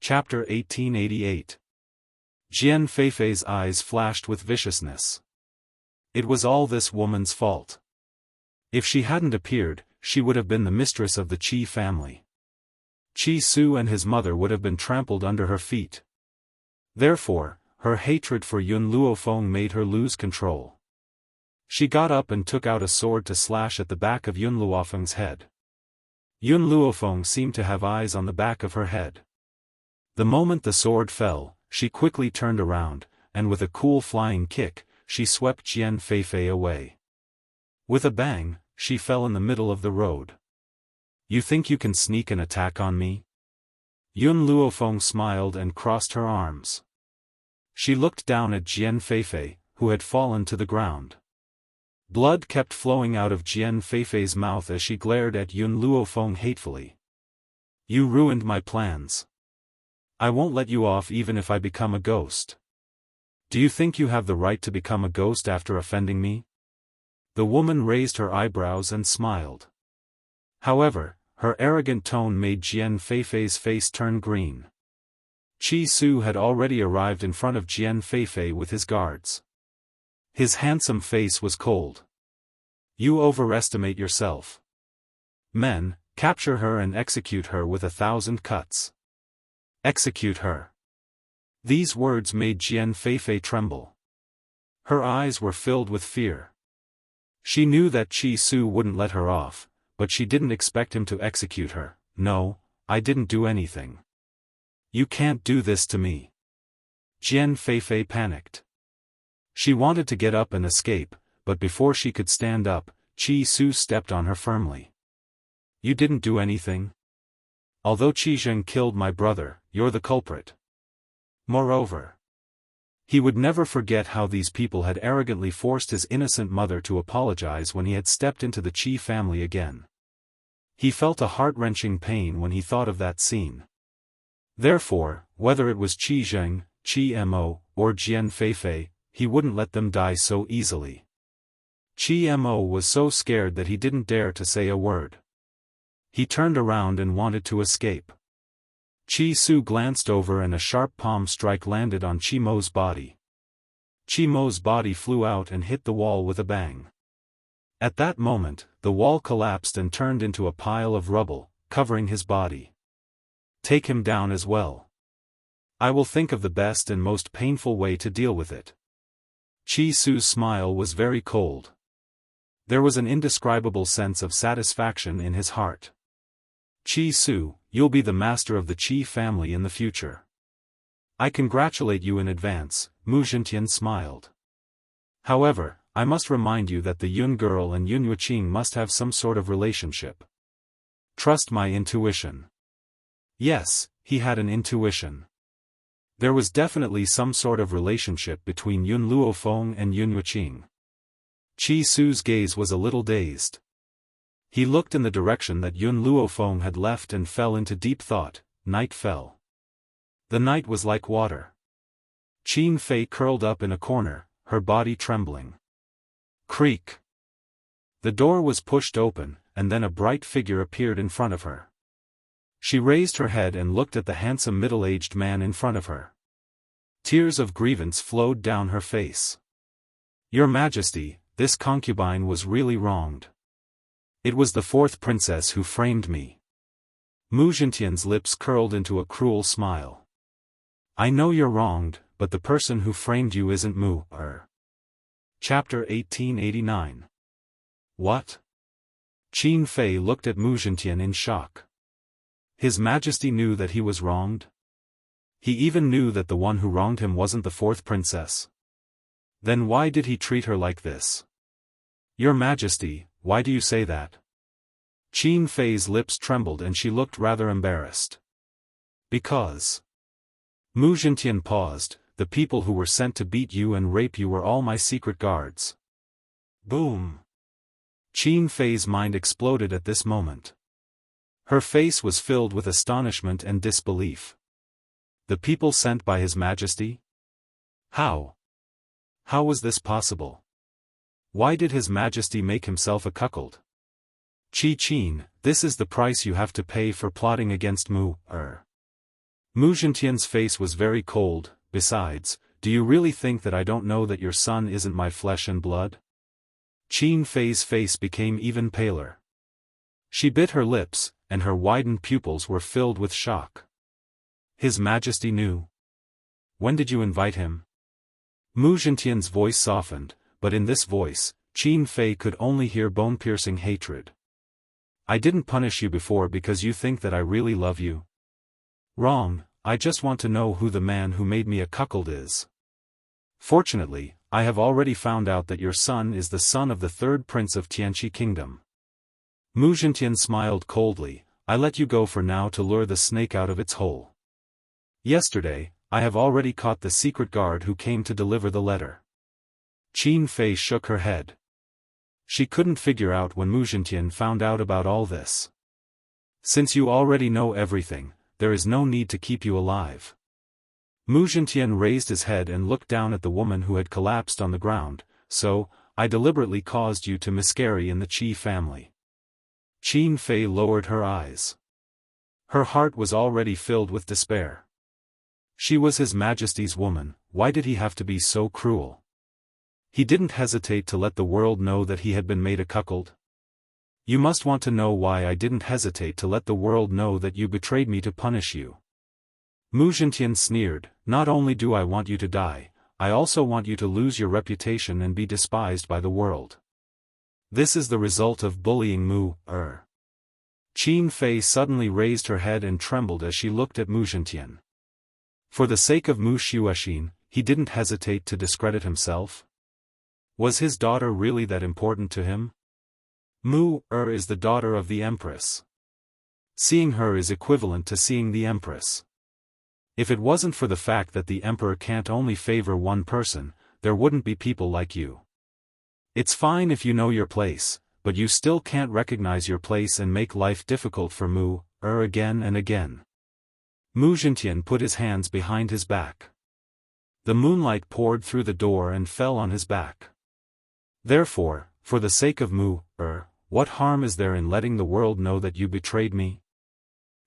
Chapter 1888. Jian Feifei's eyes flashed with viciousness. It was all this woman's fault. If she hadn't appeared, she would have been the mistress of the Qi family. Qi Su and his mother would have been trampled under her feet. Therefore, her hatred for Yun Luofeng made her lose control. She got up and took out a sword to slash at the back of Yun Luofeng's head. Yun Luofeng seemed to have eyes on the back of her head. The moment the sword fell, she quickly turned around, and with a cool flying kick, she swept Jian Feifei away. With a bang, she fell in the middle of the road. "You think you can sneak an attack on me?" Yun Luofeng smiled and crossed her arms. She looked down at Jian Feifei, who had fallen to the ground. Blood kept flowing out of Jian Feifei's mouth as she glared at Yun Luofeng hatefully. "You ruined my plans. I won't let you off even if I become a ghost. Do you think you have the right to become a ghost after offending me?" The woman raised her eyebrows and smiled. However, her arrogant tone made Jian Feifei's face turn green. Qi Su had already arrived in front of Jian Feifei with his guards. His handsome face was cold. "You overestimate yourself. Men, capture her and execute her with 1,000 cuts." "Execute her." These words made Jian Feifei tremble. Her eyes were filled with fear. She knew that Qi Su wouldn't let her off, but she didn't expect him to execute her. "No, I didn't do anything. You can't do this to me." Jian Feifei panicked. She wanted to get up and escape, but before she could stand up, Qi Su stepped on her firmly. "You didn't do anything. Although Qi Zheng killed my brother, you're the culprit." Moreover, he would never forget how these people had arrogantly forced his innocent mother to apologize when he had stepped into the Qi family again. He felt a heart-wrenching pain when he thought of that scene. Therefore, whether it was Qi Zheng, Qi Mo, or Jian Feifei, he wouldn't let them die so easily. Qi Mo was so scared that he didn't dare to say a word. He turned around and wanted to escape. Qi Su glanced over and a sharp palm strike landed on Qi Mo's body. Qi Mo's body flew out and hit the wall with a bang. At that moment, the wall collapsed and turned into a pile of rubble, covering his body. "Take him down as well. I will think of the best and most painful way to deal with it." Qi Su's smile was very cold. There was an indescribable sense of satisfaction in his heart. "Qi Su, you'll be the master of the Qi family in the future. I congratulate you in advance," Mu Zhentian smiled. "However, I must remind you that the Yun girl and Yun Yuqing must have some sort of relationship. Trust my intuition." Yes, he had an intuition. There was definitely some sort of relationship between Yun Luofeng and Yun Yuqing. Qi Su's gaze was a little dazed. He looked in the direction that Yun Luofeng had left and fell into deep thought. Night fell. The night was like water. Qin Fei curled up in a corner, her body trembling. Creak. The door was pushed open, and then a bright figure appeared in front of her. She raised her head and looked at the handsome middle-aged man in front of her. Tears of grievance flowed down her face. "Your Majesty, this concubine was really wronged. It was the fourth princess who framed me." Mu Zhentian's lips curled into a cruel smile. "I know you're wronged, but the person who framed you isn't Mu. Chapter 1889. What? Qin Fei looked at Mu Zhentian in shock. His Majesty knew that he was wronged? He even knew that the one who wronged him wasn't the fourth princess. Then why did he treat her like this? "Your Majesty, why do you say that?" Qin Fei's lips trembled and she looked rather embarrassed. "Because..." Mu Zhentian paused. "The people who were sent to beat you and rape you were all my secret guards." Boom! Qin Fei's mind exploded at this moment. Her face was filled with astonishment and disbelief. The people sent by His Majesty? How? How was this possible? Why did His Majesty make himself a cuckold? Qin, this is the price you have to pay for plotting against Mu. Mu Zhintian's face was very cold. Besides, do you really think that I don't know that your son isn't my flesh and blood? Qin Fei's face became even paler. She bit her lips, and her widened pupils were filled with shock. His Majesty knew. When did you invite him? Mu Zhintian's voice softened, but in this voice, Qin Fei could only hear bone-piercing hatred. I didn't punish you before because you think that I really love you. Wrong, I just want to know who the man who made me a cuckold is. Fortunately, I have already found out that your son is the son of the third prince of Tianqi Kingdom. Mu Zhintian smiled coldly. I let you go for now to lure the snake out of its hole. Yesterday, I have already caught the secret guard who came to deliver the letter. Qin Fei shook her head. She couldn't figure out when Mu Zhintian found out about all this. Since you already know everything, there is no need to keep you alive. Mu Zhintian raised his head and looked down at the woman who had collapsed on the ground. So, I deliberately caused you to miscarry in the Qi family. Qin Fei lowered her eyes. Her heart was already filled with despair. She was His Majesty's woman. Why did he have to be so cruel? He didn't hesitate to let the world know that he had been made a cuckold. You must want to know why I didn't hesitate to let the world know that you betrayed me to punish you. Mu Zhintian sneered. Not only do I want you to die, I also want you to lose your reputation and be despised by the world. This is the result of bullying Mu. Qin Fei suddenly raised her head and trembled as she looked at Mu Zhintian. For the sake of Mu Xuexin, he didn't hesitate to discredit himself. Was his daughter really that important to him? Mu is the daughter of the Empress. Seeing her is equivalent to seeing the Empress. If it wasn't for the fact that the Emperor can't only favor one person, there wouldn't be people like you. It's fine if you know your place, but you still can't recognize your place and make life difficult for Mu again and again. Mu Zhintian put his hands behind his back. The moonlight poured through the door and fell on his back. Therefore, for the sake of Mu what harm is there in letting the world know that you betrayed me?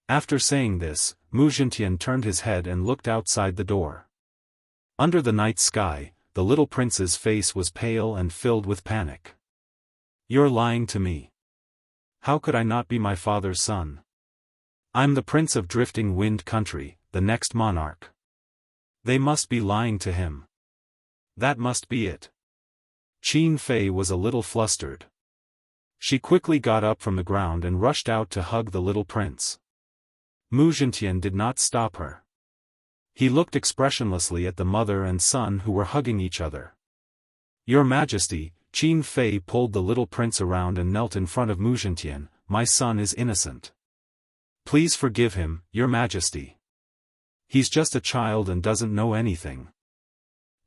After saying this, Mu Zhintian turned his head and looked outside the door. Under the night sky, the little prince's face was pale and filled with panic. You're lying to me. How could I not be my father's son? I'm the prince of Drifting Wind Country, the next monarch. They must be lying to him. That must be it. Qin Fei was a little flustered. She quickly got up from the ground and rushed out to hug the little prince. Mu Zhintian did not stop her. He looked expressionlessly at the mother and son who were hugging each other. Your Majesty, Qin Fei pulled the little prince around and knelt in front of Mu Zhintian. My son is innocent. Please forgive him, Your Majesty. He's just a child and doesn't know anything.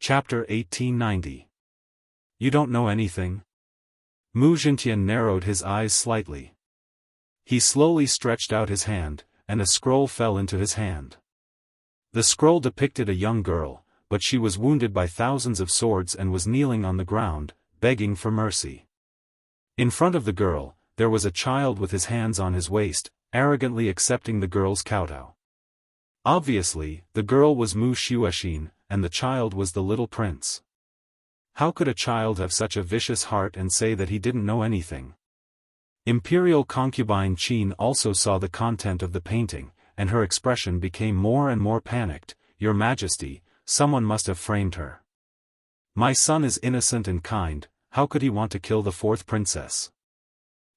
Chapter 1890. You don't know anything? Mu Zhintian narrowed his eyes slightly. He slowly stretched out his hand, and a scroll fell into his hand. The scroll depicted a young girl, but she was wounded by thousands of swords and was kneeling on the ground, begging for mercy. In front of the girl, there was a child with his hands on his waist, arrogantly accepting the girl's kowtow. Obviously, the girl was Mu Xuexin, and the child was the little prince. How could a child have such a vicious heart and say that he didn't know anything? Imperial concubine Qin also saw the content of the painting, and her expression became more and more panicked. Your Majesty, someone must have framed her. My son is innocent and kind, how could he want to kill the fourth princess?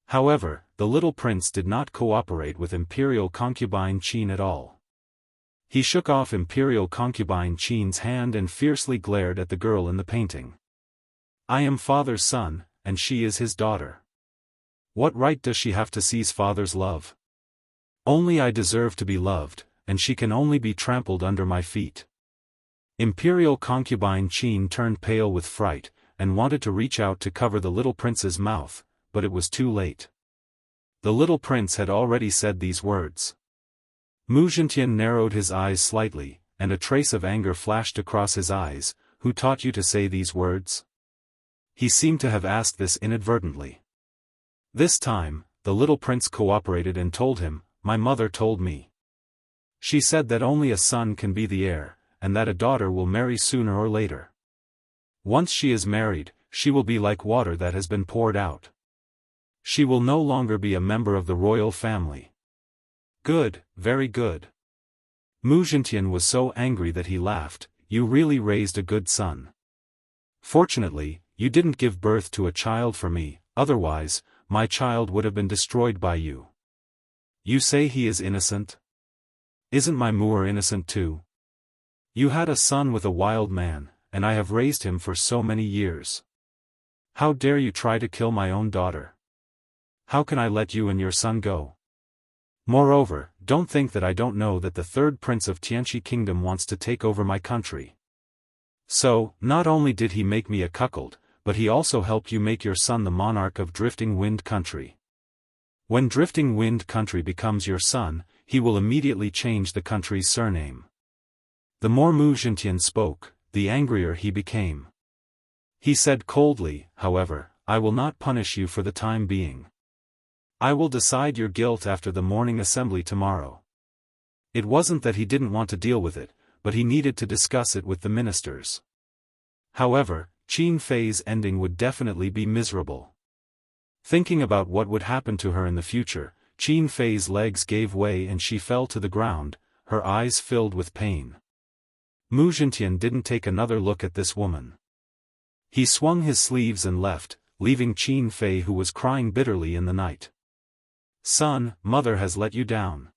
However, the little prince did not cooperate with Imperial concubine Qin at all. He shook off Imperial concubine Qin's hand and fiercely glared at the girl in the painting. I am father's son, and she is his daughter. What right does she have to seize father's love? Only I deserve to be loved, and she can only be trampled under my feet. Imperial concubine Qin turned pale with fright, and wanted to reach out to cover the little prince's mouth, but it was too late. The little prince had already said these words. Mu Zhintian narrowed his eyes slightly, and a trace of anger flashed across his eyes. Who taught you to say these words? He seemed to have asked this inadvertently. This time, the little prince cooperated and told him, my mother told me. She said that only a son can be the heir, and that a daughter will marry sooner or later. Once she is married, she will be like water that has been poured out. She will no longer be a member of the royal family. Good, very good. Mu Zhintian was so angry that he laughed. You really raised a good son. Fortunately, you didn't give birth to a child for me, otherwise, my child would have been destroyed by you. You say he is innocent? Isn't my Mu'er innocent too? You had a son with a wild man, and I have raised him for so many years. How dare you try to kill my own daughter? How can I let you and your son go? Moreover, don't think that I don't know that the third prince of Tianqi Kingdom wants to take over my country. So, not only did he make me a cuckold, but he also helped you make your son the monarch of Drifting Wind Country. When Drifting Wind Country becomes your son, he will immediately change the country's surname. The more Mu Zhintian spoke, the angrier he became. He said coldly, however, I will not punish you for the time being. I will decide your guilt after the morning assembly tomorrow. It wasn't that he didn't want to deal with it, but he needed to discuss it with the ministers. However, Qin Fei's ending would definitely be miserable. Thinking about what would happen to her in the future, Qin Fei's legs gave way and she fell to the ground, her eyes filled with pain. Mu Zhintian didn't take another look at this woman. He swung his sleeves and left, leaving Qin Fei who was crying bitterly in the night. Son, mother has let you down.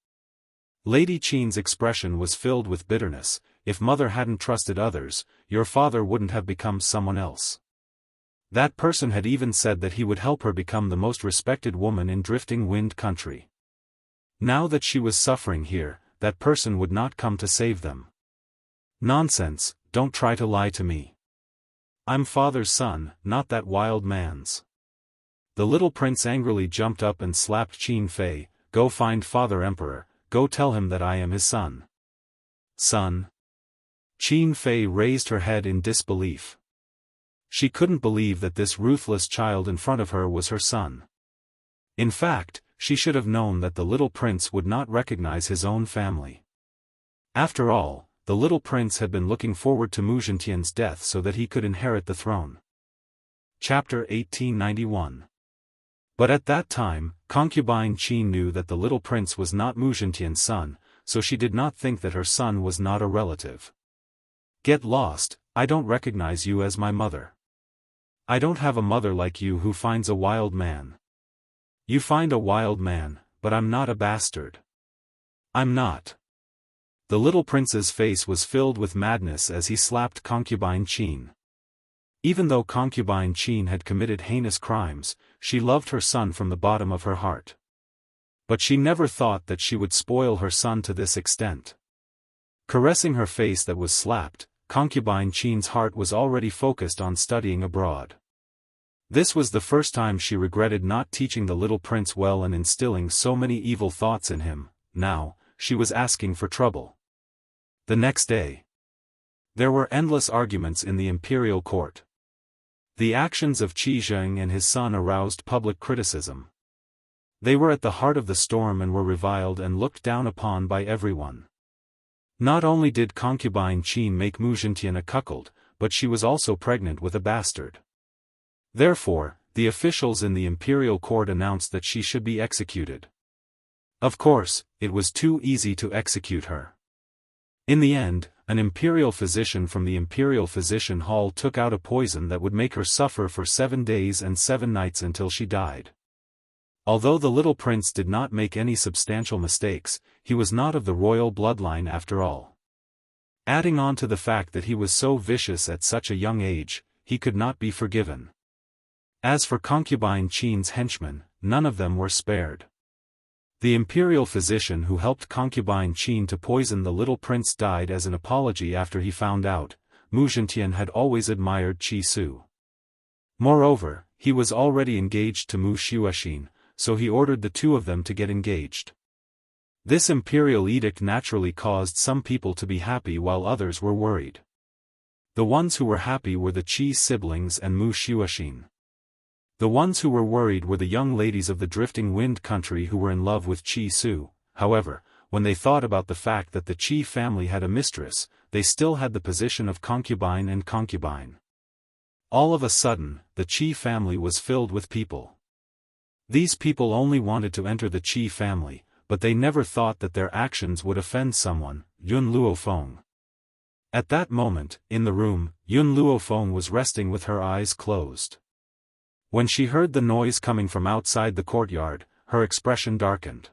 Lady Qin's expression was filled with bitterness. If mother hadn't trusted others, your father wouldn't have become someone else. That person had even said that he would help her become the most respected woman in Drifting Wind Country. Now that she was suffering here, that person would not come to save them. Nonsense, don't try to lie to me. I'm father's son, not that wild man's. The little prince angrily jumped up and slapped Qin Fei. Go find Father Emperor, go tell him that I am his son. Son? Qin Fei raised her head in disbelief. She couldn't believe that this ruthless child in front of her was her son. In fact, she should have known that the little prince would not recognize his own family. After all, the little prince had been looking forward to Mu Zhintian's death so that he could inherit the throne. Chapter 1891. But at that time, concubine Qin knew that the little prince was not Mu Zhintian's son, so she did not think that her son was not a relative. Get lost, I don't recognize you as my mother. I don't have a mother like you who finds a wild man. You find a wild man, but I'm not a bastard. I'm not. The little prince's face was filled with madness as he slapped concubine Qin. Even though concubine Qin had committed heinous crimes, she loved her son from the bottom of her heart. But she never thought that she would spoil her son to this extent. Caressing her face that was slapped, concubine Qin's heart was already focused on studying abroad. This was the first time she regretted not teaching the little prince well and instilling so many evil thoughts in him. Now, she was asking for trouble. The next day, there were endless arguments in the imperial court. The actions of Qi Zheng and his son aroused public criticism. They were at the heart of the storm and were reviled and looked down upon by everyone. Not only did concubine Qin make Mu Zhintian a cuckold, but she was also pregnant with a bastard. Therefore, the officials in the imperial court announced that she should be executed. Of course, it was too easy to execute her. In the end, an imperial physician from the imperial physician hall took out a poison that would make her suffer for 7 days and 7 nights until she died. Although the little prince did not make any substantial mistakes, he was not of the royal bloodline after all. Adding on to the fact that he was so vicious at such a young age, he could not be forgiven. As for concubine Qin's henchmen, none of them were spared. The imperial physician who helped concubine Qin to poison the little prince died as an apology after he found out. Mu Zhintian had always admired Qi Su. Moreover, he was already engaged to Mu Xuexin, so he ordered the two of them to get engaged. This imperial edict naturally caused some people to be happy while others were worried. The ones who were happy were the Qi siblings and Mu Xuexin. The ones who were worried were the young ladies of the Drifting Wind Country who were in love with Qi Su. However, when they thought about the fact that the Qi family had a mistress, they still had the position of concubine and concubine. All of a sudden, the Qi family was filled with people. These people only wanted to enter the Qi family, but they never thought that their actions would offend someone, Yun Luofeng. At that moment, in the room, Yun Luofeng was resting with her eyes closed. When she heard the noise coming from outside the courtyard, her expression darkened.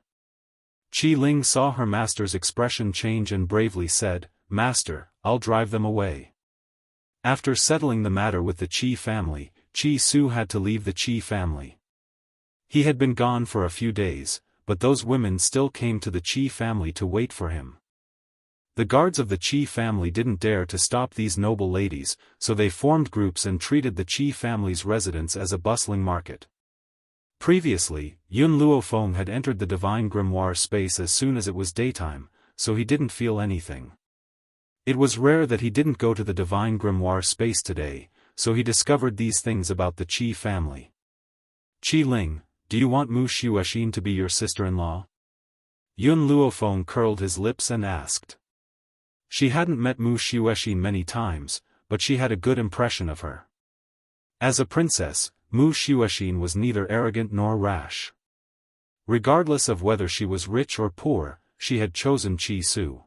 Qi Ling saw her master's expression change and bravely said, "Master, I'll drive them away." After settling the matter with the Qi family, Qi Su had to leave the Qi family. He had been gone for a few days, but those women still came to the Qi family to wait for him. The guards of the Qi family didn't dare to stop these noble ladies, so they formed groups and treated the Qi family's residence as a bustling market. Previously, Yun Luofeng had entered the divine grimoire space as soon as it was daytime, so he didn't feel anything. It was rare that he didn't go to the divine grimoire space today, so he discovered these things about the Qi family. "Qi Ling, do you want Mu Xuexin to be your sister-in-law?" Yun Luofeng curled his lips and asked. She hadn't met Mu Xuexin many times, but she had a good impression of her. As a princess, Mu Xuexin was neither arrogant nor rash. Regardless of whether she was rich or poor, she had chosen Qi Su.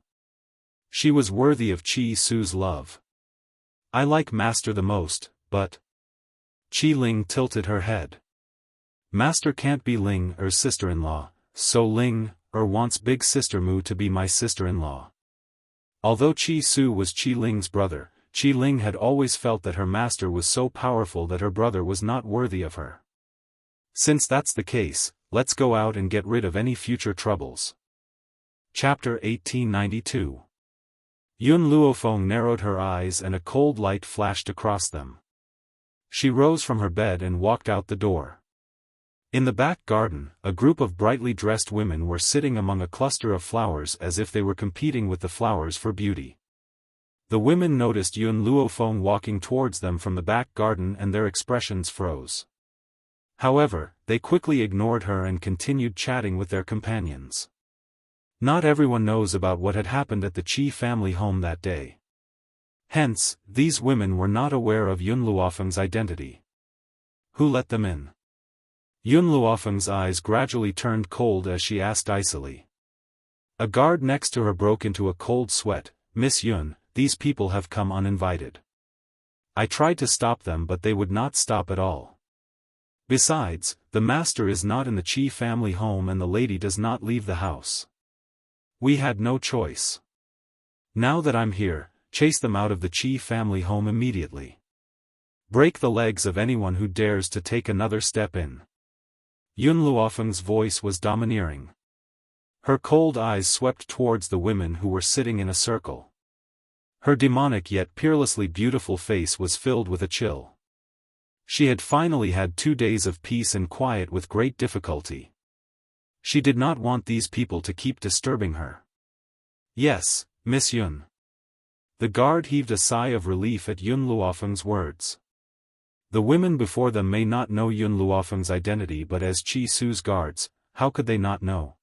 She was worthy of Qi Su's love. "I like Master the most, but..." Qi Ling tilted her head. "Master can't be Ling Er's sister-in-law, so Ling Er wants big sister Mu to be my sister-in-law." Although Qi Su was Qi Ling's brother, Qi Ling had always felt that her master was so powerful that her brother was not worthy of her. Since that's the case, let's go out and get rid of any future troubles. Chapter 1892. Yun Luofeng narrowed her eyes and a cold light flashed across them. She rose from her bed and walked out the door. In the back garden, a group of brightly dressed women were sitting among a cluster of flowers as if they were competing with the flowers for beauty. The women noticed Yun Luofeng walking towards them from the back garden and their expressions froze. However, they quickly ignored her and continued chatting with their companions. Not everyone knows about what had happened at the Qi family home that day. Hence, these women were not aware of Yun Luofeng's identity. Who let them in? Yun Luofeng's eyes gradually turned cold as she asked icily. A guard next to her broke into a cold sweat. "Miss Yun, these people have come uninvited. I tried to stop them but they would not stop at all. Besides, the master is not in the Qi family home and the lady does not leave the house. We had no choice. Now that I'm here, chase them out of the Qi family home immediately. Break the legs of anyone who dares to take another step in." Yun Luofeng's voice was domineering. Her cold eyes swept towards the women who were sitting in a circle. Her demonic yet peerlessly beautiful face was filled with a chill. She had finally had 2 days of peace and quiet with great difficulty. She did not want these people to keep disturbing her. "Yes, Miss Yun." The guard heaved a sigh of relief at Yun Luofeng's words. The women before them may not know Yun Luofeng's identity, but as Qi Su's guards, how could they not know?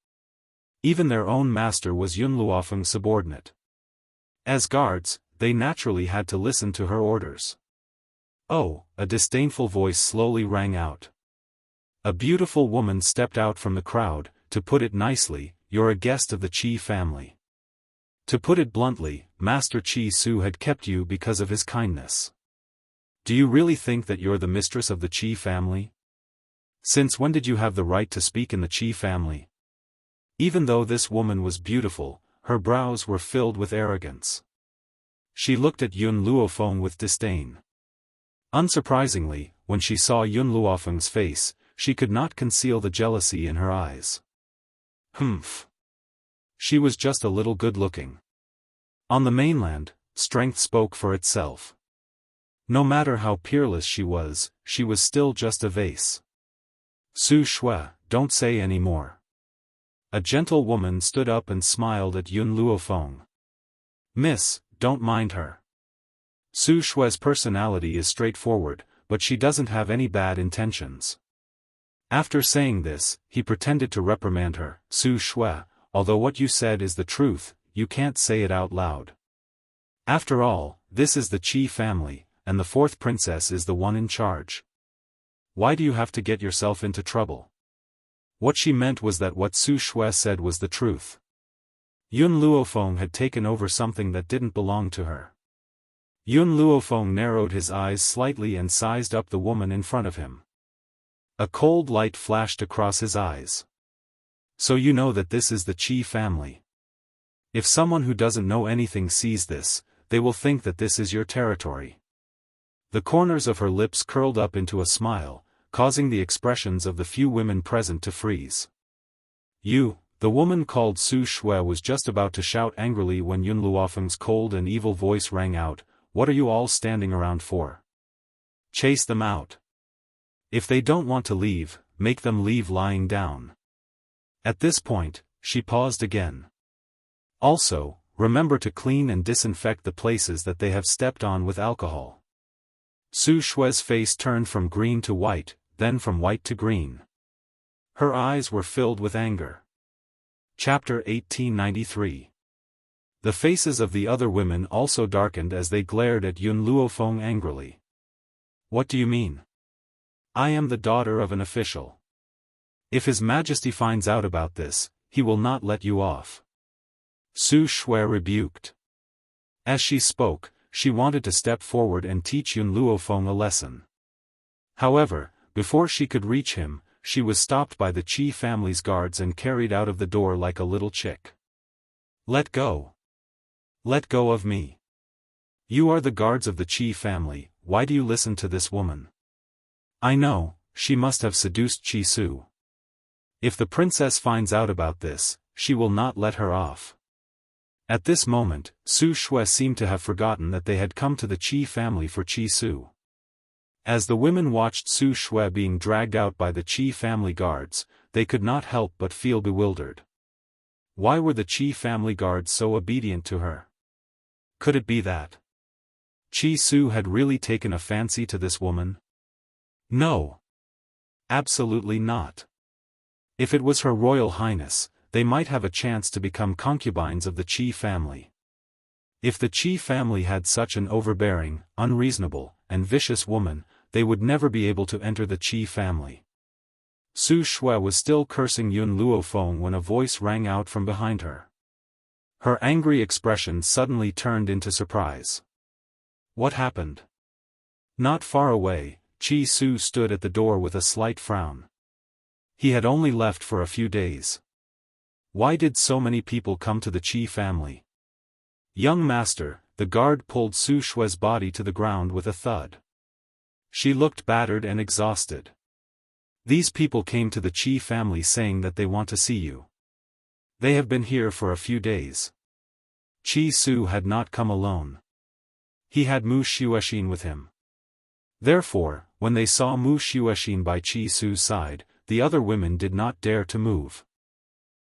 Even their own master was Yun Luofeng's subordinate. As guards, they naturally had to listen to her orders. "Oh," a disdainful voice slowly rang out. A beautiful woman stepped out from the crowd. "To put it nicely, you're a guest of the Qi family. To put it bluntly, Master Qi Su had kept you because of his kindness. Do you really think that you're the mistress of the Qi family? Since when did you have the right to speak in the Qi family?" Even though this woman was beautiful, her brows were filled with arrogance. She looked at Yun Luofeng with disdain. Unsurprisingly, when she saw Yun Luofeng's face, she could not conceal the jealousy in her eyes. Humph. She was just a little good-looking. On the mainland, strength spoke for itself. No matter how peerless she was still just a vase. "Su Shui, don't say any more." A gentle woman stood up and smiled at Yun Luofeng. "Miss, don't mind her. Su Shui's personality is straightforward, but she doesn't have any bad intentions." After saying this, he pretended to reprimand her. "Su Shui, although what you said is the truth, you can't say it out loud. After all, this is the Qi family, and the fourth princess is the one in charge. Why do you have to get yourself into trouble? What she meant was that what Su Shui said was the truth. Yun Luofeng had taken over something that didn't belong to her. Yun Luofeng narrowed his eyes slightly and sized up the woman in front of him. A cold light flashed across his eyes. So you know that this is the Qi family. If someone who doesn't know anything sees this, they will think that this is your territory. The corners of her lips curled up into a smile, causing the expressions of the few women present to freeze. The woman called Su Shui was just about to shout angrily when Yun Luofeng's cold and evil voice rang out, "What are you all standing around for? Chase them out. If they don't want to leave, make them leave lying down." At this point, she paused again. Also, remember to clean and disinfect the places that they have stepped on with alcohol. Su Shui's face turned from green to white, then from white to green. Her eyes were filled with anger. Chapter 1893. The faces of the other women also darkened as they glared at Yun Luofeng angrily. What do you mean? I am the daughter of an official. If His Majesty finds out about this, he will not let you off. Su Shui rebuked. As she spoke, she wanted to step forward and teach Yun Luofeng a lesson. However, before she could reach him, she was stopped by the Qi family's guards and carried out of the door like a little chick. Let go. Let go of me. You are the guards of the Qi family, why do you listen to this woman? I know, she must have seduced Qi Su. If the princess finds out about this, she will not let her off. At this moment, Su Shui seemed to have forgotten that they had come to the Qi family for Qi Su. As the women watched Su Shui being dragged out by the Qi family guards, they could not help but feel bewildered. Why were the Qi family guards so obedient to her? Could it be that Qi Su had really taken a fancy to this woman? No. Absolutely not. If it was Her Royal Highness, they might have a chance to become concubines of the Qi family. If the Qi family had such an overbearing, unreasonable, and vicious woman, they would never be able to enter the Qi family. Su Shui was still cursing Yun Luofeng when a voice rang out from behind her. Her angry expression suddenly turned into surprise. What happened? Not far away, Qi Su stood at the door with a slight frown. He had only left for a few days. Why did so many people come to the Qi family? Young master, the guard pulled Su Shui's body to the ground with a thud. She looked battered and exhausted. These people came to the Qi family saying that they want to see you. They have been here for a few days. Qi Su had not come alone. He had Mu Xuexin with him. Therefore, when they saw Mu Xuexin by Qi Su's side, the other women did not dare to move.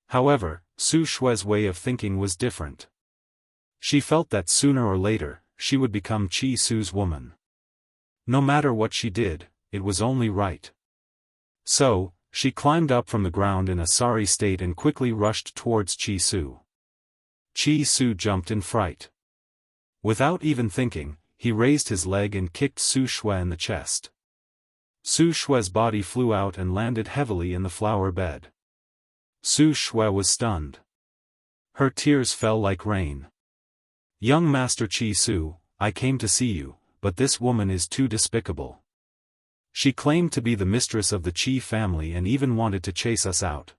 However, Su Shui's way of thinking was different. She felt that sooner or later, she would become Qi Su's woman. No matter what she did, it was only right. So, she climbed up from the ground in a sorry state and quickly rushed towards Qi Su. Qi Su jumped in fright. Without even thinking, he raised his leg and kicked Su Shui in the chest. Su Shui's body flew out and landed heavily in the flower bed. Su Shui was stunned. Her tears fell like rain. Young Master Qi Su, I came to see you, but this woman is too despicable. She claimed to be the mistress of the Qi family and even wanted to chase us out.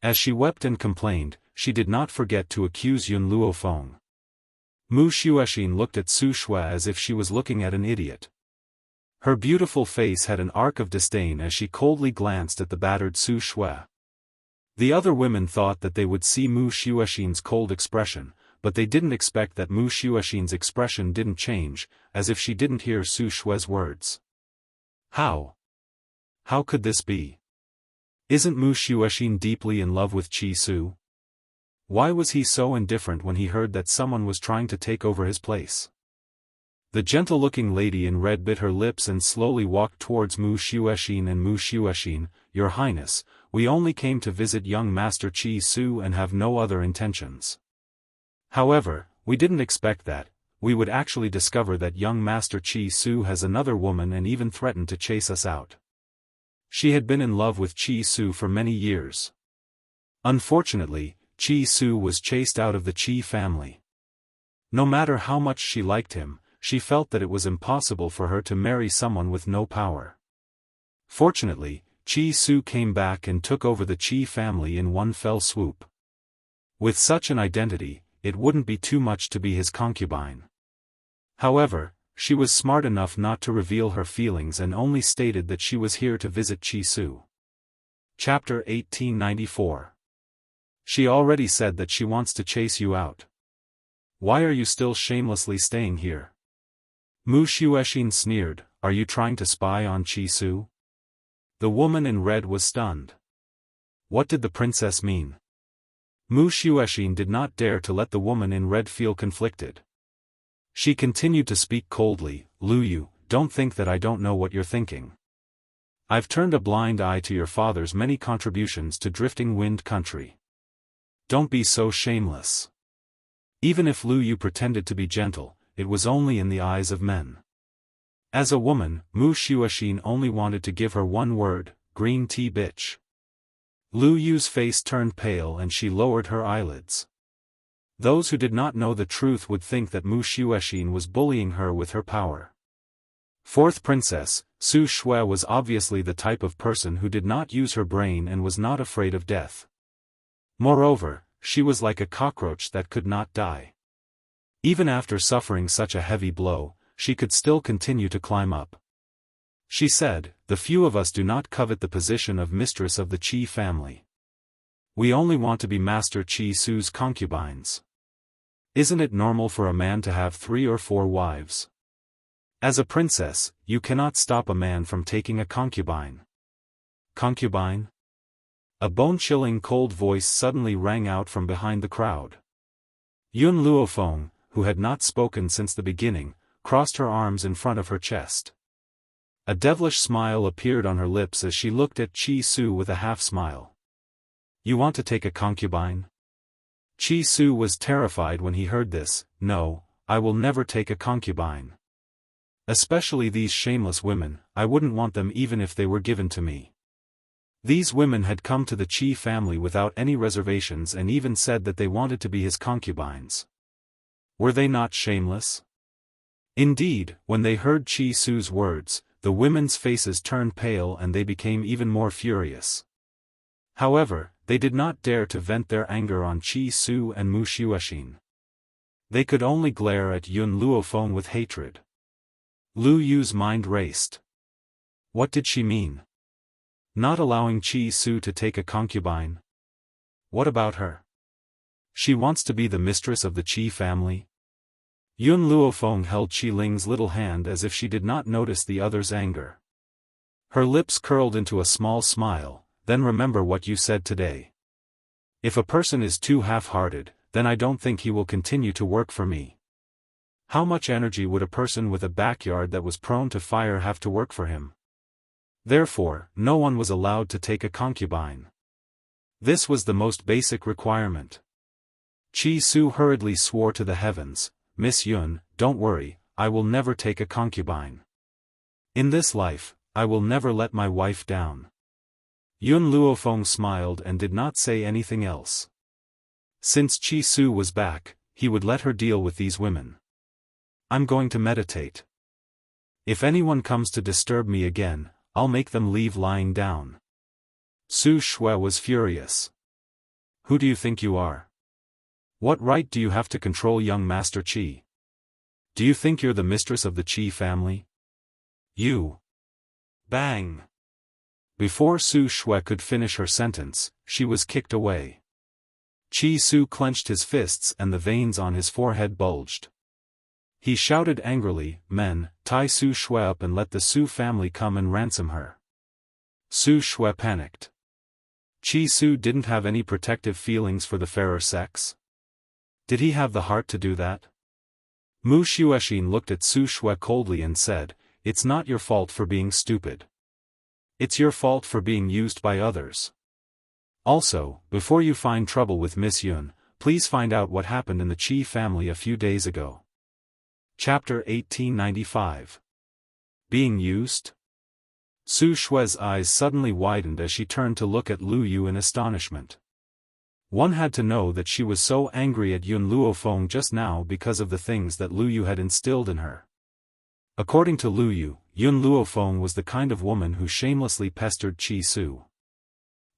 As she wept and complained, she did not forget to accuse Yun Luofeng. Mu Xuexin looked at Su Shui as if she was looking at an idiot. Her beautiful face had an arc of disdain as she coldly glanced at the battered Su Shui. The other women thought that they would see Mu Xuexin's cold expression, but they didn't expect that Mu Xuexin's expression didn't change, as if she didn't hear Su Shui's words. How? How could this be? Isn't Mu Xuexin deeply in love with Qi Su? Why was he so indifferent when he heard that someone was trying to take over his place? The gentle-looking lady in red bit her lips and slowly walked towards Mu Xuexin and Mu Xuexin, Your Highness, we only came to visit young Master Chi Su and have no other intentions. However, we didn't expect that we would actually discover that young Master Chi Su has another woman and even threatened to chase us out. She had been in love with Chi Su for many years. Unfortunately, Chi Su was chased out of the Chi family. No matter how much she liked him, she felt that it was impossible for her to marry someone with no power. Fortunately, Chi Su came back and took over the Chi family in one fell swoop. With such an identity, it wouldn't be too much to be his concubine. However, she was smart enough not to reveal her feelings and only stated that she was here to visit Chi Su. Chapter 1894. She already said that she wants to chase you out. Why are you still shamelessly staying here? Mu Xuexin sneered, are you trying to spy on Chi Su? The woman in red was stunned. What did the princess mean? Mu Xuexin did not dare to let the woman in red feel conflicted. She continued to speak coldly, Lu Yu, don't think that I don't know what you're thinking. I've turned a blind eye to your father's many contributions to Drifting Wind Country. Don't be so shameless. Even if Lu Yu pretended to be gentle, it was only in the eyes of men. As a woman, Mu Xuexin only wanted to give her one word, green tea bitch. Lu Yu's face turned pale and she lowered her eyelids. Those who did not know the truth would think that Mu Xuexin was bullying her with her power. Fourth princess, Su Shui was obviously the type of person who did not use her brain and was not afraid of death. Moreover, she was like a cockroach that could not die. Even after suffering such a heavy blow, she could still continue to climb up. She said, the few of us do not covet the position of mistress of the Qi family. We only want to be Master Chi Su's concubines. Isn't it normal for a man to have 3 or 4 wives? As a princess, you cannot stop a man from taking a concubine. Concubine? A bone-chilling cold voice suddenly rang out from behind the crowd. Yun Luofeng, who had not spoken since the beginning, crossed her arms in front of her chest. A devilish smile appeared on her lips as she looked at Chi Su with a half-smile. You want to take a concubine? Chi Su was terrified when he heard this. No, I will never take a concubine. Especially these shameless women, I wouldn't want them even if they were given to me. These women had come to the Chi family without any reservations and even said that they wanted to be his concubines. Were they not shameless? Indeed, when they heard Chi Su's words, the women's faces turned pale and they became even more furious. However, they did not dare to vent their anger on Chi Su and Mu Xuexin. They could only glare at Yun Luofeng with hatred. Lu Yu's mind raced. What did she mean? Not allowing Chi Su to take a concubine? What about her? She wants to be the mistress of the Chi family? Yun Luofeng held Qi Ling's little hand as if she did not notice the other's anger. Her lips curled into a small smile, then remember what you said today. If a person is too half-hearted, then I don't think he will continue to work for me. How much energy would a person with a backyard that was prone to fire have to work for him? Therefore, no one was allowed to take a concubine. This was the most basic requirement. Chi Su hurriedly swore to the heavens, Miss Yun, don't worry, I will never take a concubine. In this life, I will never let my wife down. Yun Luofeng smiled and did not say anything else. Since Chi Su was back, he would let her deal with these women. I'm going to meditate. If anyone comes to disturb me again, I'll make them leave lying down. Su Shui was furious. Who do you think you are? What right do you have to control young Master Qi? Do you think you're the mistress of the Qi family? You. Bang! Before Su Shui could finish her sentence, she was kicked away. Chi Su clenched his fists and the veins on his forehead bulged. He shouted angrily, men, tie Su Shui up and let the Su family come and ransom her. Su Shui panicked. Chi Su didn't have any protective feelings for the fairer sex. Did he have the heart to do that? Mu Xuexin looked at Su Shui coldly and said, it's not your fault for being stupid. It's your fault for being used by others. Also, before you find trouble with Miss Yun, please find out what happened in the Qi family a few days ago. Chapter 1895. Being used? Su Shue's eyes suddenly widened as she turned to look at Lu Yu in astonishment. One had to know that she was so angry at Yun Luofeng just now because of the things that Lu Yu had instilled in her. According to Lu Yu, Yun Luofeng was the kind of woman who shamelessly pestered Qi Su.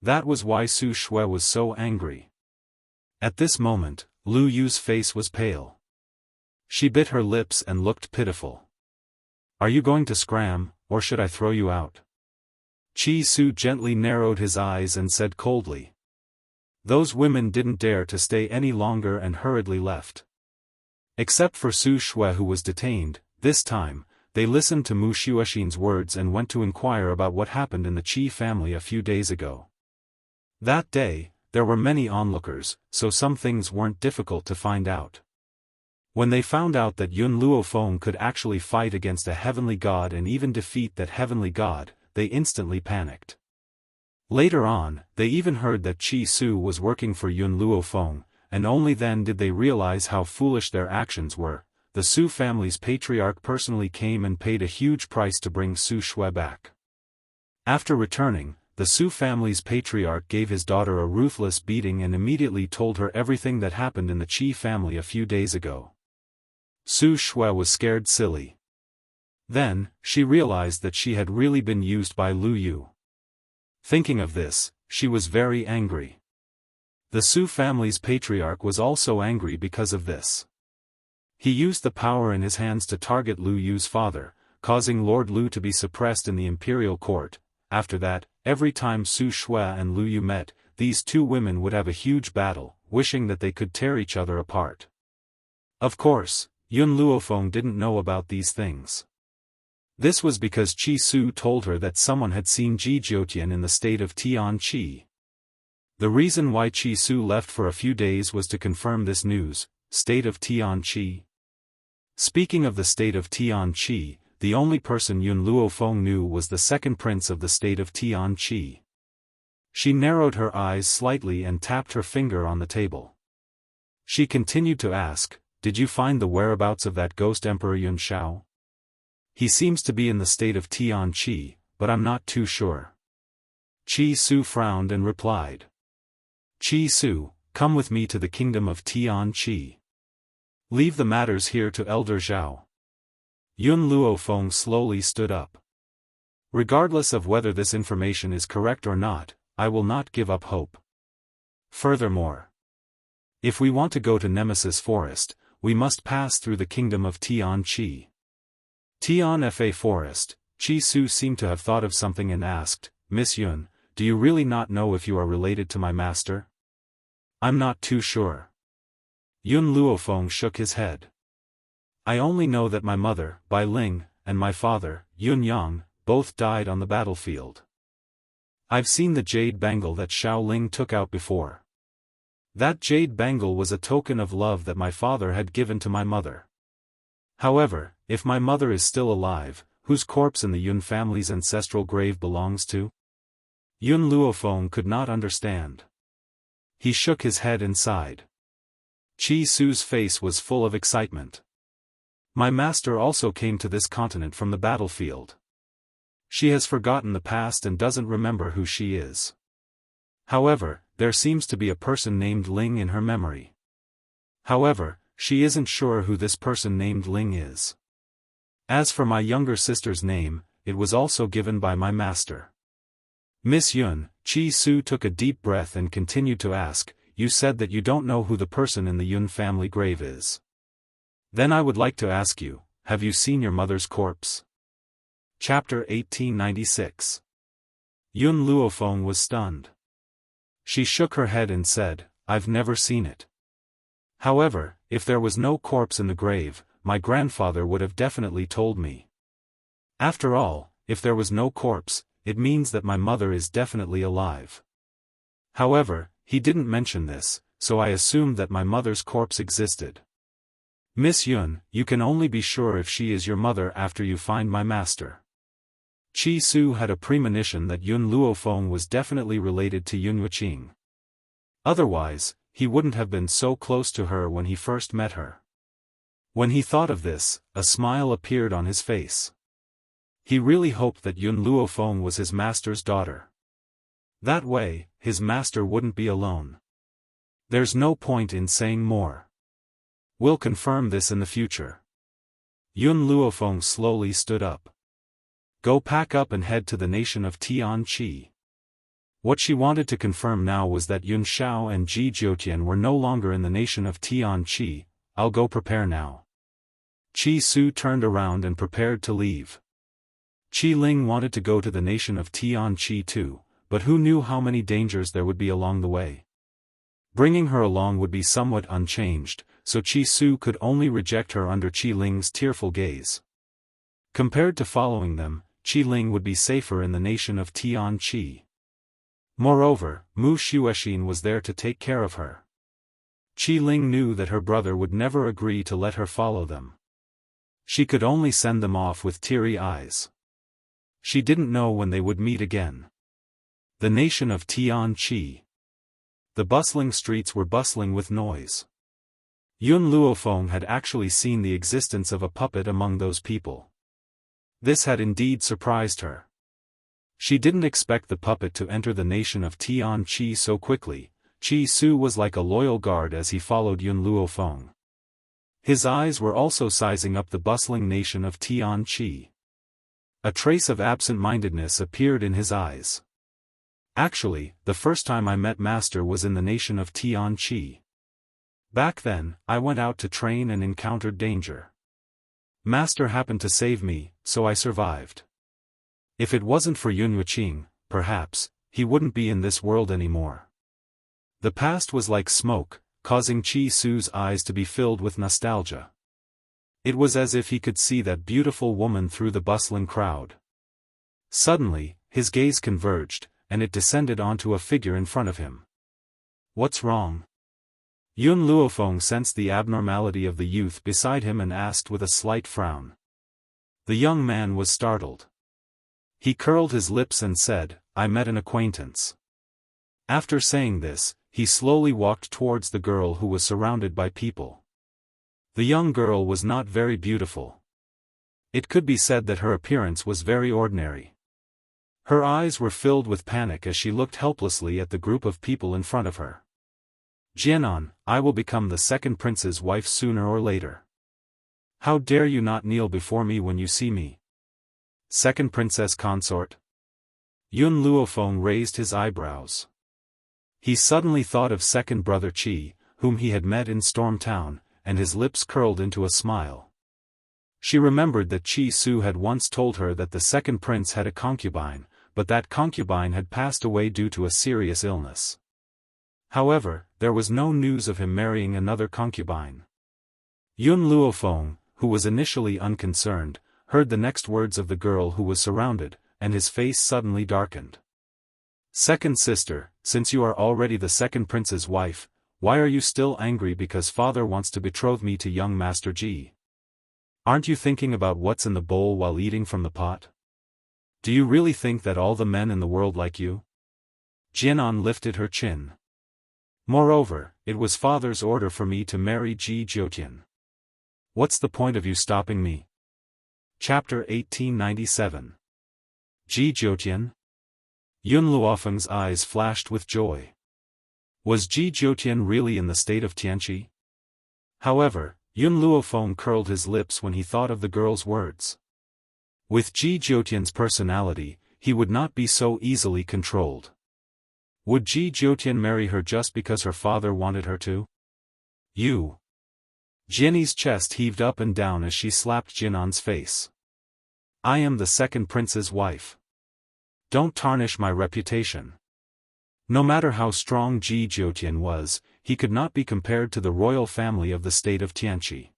That was why Su Shue was so angry. At this moment, Lu Yu's face was pale. She bit her lips and looked pitiful. Are you going to scram, or should I throw you out? Qi Su gently narrowed his eyes and said coldly. Those women didn't dare to stay any longer and hurriedly left. Except for Su Shue, who was detained. This time, they listened to Mu Xuexin's words and went to inquire about what happened in the Qi family a few days ago. That day, there were many onlookers, so some things weren't difficult to find out. When they found out that Yun Luofeng could actually fight against a heavenly god and even defeat that heavenly god, they instantly panicked. Later on, they even heard that Qi Su was working for Yun Luofeng, and only then did they realize how foolish their actions were. The Su family's patriarch personally came and paid a huge price to bring Su Shue back. After returning, the Su family's patriarch gave his daughter a ruthless beating and immediately told her everything that happened in the Qi family a few days ago. Su Shue was scared silly. Then, she realized that she had really been used by Lu Yu. Thinking of this, she was very angry. The Su family's patriarch was also angry because of this. He used the power in his hands to target Lu Yu's father, causing Lord Lu to be suppressed in the imperial court. After that, every time Su Shue and Lu Yu met, these two women would have a huge battle, wishing that they could tear each other apart. Of course, Yun Luofeng didn't know about these things. This was because Qi Su told her that someone had seen Ji Jiutian in the state of Tianqi. The reason why Qi Su left for a few days was to confirm this news. State of Tianqi. Speaking of the state of Tianqi, the only person Yun Luofeng knew was the second prince of the state of Tianqi. She narrowed her eyes slightly and tapped her finger on the table. She continued to ask, did you find the whereabouts of that ghost emperor Yun Shao? He seems to be in the state of Tianqi, but I'm not too sure. Qi Su frowned and replied. Qi Su, come with me to the kingdom of Tianqi. Leave the matters here to Elder Zhao. Yun Luofeng slowly stood up. Regardless of whether this information is correct or not, I will not give up hope. Furthermore, if we want to go to Nemesis Forest, we must pass through the kingdom of Tianqi. Tianfa Forest. Qi Su seemed to have thought of something and asked, Miss Yun, do you really not know if you are related to my master? I'm not too sure. Yun Luofeng shook his head. I only know that my mother, Bai Ling, and my father, Yun Yang, both died on the battlefield. I've seen the jade bangle that Xiao Ling took out before. That jade bangle was a token of love that my father had given to my mother. However, if my mother is still alive, whose corpse in the Yun family's ancestral grave belongs to? Yun Luofeng could not understand. He shook his head and sighed. Qi Su's face was full of excitement. My master also came to this continent from the battlefield. She has forgotten the past and doesn't remember who she is. However, there seems to be a person named Ling in her memory. However, she isn't sure who this person named Ling is. As for my younger sister's name, it was also given by my master. Miss Yun, Qi Su took a deep breath and continued to ask, you said that you don't know who the person in the Yun family grave is. Then I would like to ask you, have you seen your mother's corpse? Chapter 1896. Yun Luofeng was stunned. She shook her head and said, I've never seen it. However, if there was no corpse in the grave, my grandfather would have definitely told me. After all, if there was no corpse, it means that my mother is definitely alive. However, he didn't mention this, so I assumed that my mother's corpse existed. Miss Yun, you can only be sure if she is your mother after you find my master. Chi Su had a premonition that Yun Luofeng was definitely related to Yun Yuqing. Otherwise, he wouldn't have been so close to her when he first met her. When he thought of this, a smile appeared on his face. He really hoped that Yun Luofeng was his master's daughter. That way, his master wouldn't be alone. There's no point in saying more. We'll confirm this in the future. Yun Luofeng slowly stood up. Go pack up and head to the nation of Tianqi. What she wanted to confirm now was that Yun Shao and Ji Jiutian were no longer in the nation of Tianqi. I'll go prepare now. Chi Su turned around and prepared to leave. Qi Ling wanted to go to the nation of Tianqi too, but who knew how many dangers there would be along the way. Bringing her along would be somewhat unchanged, so Chi Su could only reject her under Qi Ling's tearful gaze. Compared to following them, Qi Ling would be safer in the nation of Tianqi. Moreover, Mu Xuexin was there to take care of her. Qi Ling knew that her brother would never agree to let her follow them. She could only send them off with teary eyes. She didn't know when they would meet again. The nation of Tianqi. The bustling streets were bustling with noise. Yun Luofeng had actually seen the existence of a puppet among those people. This had indeed surprised her. She didn't expect the puppet to enter the nation of Tianqi so quickly. Chi Su was like a loyal guard as he followed Yun Luofeng. His eyes were also sizing up the bustling nation of Tianqi. A trace of absent-mindedness appeared in his eyes. Actually, the first time I met Master was in the nation of Tianqi. Back then, I went out to train and encountered danger. Master happened to save me, so I survived. If it wasn't for Yun Yuqing, perhaps, he wouldn't be in this world anymore. The past was like smoke, causing Chi Su's eyes to be filled with nostalgia. It was as if he could see that beautiful woman through the bustling crowd. Suddenly, his gaze converged, and it descended onto a figure in front of him. What's wrong? Yun Luofeng sensed the abnormality of the youth beside him and asked with a slight frown. The young man was startled. He curled his lips and said, I met an acquaintance. After saying this, he slowly walked towards the girl who was surrounded by people. The young girl was not very beautiful. It could be said that her appearance was very ordinary. Her eyes were filled with panic as she looked helplessly at the group of people in front of her. Jianan, I will become the second prince's wife sooner or later. How dare you not kneel before me when you see me? Second princess consort? Yun Luofeng raised his eyebrows. He suddenly thought of second brother Qi, whom he had met in Storm Town, and his lips curled into a smile. She remembered that Chi Su had once told her that the second prince had a concubine, but that concubine had passed away due to a serious illness. However, there was no news of him marrying another concubine. Yun Luofeng, who was initially unconcerned, heard the next words of the girl who was surrounded, and his face suddenly darkened. Second sister, since you are already the second prince's wife, why are you still angry because father wants to betroth me to young Master Ji? Aren't you thinking about what's in the bowl while eating from the pot? Do you really think that all the men in the world like you? Jianan lifted her chin. Moreover, it was father's order for me to marry Ji Jiutian. What's the point of you stopping me? Chapter 1897. Ji Jiutian? Yun Luofeng's eyes flashed with joy. Was Ji Jiutian really in the state of Tianqi? However, Yun Luofeng curled his lips when he thought of the girl's words. With Ji Jiutian's personality, he would not be so easily controlled. Would Ji Jiutian marry her just because her father wanted her to? You. Jianni's chest heaved up and down as she slapped Jianan's face. I am the second prince's wife. Don't tarnish my reputation. No matter how strong Ji Jiutian was, he could not be compared to the royal family of the state of Tianqi.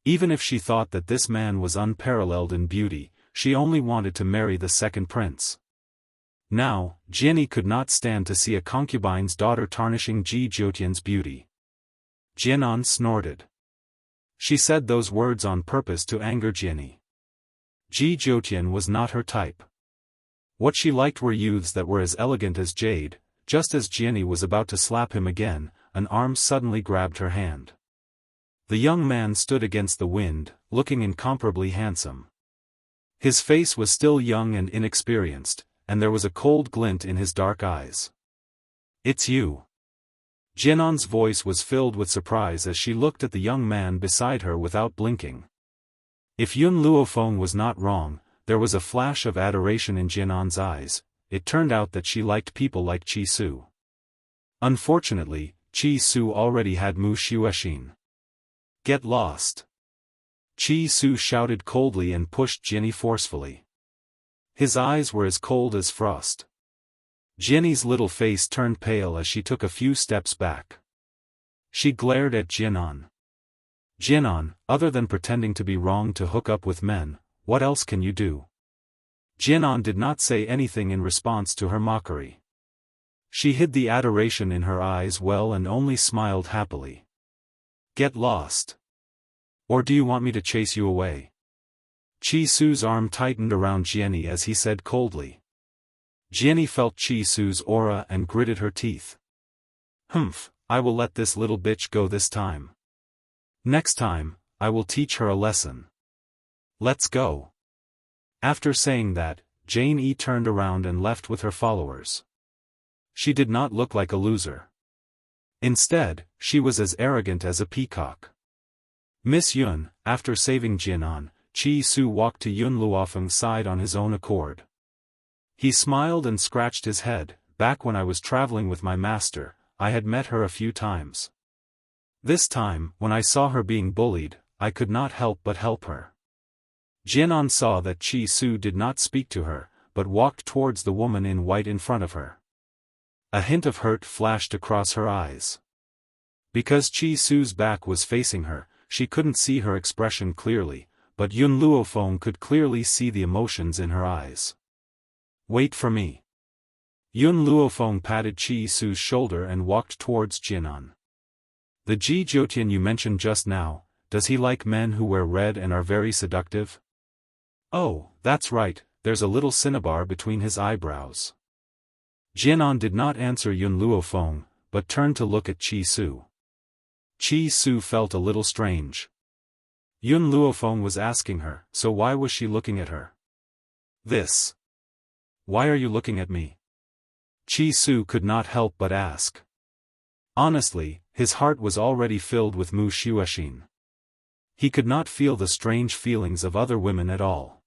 Even if she thought that this man was unparalleled in beauty, she only wanted to marry the second prince. Now, Jianni could not stand to see a concubine's daughter tarnishing Ji Jiutian's beauty. Jianan snorted. She said those words on purpose to anger Jianni. Ji Jiutian was not her type. What she liked were youths that were as elegant as jade. Just as Jianni was about to slap him again, an arm suddenly grabbed her hand. The young man stood against the wind, looking incomparably handsome. His face was still young and inexperienced, and there was a cold glint in his dark eyes. "It's you." Jian'an's voice was filled with surprise as she looked at the young man beside her without blinking. If Yun Luofeng was not wrong, there was a flash of adoration in Jian'an's eyes. It turned out that she liked people like Qi Su. Unfortunately, Qi Su already had Mu Xuexin. "Get lost!" Qi Su shouted coldly and pushed Jianni forcefully. His eyes were as cold as frost. Jianni's little face turned pale as she took a few steps back. She glared at Jian'an. "Jian'an, other than pretending to be wrong to hook up with men, what else can you do?" Jian'an did not say anything in response to her mockery. She hid the adoration in her eyes well and only smiled happily. "Get lost. Or do you want me to chase you away?" Qi Su's arm tightened around Jianni as he said coldly. Jianni felt Qi Su's aura and gritted her teeth. "Humph, I will let this little bitch go this time. Next time, I will teach her a lesson. Let's go." After saying that, Jane E turned around and left with her followers. She did not look like a loser. Instead, she was as arrogant as a peacock. Miss Yun, after saving Jian'an, Qi Su walked to Yun Luofeng's side on his own accord. He smiled and scratched his head. "Back when I was traveling with my master, I had met her a few times. This time, when I saw her being bullied, I could not help but help her." Jian'an saw that Qi Su did not speak to her, but walked towards the woman in white in front of her. A hint of hurt flashed across her eyes. Because Qi Su's back was facing her, she couldn't see her expression clearly, but Yun Luofeng could clearly see the emotions in her eyes. "Wait for me." Yun Luofeng patted Qi Su's shoulder and walked towards Jian'an. "The Ji Jiutian you mentioned just now, does he like men who wear red and are very seductive?" "Oh, that's right, there's a little cinnabar between his eyebrows." Jian'an did not answer Yun Luofeng, but turned to look at Qi Su. Qi Su felt a little strange. Yun Luofeng was asking her, so why was she looking at her? "This. Why are you looking at me?" Qi Su could not help but ask. Honestly, his heart was already filled with Mu Xuexin. He could not feel the strange feelings of other women at all.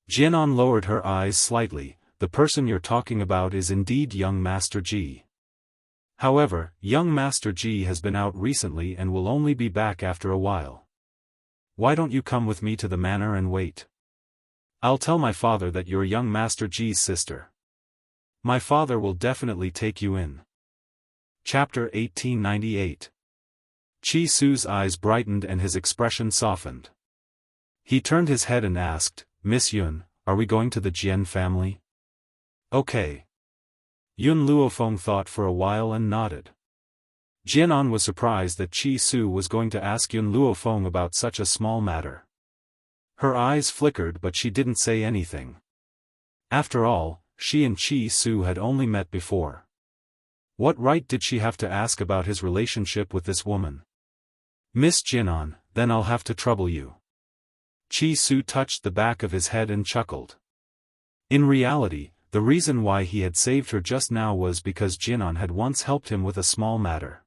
Jian'an lowered her eyes slightly. "The person you're talking about is indeed young Master Ji. However, young Master Ji has been out recently and will only be back after a while. Why don't you come with me to the manor and wait? I'll tell my father that you're young Master Ji's sister. My father will definitely take you in." Chapter 1898. Qi Su's eyes brightened and his expression softened. He turned his head and asked, "Miss Yun, are we going to the Jian family?" "Okay." Yun Luofeng thought for a while and nodded. Jian'an was surprised that Qi Su was going to ask Yun Luofeng about such a small matter. Her eyes flickered but she didn't say anything. After all, she and Qi Su had only met before. What right did she have to ask about his relationship with this woman? "Miss Jian'an, then I'll have to trouble you." Qi Su touched the back of his head and chuckled. In reality, the reason why he had saved her just now was because Jian'an had once helped him with a small matter.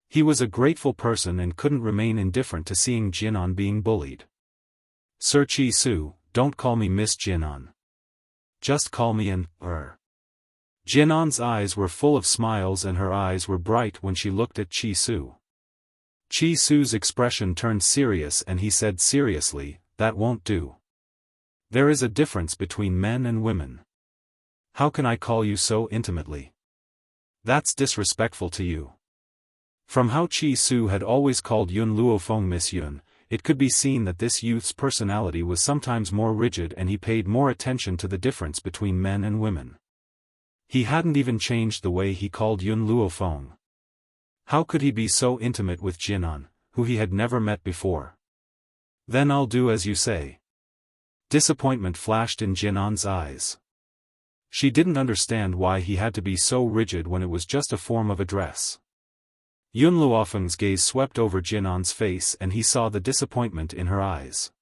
He was a grateful person and couldn't remain indifferent to seeing Jian'an being bullied. "Sir Qi Su, don't call me Miss Jian'an. Just call me an Jian'an's eyes were full of smiles and her eyes were bright when she looked at Qi Su. Qi Su's expression turned serious and he said seriously, "That won't do. There is a difference between men and women. How can I call you so intimately? That's disrespectful to you." From how Qi Su had always called Yun Luofeng Miss Yun, it could be seen that this youth's personality was sometimes more rigid and he paid more attention to the difference between men and women. He hadn't even changed the way he called Yun Luofeng. How could he be so intimate with Jian'an, who he had never met before? "Then I'll do as you say." Disappointment flashed in Jian'an's eyes. She didn't understand why he had to be so rigid when it was just a form of address. Yun Luofeng's gaze swept over Jian'an's face and he saw the disappointment in her eyes.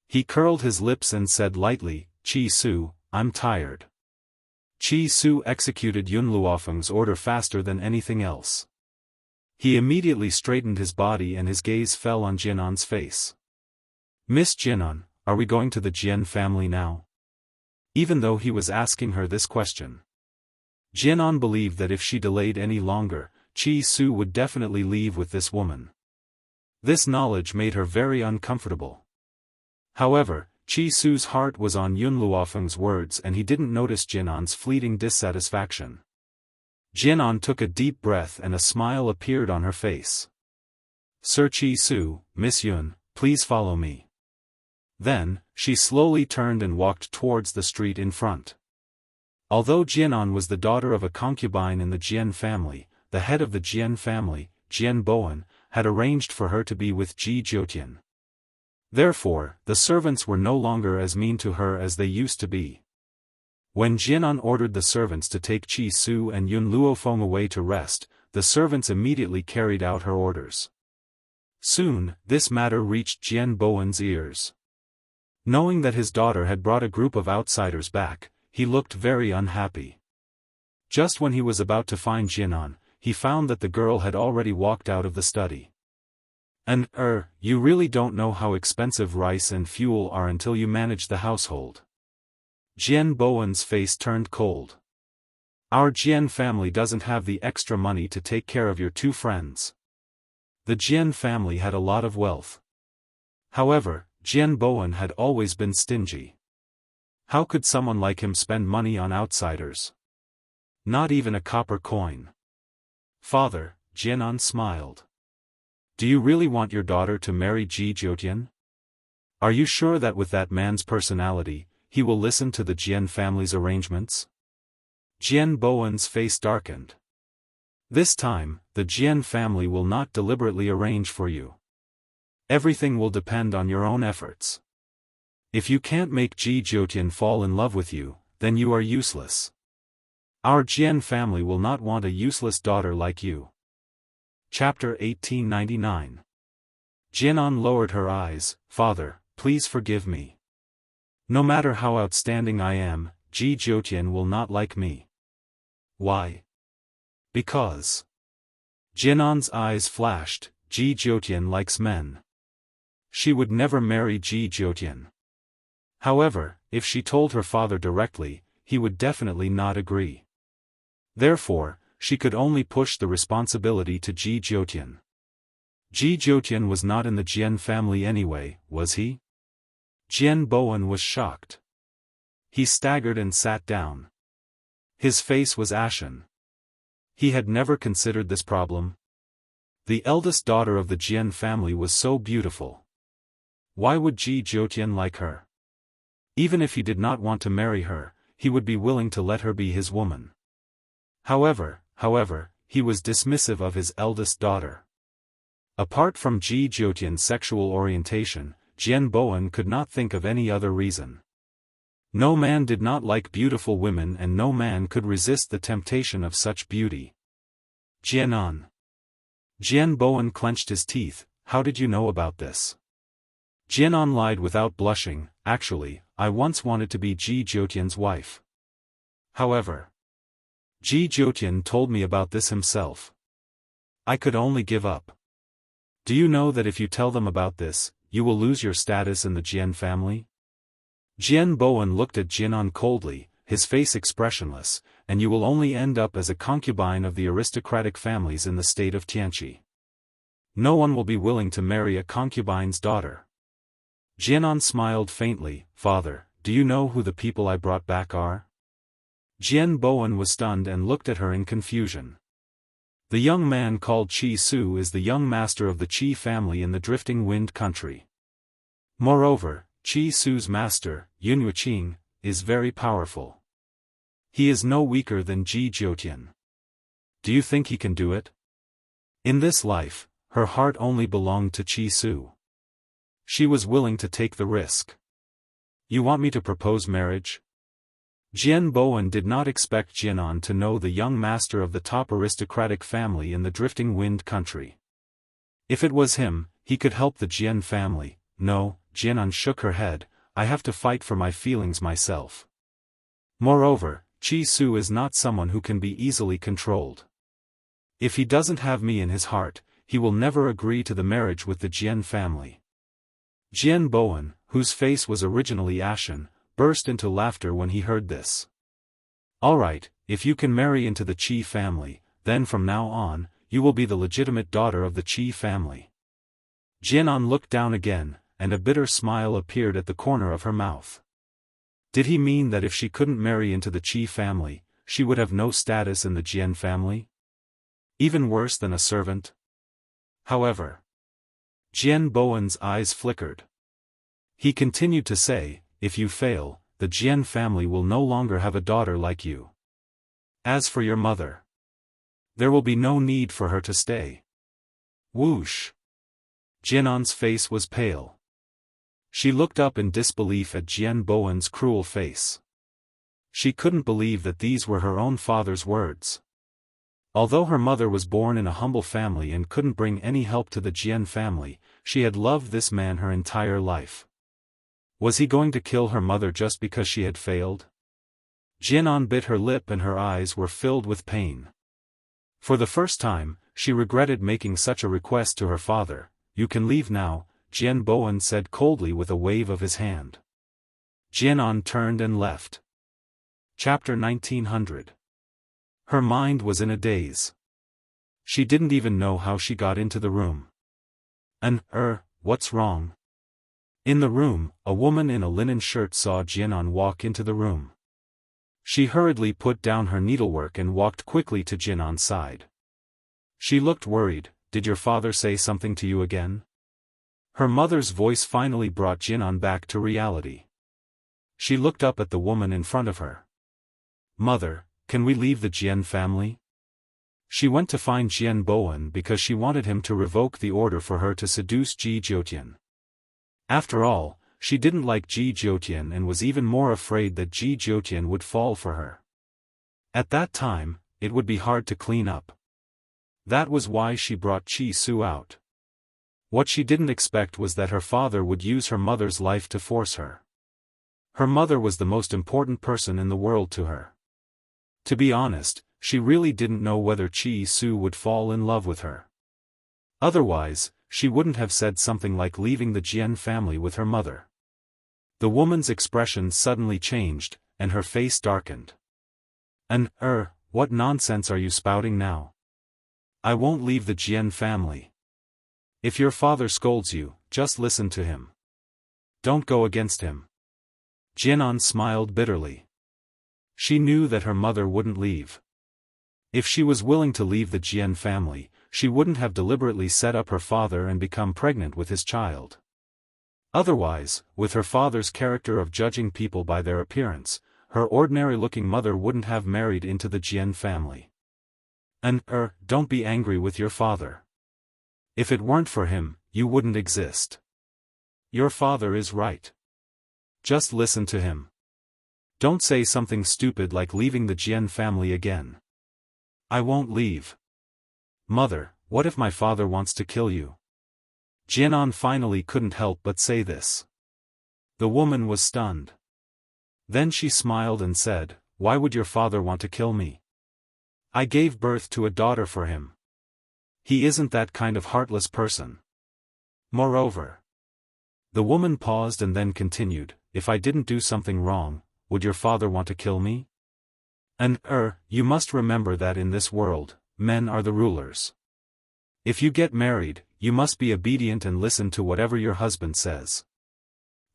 He curled his lips and said lightly, "Qi Su, I'm tired." Qi Su executed Yun Luofeng's order faster than anything else. He immediately straightened his body and his gaze fell on Jian'an's face. "Miss Jian'an, are we going to the Jian family now?" Even though he was asking her this question, Jian'an believed that if she delayed any longer, Qi Su would definitely leave with this woman. This knowledge made her very uncomfortable. However, Qi Su's heart was on Yun Luofeng's words and he didn't notice Jian'an's fleeting dissatisfaction. Jian'an took a deep breath and a smile appeared on her face. "Sir Qi Su, Miss Yun, please follow me." Then, she slowly turned and walked towards the street in front. Although Jian'an was the daughter of a concubine in the Jian family, the head of the Jian family, Jian Bowen, had arranged for her to be with Ji Jiutian. Therefore, the servants were no longer as mean to her as they used to be. When Jian'an ordered the servants to take Qi Su and Yun Luofeng away to rest, the servants immediately carried out her orders. Soon, this matter reached Jian Bowen's ears. Knowing that his daughter had brought a group of outsiders back, he looked very unhappy. Just when he was about to find Jian'an, he found that the girl had already walked out of the study. "And, you really don't know how expensive rice and fuel are until you manage the household." Jian Bowen's face turned cold. "Our Jian family doesn't have the extra money to take care of your two friends." The Jian family had a lot of wealth. However, Jian Bowen had always been stingy. How could someone like him spend money on outsiders? Not even a copper coin. "Father," Jian'an smiled. "Do you really want your daughter to marry Ji Jiutian? Are you sure that with that man's personality, he will listen to the Jian family's arrangements?" Jian Bowen's face darkened. "This time, the Jian family will not deliberately arrange for you. Everything will depend on your own efforts. If you can't make Ji Jiutian fall in love with you, then you are useless. Our Jian family will not want a useless daughter like you." Chapter 1899. Jian'an lowered her eyes. "Father, please forgive me. No matter how outstanding I am, Ji Jiutian will not like me." "Why?" "Because." Jian'an's eyes flashed. "Ji Jiutian likes men. She would never marry Ji Jiutian." However, if she told her father directly, he would definitely not agree. Therefore, she could only push the responsibility to Ji Jiutian. Ji Jiutian was not in the Jian family anyway, was he? Jian Bowen was shocked. He staggered and sat down. His face was ashen. He had never considered this problem. The eldest daughter of the Jian family was so beautiful. Why would Ji Jiutian like her? Even if he did not want to marry her, he would be willing to let her be his woman. However, he was dismissive of his eldest daughter. Apart from Ji Jiutian's sexual orientation, Jian Bowen could not think of any other reason. No man did not like beautiful women and no man could resist the temptation of such beauty. "Jian'an." Jian Bowen clenched his teeth. "How did you know about this?" Jian'an lied without blushing. "Actually, I once wanted to be Ji Jiutian's wife. However, Ji Jiutian told me about this himself. I could only give up. Do you know that if you tell them about this, you will lose your status in the Jian family?" Jian Bowen looked at Jian'an coldly, his face expressionless, "And you will only end up as a concubine of the aristocratic families in the state of Tianqi. No one will be willing to marry a concubine's daughter." Jian'an smiled faintly. "Father, do you know who the people I brought back are?" Jian Bowen was stunned and looked at her in confusion. "The young man called Qi Su is the young master of the Qi family in the Drifting Wind country. Moreover, Qi Su's master, Yun Yuqing, is very powerful. He is no weaker than Ji Jiutian. Do you think he can do it?" In this life, her heart only belonged to Qi Su. She was willing to take the risk. You want me to propose marriage? Jian Bowen did not expect Jianan to know the young master of the top aristocratic family in the Drifting Wind country. If it was him, he could help the Jian family. No, Jianan shook her head, I have to fight for my feelings myself. Moreover, Chi Su is not someone who can be easily controlled. If he doesn't have me in his heart, he will never agree to the marriage with the Jian family. Jian Bowen, whose face was originally ashen, burst into laughter when he heard this. All right, if you can marry into the Qi family, then from now on, you will be the legitimate daughter of the Qi family. Jianan looked down again, and a bitter smile appeared at the corner of her mouth. Did he mean that if she couldn't marry into the Qi family, she would have no status in the Jian family? Even worse than a servant? However, Jian Bowen's eyes flickered. He continued to say, if you fail, the Jian family will no longer have a daughter like you. As for your mother, there will be no need for her to stay. Whoosh! Jianan's face was pale. She looked up in disbelief at Jian Bowen's cruel face. She couldn't believe that these were her own father's words. Although her mother was born in a humble family and couldn't bring any help to the Jian family, she had loved this man her entire life. Was he going to kill her mother just because she had failed? Jianan bit her lip and her eyes were filled with pain. For the first time, she regretted making such a request to her father. You can leave now, Jian Bowen said coldly with a wave of his hand. Jianan turned and left. Chapter 1900. Her mind was in a daze. She didn't even know how she got into the room. What's wrong? In the room, a woman in a linen shirt saw Jianan walk into the room. She hurriedly put down her needlework and walked quickly to Jianan's side. She looked worried. Did your father say something to you again? Her mother's voice finally brought Jianan back to reality. She looked up at the woman in front of her. Mother, can we leave the Jian family? She went to find Jian Bowen because she wanted him to revoke the order for her to seduce Ji Jiutian. After all, she didn't like Ji Jiutian and was even more afraid that Ji Jiutian would fall for her. At that time, it would be hard to clean up. That was why she brought Chi Su out. What she didn't expect was that her father would use her mother's life to force her. Her mother was the most important person in the world to her. To be honest, she really didn't know whether Chi Su would fall in love with her. Otherwise, she wouldn't have said something like leaving the Jian family with her mother. The woman's expression suddenly changed, and her face darkened. What nonsense are you spouting now? I won't leave the Jian family. If your father scolds you, just listen to him. Don't go against him. Jianan smiled bitterly. She knew that her mother wouldn't leave. If she was willing to leave the Jian family, she wouldn't have deliberately set up her father and become pregnant with his child. Otherwise, with her father's character of judging people by their appearance, her ordinary-looking mother wouldn't have married into the Jian family. Don't be angry with your father. If it weren't for him, you wouldn't exist. Your father is right. Just listen to him. Don't say something stupid like leaving the Jian family again. I won't leave. Mother, what if my father wants to kill you? Jianan finally couldn't help but say this. The woman was stunned. Then she smiled and said, why would your father want to kill me? I gave birth to a daughter for him. He isn't that kind of heartless person. Moreover. The woman paused and then continued, if I didn't do something wrong, would your father want to kill me? You must remember that in this world, men are the rulers. If you get married, you must be obedient and listen to whatever your husband says.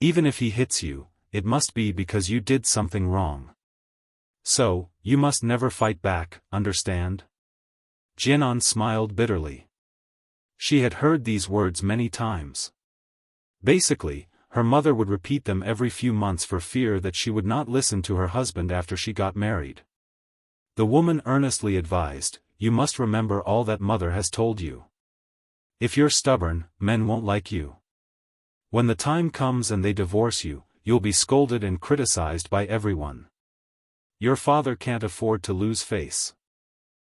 Even if he hits you, it must be because you did something wrong. So, you must never fight back, understand? Jianan smiled bitterly. She had heard these words many times. Basically, her mother would repeat them every few months for fear that she would not listen to her husband after she got married. The woman earnestly advised, you must remember all that mother has told you. If you're stubborn, men won't like you. When the time comes and they divorce you, you'll be scolded and criticized by everyone. Your father can't afford to lose face.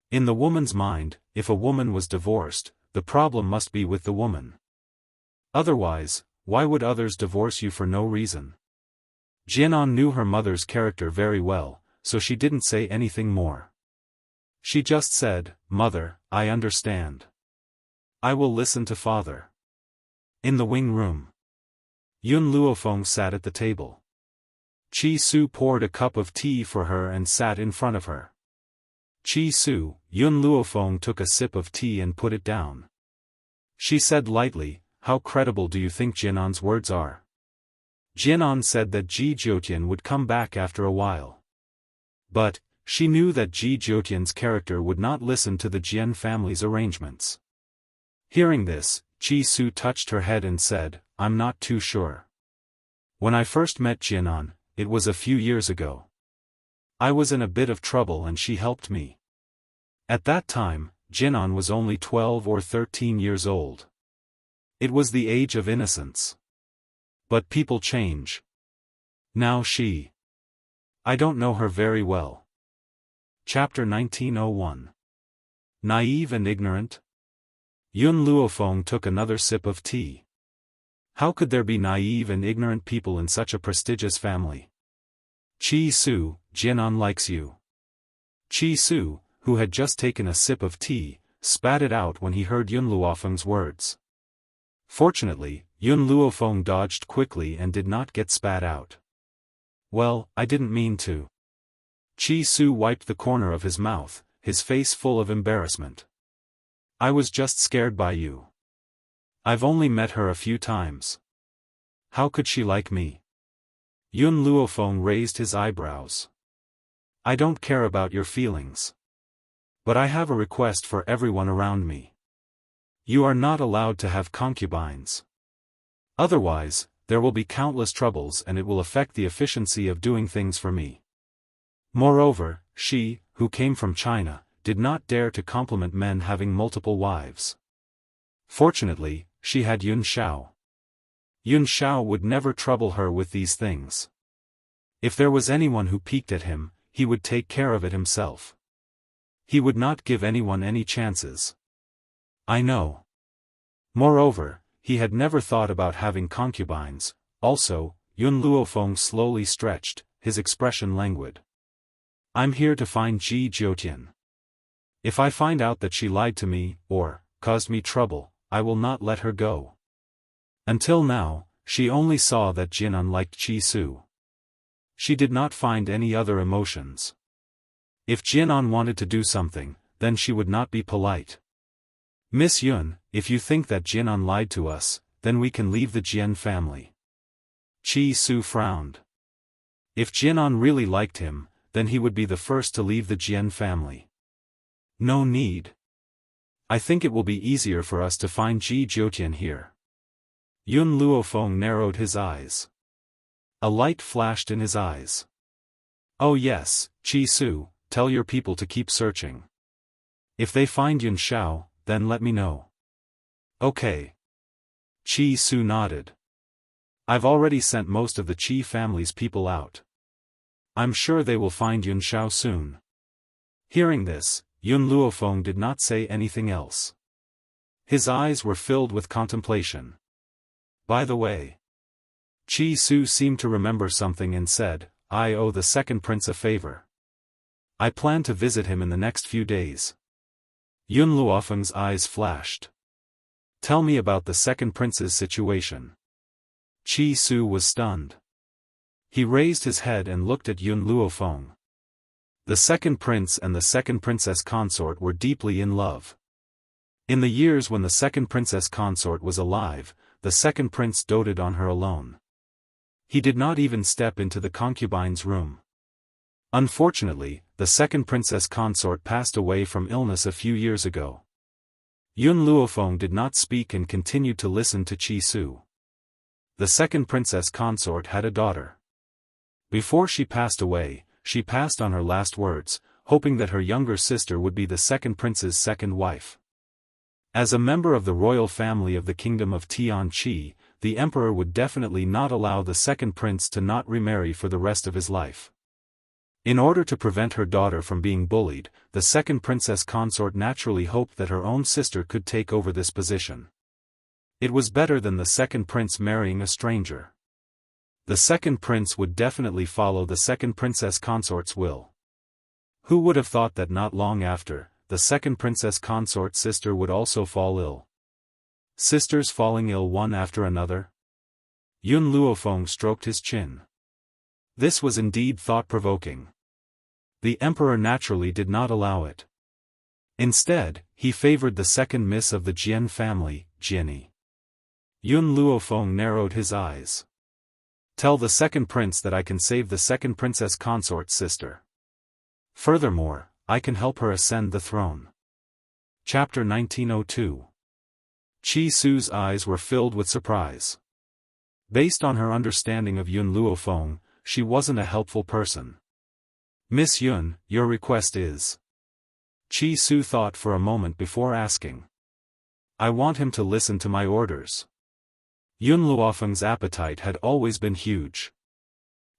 In the woman's mind, if a woman was divorced, the problem must be with the woman. Otherwise, why would others divorce you for no reason? Jianan knew her mother's character very well, so she didn't say anything more. She just said, "Mother, I understand. I will listen to father." In the wing room, Yun Luofeng sat at the table. Chi Su poured a cup of tea for her and sat in front of her. Chi Su, Yun Luofeng took a sip of tea and put it down. She said lightly, "How credible do you think Jianan's words are?" Jianan said that Ji Jiutian would come back after a while. But, she knew that Ji Jiutian's character would not listen to the Jian family's arrangements. Hearing this, Chi Su touched her head and said, "I'm not too sure. When I first met Jianan, it was a few years ago. I was in a bit of trouble and she helped me. At that time, Jianan was only 12 or 13 years old. It was the age of innocence. But people change. Now I don't know her very well." Chapter 1901. Naive and ignorant? Yun Luofeng took another sip of tea. How could there be naive and ignorant people in such a prestigious family? Chi Su, Jianan likes you. Chi Su, who had just taken a sip of tea, spat it out when he heard Yun Luofeng's words. Fortunately, Yun Luofeng dodged quickly and did not get spat out. "Well, I didn't mean to." Chi Su wiped the corner of his mouth, his face full of embarrassment. "I was just scared by you. I've only met her a few times. How could she like me?" Yun Luofeng raised his eyebrows. "I don't care about your feelings. But I have a request for everyone around me. You are not allowed to have concubines. Otherwise, there will be countless troubles and it will affect the efficiency of doing things for me." Moreover, she, who came from China, did not dare to compliment men having multiple wives. Fortunately, she had Yun Shao. Yun Shao would never trouble her with these things. If there was anyone who peeked at him, he would take care of it himself. He would not give anyone any chances. I know. Moreover, he had never thought about having concubines. Also, Yun Luofeng slowly stretched, his expression languid. "I'm here to find Ji Jiutian. If I find out that she lied to me, or caused me trouble, I will not let her go." Until now, she only saw that Jianan liked Chi Su. She did not find any other emotions. If Jianan wanted to do something, then she would not be polite. "Miss Yun, if you think that Jianan lied to us, then we can leave the Jian family." Chi Su frowned. If Jianan really liked him, then he would be the first to leave the Jian family. "No need. I think it will be easier for us to find Ji Jiutian here." Yun Luofeng narrowed his eyes. A light flashed in his eyes. "Oh yes, Chi Su, tell your people to keep searching. If they find Yun Shao, then let me know." "Okay." Chi Su nodded. "I've already sent most of the Chi family's people out. I'm sure they will find Yun Shao soon." Hearing this, Yun Luofeng did not say anything else. His eyes were filled with contemplation. By the way, Chi Su seemed to remember something and said, "I owe the second prince a favor. I plan to visit him in the next few days." Yun Luofeng's eyes flashed. "Tell me about the second prince's situation." Chi Su was stunned. He raised his head and looked at Yun Luofeng. The second prince and the second princess consort were deeply in love. In the years when the second princess consort was alive, the second prince doted on her alone. He did not even step into the concubine's room. Unfortunately, the second princess consort passed away from illness a few years ago. Yun Luofeng did not speak and continued to listen to Chi Su. The second princess consort had a daughter. Before she passed away, she passed on her last words, hoping that her younger sister would be the second prince's second wife. As a member of the royal family of the kingdom of Tianqi, the emperor would definitely not allow the second prince to not remarry for the rest of his life. In order to prevent her daughter from being bullied, the second princess consort naturally hoped that her own sister could take over this position. It was better than the second prince marrying a stranger. The second prince would definitely follow the second princess consort's will. Who would have thought that not long after, the second princess consort's sister would also fall ill? Sisters falling ill one after another? Yun Luofeng stroked his chin. This was indeed thought-provoking. The emperor naturally did not allow it. Instead, he favored the second miss of the Jian family, Jiani. Yun Luofeng narrowed his eyes. Tell the second prince that I can save the second princess consort's sister. Furthermore, I can help her ascend the throne. Chapter 1902. Qi Su's eyes were filled with surprise. Based on her understanding of Yun Luofeng, she wasn't a helpful person. Miss Yun, your request is? Qi Su thought for a moment before asking. I want him to listen to my orders. Yun Luofeng's appetite had always been huge.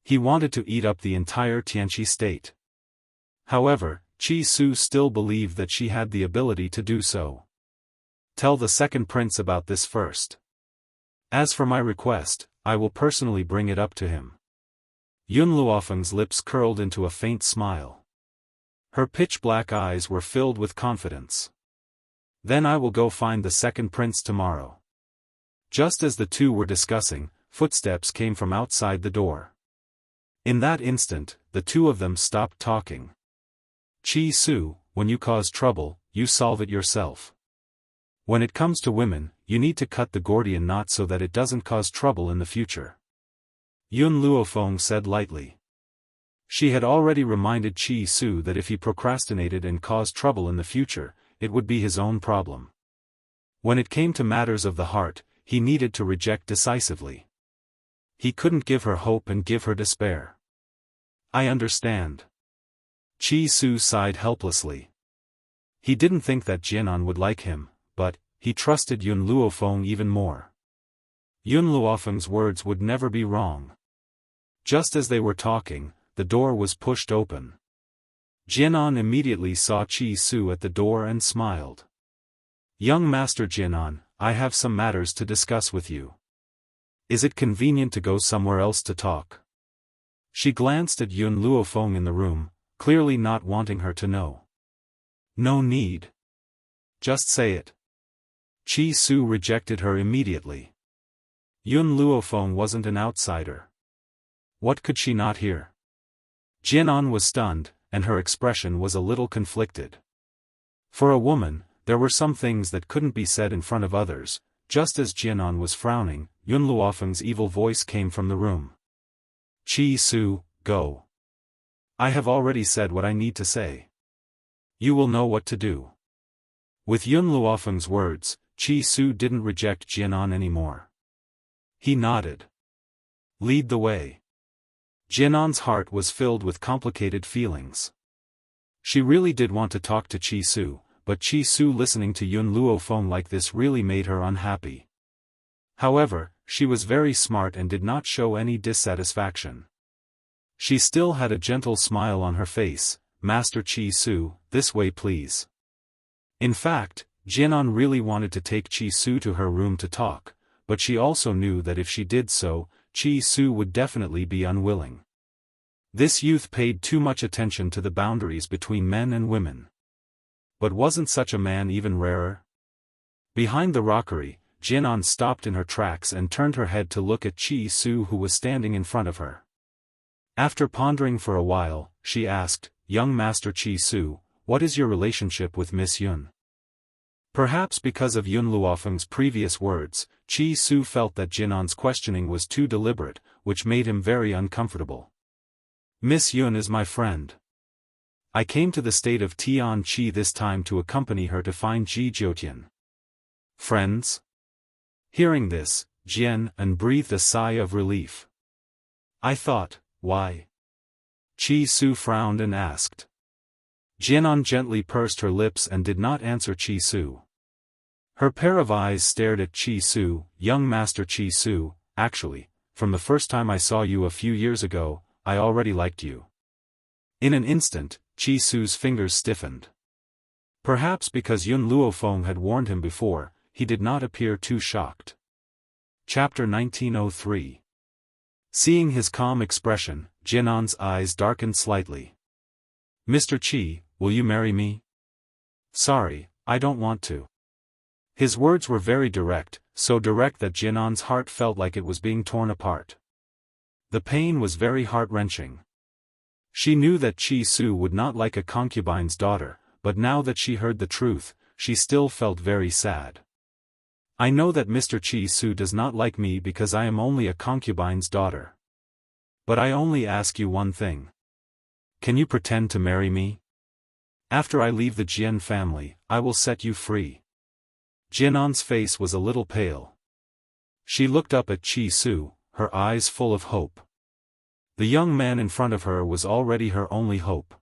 He wanted to eat up the entire Tianqi state. However, Qi Su still believed that she had the ability to do so. Tell the second prince about this first. As for my request, I will personally bring it up to him. Yun Luofeng's lips curled into a faint smile. Her pitch-black eyes were filled with confidence. Then I will go find the second prince tomorrow. Just as the two were discussing, footsteps came from outside the door. In that instant, the two of them stopped talking. Qi Su, when you cause trouble, you solve it yourself. When it comes to women, you need to cut the Gordian knot so that it doesn't cause trouble in the future. Yun Luofeng said lightly. She had already reminded Qi Su that if he procrastinated and caused trouble in the future, it would be his own problem. When it came to matters of the heart, he needed to reject decisively. He couldn't give her hope and give her despair. I understand. Qi Su sighed helplessly. He didn't think that Jianan would like him, but he trusted Yun Luofeng even more. Yun Luofeng's words would never be wrong. Just as they were talking, the door was pushed open. Jianan immediately saw Qi Su at the door and smiled. Young Master Jianan, I have some matters to discuss with you. Is it convenient to go somewhere else to talk? She glanced at Yun Luofeng in the room, clearly not wanting her to know. No need. Just say it. Qi Su rejected her immediately. Yun Luofeng wasn't an outsider. What could she not hear? Jianan was stunned, and her expression was a little conflicted. For a woman, there were some things that couldn't be said in front of others. Just as Jianan was frowning, Yun Luofeng's evil voice came from the room. Qi Su, go. I have already said what I need to say. You will know what to do. With Yun Luofeng's words, Qi Su didn't reject Jianan anymore. He nodded. Lead the way. Jianan's heart was filled with complicated feelings. She really did want to talk to Qi Su, but Qi Su listening to Yun Luofeng like this really made her unhappy. However, she was very smart and did not show any dissatisfaction. She still had a gentle smile on her face. Master Qi Su, this way please. In fact, Jianan really wanted to take Qi Su to her room to talk, but she also knew that if she did so, Qi Su would definitely be unwilling. This youth paid too much attention to the boundaries between men and women. But wasn't such a man even rarer? Behind the rockery, Jianan stopped in her tracks and turned her head to look at Qi Su who was standing in front of her. After pondering for a while, she asked, Young Master Qi Su, what is your relationship with Miss Yun? Perhaps because of Yun Luofeng's previous words, Qi Su felt that Jianan's questioning was too deliberate, which made him very uncomfortable. Miss Yun is my friend. I came to the state of Tianqi this time to accompany her to find Ji Jiutian. Friends? Hearing this, Jian breathed a sigh of relief. I thought, why? Qi Su frowned and asked. Jianan gently pursed her lips and did not answer Qi Su. Her pair of eyes stared at Chi Su. Young Master Chi Su, actually, from the first time I saw you a few years ago, I already liked you. In an instant, Chi Su's fingers stiffened. Perhaps because Yun Luofeng had warned him before, he did not appear too shocked. Chapter 1903. Seeing his calm expression, Jian'an's eyes darkened slightly. Mr. Qi, will you marry me? Sorry, I don't want to. His words were very direct, so direct that Jian'an's heart felt like it was being torn apart. The pain was very heart-wrenching. She knew that Chi Su would not like a concubine's daughter, but now that she heard the truth, she still felt very sad. I know that Mr. Chi Su does not like me because I am only a concubine's daughter. But I only ask you one thing. Can you pretend to marry me? After I leave the Jian family, I will set you free. Jian'an's face was a little pale. She looked up at Chi Su, her eyes full of hope. The young man in front of her was already her only hope.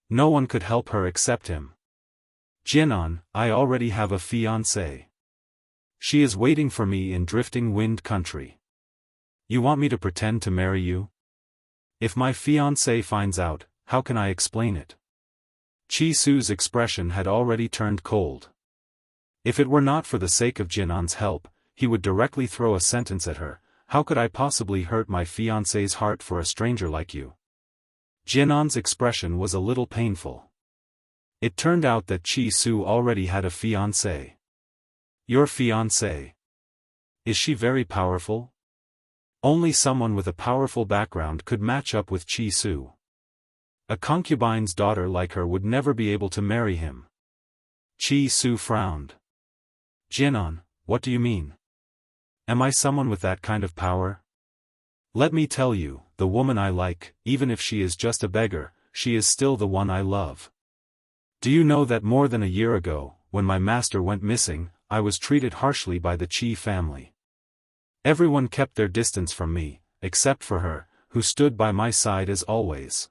No one could help her except him. Jian'an, I already have a fiancée. She is waiting for me in Drifting Wind Country. You want me to pretend to marry you? If my fiancé finds out, how can I explain it? Chi Su's expression had already turned cold. If it were not for the sake of Jian'an's help, he would directly throw a sentence at her. How could I possibly hurt my fiancé's heart for a stranger like you? Jian'an's expression was a little painful. It turned out that Chi Su already had a fiancé. Your fiancée? Is she very powerful? Only someone with a powerful background could match up with Chi Su. A concubine's daughter like her would never be able to marry him. Chi Su frowned. Jian'an, what do you mean? Am I someone with that kind of power? Let me tell you, the woman I like, even if she is just a beggar, she is still the one I love. Do you know that more than a year ago, when my master went missing, I was treated harshly by the Qi family. Everyone kept their distance from me, except for her, who stood by my side as always.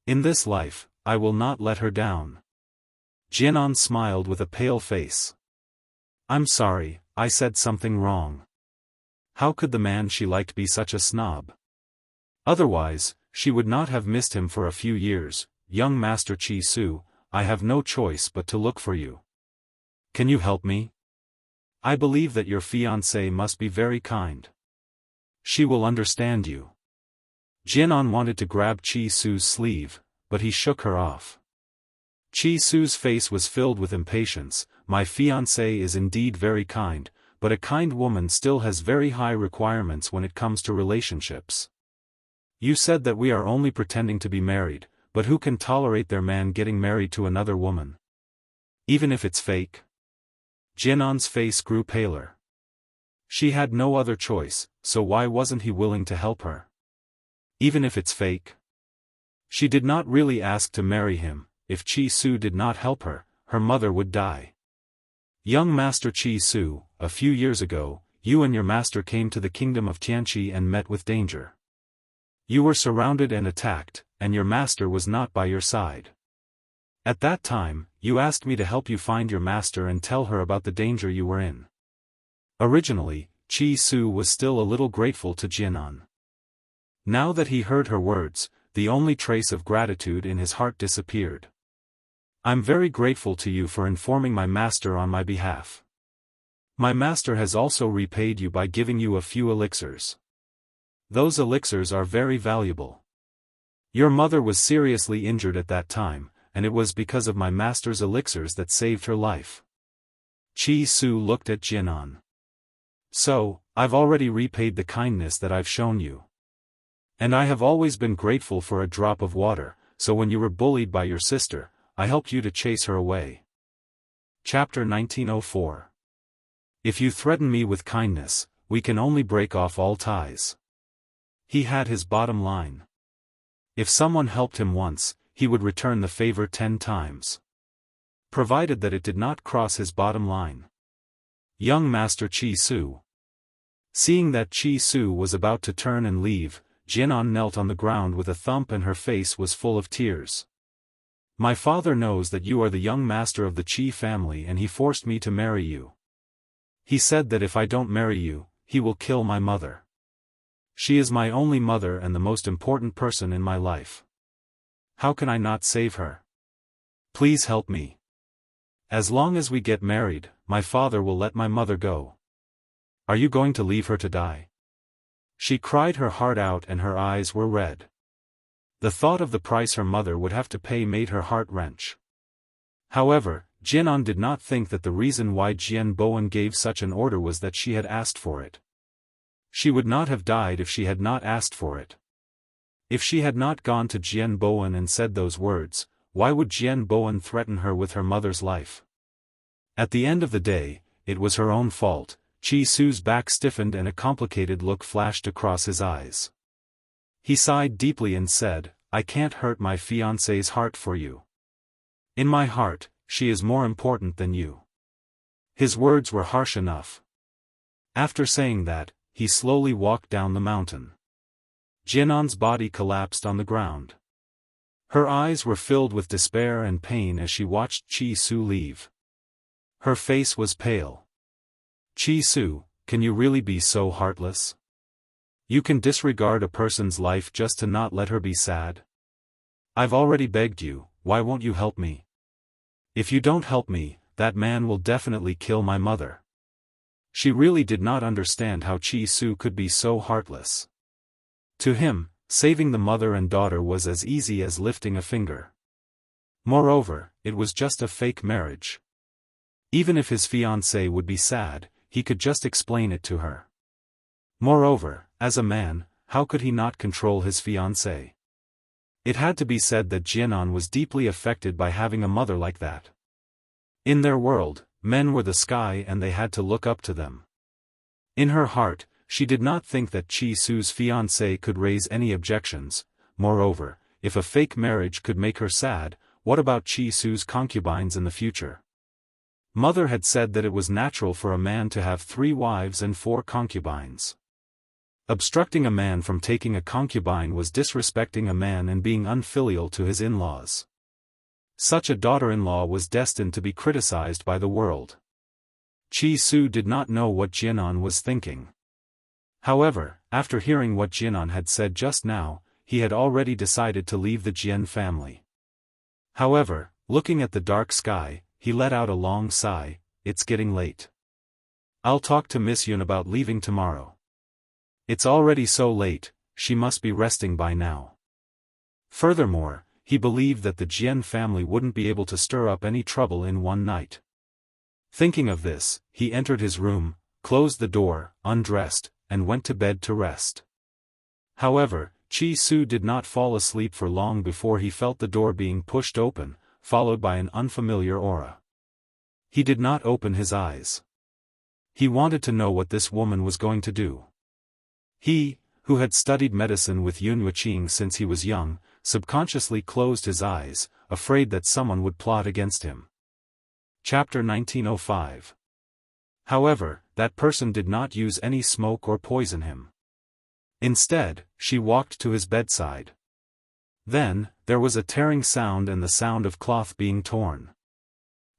In this life, I will not let her down. Jian'an smiled with a pale face. I'm sorry, I said something wrong. How could the man she liked be such a snob? Otherwise, she would not have missed him for a few years. Young Master Chi Su, I have no choice but to look for you. Can you help me? I believe that your fiancée must be very kind. She will understand you. Jian'an wanted to grab Chi Su's sleeve, but he shook her off. Chi Su's face was filled with impatience. My fiancée is indeed very kind, but a kind woman still has very high requirements when it comes to relationships. You said that we are only pretending to be married, but who can tolerate their man getting married to another woman? Even if it's fake? Jian'an's face grew paler. She had no other choice, so why wasn't he willing to help her? Even if it's fake? She did not really ask to marry him. If Chi Su did not help her, her mother would die. Young Master Chi Su, a few years ago, you and your master came to the kingdom of Tianqi and met with danger. You were surrounded and attacked, and your master was not by your side. At that time, you asked me to help you find your master and tell her about the danger you were in. Originally, Chi Su was still a little grateful to Jian'an. Now that he heard her words, the only trace of gratitude in his heart disappeared. I'm very grateful to you for informing my master on my behalf. My master has also repaid you by giving you a few elixirs. Those elixirs are very valuable. Your mother was seriously injured at that time, and it was because of my master's elixirs that saved her life. Chi Su looked at Jian'an. So, I've already repaid the kindness that I've shown you. And I have always been grateful for a drop of water, so when you were bullied by your sister, I helped you to chase her away. Chapter 1904. If you threaten me with kindness, we can only break off all ties. He had his bottom line. If someone helped him once, he would return the favor 10 times. Provided that it did not cross his bottom line. Young Master Chi Su. Seeing that Chi Su was about to turn and leave, Jian'an knelt on the ground with a thump and her face was full of tears. My father knows that you are the young master of the Qi family and he forced me to marry you. He said that if I don't marry you, he will kill my mother. She is my only mother and the most important person in my life. How can I not save her? Please help me. As long as we get married, my father will let my mother go. Are you going to leave her to die? She cried her heart out and her eyes were red. The thought of the price her mother would have to pay made her heart wrench. However, Jianan did not think that the reason why Jian Bowen gave such an order was that she had asked for it. She would not have died if she had not asked for it. If she had not gone to Jian Bowen and said those words, why would Jian Bowen threaten her with her mother's life? At the end of the day, it was her own fault. Chi Su's back stiffened and a complicated look flashed across his eyes. He sighed deeply and said, I can't hurt my fiancé's heart for you. In my heart, she is more important than you. His words were harsh enough. After saying that, he slowly walked down the mountain. Jianan's body collapsed on the ground. Her eyes were filled with despair and pain as she watched Chi Su leave. Her face was pale. Chi Su, can you really be so heartless? You can disregard a person's life just to not let her be sad? I've already begged you, why won't you help me? If you don't help me, that man will definitely kill my mother. She really did not understand how Chi Su could be so heartless. To him, saving the mother and daughter was as easy as lifting a finger. Moreover, it was just a fake marriage. Even if his fiancée would be sad, he could just explain it to her. Moreover, as a man, how could he not control his fiancée? It had to be said that Jianan was deeply affected by having a mother like that. In their world, men were the sky and they had to look up to them. In her heart, she did not think that Chi Su's fiancé could raise any objections. Moreover, if a fake marriage could make her sad, what about Chi Su's concubines in the future? Mother had said that it was natural for a man to have 3 wives and 4 concubines. Obstructing a man from taking a concubine was disrespecting a man and being unfilial to his in-laws. Such a daughter-in-law was destined to be criticized by the world. Chi Su did not know what Jianan was thinking. However, after hearing what Jianan had said just now, he had already decided to leave the Jian family. However, looking at the dark sky, he let out a long sigh. It's getting late. I'll talk to Miss Yun about leaving tomorrow. It's already so late, she must be resting by now. Furthermore, he believed that the Jian family wouldn't be able to stir up any trouble in one night. Thinking of this, he entered his room, closed the door, undressed, and went to bed to rest. However, Chi Su did not fall asleep for long before he felt the door being pushed open, followed by an unfamiliar aura. He did not open his eyes. He wanted to know what this woman was going to do. He, who had studied medicine with Yun Wuqing since he was young, subconsciously closed his eyes, afraid that someone would plot against him. Chapter 1905. However, that person did not use any smoke or poison him. Instead, she walked to his bedside. Then, there was a tearing sound and the sound of cloth being torn.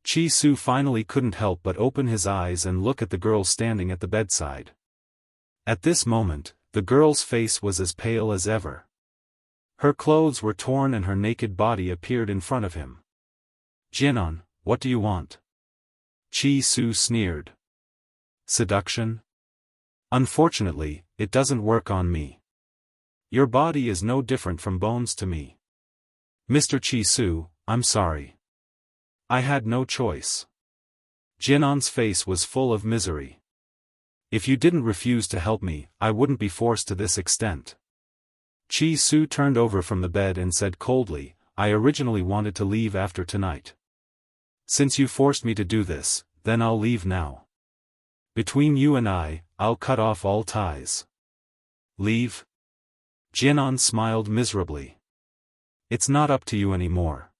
Chi Su finally couldn't help but open his eyes and look at the girl standing at the bedside. At this moment, the girl's face was as pale as ever. Her clothes were torn and her naked body appeared in front of him. Jianan, what do you want? Chi Su sneered. Seduction? Unfortunately, it doesn't work on me. Your body is no different from bones to me. Mr. Chi Su, I'm sorry. I had no choice. Jianan's face was full of misery. If you didn't refuse to help me, I wouldn't be forced to this extent. Chi Su turned over from the bed and said coldly, I originally wanted to leave after tonight. Since you forced me to do this, then I'll leave now. Between you and I'll cut off all ties. Leave? Jianan smiled miserably. It's not up to you anymore.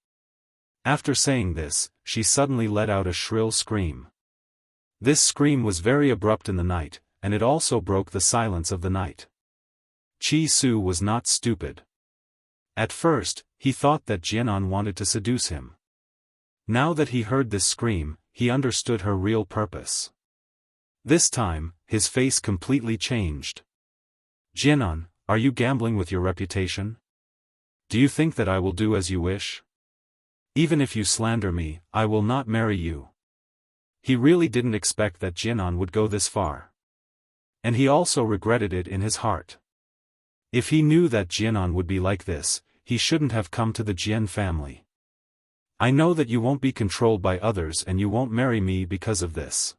After saying this, she suddenly let out a shrill scream. This scream was very abrupt in the night, and it also broke the silence of the night. Chi Su was not stupid. At first, he thought that Jianan wanted to seduce him. Now that he heard this scream, he understood her real purpose. This time, his face completely changed. Jianan, are you gambling with your reputation? Do you think that I will do as you wish? Even if you slander me, I will not marry you. He really didn't expect that Jianan would go this far. And he also regretted it in his heart. If he knew that Jianan would be like this, he shouldn't have come to the Jian family. I know that you won't be controlled by others and you won't marry me because of this.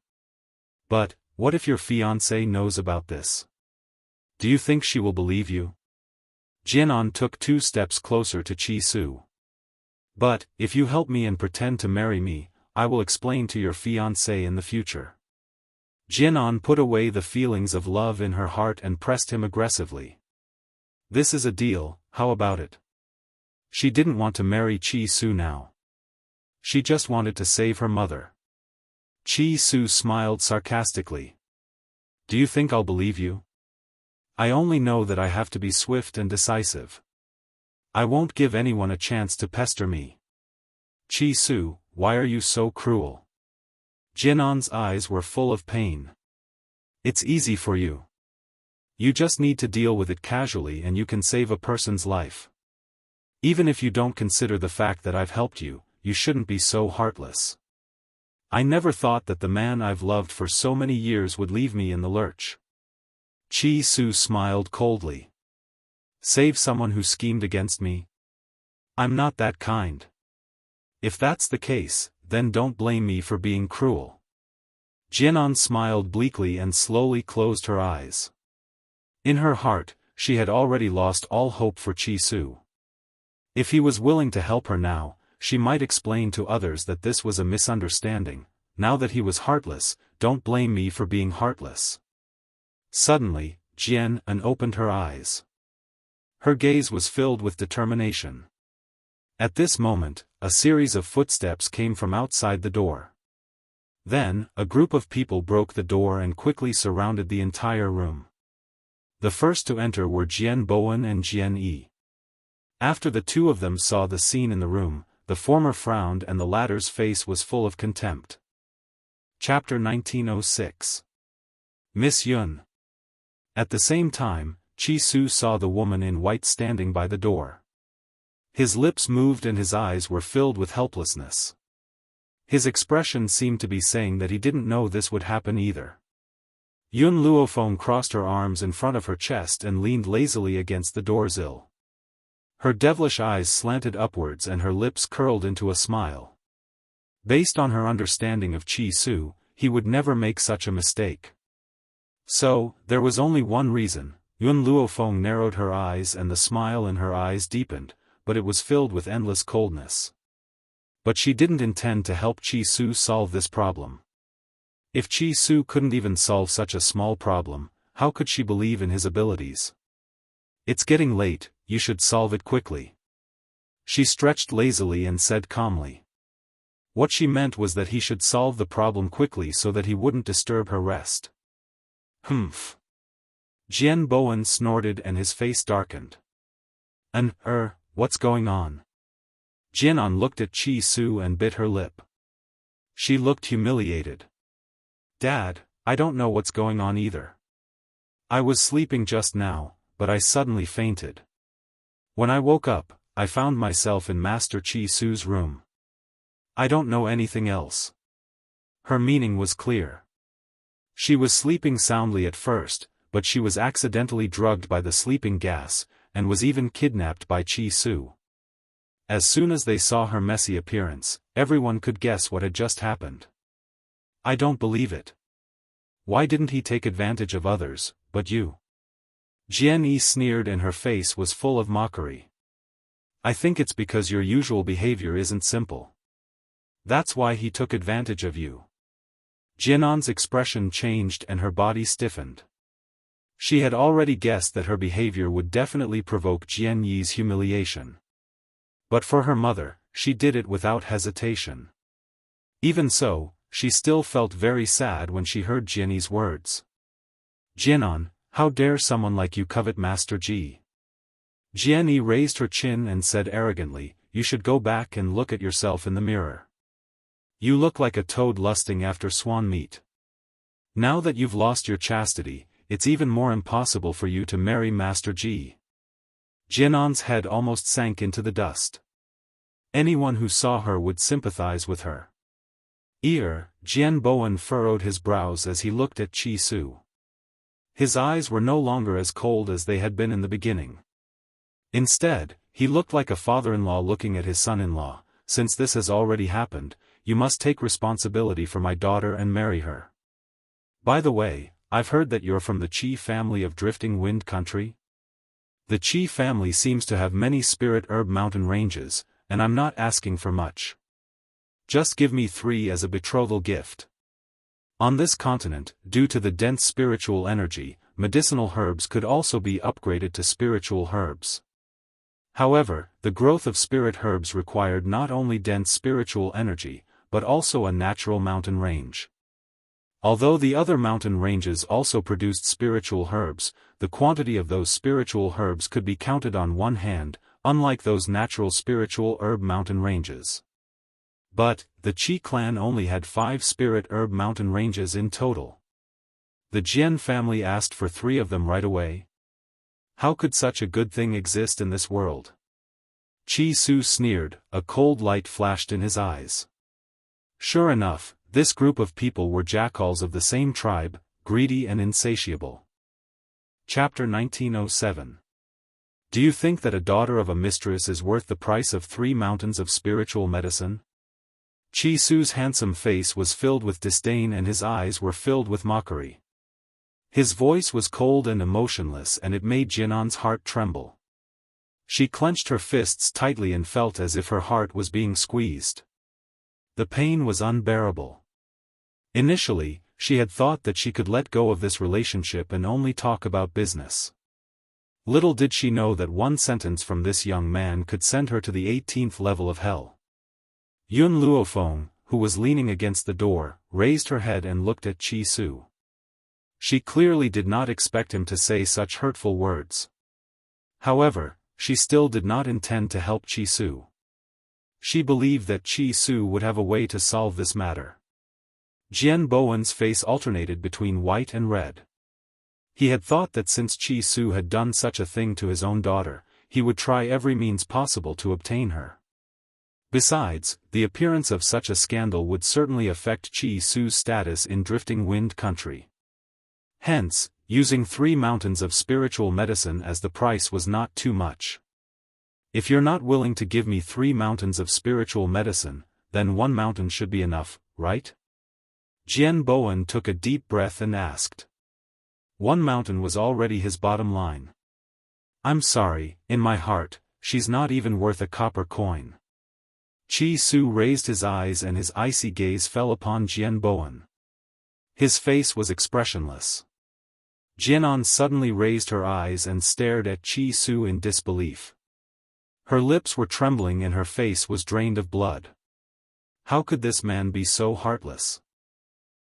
But, what if your fiancé knows about this? Do you think she will believe you? Jianan took 2 steps closer to Qi Su. But, if you help me and pretend to marry me, I will explain to your fiancé in the future. Jianan put away the feelings of love in her heart and pressed him aggressively. This is a deal, how about it? She didn't want to marry Qi Su now. She just wanted to save her mother. Qi Su smiled sarcastically. Do you think I'll believe you? I only know that I have to be swift and decisive. I won't give anyone a chance to pester me. Qi Su, why are you so cruel? Jianan's eyes were full of pain. It's easy for you. You just need to deal with it casually and you can save a person's life. Even if you don't consider the fact that I've helped you, you shouldn't be so heartless. I never thought that the man I've loved for so many years would leave me in the lurch. Qi Su smiled coldly. Save someone who schemed against me? I'm not that kind. If that's the case, then don't blame me for being cruel. Jianan smiled bleakly and slowly closed her eyes. In her heart, she had already lost all hope for Qi Su. If he was willing to help her now, she might explain to others that this was a misunderstanding. Now that he was heartless, don't blame me for being heartless. Suddenly, Jian opened her eyes. Her gaze was filled with determination. At this moment, a series of footsteps came from outside the door. Then, a group of people broke the door and quickly surrounded the entire room. The first to enter were Jian Bowen and Jian Yi. After the 2 of them saw the scene in the room, the former frowned and the latter's face was full of contempt. Chapter 1906. Miss Yun. At the same time, Qi Su saw the woman in white standing by the door. His lips moved and his eyes were filled with helplessness. His expression seemed to be saying that he didn't know this would happen either. Yun Luofeng crossed her arms in front of her chest and leaned lazily against the doorsill. Her devilish eyes slanted upwards and her lips curled into a smile. Based on her understanding of Qi Su, he would never make such a mistake. So, there was only one reason. Yun Luofeng narrowed her eyes and the smile in her eyes deepened, but it was filled with endless coldness. But she didn't intend to help Qi Su solve this problem. If Qi Su couldn't even solve such a small problem, how could she believe in his abilities? It's getting late, you should solve it quickly. She stretched lazily and said calmly. What she meant was that he should solve the problem quickly so that he wouldn't disturb her rest. Humph. Jian Bowen snorted and his face darkened. What's going on? Jianan looked at Qi Su and bit her lip. She looked humiliated. Dad, I don't know what's going on either. I was sleeping just now, but I suddenly fainted. When I woke up, I found myself in Master Qi Su's room. I don't know anything else. Her meaning was clear. She was sleeping soundly at first, but she was accidentally drugged by the sleeping gas, and was even kidnapped by Qi Su. As soon as they saw her messy appearance, everyone could guess what had just happened. I don't believe it. Why didn't he take advantage of others, but you? Jian Yi sneered and her face was full of mockery. I think it's because your usual behavior isn't simple. That's why he took advantage of you. Jianan's expression changed and her body stiffened. She had already guessed that her behavior would definitely provoke Jian Yi's humiliation. But for her mother, she did it without hesitation. Even so, she still felt very sad when she heard Jian Yi's words. Jianan, how dare someone like you covet Master Ji? Jian raised her chin and said arrogantly, "You should go back and look at yourself in the mirror. You look like a toad lusting after swan meat. Now that you've lost your chastity, it's even more impossible for you to marry Master Ji." Jian's head almost sank into the dust. Anyone who saw her would sympathize with her. Jian Bowen furrowed his brows as he looked at Chi Su. His eyes were no longer as cold as they had been in the beginning. Instead, he looked like a father-in-law looking at his son-in-law. "Since this has already happened, you must take responsibility for my daughter and marry her. By the way, I've heard that you're from the Qi family of Drifting Wind Country. The Qi family seems to have many spirit herb mountain ranges, and I'm not asking for much. Just give me 3 as a betrothal gift." On this continent, due to the dense spiritual energy, medicinal herbs could also be upgraded to spiritual herbs. However, the growth of spirit herbs required not only dense spiritual energy, but also a natural mountain range. Although the other mountain ranges also produced spiritual herbs, the quantity of those spiritual herbs could be counted on one hand, unlike those natural spiritual herb mountain ranges. But, the Qi clan only had 5 spirit herb mountain ranges in total. The Jian family asked for 3 of them right away. How could such a good thing exist in this world? Chi Su sneered, a cold light flashed in his eyes. Sure enough, this group of people were jackals of the same tribe, greedy and insatiable. Chapter 1907. Do you think that a daughter of a mistress is worth the price of 3 mountains of spiritual medicine? Chi Su's handsome face was filled with disdain and his eyes were filled with mockery. His voice was cold and emotionless and it made Jian's heart tremble. She clenched her fists tightly and felt as if her heart was being squeezed. The pain was unbearable. Initially, she had thought that she could let go of this relationship and only talk about business. Little did she know that one sentence from this young man could send her to the 18th level of hell. Yun Luofeng, who was leaning against the door, raised her head and looked at Chi Su. She clearly did not expect him to say such hurtful words. However, she still did not intend to help Chi Su. She believed that Chi Su would have a way to solve this matter. Jian Bowen's face alternated between white and red. He had thought that since Chi Su had done such a thing to his own daughter, he would try every means possible to obtain her. Besides, the appearance of such a scandal would certainly affect Chi Su's status in Drifting Wind Country. Hence, using 3 mountains of spiritual medicine as the price was not too much. If you're not willing to give me 3 mountains of spiritual medicine, then 1 mountain should be enough, right? Jian Bowen took a deep breath and asked. 1 mountain was already his bottom line. I'm sorry, in my heart, she's not even worth a copper coin. Chi Su raised his eyes and his icy gaze fell upon Jian Bowen. His face was expressionless. Jianan suddenly raised her eyes and stared at Chi Su in disbelief. Her lips were trembling and her face was drained of blood. How could this man be so heartless?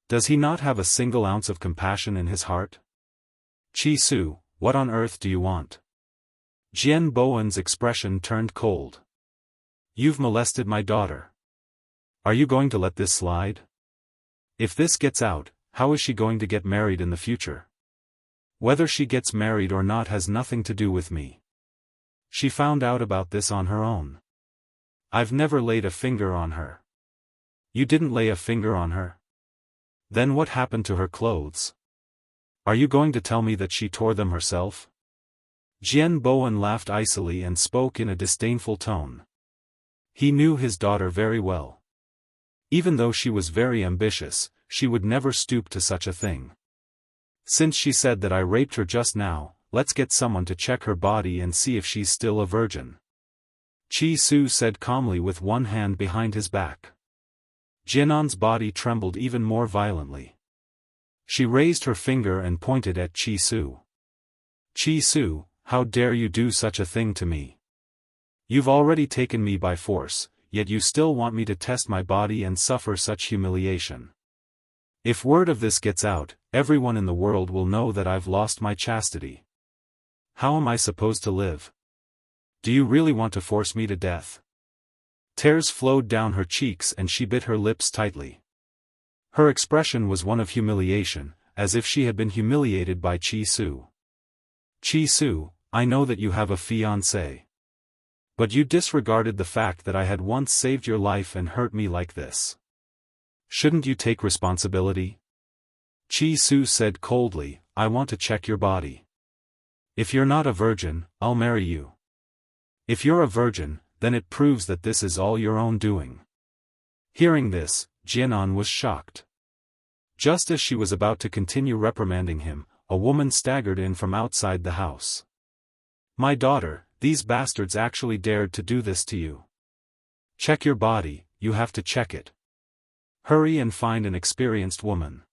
Does he not have a single ounce of compassion in his heart? Chi Su, what on earth do you want? Jian Bowen's expression turned cold. You've molested my daughter. Are you going to let this slide? If this gets out, how is she going to get married in the future? Whether she gets married or not has nothing to do with me. She found out about this on her own. I've never laid a finger on her. You didn't lay a finger on her? Then what happened to her clothes? Are you going to tell me that she tore them herself? Jian Bowen laughed icily and spoke in a disdainful tone. He knew his daughter very well. Even though she was very ambitious, she would never stoop to such a thing. Since she said that I raped her just now, let's get someone to check her body and see if she's still a virgin. Chi Su said calmly with one hand behind his back. Jianan's body trembled even more violently. She raised her finger and pointed at Chi Su. Chi Su, how dare you do such a thing to me? You've already taken me by force, yet you still want me to test my body and suffer such humiliation. If word of this gets out, everyone in the world will know that I've lost my chastity. How am I supposed to live? Do you really want to force me to death? Tears flowed down her cheeks and she bit her lips tightly. Her expression was one of humiliation, as if she had been humiliated by Chi-Su. Chi-Su, I know that you have a fiancé. But you disregarded the fact that I had once saved your life and hurt me like this. Shouldn't you take responsibility? Chi-Su said coldly, I want to check your body. If you're not a virgin, I'll marry you. If you're a virgin, then it proves that this is all your own doing. Hearing this, Jianan was shocked. Just as she was about to continue reprimanding him, a woman staggered in from outside the house. My daughter, these bastards actually dared to do this to you. Check your body, you have to check it. Hurry and find an experienced woman.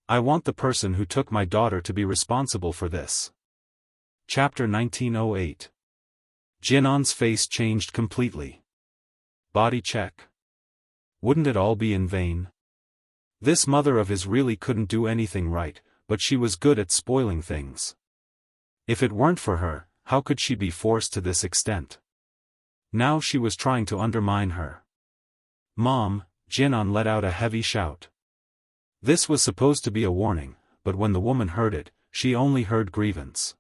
I want the person who took my daughter to be responsible for this. Chapter 1908. Jianan's face changed completely. Body check. Wouldn't it all be in vain? This mother of his really couldn't do anything right, but she was good at spoiling things. If it weren't for her, how could she be forced to this extent? Now she was trying to undermine her. Mom, Jianan let out a heavy shout. This was supposed to be a warning, but when the woman heard it, she only heard grievance.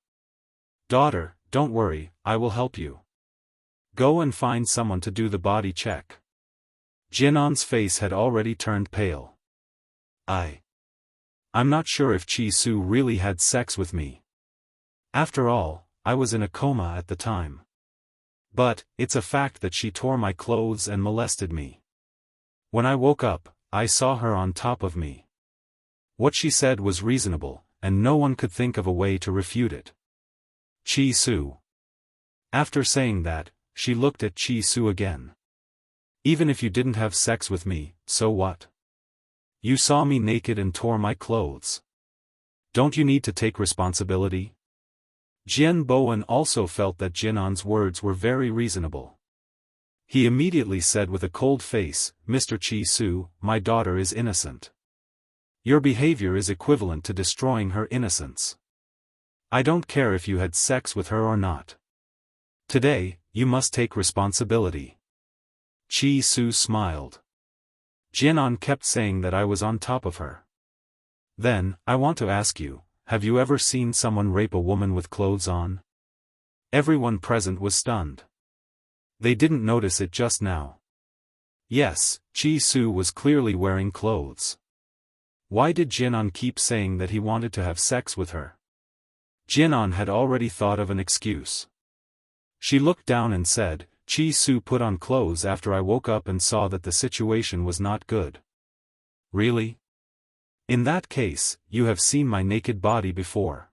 Daughter, don't worry, I will help you. Go and find someone to do the body check. Jianan's face had already turned pale. I'm not sure if Chi-Su really had sex with me. After all, I was in a coma at the time. But, it's a fact that she tore my clothes and molested me. When I woke up, I saw her on top of me. What she said was reasonable, and no one could think of a way to refute it. Chi-Su. After saying that, she looked at Chi-Su again. Even if you didn't have sex with me, so what? You saw me naked and tore my clothes. Don't you need to take responsibility? Jian Bowen also felt that Jianan's words were very reasonable. He immediately said with a cold face, Mr. Chi-Su, my daughter is innocent. Your behavior is equivalent to destroying her innocence. I don't care if you had sex with her or not. Today, you must take responsibility. Chi-Su smiled. Jianan kept saying that I was on top of her. Then, I want to ask you, have you ever seen someone rape a woman with clothes on? Everyone present was stunned. They didn't notice it just now. Yes, Chi-Su was clearly wearing clothes. Why did Jianan keep saying that he wanted to have sex with her? Jianan had already thought of an excuse. She looked down and said, Chi-Su put on clothes after I woke up and saw that the situation was not good. Really? In that case, you have seen my naked body before.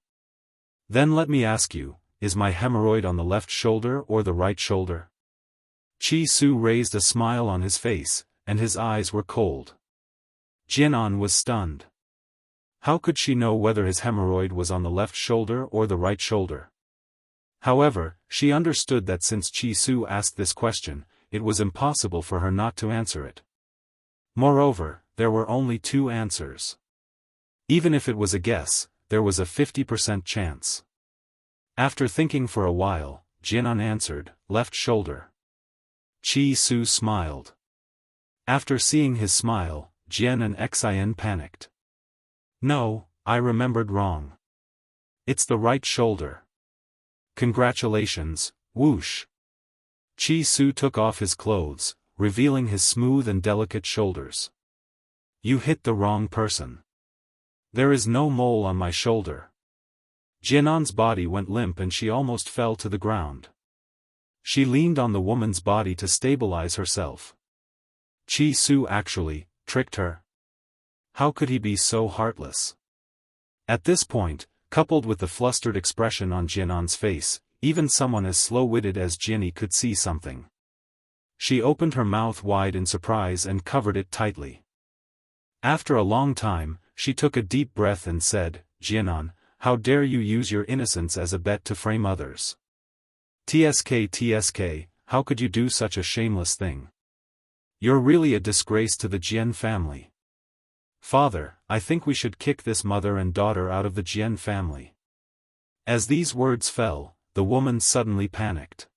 Then let me ask you, is my hemorrhoid on the left shoulder or the right shoulder? Chi-Su raised a smile on his face, and his eyes were cold. Jianan was stunned. How could she know whether his hemorrhoid was on the left shoulder or the right shoulder? However, she understood that since Chi-Su asked this question, it was impossible for her not to answer it. Moreover, there were only two answers. Even if it was a guess, there was a 50% chance. After thinking for a while, Jianan answered, left shoulder. Chi-Su smiled. After seeing his smile, Jian and Xin panicked. No, I remembered wrong. It's the right shoulder. Congratulations, whoosh. Chi-Su took off his clothes, revealing his smooth and delicate shoulders. You hit the wrong person. There is no mole on my shoulder. Jianan's body went limp and she almost fell to the ground. She leaned on the woman's body to stabilize herself. Chi-Su actually tricked her. How could he be so heartless? At this point, coupled with the flustered expression on Jianan's face, even someone as slow-witted as Jinny could see something. She opened her mouth wide in surprise and covered it tightly. After a long time, she took a deep breath and said, Jianan, how dare you use your innocence as a bet to frame others? TSK, how could you do such a shameless thing? You're really a disgrace to the Jian family. Father, I think we should kick this mother and daughter out of the Jian family. As these words fell, the woman suddenly panicked.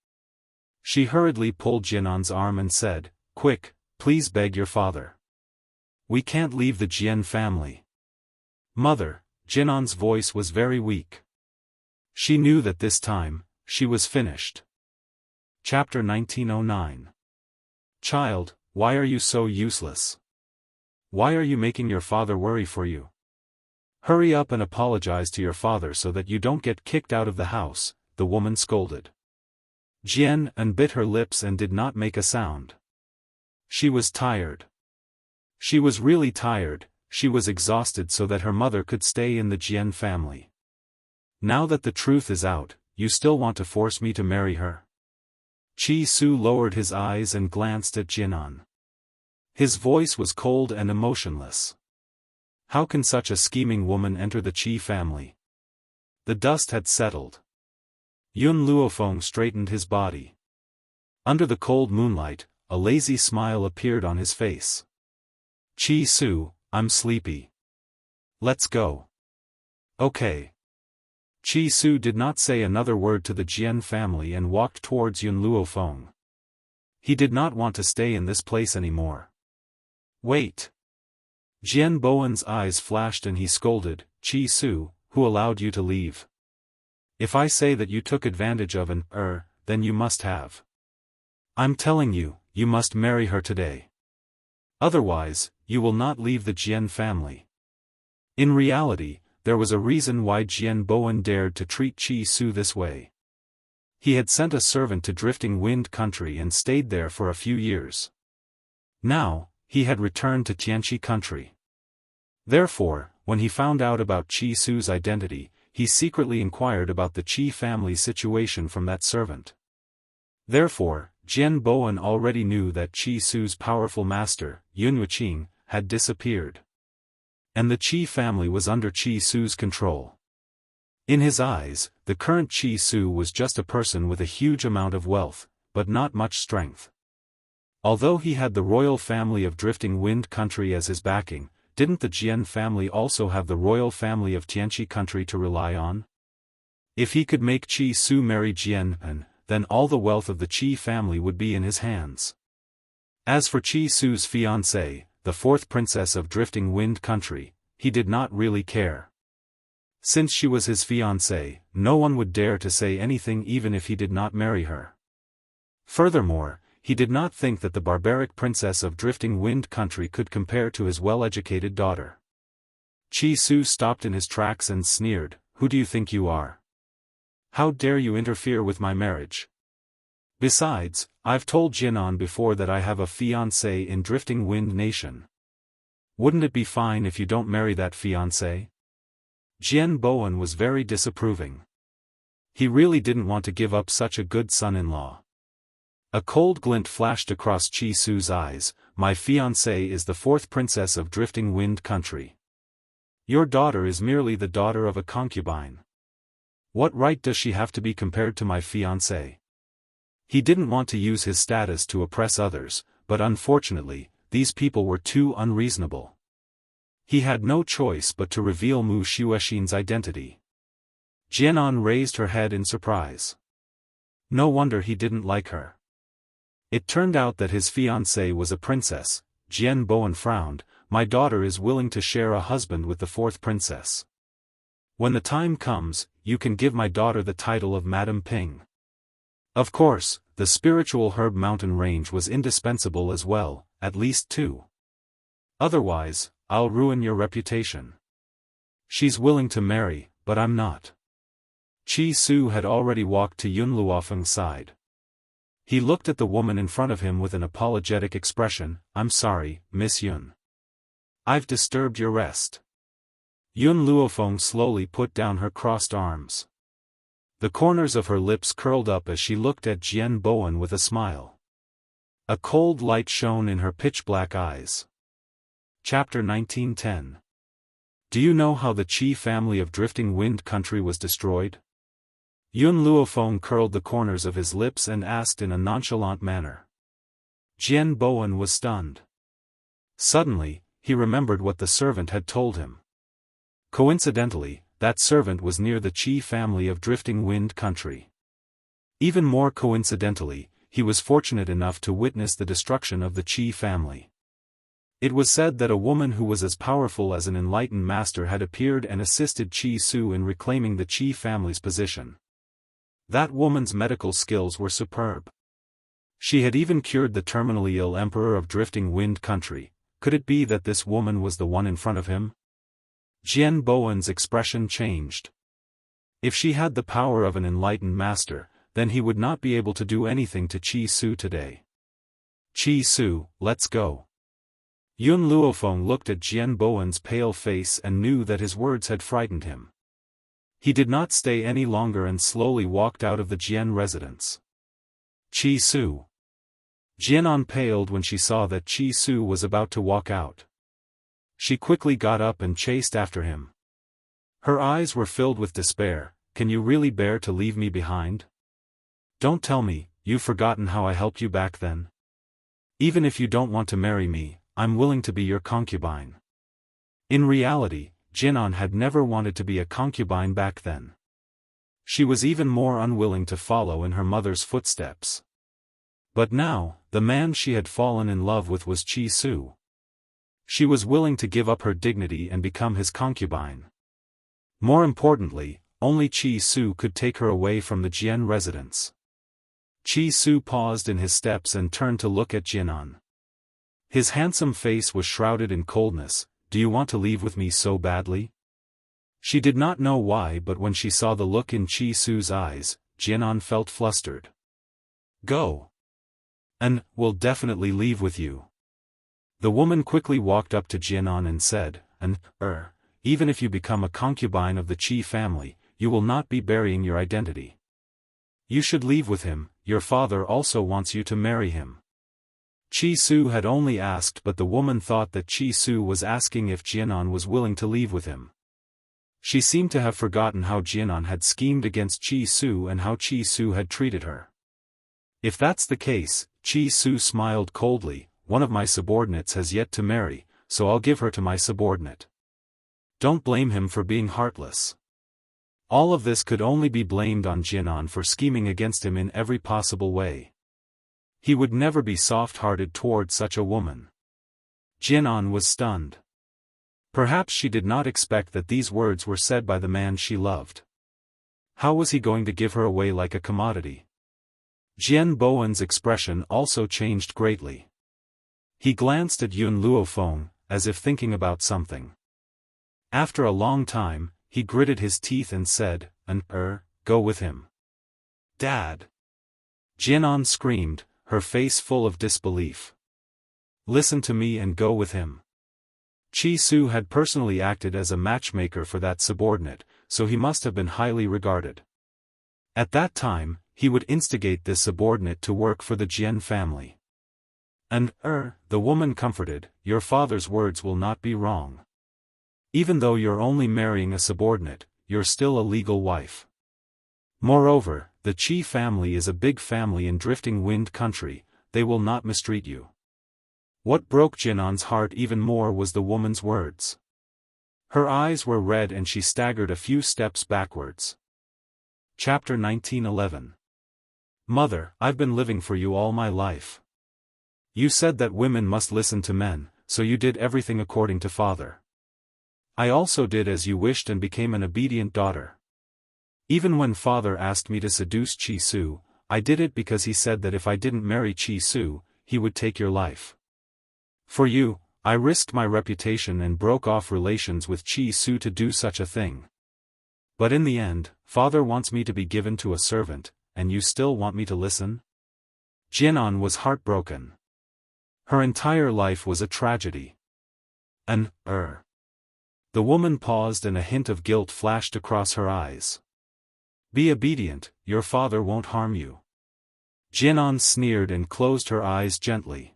She hurriedly pulled Jianan's arm and said, "Quick, please beg your father. We can't leave the Jian family." "Mother," Jianan's voice was very weak. She knew that this time, she was finished. Chapter 1909. Child, why are you so useless? Why are you making your father worry for you? Hurry up and apologize to your father so that you don't get kicked out of the house, the woman scolded. Jian bit her lips and did not make a sound. She was tired. She was really tired, she was exhausted so that her mother could stay in the Jian family. Now that the truth is out, you still want to force me to marry her? Chi Su lowered his eyes and glanced at Jianan. His voice was cold and emotionless. How can such a scheming woman enter the Qi family? The dust had settled. Yun Luofeng straightened his body. Under the cold moonlight, a lazy smile appeared on his face. Chi Su, I'm sleepy. Let's go. Okay. Chi Su did not say another word to the Jian family and walked towards Yun Luofeng. He did not want to stay in this place anymore. Wait. Jian Bowen's eyes flashed and he scolded, "Chi Su, who allowed you to leave? If I say that you took advantage of then you must have. I'm telling you, you must marry her today. Otherwise, you will not leave the Jian family." In reality, there was a reason why Jian Bowen dared to treat Chi Su this way. He had sent a servant to Drifting Wind Country and stayed there for a few years. Now, he had returned to Tianqi Country. Therefore, when he found out about Chi Su's identity, he secretly inquired about the Qi family situation from that servant. Therefore, Jian Bowen already knew that Chi Su's powerful master, Yun Yuqing, had disappeared. And the Qi family was under Chi Su's control. In his eyes, the current Chi Su was just a person with a huge amount of wealth, but not much strength. Although he had the royal family of Drifting Wind Country as his backing, didn't the Jian family also have the royal family of Tianqi Country to rely on? If he could make Chi Su marry Jian, then all the wealth of the Qi family would be in his hands. As for Chi Su's fiancée, the fourth princess of Drifting Wind Country, he did not really care. Since she was his fiancée, no one would dare to say anything even if he did not marry her. Furthermore, he did not think that the barbaric princess of Drifting Wind Country could compare to his well-educated daughter. Chi Su stopped in his tracks and sneered, "Who do you think you are? How dare you interfere with my marriage? Besides, I've told Jianan before that I have a fiancé in Drifting Wind Nation. Wouldn't it be fine if you don't marry that fiancé?" Jian Bowen was very disapproving. He really didn't want to give up such a good son-in-law. A cold glint flashed across Chi Su's eyes. "My fiancée is the fourth princess of Drifting Wind Country. Your daughter is merely the daughter of a concubine. What right does she have to be compared to my fiancé?" He didn't want to use his status to oppress others, but unfortunately, these people were too unreasonable. He had no choice but to reveal Mu Shuexin's identity. Jianan raised her head in surprise. No wonder he didn't like her. It turned out that his fiancée was a princess. Jian Bowen frowned. "My daughter is willing to share a husband with the fourth princess. When the time comes, you can give my daughter the title of Madam Ping." Of course, the spiritual herb mountain range was indispensable as well, at least 2. Otherwise, I'll ruin your reputation. She's willing to marry, but I'm not. Chi Su had already walked to Yun Luofeng's side. He looked at the woman in front of him with an apologetic expression. "I'm sorry, Miss Yun. I've disturbed your rest." Yun Luofeng slowly put down her crossed arms. The corners of her lips curled up as she looked at Jian Bowen with a smile. A cold light shone in her pitch-black eyes. Chapter 1910. Do you know how the Qi family of Drifting Wind Country was destroyed? Yun Luofeng curled the corners of his lips and asked in a nonchalant manner. Jian Bowen was stunned. Suddenly, he remembered what the servant had told him. Coincidentally, that servant was near the Qi family of Drifting Wind Country. Even more coincidentally, he was fortunate enough to witness the destruction of the Qi family. It was said that a woman who was as powerful as an enlightened master had appeared and assisted Qi Su in reclaiming the Qi family's position. That woman's medical skills were superb. She had even cured the terminally ill emperor of Drifting Wind Country. Could it be that this woman was the one in front of him? Jian Bowen's expression changed. If she had the power of an enlightened master, then he would not be able to do anything to Qi Su today. Qi Su, let's go. Yun Luofeng looked at Jian Bowen's pale face and knew that his words had frightened him. He did not stay any longer and slowly walked out of the Jian residence. Qi Su. Jianan paled when she saw that Qi Su was about to walk out. She quickly got up and chased after him. Her eyes were filled with despair. Can you really bear to leave me behind? Don't tell me, you've forgotten how I helped you back then. Even if you don't want to marry me, I'm willing to be your concubine. In reality, Jianan had never wanted to be a concubine back then. She was even more unwilling to follow in her mother's footsteps. But now, the man she had fallen in love with was Qi Su. She was willing to give up her dignity and become his concubine. More importantly, only Qi Su could take her away from the Jian residence. Qi Su paused in his steps and turned to look at Jianan. His handsome face was shrouded in coldness. Do you want to leave with me so badly? She did not know why, but when she saw the look in Qi Su's eyes, Jianan felt flustered. Go. And we'll definitely leave with you. The woman quickly walked up to Jianan and said, even if you become a concubine of the Qi family, you will not be burying your identity. You should leave with him, your father also wants you to marry him. Qi Su had only asked, but the woman thought that Qi Su was asking if Jianan was willing to leave with him. She seemed to have forgotten how Jianan had schemed against Qi Su and how Qi Su had treated her. If that's the case, Qi Su smiled coldly, one of my subordinates has yet to marry, so I'll give her to my subordinate. Don't blame him for being heartless. All of this could only be blamed on Jianan for scheming against him in every possible way. He would never be soft-hearted toward such a woman. Jianan was stunned. Perhaps she did not expect that these words were said by the man she loved. How was he going to give her away like a commodity? Jian Bowen's expression also changed greatly. He glanced at Yun Luofeng, as if thinking about something. After a long time, he gritted his teeth and said, go with him. Dad! Jianan screamed, her face full of disbelief. Listen to me and go with him. Qi Su had personally acted as a matchmaker for that subordinate, so he must have been highly regarded. At that time, he would instigate this subordinate to work for the Jian family. The woman comforted, your father's words will not be wrong. Even though you're only marrying a subordinate, you're still a legal wife. Moreover, the Qi family is a big family in Drifting Wind Country, they will not mistreat you. What broke Jianan's heart even more was the woman's words. Her eyes were red and she staggered a few steps backwards. Chapter 1911. Mother, I've been living for you all my life. You said that women must listen to men, so you did everything according to father. I also did as you wished and became an obedient daughter. Even when father asked me to seduce Qi Su, I did it because he said that if I didn't marry Qi Su, he would take your life. For you, I risked my reputation and broke off relations with Qi Su to do such a thing. But in the end, father wants me to be given to a servant, and you still want me to listen? Jianan was heartbroken. Her entire life was a tragedy. The woman paused and a hint of guilt flashed across her eyes. Be obedient, your father won't harm you. Jianan sneered and closed her eyes gently.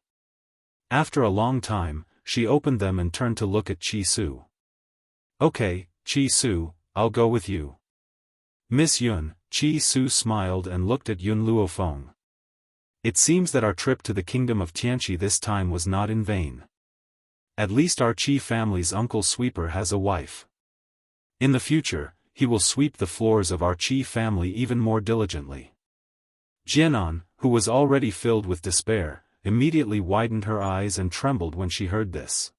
After a long time, she opened them and turned to look at Qi Su. Okay, Qi Su, I'll go with you. Miss Yun, Qi Su smiled and looked at Yun Luofeng. It seems that our trip to the kingdom of Tianqi this time was not in vain. At least our Qi family's uncle sweeper has a wife. In the future, he will sweep the floors of our Qi family even more diligently. Jianan, who was already filled with despair, immediately widened her eyes and trembled when she heard this.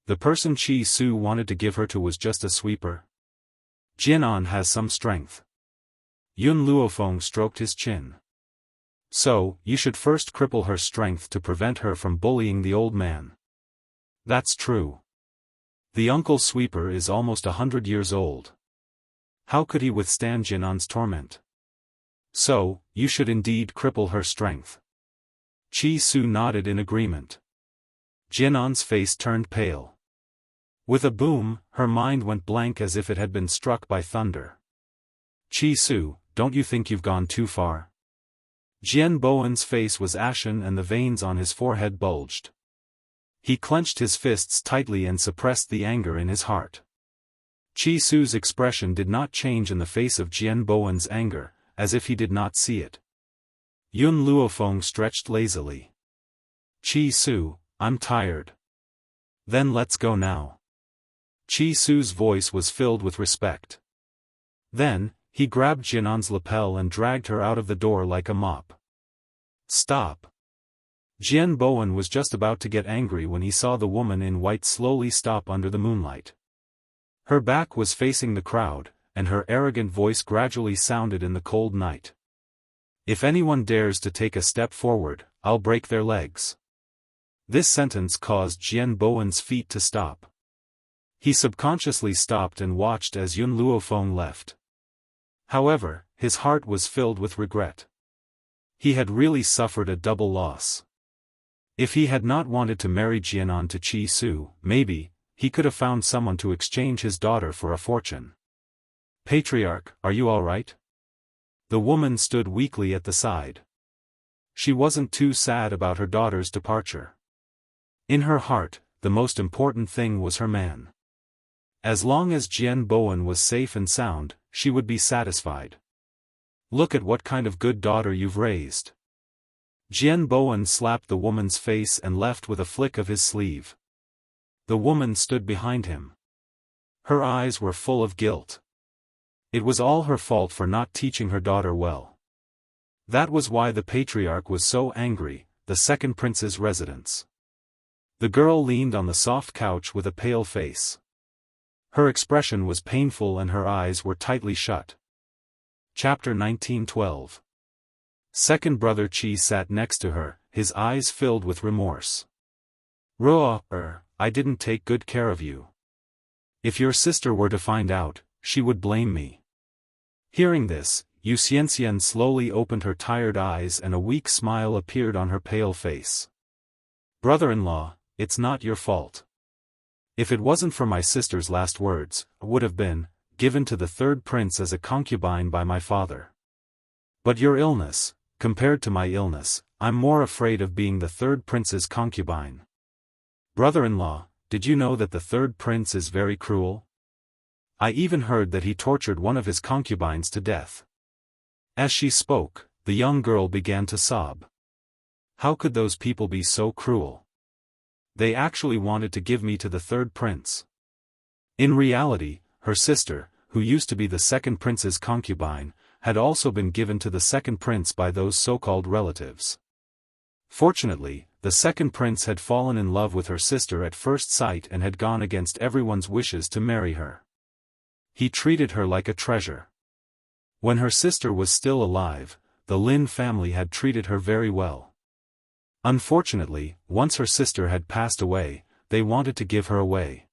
The person Chi Su wanted to give her to was just a sweeper? Jianan has some strength. Yun Luofeng stroked his chin. So, you should first cripple her strength to prevent her from bullying the old man. That's true. The uncle sweeper is almost 100 years old. How could he withstand Jianan's torment? So, you should indeed cripple her strength. Chi Su nodded in agreement. Jianan's face turned pale. With a boom, her mind went blank as if it had been struck by thunder. Chi Su, don't you think you've gone too far? Jian Bowen's face was ashen and the veins on his forehead bulged. He clenched his fists tightly and suppressed the anger in his heart. Chi Su's expression did not change in the face of Jian Bowen's anger, as if he did not see it. Yun Luofeng stretched lazily. Chi Su, I'm tired. Then let's go now. Chi Su's voice was filled with respect. Then, he grabbed Jianan's lapel and dragged her out of the door like a mop. Stop. Jian Bowen was just about to get angry when he saw the woman in white slowly stop under the moonlight. Her back was facing the crowd, and her arrogant voice gradually sounded in the cold night. If anyone dares to take a step forward, I'll break their legs. This sentence caused Jian Bowen's feet to stop. He subconsciously stopped and watched as Yun Luofeng left. However, his heart was filled with regret. He had really suffered a double loss. If he had not wanted to marry Jianan to Chi Su, maybe, he could have found someone to exchange his daughter for a fortune. Patriarch, are you all right? The woman stood weakly at the side. She wasn't too sad about her daughter's departure. In her heart, the most important thing was her man. As long as Jian Bowen was safe and sound, she would be satisfied. Look at what kind of good daughter you've raised. Jian Bowen slapped the woman's face and left with a flick of his sleeve. The woman stood behind him. Her eyes were full of guilt. It was all her fault for not teaching her daughter well. That was why the patriarch was so angry, the second prince's residence. The girl leaned on the soft couch with a pale face. Her expression was painful and her eyes were tightly shut. Chapter 1912. Second brother Chi sat next to her, his eyes filled with remorse. I didn't take good care of you. If your sister were to find out, she would blame me. Hearing this, Yu Xianxian slowly opened her tired eyes and a weak smile appeared on her pale face. Brother-in-law, it's not your fault. If it wasn't for my sister's last words, I would have been given to the third prince as a concubine by my father. But your illness, compared to my illness, I'm more afraid of being the third prince's concubine. Brother-in-law, did you know that the third prince is very cruel? I even heard that he tortured one of his concubines to death. As she spoke, the young girl began to sob. How could those people be so cruel? They actually wanted to give me to the third prince. In reality, her sister, who used to be the second prince's concubine, had also been given to the second prince by those so-called relatives. Fortunately, the second prince had fallen in love with her sister at first sight and had gone against everyone's wishes to marry her. He treated her like a treasure. When her sister was still alive, the Lin family had treated her very well. Unfortunately, once her sister had passed away, they wanted to give her away.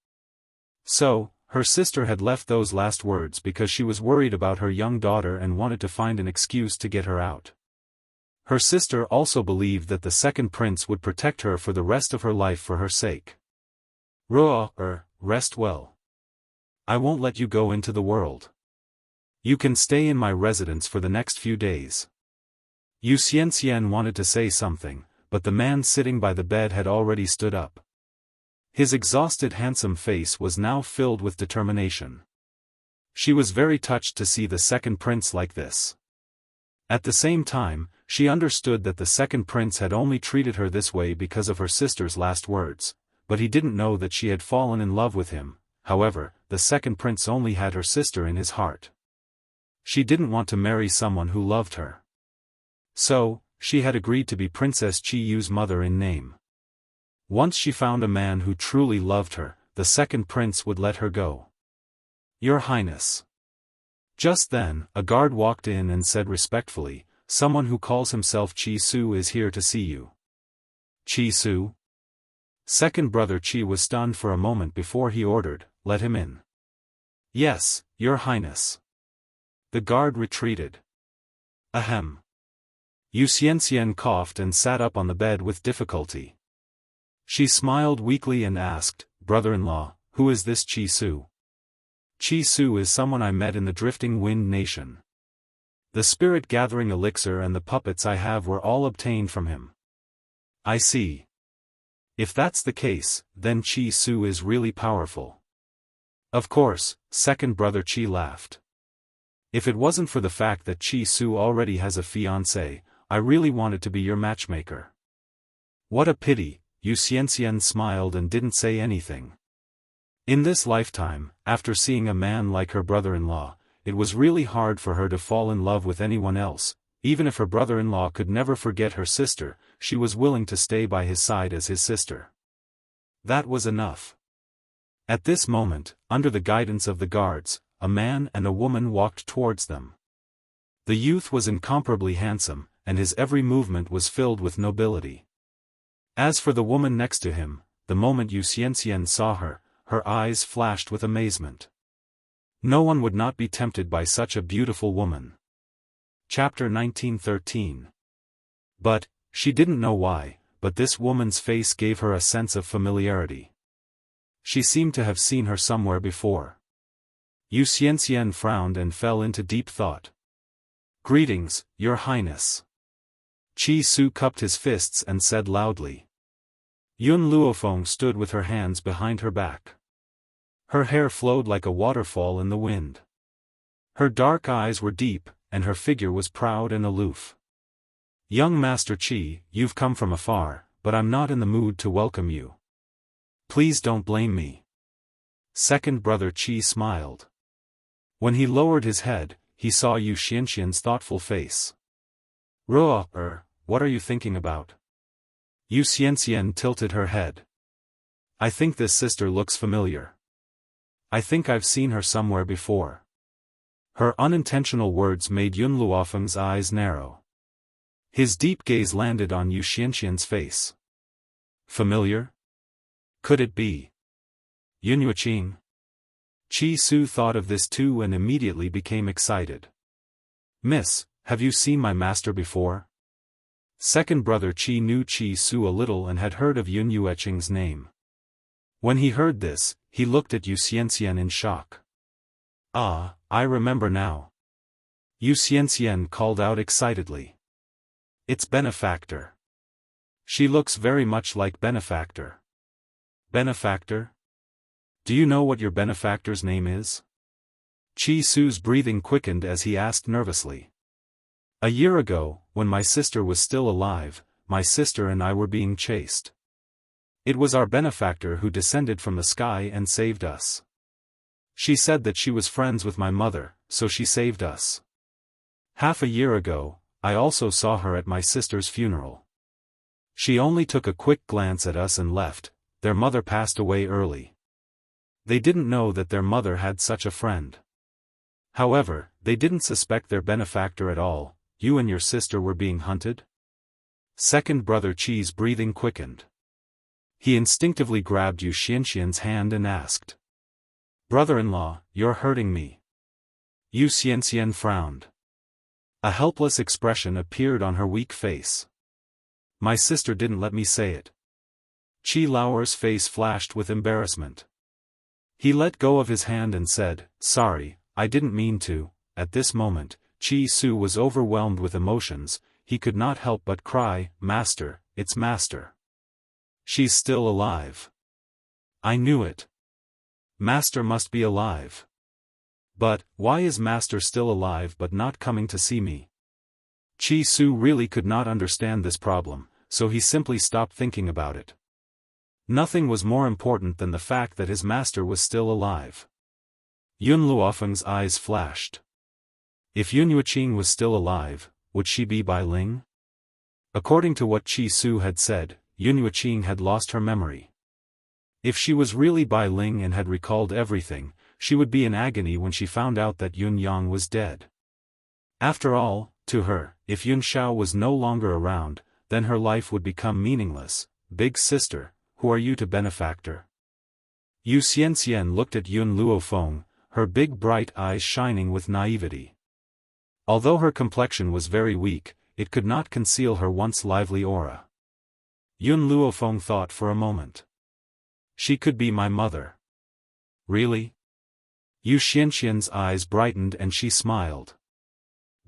So, her sister had left those last words because she was worried about her young daughter and wanted to find an excuse to get her out. Her sister also believed that the second prince would protect her for the rest of her life for her sake. Rest well. I won't let you go into the world. You can stay in my residence for the next few days. Yu Xianxian wanted to say something, but the man sitting by the bed had already stood up. His exhausted handsome face was now filled with determination. She was very touched to see the second prince like this. At the same time, she understood that the second prince had only treated her this way because of her sister's last words, but he didn't know that she had fallen in love with him. However, the second prince only had her sister in his heart. She didn't want to marry someone who loved her. So, she had agreed to be Princess Chi Yu's mother in name. Once she found a man who truly loved her, the second prince would let her go. "Your Highness." Just then, a guard walked in and said respectfully, "Someone who calls himself Chi Su is here to see you." "Chi Su?" Second brother Chi was stunned for a moment before he ordered, "Let him in." "Yes, Your Highness." The guard retreated. Ahem. Yu Xianxian coughed and sat up on the bed with difficulty. She smiled weakly and asked, "Brother-in-law, who is this Chi Su?" "Chi Su is someone I met in the Drifting Wind Nation. The spirit-gathering elixir and the puppets I have were all obtained from him." "I see. If that's the case, then Chi Su is really powerful." "Of course," second brother Chi laughed. "If it wasn't for the fact that Chi Su already has a fiancé, I really wanted to be your matchmaker." "What a pity," Yu Xianxian smiled and didn't say anything. In this lifetime, after seeing a man like her brother-in-law, it was really hard for her to fall in love with anyone else. Even if her brother-in-law could never forget her sister, she was willing to stay by his side as his sister. That was enough. At this moment, under the guidance of the guards, a man and a woman walked towards them. The youth was incomparably handsome, and his every movement was filled with nobility. As for the woman next to him, the moment Yu Xianxian saw her, her eyes flashed with amazement. No one would not be tempted by such a beautiful woman. Chapter 1913. But, she didn't know why, but this woman's face gave her a sense of familiarity. She seemed to have seen her somewhere before. Yu Xianxian frowned and fell into deep thought. "Greetings, Your Highness." Chi Su cupped his fists and said loudly. Yun Luofeng stood with her hands behind her back. Her hair flowed like a waterfall in the wind. Her dark eyes were deep, and her figure was proud and aloof. "Young Master Chi, you've come from afar, but I'm not in the mood to welcome you. Please don't blame me." Second brother Chi smiled. When he lowered his head, he saw Yu Xianxian's thoughtful face. What are you thinking about?" Yu Xianxian tilted her head. "I think this sister looks familiar. I think I've seen her somewhere before." Her unintentional words made Yun Luofeng's eyes narrow. His deep gaze landed on Yu Xianxian's face. "Familiar? Could it be Yun Yuqing?" Chi Su thought of this too and immediately became excited. "Miss, have you seen my master before?" Second brother Chi knew Chi Su a little and had heard of Yun Yuqing's name. When he heard this, he looked at Yu Xianxian in shock. "Ah, I remember now." Yu Xianxian called out excitedly. "It's Benefactor. She looks very much like Benefactor." "Benefactor? Do you know what your benefactor's name is?" Chi Su's breathing quickened as he asked nervously. "A year ago, when my sister was still alive, my sister and I were being chased. It was our benefactor who descended from the sky and saved us. She said that she was friends with my mother, so she saved us. Half a year ago, I also saw her at my sister's funeral. She only took a quick glance at us and left. Their mother passed away early. They didn't know that their mother had such a friend. However, they didn't suspect their benefactor at all. You and your sister were being hunted?" Second brother Chi's breathing quickened. He instinctively grabbed Yu Xianxian's hand and asked. "Brother-in-law, you're hurting me." Yu Xianxian frowned. A helpless expression appeared on her weak face. "My sister didn't let me say it." Chi Lauer's face flashed with embarrassment. He let go of his hand and said, "Sorry, I didn't mean to." At this moment, Chi Su was overwhelmed with emotions. He could not help but cry, "Master, it's Master. She's still alive. I knew it. Master must be alive. But, why is Master still alive but not coming to see me?" Chi Su really could not understand this problem, so he simply stopped thinking about it. Nothing was more important than the fact that his master was still alive. Yun Luofeng's eyes flashed. If Yun Yuqing was still alive, would she be Bai Ling? According to what Qi Su had said, Yun Yuqing had lost her memory. If she was really Bai Ling and had recalled everything, she would be in agony when she found out that Yun Yang was dead. After all, to her, if Yun Shao was no longer around, then her life would become meaningless. Big sister, who are you to benefactor? Yu Xianxian looked at Yun Luofeng, her big bright eyes shining with naivety. Although her complexion was very weak, it could not conceal her once lively aura. Yun Luofeng thought for a moment. She could be my mother. Really? Yu Xianxian's eyes brightened and she smiled.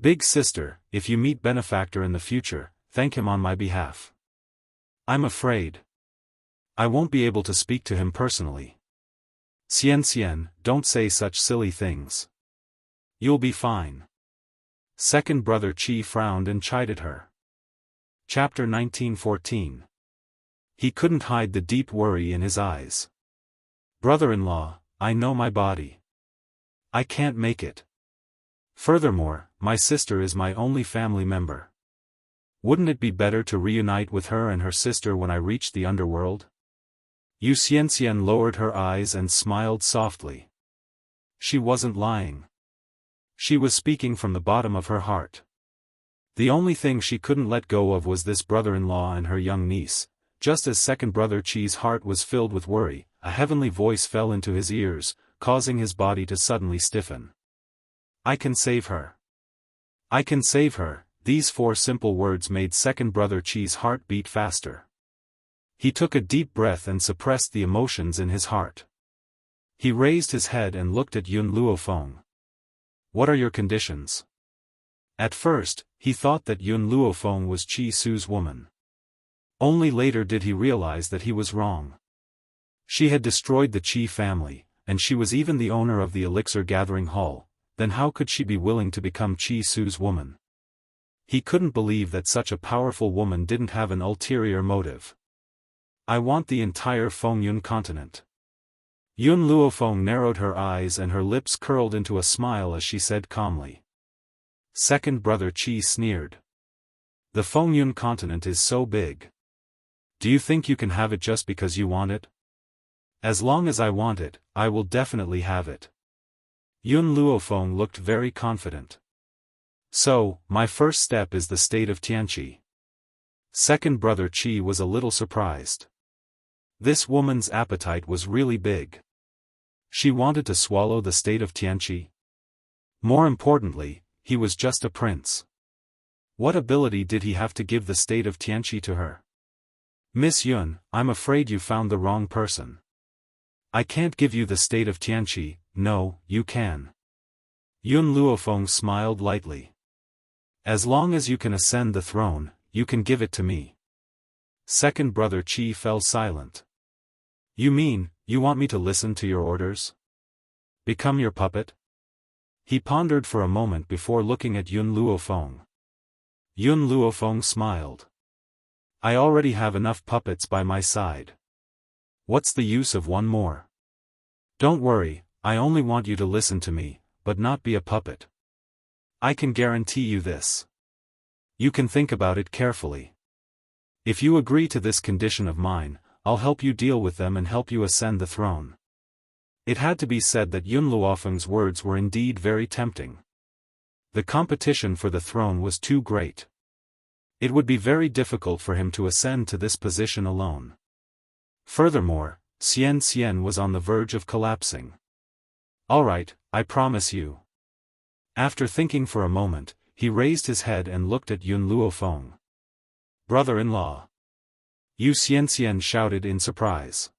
Big sister, if you meet benefactor in the future, thank him on my behalf. I'm afraid I won't be able to speak to him personally. Xianxian, don't say such silly things. You'll be fine. Second brother Qi frowned and chided her. Chapter 1914. He couldn't hide the deep worry in his eyes. Brother-in-law, I know my body. I can't make it. Furthermore, my sister is my only family member. Wouldn't it be better to reunite with her and her sister when I reach the underworld? Yu Xianxian lowered her eyes and smiled softly. She wasn't lying. She was speaking from the bottom of her heart. The only thing she couldn't let go of was this brother-in-law and her young niece. Just as second brother Qi's heart was filled with worry, a heavenly voice fell into his ears, causing his body to suddenly stiffen. I can save her. I can save her. These 4 simple words made second brother Qi's heart beat faster. He took a deep breath and suppressed the emotions in his heart. He raised his head and looked at Yun Luofeng. What are your conditions? At first, he thought that Yun Luofeng was Qi Su's woman. Only later did he realize that he was wrong. She had destroyed the Qi family, and she was even the owner of the elixir gathering hall. Then how could she be willing to become Qi Su's woman? He couldn't believe that such a powerful woman didn't have an ulterior motive. I want the entire Fengyun continent. Yun Luofeng narrowed her eyes and her lips curled into a smile as she said calmly. Second brother Qi sneered. The Fengyun continent is so big. Do you think you can have it just because you want it? As long as I want it, I will definitely have it. Yun Luofeng looked very confident. So, my first step is the state of Tianqi. Second brother Qi was a little surprised. This woman's appetite was really big. She wanted to swallow the state of Tianqi. More importantly, he was just a prince. What ability did he have to give the state of Tianqi to her? Miss Yun, I'm afraid you found the wrong person. I can't give you the state of Tianqi. No, you can. Yun Luofeng smiled lightly. As long as you can ascend the throne, you can give it to me. Second brother Qi fell silent. You mean, you want me to listen to your orders? Become your puppet? He pondered for a moment before looking at Yun Luofeng. Yun Luofeng smiled. I already have enough puppets by my side. What's the use of one more? Don't worry, I only want you to listen to me, but not be a puppet. I can guarantee you this. You can think about it carefully. If you agree to this condition of mine, I'll help you deal with them and help you ascend the throne. It had to be said that Yun Luofeng's words were indeed very tempting. The competition for the throne was too great. It would be very difficult for him to ascend to this position alone. Furthermore, Xian was on the verge of collapsing. All right, I promise you. After thinking for a moment, he raised his head and looked at Yun Luofeng. Brother-in-law. Yu Xianxian shouted in surprise.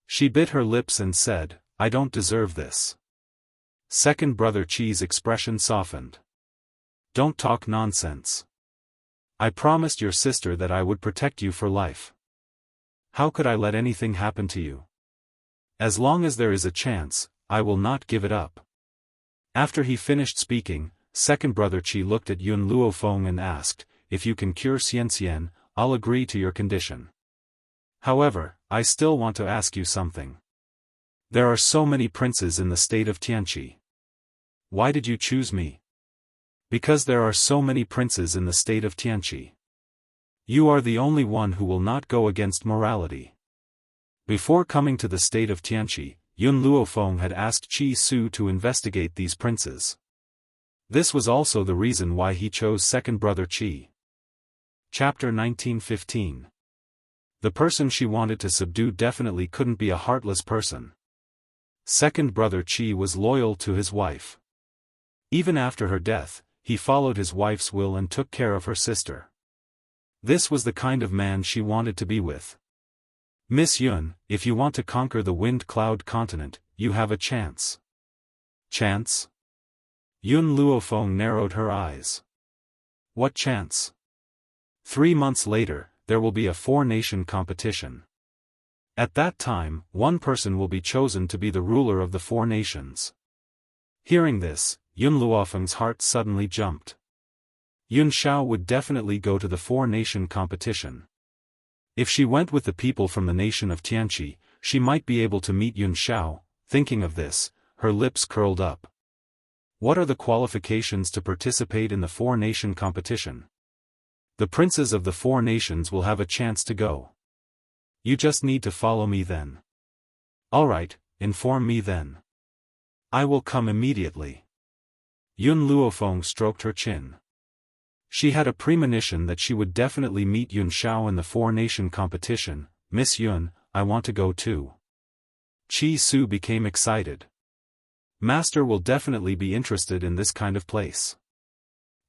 She bit her lips and said, I don't deserve this. Second brother Qi's expression softened. Don't talk nonsense. I promised your sister that I would protect you for life. How could I let anything happen to you? As long as there is a chance, I will not give it up. After he finished speaking, second brother Qi looked at Yun Luofeng and asked, if you can cure Xianxian, I'll agree to your condition. However, I still want to ask you something. There are so many princes in the state of Tianqi. Why did you choose me? Because there are so many princes in the state of Tianqi. You are the only one who will not go against morality. Before coming to the state of Tianqi, Yun Luofeng had asked Qi Su to investigate these princes. This was also the reason why he chose second brother Qi. Chapter 1915. The person she wanted to subdue definitely couldn't be a heartless person. Second brother Qi was loyal to his wife. Even after her death, he followed his wife's will and took care of her sister. This was the kind of man she wanted to be with. Miss Yun, if you want to conquer the wind cloud continent, you have a chance. Chance? Yun Luofeng narrowed her eyes. What chance? 3 months later, there will be a 4-nation competition. At that time, one person will be chosen to be the ruler of the 4 nations. Hearing this, Yun Luofeng's heart suddenly jumped. Yun Xiao would definitely go to the 4-nation competition. If she went with the people from the nation of Tianqi, she might be able to meet Yun Xiao. Thinking of this, her lips curled up. What are the qualifications to participate in the 4-nation competition? The princes of the 4 nations will have a chance to go. You just need to follow me then. Alright, inform me then. I will come immediately. Yun Luofeng stroked her chin. She had a premonition that she would definitely meet Yun Xiao in the 4-nation competition. Miss Yun, I want to go too. Qi Su became excited. Master will definitely be interested in this kind of place.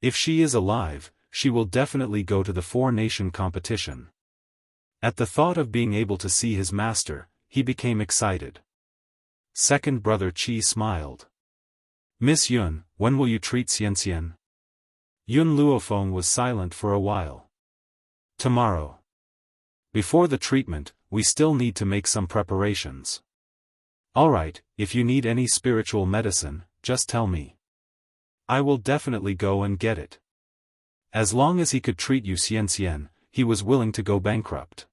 If she is alive, she will definitely go to the 4-nation competition. At the thought of being able to see his master, he became excited. Second brother Qi smiled. Miss Yun, when will you treat Xianxian? Yun Luofeng was silent for a while. Tomorrow. Before the treatment, we still need to make some preparations. Alright, if you need any spiritual medicine, just tell me. I will definitely go and get it. As long as he could treat you Xianxian, he was willing to go bankrupt.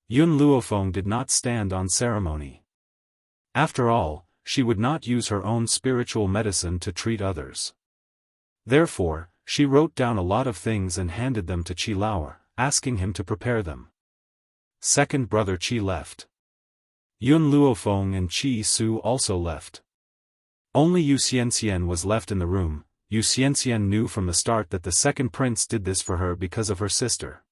Yun Luofeng did not stand on ceremony. After all, she would not use her own spiritual medicine to treat others. Therefore, she wrote down a lot of things and handed them to Qi Lao, asking him to prepare them. Second brother Qi left. Yun Luofeng and Qi Su also left. Only Yu Xianxian was left in the room. Yu Xianxian knew from the start that the second prince did this for her because of her sister.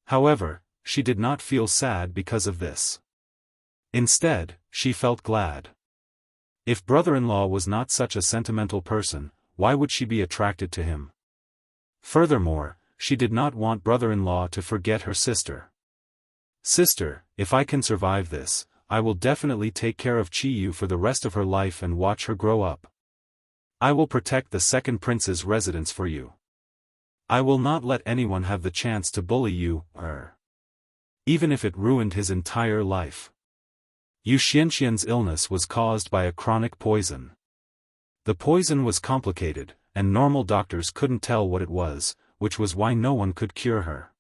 However, she did not feel sad because of this. Instead, she felt glad. If brother-in-law was not such a sentimental person, why would she be attracted to him? Furthermore, she did not want brother-in-law to forget her sister. Sister, if I can survive this, I will definitely take care of Qi Yu for the rest of her life and watch her grow up. I will protect the second prince's residence for you. I will not let anyone have the chance to bully you, even if it ruined his entire life. Yu Xianxian's illness was caused by a chronic poison. The poison was complicated, and normal doctors couldn't tell what it was, which was why no one could cure her.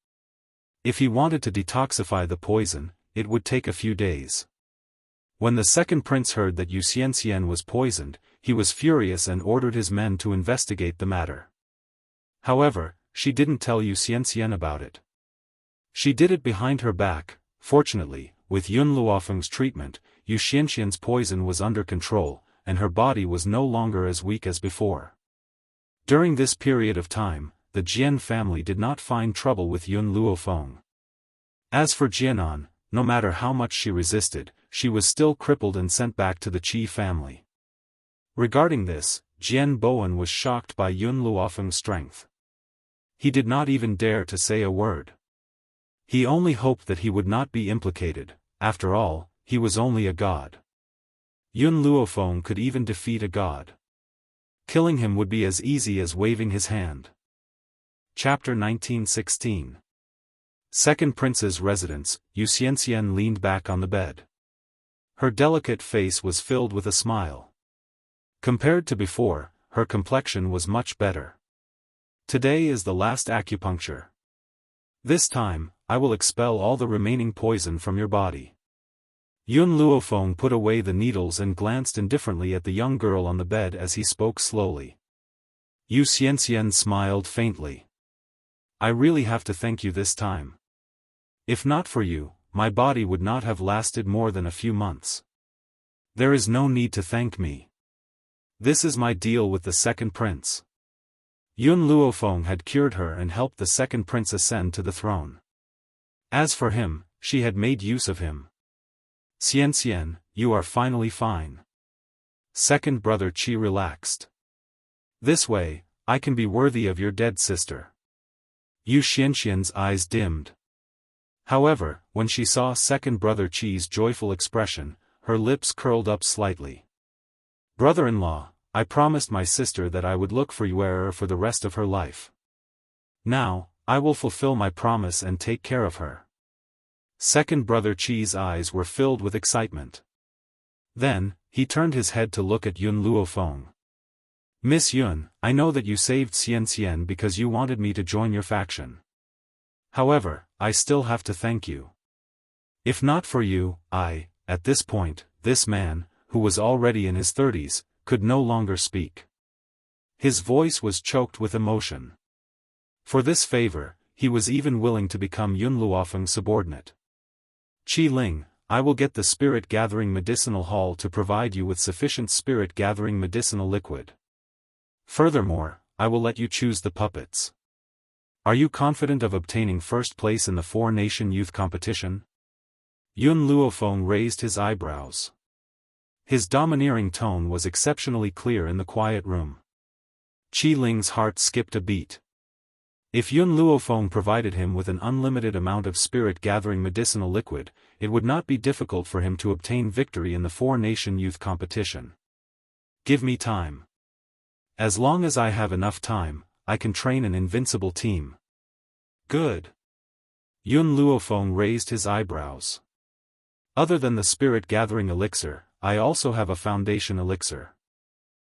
If he wanted to detoxify the poison, it would take a few days. When the second prince heard that Yu Xianxian was poisoned, he was furious and ordered his men to investigate the matter. However, she didn't tell Yu Xianxian about it. She did it behind her back. Fortunately, with Yun Luofeng's treatment, Yu Xianxian's poison was under control, and her body was no longer as weak as before. During this period of time, the Jian family did not find trouble with Yun Luofeng. As for Jianan, no matter how much she resisted, she was still crippled and sent back to the Qi family. Regarding this, Jian Bowen was shocked by Yun Luofeng's strength. He did not even dare to say a word. He only hoped that he would not be implicated. After all, he was only a god. Yun Luofeng could even defeat a god. Killing him would be as easy as waving his hand. Chapter 1916. Second prince's residence. Yu Xianxian leaned back on the bed. Her delicate face was filled with a smile. Compared to before, her complexion was much better. Today is the last acupuncture. This time, I will expel all the remaining poison from your body. Yun Luofeng put away the needles and glanced indifferently at the young girl on the bed as he spoke slowly. Yu Xianxian smiled faintly. I really have to thank you this time. If not for you, my body would not have lasted more than a few months. There is no need to thank me. This is my deal with the second prince. Yun Luofeng had cured her and helped the second prince ascend to the throne. As for him, she had made use of him. Xianxian, you are finally fine. Second brother Qi relaxed. This way, I can be worthy of your dead sister. Yu Xianxian's eyes dimmed. However, when she saw second brother Qi's joyful expression, her lips curled up slightly. Brother-in-law, I promised my sister that I would look for Yuer for the rest of her life. Now, I will fulfill my promise and take care of her. Second brother Qi's eyes were filled with excitement. Then, he turned his head to look at Yun Luofeng. Miss Yun, I know that you saved Xianxian because you wanted me to join your faction. However, I still have to thank you. If not for you, at this point, this man, who was already in his 30s, could no longer speak. His voice was choked with emotion. For this favor, he was even willing to become Yun Luofeng's subordinate. Qi Ling, I will get the spirit-gathering medicinal hall to provide you with sufficient spirit-gathering medicinal liquid. Furthermore, I will let you choose the puppets. Are you confident of obtaining first place in the four-nation youth competition? Yun Luofeng raised his eyebrows. His domineering tone was exceptionally clear in the quiet room. Qi Ling's heart skipped a beat. If Yun Luofeng provided him with an unlimited amount of spirit-gathering medicinal liquid, it would not be difficult for him to obtain victory in the four-nation youth competition. Give me time. As long as I have enough time, I can train an invincible team. Good. Yun Luofeng raised his eyebrows. Other than the spirit-gathering elixir, I also have a foundation elixir.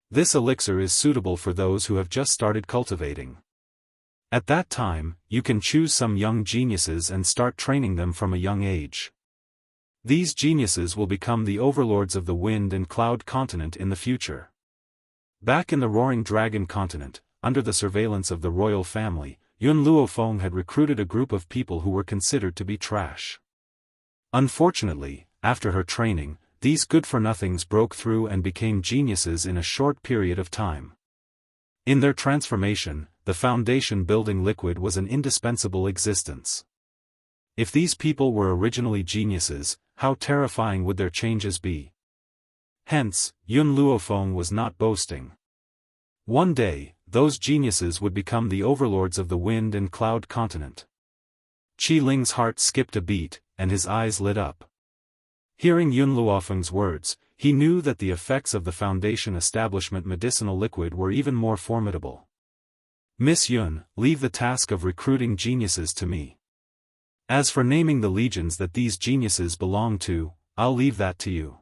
This elixir is suitable for those who have just started cultivating. At that time, you can choose some young geniuses and start training them from a young age. These geniuses will become the overlords of the Wind and Cloud continent in the future. Back in the Roaring Dragon continent, under the surveillance of the royal family, Yun Luofeng had recruited a group of people who were considered to be trash. Unfortunately, after her training, these good-for-nothings broke through and became geniuses in a short period of time. In their transformation, the foundation-building liquid was an indispensable existence. If these people were originally geniuses, how terrifying would their changes be? Hence, Yun Luofeng was not boasting. One day, those geniuses would become the overlords of the Wind and Cloud continent. Qi Ling's heart skipped a beat, and his eyes lit up. Hearing Yun Luofeng's words, he knew that the effects of the Foundation establishment medicinal liquid were even more formidable. Miss Yun, leave the task of recruiting geniuses to me. As for naming the legions that these geniuses belong to, I'll leave that to you.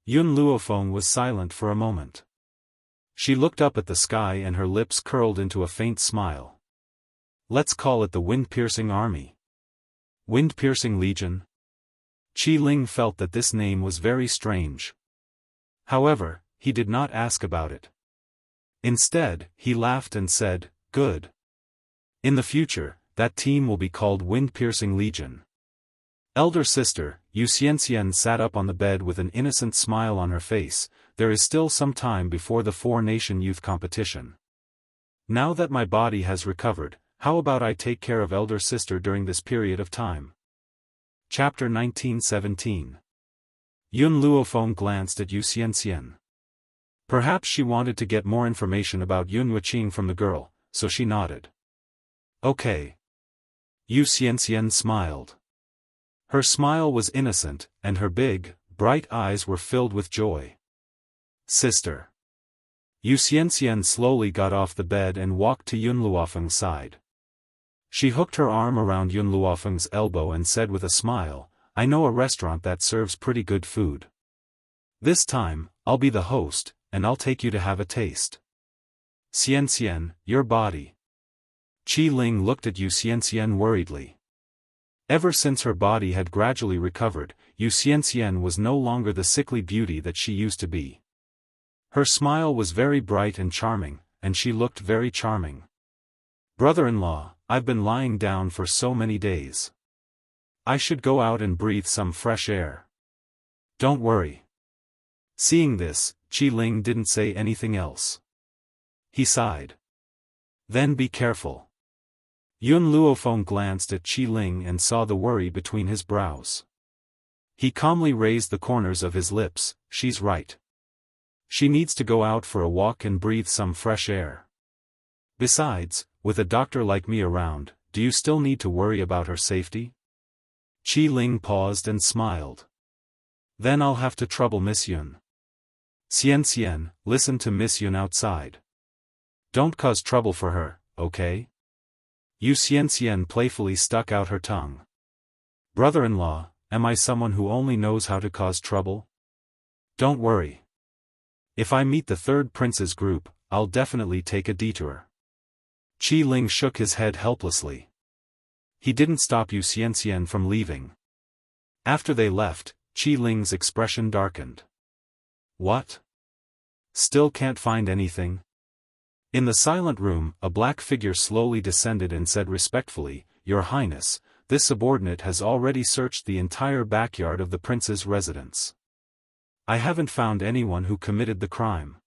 Yun Luofeng was silent for a moment. She looked up at the sky and her lips curled into a faint smile. Let's call it the Wind-Piercing Army. Wind-Piercing Legion? Qi Ling felt that this name was very strange. However, he did not ask about it. Instead, he laughed and said, "Good. In the future, that team will be called Wind-Piercing Legion." Elder sister, Yu Xianxian sat up on the bed with an innocent smile on her face. There is still some time before the four-nation youth competition. Now that my body has recovered, how about I take care of elder sister during this period of time? Chapter 1917. Yun Luofeng glanced at Yu Xianxian. Perhaps she wanted to get more information about Yun Yuqing from the girl, so she nodded. Okay. Yu Xianxian smiled. Her smile was innocent, and her big, bright eyes were filled with joy. Sister. Yu Xianxian slowly got off the bed and walked to Yun Luofeng's side. She hooked her arm around Yun Luofeng's elbow and said with a smile, "I know a restaurant that serves pretty good food. This time, I'll be the host, and I'll take you to have a taste." Xianxian, your body. Qi Ling looked at Yu Xianxian worriedly. Ever since her body had gradually recovered, Yu Xianxian was no longer the sickly beauty that she used to be. Her smile was very bright and charming, and she looked very charming. Brother-in-law, I've been lying down for so many days. I should go out and breathe some fresh air. Don't worry. Seeing this, Qi Ling didn't say anything else. He sighed. Then be careful. Yun Luofeng glanced at Qi Ling and saw the worry between his brows. He calmly raised the corners of his lips. She's right. She needs to go out for a walk and breathe some fresh air. Besides, with a doctor like me around, do you still need to worry about her safety? Qi Ling paused and smiled. Then I'll have to trouble Miss Yun. Xian, listen to Miss Yun outside. Don't cause trouble for her, okay? Yu Xian playfully stuck out her tongue. Brother-in-law, am I someone who only knows how to cause trouble? Don't worry. If I meet the third prince's group, I'll definitely take a detour. Qi Ling shook his head helplessly. He didn't stop Yu Xian from leaving. After they left, Qi Ling's expression darkened. What? Still can't find anything? In the silent room, a black figure slowly descended and said respectfully, Your Highness, this subordinate has already searched the entire backyard of the prince's residence. I haven't found anyone who committed the crime.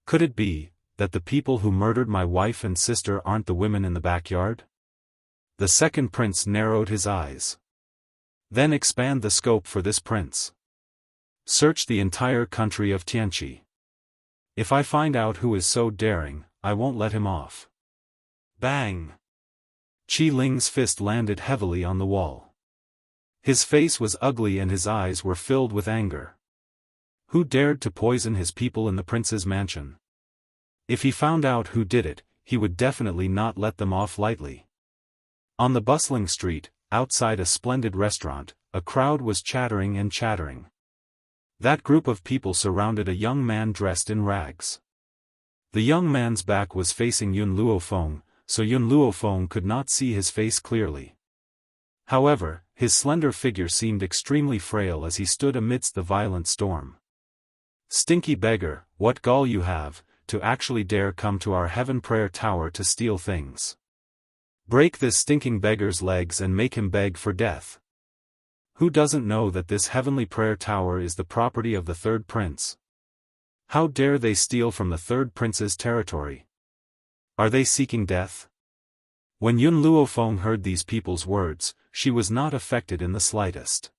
Could it be that the people who murdered my wife and sister aren't the women in the backyard? The second prince narrowed his eyes. Then expand the scope for this prince. Search the entire country of Tianqi. If I find out who is so daring, I won't let him off. Bang! Qi Ling's fist landed heavily on the wall. His face was ugly and his eyes were filled with anger. Who dared to poison his people in the prince's mansion? If he found out who did it, he would definitely not let them off lightly. On the bustling street, outside a splendid restaurant, a crowd was chattering and chattering. That group of people surrounded a young man dressed in rags. The young man's back was facing Yun Luofeng, so Yun Luofeng could not see his face clearly. However, his slender figure seemed extremely frail as he stood amidst the violent storm. Stinky beggar, what gall you have, to actually dare come to our heaven prayer tower to steal things. Break this stinking beggar's legs and make him beg for death. Who doesn't know that this heavenly prayer tower is the property of the third prince? How dare they steal from the third prince's territory? Are they seeking death? When Yun Luofeng heard these people's words, she was not affected in the slightest.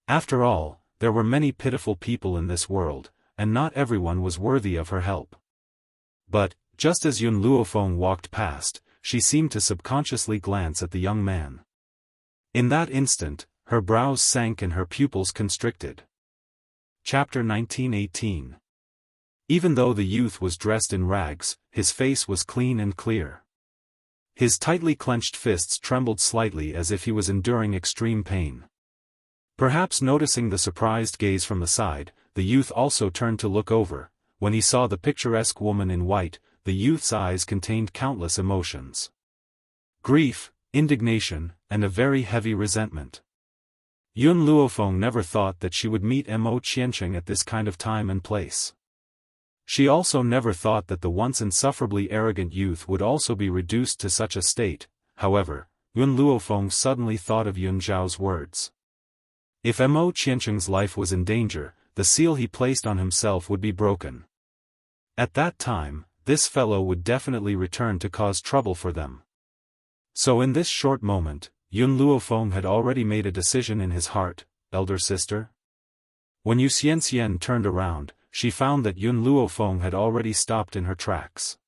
After all, there were many pitiful people in this world, and not everyone was worthy of her help. But, just as Yun Luofeng walked past, she seemed to subconsciously glance at the young man. In that instant, her brows sank and her pupils constricted. Chapter 1918. Even though the youth was dressed in rags, his face was clean and clear. His tightly clenched fists trembled slightly as if he was enduring extreme pain. Perhaps noticing the surprised gaze from the side, the youth also turned to look over. When he saw the picturesque woman in white, the youth's eyes contained countless emotions. Grief, indignation, and a very heavy resentment. Yun Luofeng never thought that she would meet Mo Qianqing at this kind of time and place. She also never thought that the once insufferably arrogant youth would also be reduced to such a state. However, Yun Luofeng suddenly thought of Yun Zhao's words. If Mo Qianqing's life was in danger, the seal he placed on himself would be broken. At that time, this fellow would definitely return to cause trouble for them. So in this short moment, Yun Luofeng had already made a decision in his heart, elder sister. When Yu Xian turned around, she found that Yun Luofeng had already stopped in her tracks.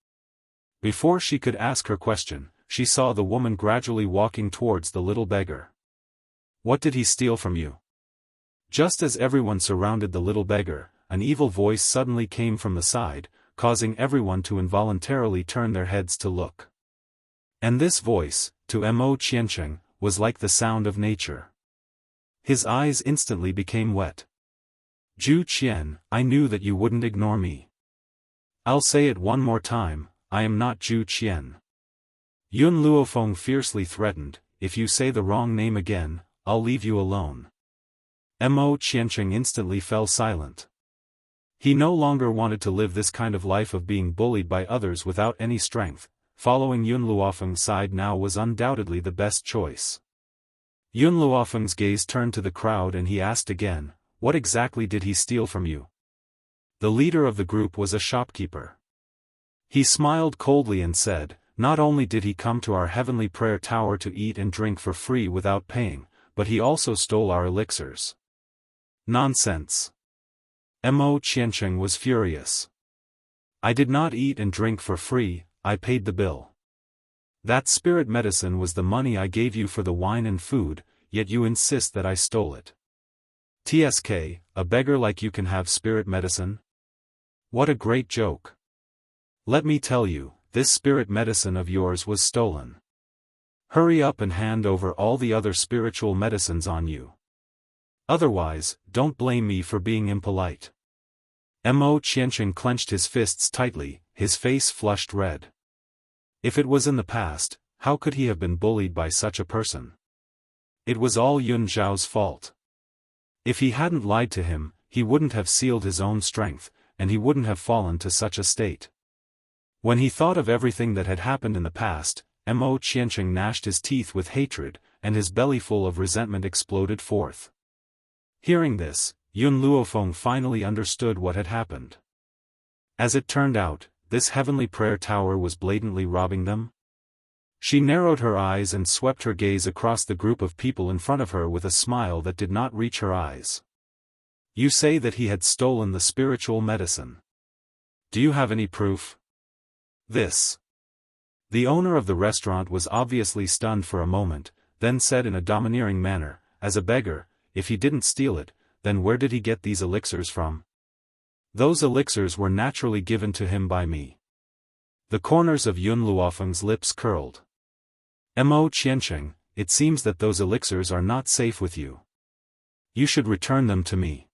Before she could ask her question, she saw the woman gradually walking towards the little beggar. What did he steal from you? Just as everyone surrounded the little beggar, an evil voice suddenly came from the side, causing everyone to involuntarily turn their heads to look. And this voice, to Mo Qianqing, was like the sound of nature. His eyes instantly became wet. Zhu Qian, I knew that you wouldn't ignore me. I'll say it one more time, I am not Zhu Qian. Yun Luofeng fiercely threatened, if you say the wrong name again, I'll leave you alone. Mo Qianqing instantly fell silent. He no longer wanted to live this kind of life of being bullied by others without any strength. following Yun Luofeng's side now was undoubtedly the best choice. Yun Luofeng's gaze turned to the crowd and he asked again, "What exactly did he steal from you?" The leader of the group was a shopkeeper. He smiled coldly and said, "Not only did he come to our heavenly prayer tower to eat and drink for free without paying, but he also stole our elixirs." Nonsense. Mo Qiansheng was furious. "I did not eat and drink for free, I paid the bill. That spirit medicine was the money I gave you for the wine and food, yet you insist that I stole it. TSK, a beggar like you can have spirit medicine? What a great joke. Let me tell you, this spirit medicine of yours was stolen. Hurry up and hand over all the other spiritual medicines on you. Otherwise, don't blame me for being impolite." Mo Qiansheng clenched his fists tightly, his face flushed red. If it was in the past, how could he have been bullied by such a person? It was all Yun Zhao's fault. If he hadn't lied to him, he wouldn't have sealed his own strength, and he wouldn't have fallen to such a state. When he thought of everything that had happened in the past, Mo Qiansheng gnashed his teeth with hatred, and his belly full of resentment exploded forth. Hearing this, Yun Luofeng finally understood what had happened. As it turned out, this heavenly prayer tower was blatantly robbing them. She narrowed her eyes and swept her gaze across the group of people in front of her with a smile that did not reach her eyes. "You say that he had stolen the spiritual medicine. Do you have any proof?" "This." The owner of the restaurant was obviously stunned for a moment, then said in a domineering manner, "As a beggar, if he didn't steal it, then where did he get these elixirs from?" "Those elixirs were naturally given to him by me." The corners of Yun Luofeng's lips curled. "Mo Qiansheng, it seems that those elixirs are not safe with you. You should return them to me."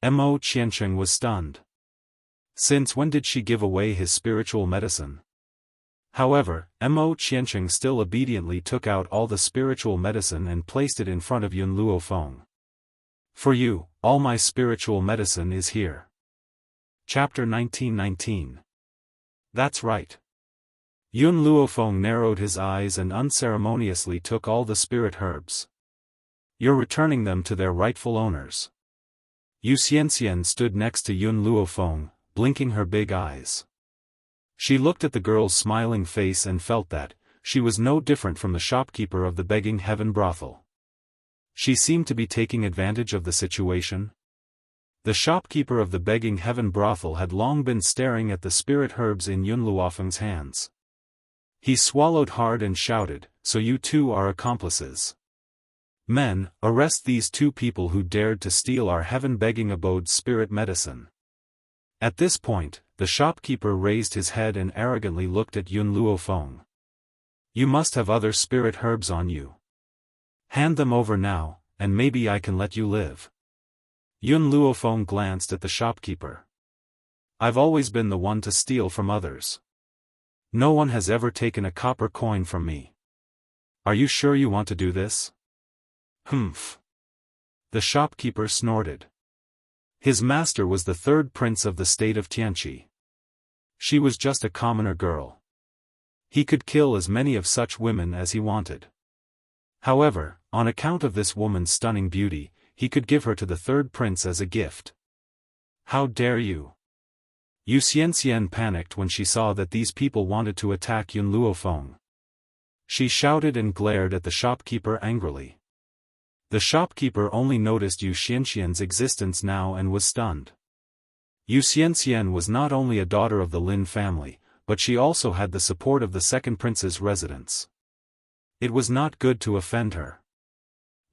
Mo Qiansheng was stunned. Since when did she give away his spiritual medicine? However, Mo Qiansheng still obediently took out all the spiritual medicine and placed it in front of Yun Luofeng. "For you, all my spiritual medicine is here." Chapter 1919. That's right. Yun Luofeng narrowed his eyes and unceremoniously took all the spirit herbs. "You're returning them to their rightful owners." Yu Xianxian stood next to Yun Luofeng, blinking her big eyes. She looked at the girl's smiling face and felt that she was no different from the shopkeeper of the begging heaven brothel. She seemed to be taking advantage of the situation. The shopkeeper of the begging heaven brothel had long been staring at the spirit herbs in Yun Luofeng's hands. He swallowed hard and shouted, "So you two are accomplices. Men, arrest these two people who dared to steal our heaven-begging abode's spirit medicine." At this point, the shopkeeper raised his head and arrogantly looked at Yun Luofeng. "You must have other spirit herbs on you. Hand them over now, and maybe I can let you live." Yun Luofeng glanced at the shopkeeper. "I've always been the one to steal from others. No one has ever taken a copper coin from me. Are you sure you want to do this?" "Humph." The shopkeeper snorted. His master was the third prince of the state of Tianqi. She was just a commoner girl. He could kill as many of such women as he wanted. However, on account of this woman's stunning beauty, he could give her to the third prince as a gift. "How dare you!" Yu Xianxian panicked when she saw that these people wanted to attack Yun Luofeng. She shouted and glared at the shopkeeper angrily. The shopkeeper only noticed Yu Xianxian's existence now and was stunned. Yu Xianxian was not only a daughter of the Lin family, but she also had the support of the second prince's residence. It was not good to offend her.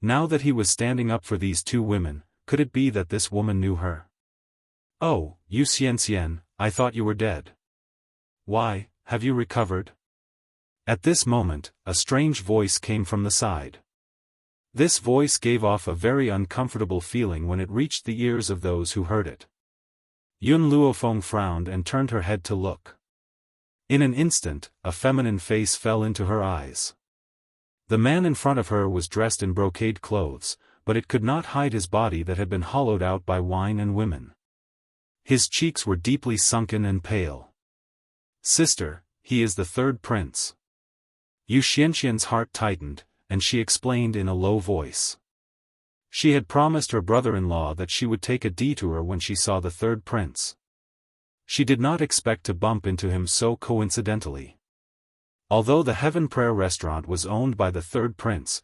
Now that he was standing up for these two women, could it be that this woman knew her? "Oh, Yu Xianxian, I thought you were dead. Why, have you recovered?" At this moment, a strange voice came from the side. This voice gave off a very uncomfortable feeling when it reached the ears of those who heard it. Yun Luofeng frowned and turned her head to look. In an instant, a feminine face fell into her eyes. The man in front of her was dressed in brocade clothes, but it could not hide his body that had been hollowed out by wine and women. His cheeks were deeply sunken and pale. "Sister, he is the third prince. Yu Xianxian's heart tightened, and she explained in a low voice. She had promised her brother-in-law that she would take a detour when she saw the third prince. She did not expect to bump into him so coincidentally. Although the Heaven Prayer restaurant was owned by the third prince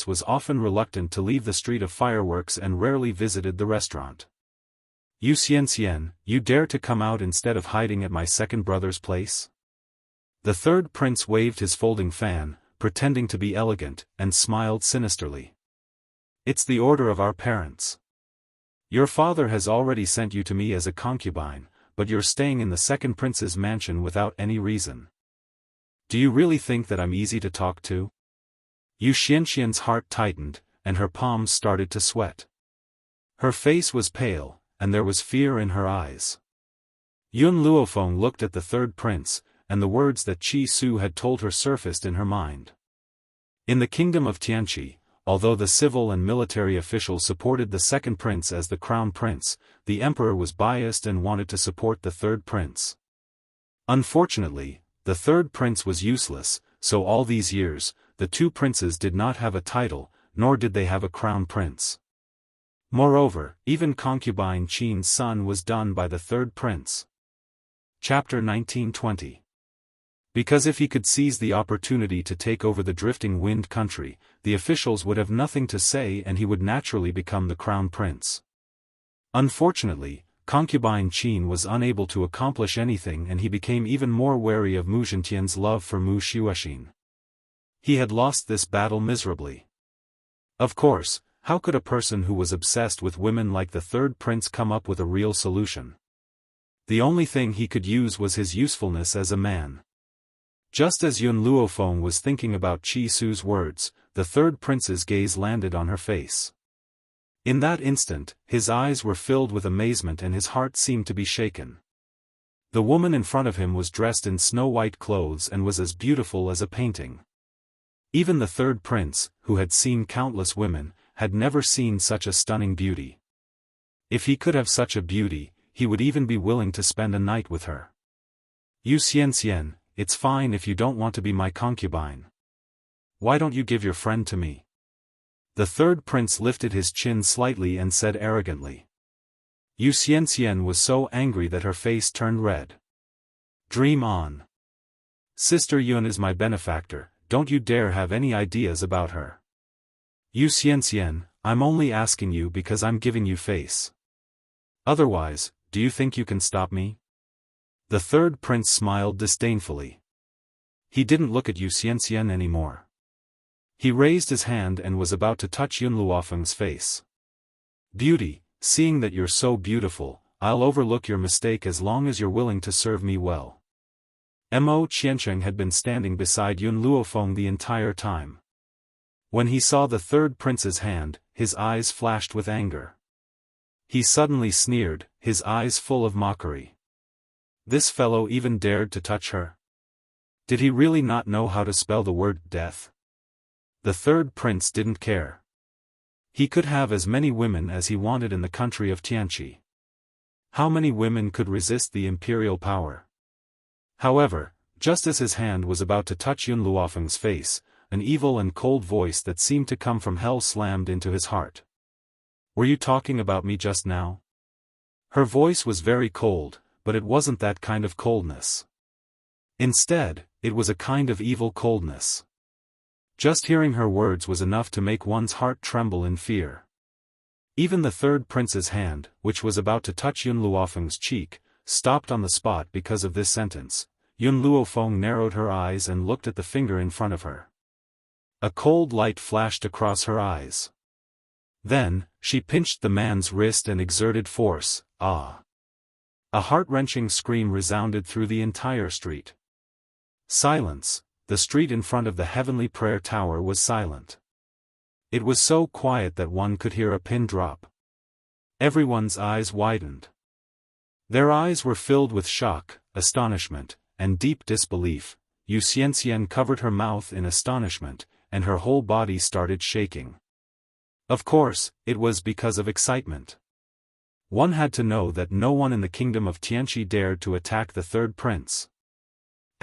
was often reluctant to leave the street of fireworks and rarely visited the restaurant. Yu Xianxian, you dare to come out instead of hiding at my second brother's place? The third prince waved his folding fan, pretending to be elegant, and smiled sinisterly. It's the order of our parents. Your father has already sent you to me as a concubine, but you're staying in the second prince's mansion without any reason. Do you really think that I'm easy to talk to? Yu Xianxian's heart tightened, and her palms started to sweat. Her face was pale, and there was fear in her eyes. Yun Luofeng looked at the third prince, and the words that Qi Su had told her surfaced in her mind. In the kingdom of Tianqi, although the civil and military officials supported the second prince as the crown prince, the emperor was biased and wanted to support the third prince. Unfortunately, the third prince was useless, so all these years, the two princes did not have a title, nor did they have a crown prince. Moreover, even concubine Qin's son was done by the third prince. Chapter 1920. Because if he could seize the opportunity to take over the drifting wind country, the officials would have nothing to say and he would naturally become the crown prince. Unfortunately, concubine Qin was unable to accomplish anything and he became even more wary of Mu Zhentian's love for Mu Xuexin. He had lost this battle miserably. Of course, how could a person who was obsessed with women like the third prince come up with a real solution? The only thing he could use was his usefulness as a man. Just as Yun Luofeng was thinking about Qi Su's words, the third prince's gaze landed on her face. In that instant, his eyes were filled with amazement and his heart seemed to be shaken. The woman in front of him was dressed in snow-white clothes and was as beautiful as a painting. Even the third prince, who had seen countless women, had never seen such a stunning beauty. If he could have such a beauty, he would even be willing to spend a night with her. Yu Xianxian, it's fine if you don't want to be my concubine. Why don't you give your friend to me? The third prince lifted his chin slightly and said arrogantly. Yu Xianxian was so angry that her face turned red. Dream on. Sister Yun is my benefactor, don't you dare have any ideas about her. Yu Xianxian, I'm only asking you because I'm giving you face. Otherwise, do you think you can stop me? The third prince smiled disdainfully. He didn't look at Yu Xianxian anymore. He raised his hand and was about to touch Yun Luofeng's face. Beauty, seeing that you're so beautiful, I'll overlook your mistake as long as you're willing to serve me well. Mo Qiancheng had been standing beside Yun Luofeng the entire time. When he saw the third prince's hand, his eyes flashed with anger. He suddenly sneered, his eyes full of mockery. This fellow even dared to touch her? Did he really not know how to spell the word death? The third prince didn't care. He could have as many women as he wanted in the country of Tianqi. How many women could resist the imperial power? However, just as his hand was about to touch Yun Luofeng's face, an evil and cold voice that seemed to come from hell slammed into his heart. Were you talking about me just now? Her voice was very cold, but it wasn't that kind of coldness. Instead, it was a kind of evil coldness. Just hearing her words was enough to make one's heart tremble in fear. Even the third prince's hand, which was about to touch Yun Luofeng's cheek, stopped on the spot because of this sentence. Yun Luofeng narrowed her eyes and looked at the finger in front of her. A cold light flashed across her eyes. Then, she pinched the man's wrist and exerted force. Ah! A heart-wrenching scream resounded through the entire street. Silence. The street in front of the heavenly prayer tower was silent. It was so quiet that one could hear a pin drop. Everyone's eyes widened. Their eyes were filled with shock, astonishment, and deep disbelief. Yu Xianxian covered her mouth in astonishment, and her whole body started shaking. Of course, it was because of excitement. One had to know that no one in the kingdom of Tianqi dared to attack the third prince.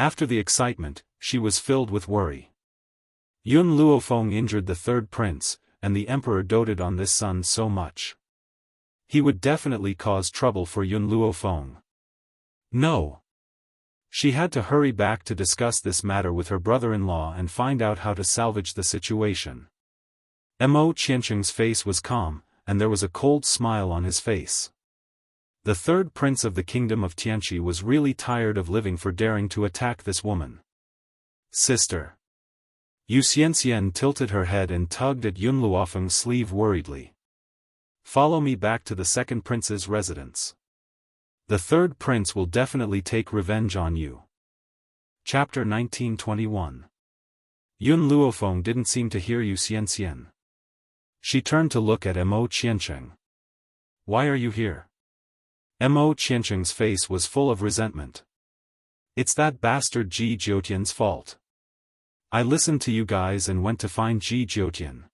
After the excitement, she was filled with worry. Yun Luofeng injured the third prince, and the emperor doted on this son so much. He would definitely cause trouble for Yun Luofeng. No. She had to hurry back to discuss this matter with her brother-in-law and find out how to salvage the situation. Mo Qiancheng's face was calm, and there was a cold smile on his face. The third prince of the kingdom of Tianqi was really tired of living for daring to attack this woman. Sister. Yu Xianxian tilted her head and tugged at Yun Luofeng's sleeve worriedly. Follow me back to the second prince's residence. The third prince will definitely take revenge on you. Chapter 1921. Yun Luofeng didn't seem to hear Yu Xianxian. She turned to look at Mo Qiancheng. Why are you here? Mo Qiancheng's face was full of resentment. It's that bastard Ji Jiutian's fault. I listened to you guys and went to find Ji Jiutian.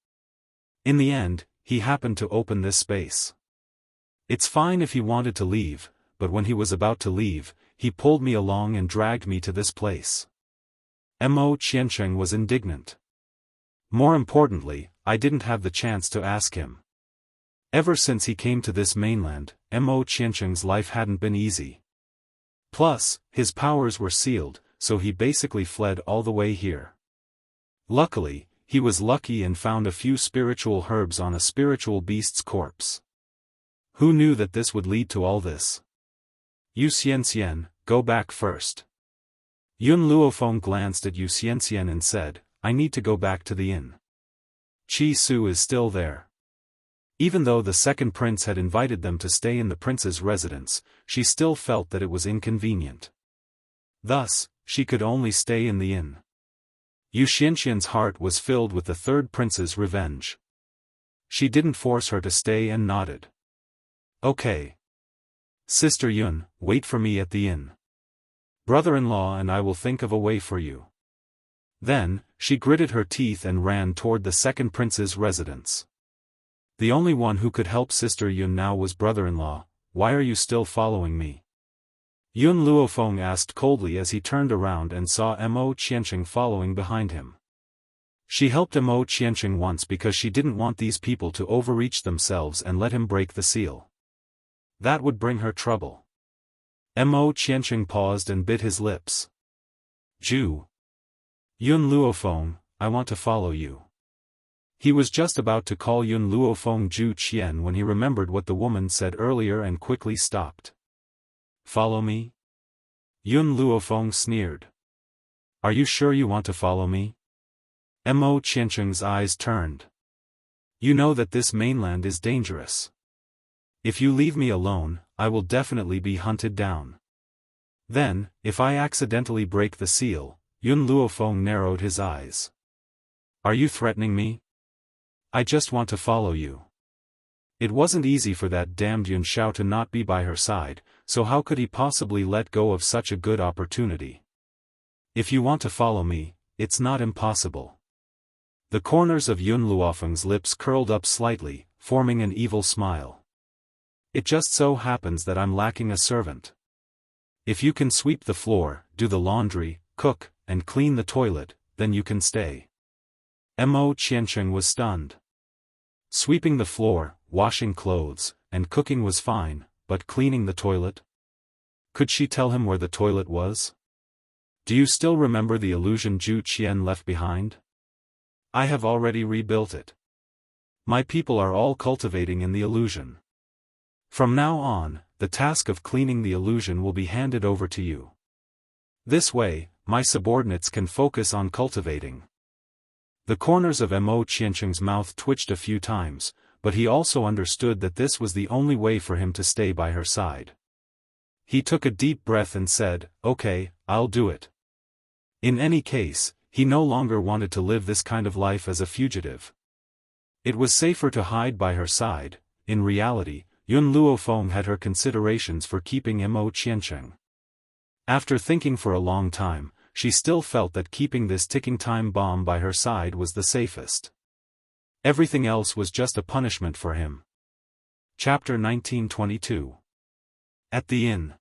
In the end, he happened to open this space. It's fine if he wanted to leave, but when he was about to leave, he pulled me along and dragged me to this place. Mo Qiancheng was indignant. More importantly, I didn't have the chance to ask him. Ever since he came to this mainland, Mo Qiancheng's life hadn't been easy. Plus, his powers were sealed, so he basically fled all the way here. Luckily, he was lucky and found a few spiritual herbs on a spiritual beast's corpse. Who knew that this would lead to all this? Yu Xianxian, go back first. Yun Luofeng glanced at Yu Xianxian and said, I need to go back to the inn. Qi Su is still there. Even though the second prince had invited them to stay in the prince's residence, she still felt that it was inconvenient. Thus, she could only stay in the inn. Yu Xianxian's heart was filled with the third prince's revenge. She didn't force her to stay and nodded. Okay. Sister Yun, wait for me at the inn. Brother-in-law and I will think of a way for you. Then, she gritted her teeth and ran toward the second prince's residence. The only one who could help Sister Yun now was brother-in-law. Why are you still following me? Yun Luofeng asked coldly as he turned around and saw Mo Qiancheng following behind him. She helped Mo Qiancheng once because she didn't want these people to overreach themselves and let him break the seal. That would bring her trouble. Mo Qiancheng paused and bit his lips. Ju. Yun Luofeng, I want to follow you. He was just about to call Yun Luofeng Ju Qian when he remembered what the woman said earlier and quickly stopped. Follow me? Yun Luofeng sneered. Are you sure you want to follow me? Mo Qiancheng's eyes turned. You know that this mainland is dangerous. If you leave me alone, I will definitely be hunted down. Then, if I accidentally break the seal, Yun Luofeng narrowed his eyes. Are you threatening me? I just want to follow you. It wasn't easy for that damned Yun Shao to not be by her side, so how could he possibly let go of such a good opportunity? If you want to follow me, it's not impossible. The corners of Yun Luofeng's lips curled up slightly, forming an evil smile. It just so happens that I'm lacking a servant. If you can sweep the floor, do the laundry, cook, and clean the toilet, then you can stay. Mo Qiancheng was stunned. Sweeping the floor, washing clothes, and cooking was fine, but cleaning the toilet? Could she tell him where the toilet was? Do you still remember the illusion Ju Qian left behind? I have already rebuilt it. My people are all cultivating in the illusion. From now on, the task of cleaning the illusion will be handed over to you. This way, my subordinates can focus on cultivating. The corners of Mo Qiancheng's mouth twitched a few times, but he also understood that this was the only way for him to stay by her side. He took a deep breath and said, okay, I'll do it. In any case, he no longer wanted to live this kind of life as a fugitive. It was safer to hide by her side. In reality, Yun Luofeng had her considerations for keeping Mo Qiancheng. After thinking for a long time, she still felt that keeping this ticking time bomb by her side was the safest. Everything else was just a punishment for him. Chapter 1922. At the inn.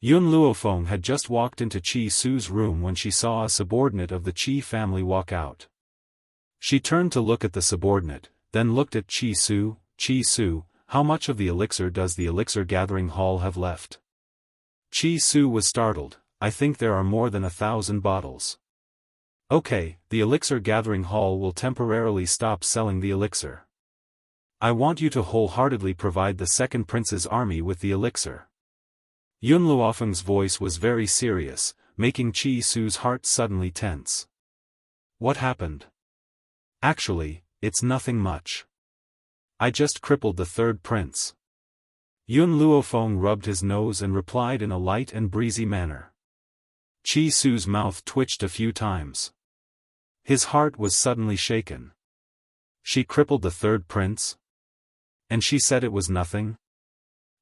Yun Luofeng had just walked into Chi Su's room when she saw a subordinate of the Chi family walk out. She turned to look at the subordinate, then looked at Chi Su. Chi Su, how much of the elixir does the elixir gathering hall have left? Chi Su was startled. I think there are more than 1,000 bottles. Okay, the elixir gathering hall will temporarily stop selling the elixir. I want you to wholeheartedly provide the second prince's army with the elixir. Yun Luofeng's voice was very serious, making Chi Su's heart suddenly tense. What happened? Actually, it's nothing much. I just crippled the third prince. Yun Luofeng rubbed his nose and replied in a light and breezy manner. Chi Su's mouth twitched a few times. His heart was suddenly shaken. She crippled the third prince? And she said it was nothing?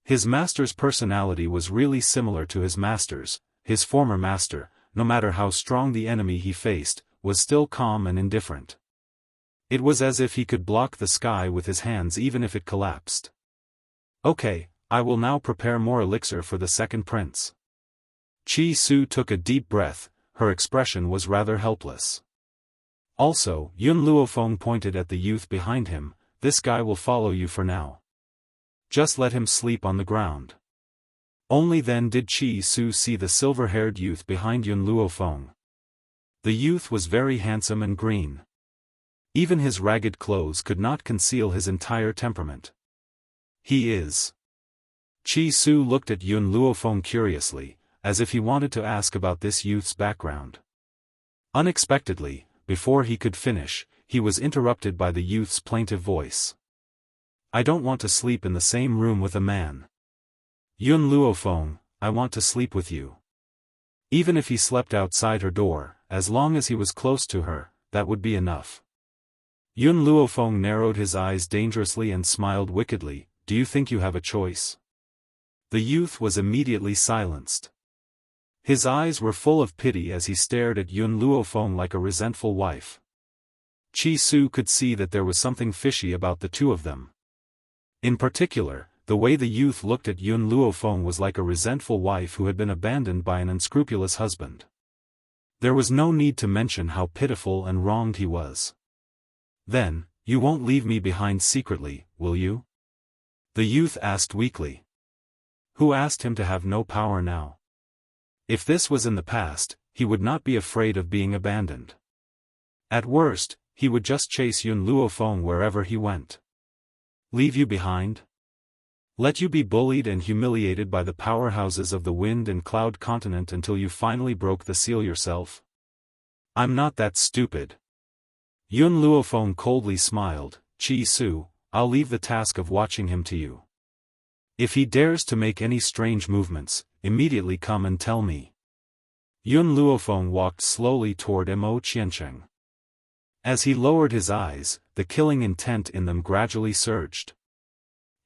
His master's personality was really similar to his master's. His former master, no matter how strong the enemy he faced, was still calm and indifferent. It was as if he could block the sky with his hands even if it collapsed. Okay, I will now prepare more elixir for the second prince. Chi Su took a deep breath, her expression was rather helpless. Also, Yun Luofeng pointed at the youth behind him, this guy will follow you for now. Just let him sleep on the ground. Only then did Chi Su see the silver-haired youth behind Yun Luofeng. The youth was very handsome and green. Even his ragged clothes could not conceal his entire temperament. He is. Chi Su looked at Yun Luofeng curiously, as if he wanted to ask about this youth's background. Unexpectedly, before he could finish, he was interrupted by the youth's plaintive voice. I don't want to sleep in the same room with a man. Yun Luofeng, I want to sleep with you. Even if he slept outside her door, as long as he was close to her, that would be enough. Yun Luofeng narrowed his eyes dangerously and smiled wickedly, do you think you have a choice? The youth was immediately silenced. His eyes were full of pity as he stared at Yun Luofeng like a resentful wife. Chi Su could see that there was something fishy about the two of them. In particular, the way the youth looked at Yun Luofeng was like a resentful wife who had been abandoned by an unscrupulous husband. There was no need to mention how pitiful and wronged he was. Then, you won't leave me behind secretly, will you? The youth asked weakly. Who asked him to have no power now? If this was in the past, he would not be afraid of being abandoned. At worst, he would just chase Yun Luofeng wherever he went. Leave you behind? Let you be bullied and humiliated by the powerhouses of the wind and cloud continent until you finally broke the seal yourself? I'm not that stupid. Yun Luofeng coldly smiled, Chi Su, I'll leave the task of watching him to you. If he dares to make any strange movements, immediately come and tell me. Yun Luofeng walked slowly toward Mo Qiancheng. As he lowered his eyes, the killing intent in them gradually surged.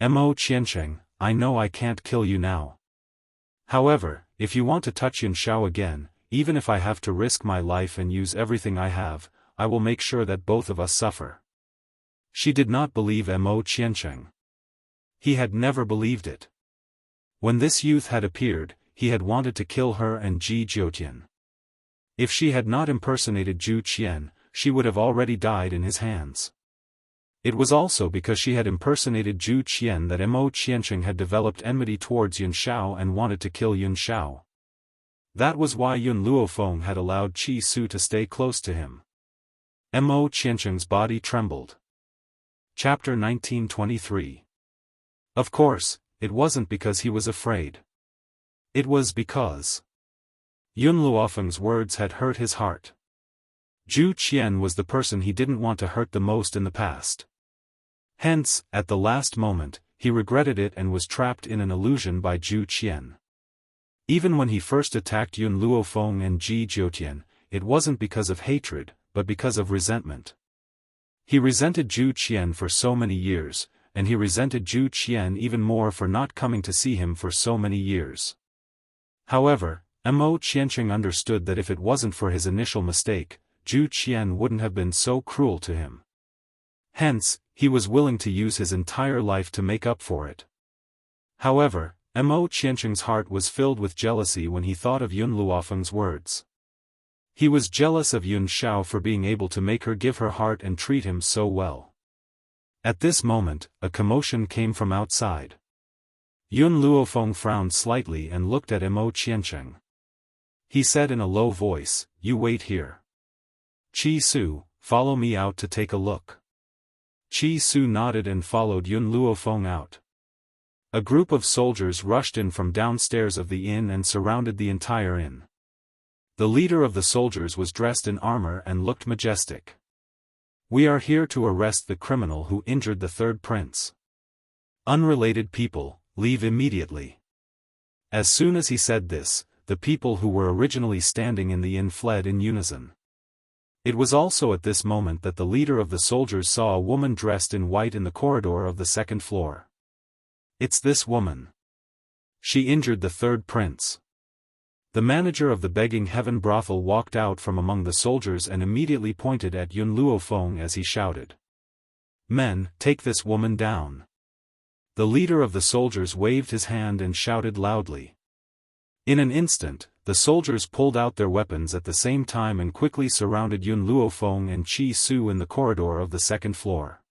Mo Qiancheng, I know I can't kill you now. However, if you want to touch Yun Shao again, even if I have to risk my life and use everything I have, I will make sure that both of us suffer. She did not believe Mo Qiancheng. He had never believed it. When this youth had appeared, he had wanted to kill her and Ji Jiutian. If she had not impersonated Zhu Qian, she would have already died in his hands. It was also because she had impersonated Zhu Qian that Mo Qiancheng had developed enmity towards Yun Shao and wanted to kill Yun Shao. That was why Yun Luofeng had allowed Chi Su to stay close to him. Mo Qiancheng's body trembled. Chapter 1923. Of course, it wasn't because he was afraid. It was because Yun Luofeng's words had hurt his heart. Zhu Qian was the person he didn't want to hurt the most in the past. Hence, at the last moment, he regretted it and was trapped in an illusion by Zhu Qian. Even when he first attacked Yun Luofeng and Ji Jiutian, it wasn't because of hatred, but because of resentment. He resented Zhu Qian for so many years, and he resented Zhu Qian even more for not coming to see him for so many years. However, Mo Qiancheng understood that if it wasn't for his initial mistake, Zhu Qian wouldn't have been so cruel to him. Hence, he was willing to use his entire life to make up for it. However, Mo Qiancheng's heart was filled with jealousy when he thought of Yun Luofeng's words. He was jealous of Yun Xiao for being able to make her give her heart and treat him so well. At this moment, a commotion came from outside. Yun Luofeng frowned slightly and looked at Mo Qiancheng. He said in a low voice, "You wait here. Qi Su, follow me out to take a look." Qi Su nodded and followed Yun Luofeng out. A group of soldiers rushed in from downstairs of the inn and surrounded the entire inn. The leader of the soldiers was dressed in armor and looked majestic. "We are here to arrest the criminal who injured the third prince. Unrelated people, leave immediately." As soon as he said this, the people who were originally standing in the inn fled in unison. It was also at this moment that the leader of the soldiers saw a woman dressed in white in the corridor of the second floor. "It's this woman. She injured the third prince." The manager of the Begging Heaven brothel walked out from among the soldiers and immediately pointed at Yun Luofeng as he shouted, "Men, take this woman down." The leader of the soldiers waved his hand and shouted loudly. In an instant, the soldiers pulled out their weapons at the same time and quickly surrounded Yun Luofeng and Qi Su in the corridor of the second floor.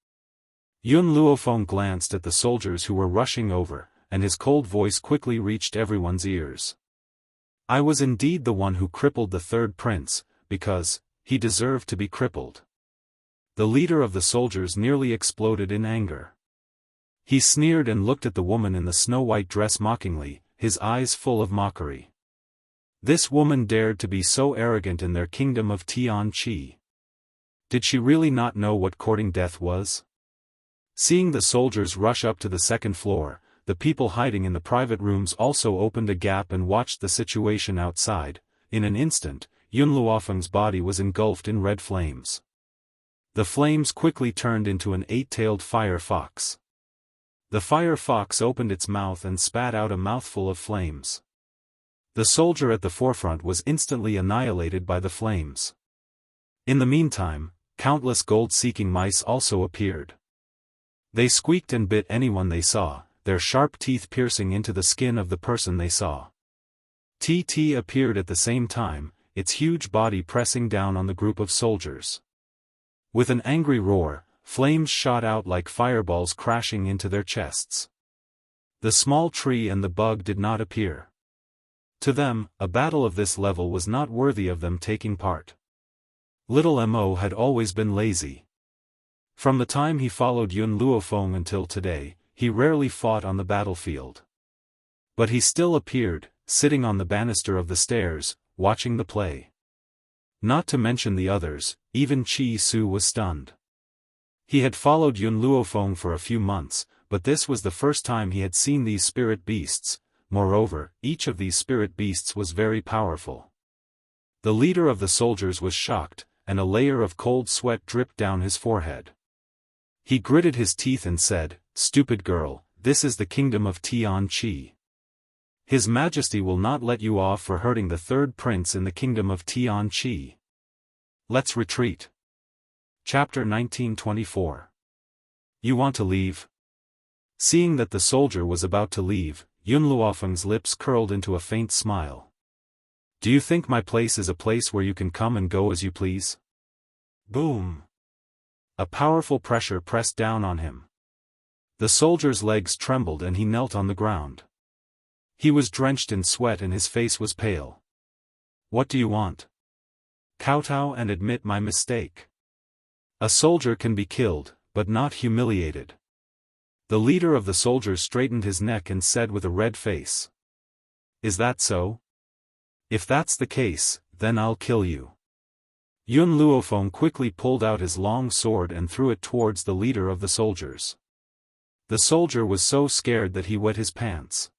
Yun Luofeng glanced at the soldiers who were rushing over, and his cold voice quickly reached everyone's ears. "I was indeed the one who crippled the third prince, because he deserved to be crippled." The leader of the soldiers nearly exploded in anger. He sneered and looked at the woman in the snow-white dress mockingly, his eyes full of mockery. This woman dared to be so arrogant in their kingdom of Tianqi. Did she really not know what courting death was? Seeing the soldiers rush up to the second floor, the people hiding in the private rooms also opened a gap and watched the situation outside. In an instant, Yun Luofeng's body was engulfed in red flames. The flames quickly turned into an 8-tailed fire fox. The fire fox opened its mouth and spat out a mouthful of flames. The soldier at the forefront was instantly annihilated by the flames. In the meantime, countless gold-seeking mice also appeared. They squeaked and bit anyone they saw, their sharp teeth piercing into the skin of the person they saw. TT appeared at the same time, its huge body pressing down on the group of soldiers. With an angry roar, flames shot out like fireballs crashing into their chests. The small tree and the bug did not appear. To them, a battle of this level was not worthy of them taking part. Little Mo had always been lazy. From the time he followed Yun Luofeng until today, he rarely fought on the battlefield. But he still appeared, sitting on the banister of the stairs, watching the play. Not to mention the others, even Qi Su was stunned. He had followed Yun Luofeng for a few months, but this was the first time he had seen these spirit beasts. Moreover, each of these spirit beasts was very powerful. The leader of the soldiers was shocked, and a layer of cold sweat dripped down his forehead. He gritted his teeth and said, "Stupid girl, this is the kingdom of Tianqi. His Majesty will not let you off for hurting the third prince in the kingdom of Tianqi. Let's retreat." Chapter 1924. "You want to leave?" Seeing that the soldier was about to leave, Yun Luofeng's lips curled into a faint smile. "Do you think my place is a place where you can come and go as you please?" Boom! A powerful pressure pressed down on him. The soldier's legs trembled and he knelt on the ground. He was drenched in sweat and his face was pale. "What do you want?" "Kowtow and admit my mistake. A soldier can be killed, but not humiliated." The leader of the soldiers straightened his neck and said with a red face, "Is that so? If that's the case, then I'll kill you." Yun Luofeng quickly pulled out his long sword and threw it towards the leader of the soldiers. The soldier was so scared that he wet his pants.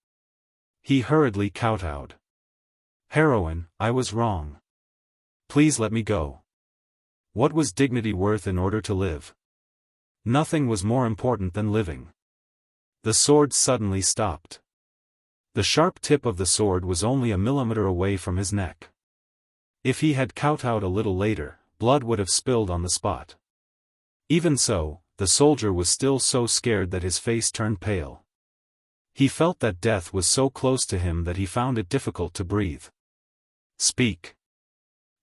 He hurriedly kowtowed. "Heroine, I was wrong. Please let me go. What was dignity worth in order to live? Nothing was more important than living." The sword suddenly stopped. The sharp tip of the sword was only a millimeter away from his neck. If he had kowtowed a little later, blood would have spilled on the spot. Even so, the soldier was still so scared that his face turned pale. He felt that death was so close to him that he found it difficult to breathe. Speak.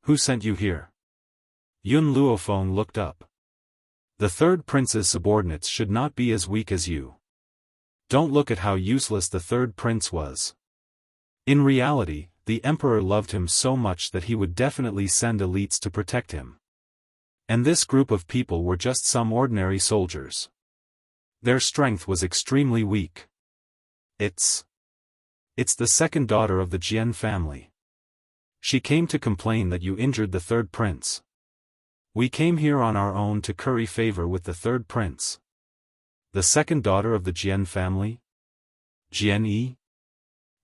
Who sent you here? Yun Luofeng looked up. The third prince's subordinates should not be as weak as you. Don't look at how useless the third prince was. In reality, the emperor loved him so much that he would definitely send elites to protect him. And this group of people were just some ordinary soldiers. Their strength was extremely weak. It's the second daughter of the Jian family. She came to complain that you injured the third prince. We came here on our own to curry favor with the third prince. The second daughter of the Jian family? Jian Yi?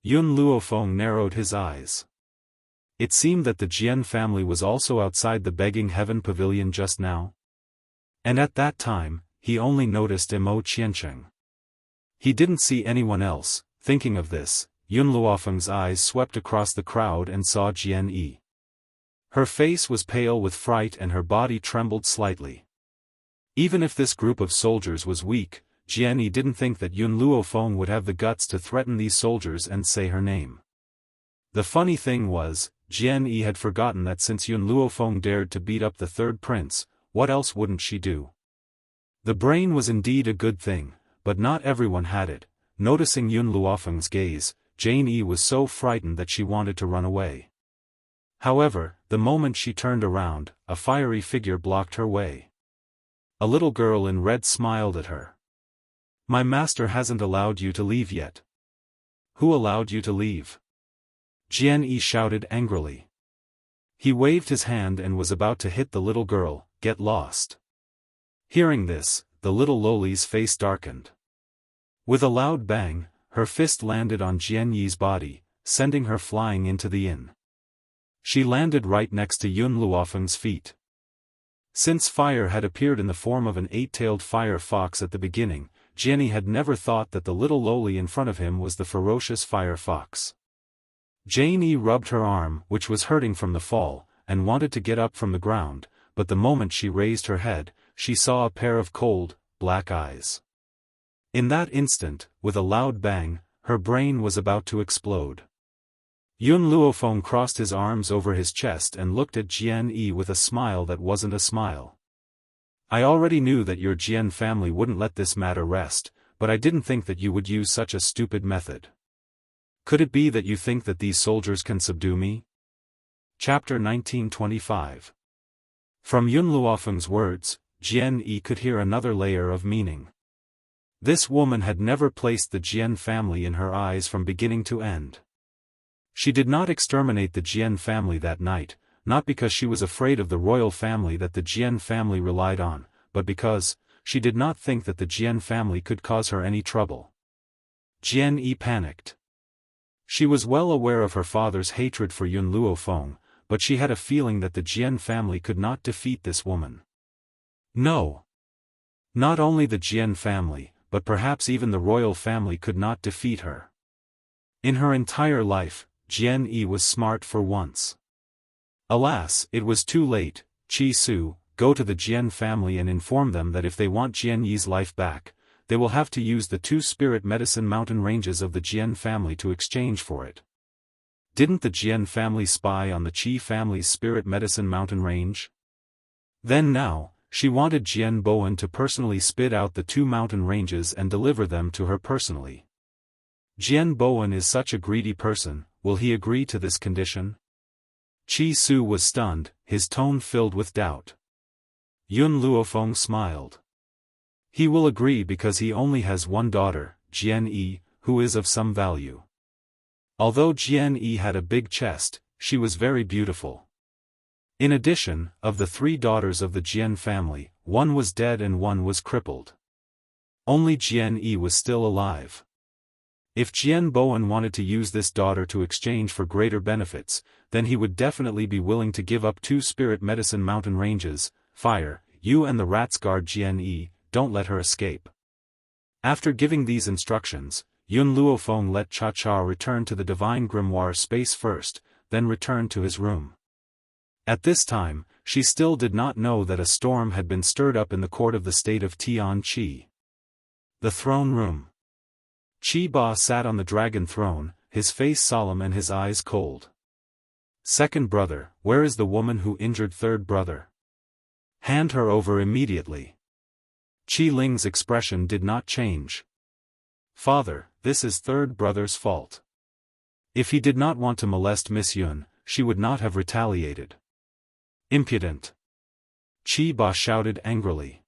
Yun Luofeng narrowed his eyes. It seemed that the Jian family was also outside the begging heaven pavilion just now. And at that time, he only noticed Mo Qiancheng. He didn't see anyone else. Thinking of this, Yun Luofeng's eyes swept across the crowd and saw Jian Yi. Her face was pale with fright and her body trembled slightly. Even if this group of soldiers was weak, Jian Yi didn't think that Yun Luofeng would have the guts to threaten these soldiers and say her name. The funny thing was, Jian Yi had forgotten that since Yun Luofeng dared to beat up the third prince, what else wouldn't she do? The brain was indeed a good thing, but not everyone had it. Noticing Yun Luofeng's gaze, Jian Yi was so frightened that she wanted to run away. However, the moment she turned around, a fiery figure blocked her way. A little girl in red smiled at her. My master hasn't allowed you to leave yet. Who allowed you to leave? Jian Yi shouted angrily. He waved his hand and was about to hit the little girl. Get lost. Hearing this, the little loli's face darkened. With a loud bang, her fist landed on Jian Yi's body, sending her flying into the inn. She landed right next to Yun Luofeng's feet. Since fire had appeared in the form of an 8-tailed fire fox at the beginning, Jian Yi had never thought that the little loli in front of him was the ferocious fire fox. Jian Yi rubbed her arm, which was hurting from the fall, and wanted to get up from the ground, but the moment she raised her head, she saw a pair of cold, black eyes. In that instant, with a loud bang, her brain was about to explode. Yun Luofeng crossed his arms over his chest and looked at Jian Yi with a smile that wasn't a smile. I already knew that your Jian family wouldn't let this matter rest, but I didn't think that you would use such a stupid method. Could it be that you think that these soldiers can subdue me? Chapter 1925. From Yun Luofeng's words, Jian Yi could hear another layer of meaning. This woman had never placed the Jian family in her eyes from beginning to end. She did not exterminate the Jian family that night, not because she was afraid of the royal family that the Jian family relied on, but because she did not think that the Jian family could cause her any trouble. Jian Yi panicked. She was well aware of her father's hatred for Yun Luofeng, but she had a feeling that the Jian family could not defeat this woman. No. Not only the Jian family, but perhaps even the royal family could not defeat her. In her entire life, Jian Yi was smart for once. Alas, it was too late. Qi Su, go to the Jian family and inform them that if they want Jian Yi's life back, they will have to use the 2 spirit medicine mountain ranges of the Jian family to exchange for it. Didn't the Jian family spy on the Qi family's spirit medicine mountain range? Then now, she wanted Jian Bowen to personally spit out the 2 mountain ranges and deliver them to her personally. Jian Bowen is such a greedy person, will he agree to this condition? Qi Su was stunned, his tone filled with doubt. Yun Luofeng smiled. He will agree because he only has one daughter, Jian Yi, who is of some value. Although Jian Yi had a big chest, she was very beautiful. In addition, of the 3 daughters of the Jian family, one was dead and one was crippled. Only Jian Yi was still alive. If Jian Bowen wanted to use this daughter to exchange for greater benefits, then he would definitely be willing to give up 2 spirit medicine mountain ranges. Fire, you and the rats guard Jian Yi, don't let her escape. After giving these instructions, Yun Luofeng let Cha Cha return to the divine grimoire space first, then returned to his room. At this time, she still did not know that a storm had been stirred up in the court of the state of Tianqi. The throne room. Chi Ba sat on the dragon throne, his face solemn and his eyes cold. Second brother, where is the woman who injured third brother? Hand her over immediately. Qi Ling's expression did not change. Father, this is third brother's fault. If he did not want to molest Miss Yun, she would not have retaliated. Impudent! Qi Ba shouted angrily.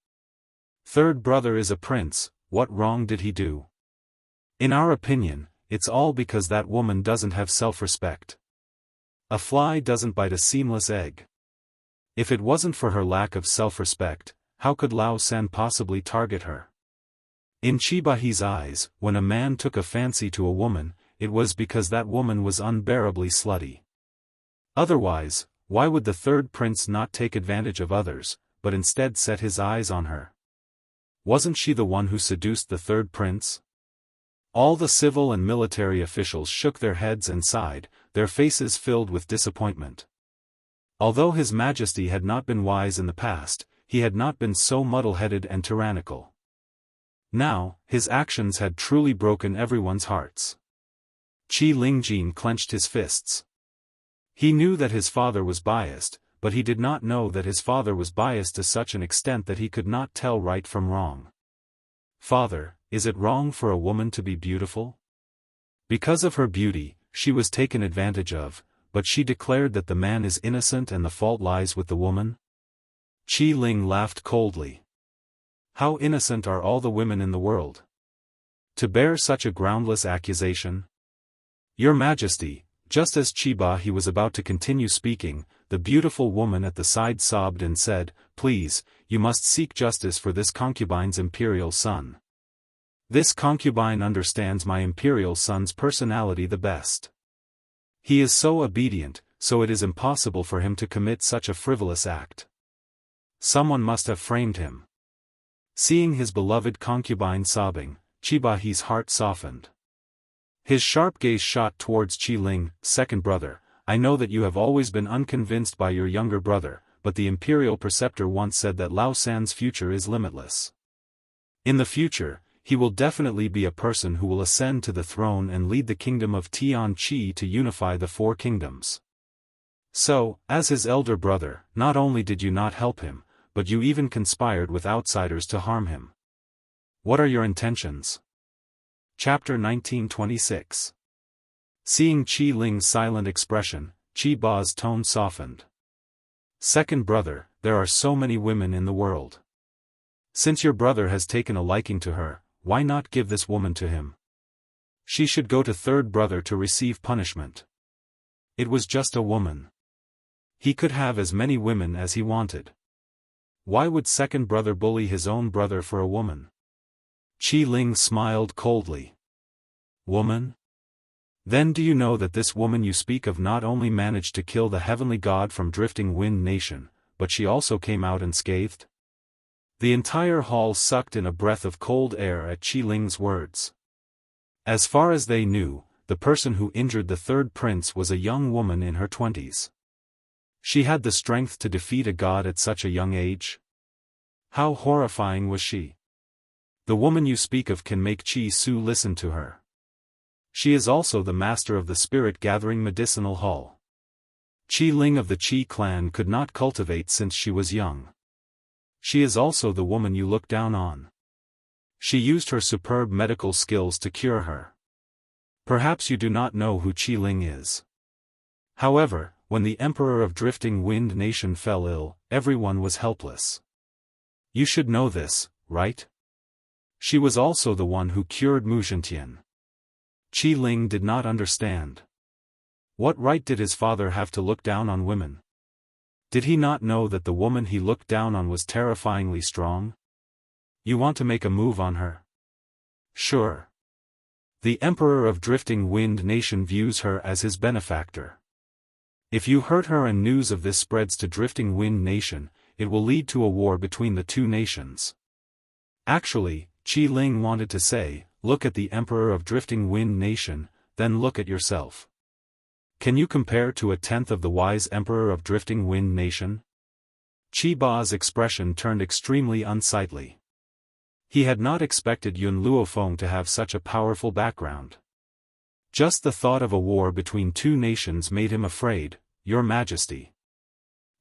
Third brother is a prince, what wrong did he do? In our opinion, it's all because that woman doesn't have self-respect. A fly doesn't bite a seamless egg. If it wasn't for her lack of self-respect, how could Lao San possibly target her? In Chibahi's eyes, when a man took a fancy to a woman, it was because that woman was unbearably slutty. Otherwise, why would the third prince not take advantage of others, but instead set his eyes on her? Wasn't she the one who seduced the third prince? All the civil and military officials shook their heads and sighed, their faces filled with disappointment. Although His Majesty had not been wise in the past, he had not been so muddle-headed and tyrannical. Now, his actions had truly broken everyone's hearts. Qi Lingjin clenched his fists. He knew that his father was biased, but he did not know that his father was biased to such an extent that he could not tell right from wrong. Father, is it wrong for a woman to be beautiful? Because of her beauty, she was taken advantage of, but she declared that the man is innocent and the fault lies with the woman? Qi Ling laughed coldly. How innocent are all the women in the world? To bear such a groundless accusation? Your Majesty, just as Chiba was about to continue speaking, the beautiful woman at the side sobbed and said, Please, you must seek justice for this concubine's imperial son. This concubine understands my imperial son's personality the best. He is so obedient, so it is impossible for him to commit such a frivolous act. Someone must have framed him. Seeing his beloved concubine sobbing, Chibahi's heart softened. His sharp gaze shot towards Qi Ling, second brother. I know that you have always been unconvinced by your younger brother, but the imperial preceptor once said that Lao San's future is limitless. In the future, he will definitely be a person who will ascend to the throne and lead the kingdom of Tian Qi to unify the four kingdoms. So, as his elder brother, not only did you not help him, but you even conspired with outsiders to harm him. What are your intentions? Chapter 1926. Seeing Qi Ling's silent expression, Qi Ba's tone softened. Second brother, there are so many women in the world. Since your brother has taken a liking to her, why not give this woman to him? She should go to third brother to receive punishment. It was just a woman. He could have as many women as he wanted. Why would second brother bully his own brother for a woman? Qi Ling smiled coldly. Woman? Then do you know that this woman you speak of not only managed to kill the heavenly god from Drifting Wind Nation, but she also came out unscathed? The entire hall sucked in a breath of cold air at Qi Ling's words. As far as they knew, the person who injured the third prince was a young woman in her 20s. She had the strength to defeat a god at such a young age? How horrifying was she? The woman you speak of can make Qi Su listen to her. She is also the master of the spirit-gathering medicinal hall. Qi Ling of the Qi clan could not cultivate since she was young. She is also the woman you look down on. She used her superb medical skills to cure her. Perhaps you do not know who Qi Ling is. However, when the Emperor of Drifting Wind Nation fell ill, everyone was helpless. You should know this, right? She was also the one who cured Mu Zhentian. Qi Ling did not understand. What right did his father have to look down on women? Did he not know that the woman he looked down on was terrifyingly strong? You want to make a move on her? Sure. The Emperor of Drifting Wind Nation views her as his benefactor. If you hurt her and news of this spreads to Drifting Wind Nation, it will lead to a war between the two nations. Actually, Qi Ling wanted to say, look at the Emperor of Drifting Wind Nation, then look at yourself. Can you compare to a tenth of the wise Emperor of Drifting Wind Nation? Qi Ba's expression turned extremely unsightly. He had not expected Yun Luofeng to have such a powerful background. Just the thought of a war between two nations made him afraid, Your Majesty.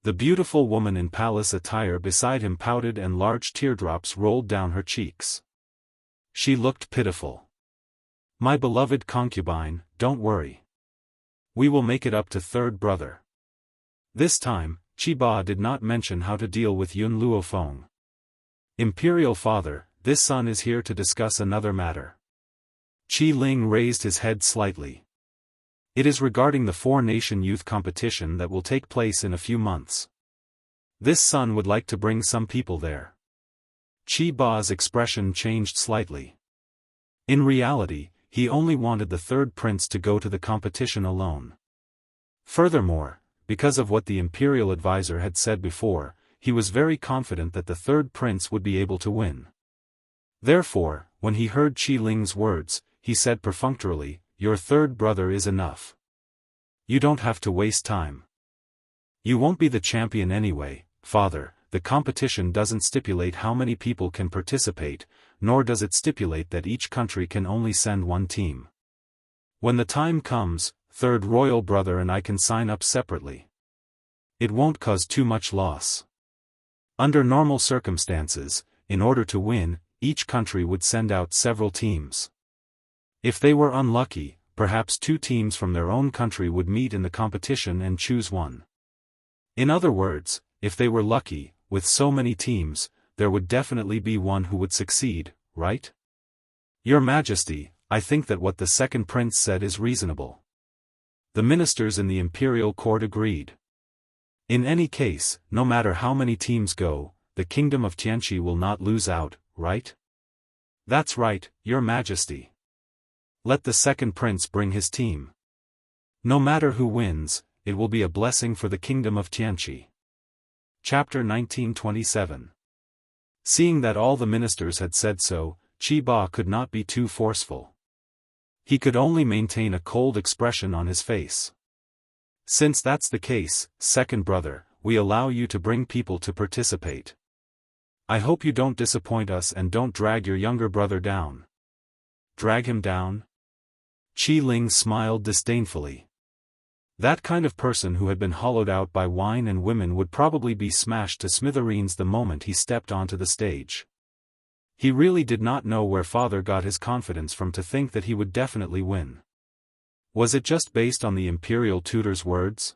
The beautiful woman in palace attire beside him pouted and large teardrops rolled down her cheeks. She looked pitiful. My beloved concubine, don't worry. We will make it up to third brother. This time, Ba did not mention how to deal with Yun Luofeng. Imperial father, this son is here to discuss another matter. Ling raised his head slightly. It is regarding the four-nation youth competition that will take place in a few months. This son would like to bring some people there. Ba's expression changed slightly. In reality, he only wanted the third prince to go to the competition alone. Furthermore, because of what the imperial advisor had said before, he was very confident that the third prince would be able to win. Therefore, when he heard Ling's words, he said perfunctorily, Your third brother is enough. You don't have to waste time. You won't be the champion anyway, father. The competition doesn't stipulate how many people can participate, nor does it stipulate that each country can only send one team. When the time comes, third royal brother and I can sign up separately. It won't cause too much loss. Under normal circumstances, in order to win, each country would send out several teams. If they were unlucky, perhaps two teams from their own country would meet in the competition and choose one. In other words, if they were lucky, with so many teams, there would definitely be one who would succeed, right? Your Majesty, I think that what the second prince said is reasonable. The ministers in the imperial court agreed. In any case, no matter how many teams go, the kingdom of Tianqi will not lose out, right? That's right, Your Majesty. Let the second prince bring his team. No matter who wins, it will be a blessing for the kingdom of Tianqi. Chapter 1927. Seeing that all the ministers had said so, Ba could not be too forceful. He could only maintain a cold expression on his face. Since that's the case, second brother, we allow you to bring people to participate. I hope you don't disappoint us and don't drag your younger brother down. Drag him down? Ling smiled disdainfully. That kind of person who had been hollowed out by wine and women would probably be smashed to smithereens the moment he stepped onto the stage. He really did not know where father got his confidence from to think that he would definitely win. Was it just based on the imperial tutor's words?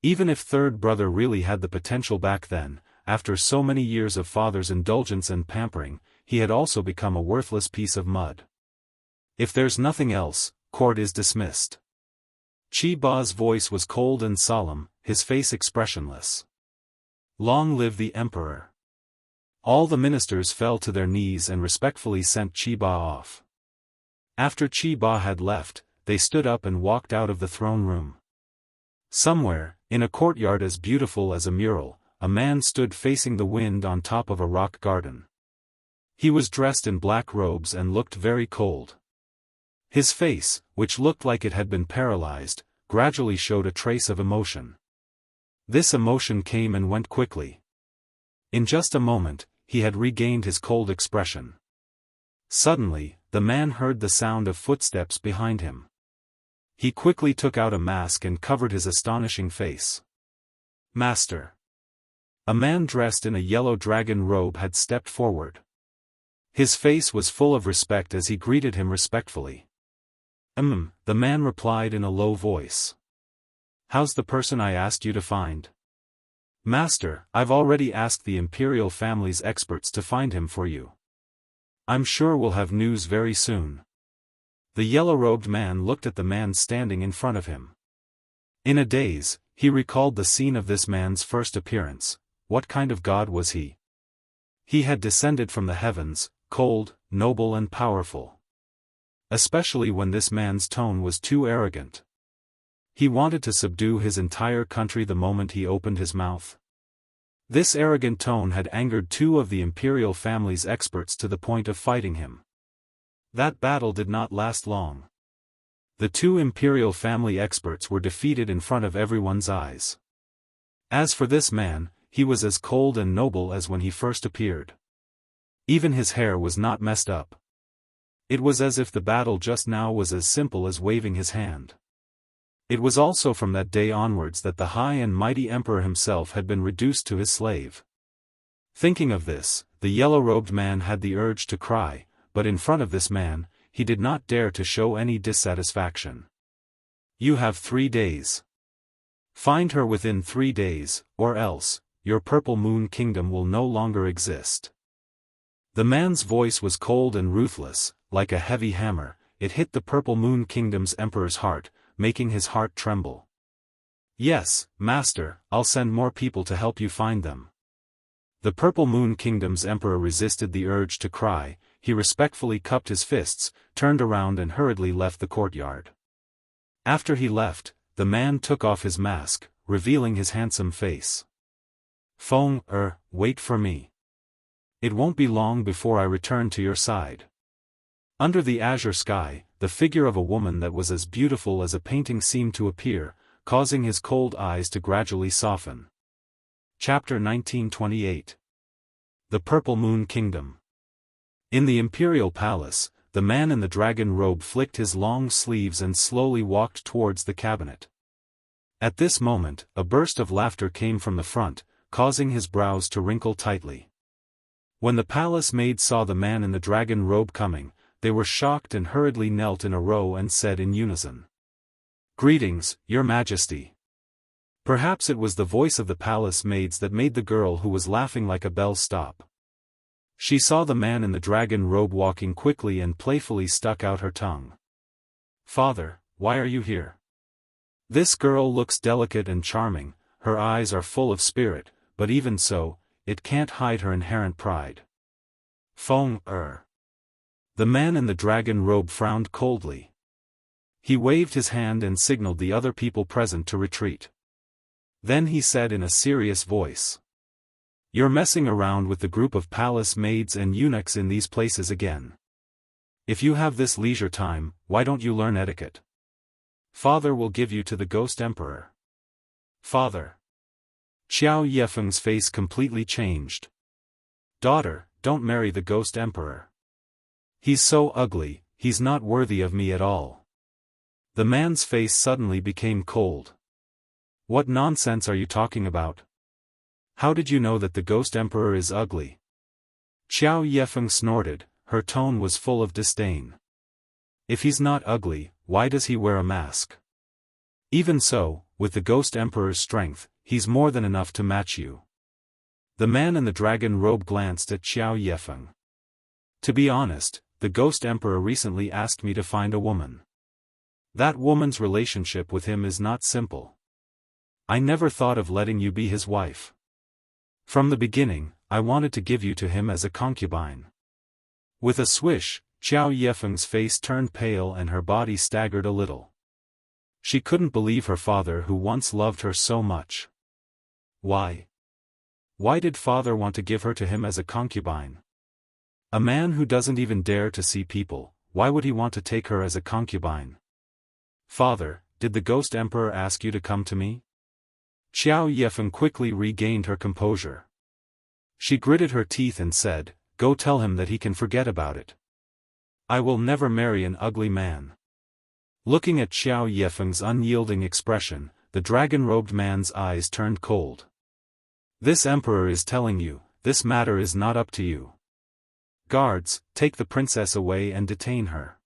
Even if third brother really had the potential back then, after so many years of father's indulgence and pampering, he had also become a worthless piece of mud. If there's nothing else, court is dismissed. Ba's voice was cold and solemn, his face expressionless. Long live the emperor. All the ministers fell to their knees and respectfully sent Ba off. After Ba had left, they stood up and walked out of the throne room. Somewhere, in a courtyard as beautiful as a mural, a man stood facing the wind on top of a rock garden. He was dressed in black robes and looked very cold. His face, which looked like it had been paralyzed, gradually showed a trace of emotion. This emotion came and went quickly. In just a moment, he had regained his cold expression. Suddenly, the man heard the sound of footsteps behind him. He quickly took out a mask and covered his astonishing face. Master! A man dressed in a yellow dragon robe had stepped forward. His face was full of respect as he greeted him respectfully. The man replied in a low voice. How's the person I asked you to find? Master, I've already asked the imperial family's experts to find him for you. I'm sure we'll have news very soon. The yellow-robed man looked at the man standing in front of him. In a daze, he recalled the scene of this man's first appearance. What kind of god was he? He had descended from the heavens, cold, noble and powerful. Especially when this man's tone was too arrogant. He wanted to subdue his entire country the moment he opened his mouth. This arrogant tone had angered two of the imperial family's experts to the point of fighting him. That battle did not last long. The two imperial family experts were defeated in front of everyone's eyes. As for this man, he was as cold and noble as when he first appeared. Even his hair was not messed up. It was as if the battle just now was as simple as waving his hand. It was also from that day onwards that the high and mighty emperor himself had been reduced to his slave. Thinking of this, the yellow-robed man had the urge to cry, but in front of this man, he did not dare to show any dissatisfaction. You have 3 days. Find her within 3 days, or else, your Purple Moon Kingdom will no longer exist. The man's voice was cold and ruthless, like a heavy hammer. It hit the Purple Moon Kingdom's emperor's heart, making his heart tremble. Yes, master, I'll send more people to help you find them. The Purple Moon Kingdom's emperor resisted the urge to cry. He respectfully cupped his fists, turned around and hurriedly left the courtyard. After he left, the man took off his mask, revealing his handsome face. Feng, wait for me. It won't be long before I return to your side. Under the azure sky, the figure of a woman that was as beautiful as a painting seemed to appear, causing his cold eyes to gradually soften. Chapter 1928. The Purple Moon Kingdom. In the imperial palace, the man in the dragon robe flicked his long sleeves and slowly walked towards the cabinet. At this moment, a burst of laughter came from the front, causing his brows to wrinkle tightly. When the palace maids saw the man in the dragon robe coming, they were shocked and hurriedly knelt in a row and said in unison, "Greetings, Your Majesty." Perhaps it was the voice of the palace maids that made the girl who was laughing like a bell stop. She saw the man in the dragon robe walking quickly and playfully stuck out her tongue. "Father, why are you here? This girl looks delicate and charming, her eyes are full of spirit, but even so, it can't hide her inherent pride." Feng, The man in the dragon robe frowned coldly. He waved his hand and signaled the other people present to retreat. Then he said in a serious voice, "You're messing around with the group of palace maids and eunuchs in these places again. If you have this leisure time, why don't you learn etiquette? Father will give you to the Ghost Emperor." "Father." Qiao Yefeng's face completely changed. "Daughter, don't marry the Ghost Emperor. He's so ugly, he's not worthy of me at all." The man's face suddenly became cold. "What nonsense are you talking about? How did you know that the Ghost Emperor is ugly?" Qiao Yefeng snorted, her tone was full of disdain. "If he's not ugly, why does he wear a mask? Even so, with the Ghost Emperor's strength, he's more than enough to match you." The man in the dragon robe glanced at Qiao Yefeng. "To be honest, the Ghost Emperor recently asked me to find a woman. That woman's relationship with him is not simple. I never thought of letting you be his wife. From the beginning, I wanted to give you to him as a concubine." With a swish, Qiao Yefeng's face turned pale and her body staggered a little. She couldn't believe her father who once loved her so much. Why? Why did father want to give her to him as a concubine? A man who doesn't even dare to see people, why would he want to take her as a concubine? "Father, did the Ghost Emperor ask you to come to me?" Qiao Yefeng quickly regained her composure. She gritted her teeth and said, "Go tell him that he can forget about it. I will never marry an ugly man." Looking at Qiao Yefeng's unyielding expression, the dragon-robed man's eyes turned cold. "This emperor is telling you, this matter is not up to you. Guards, take the princess away and detain her.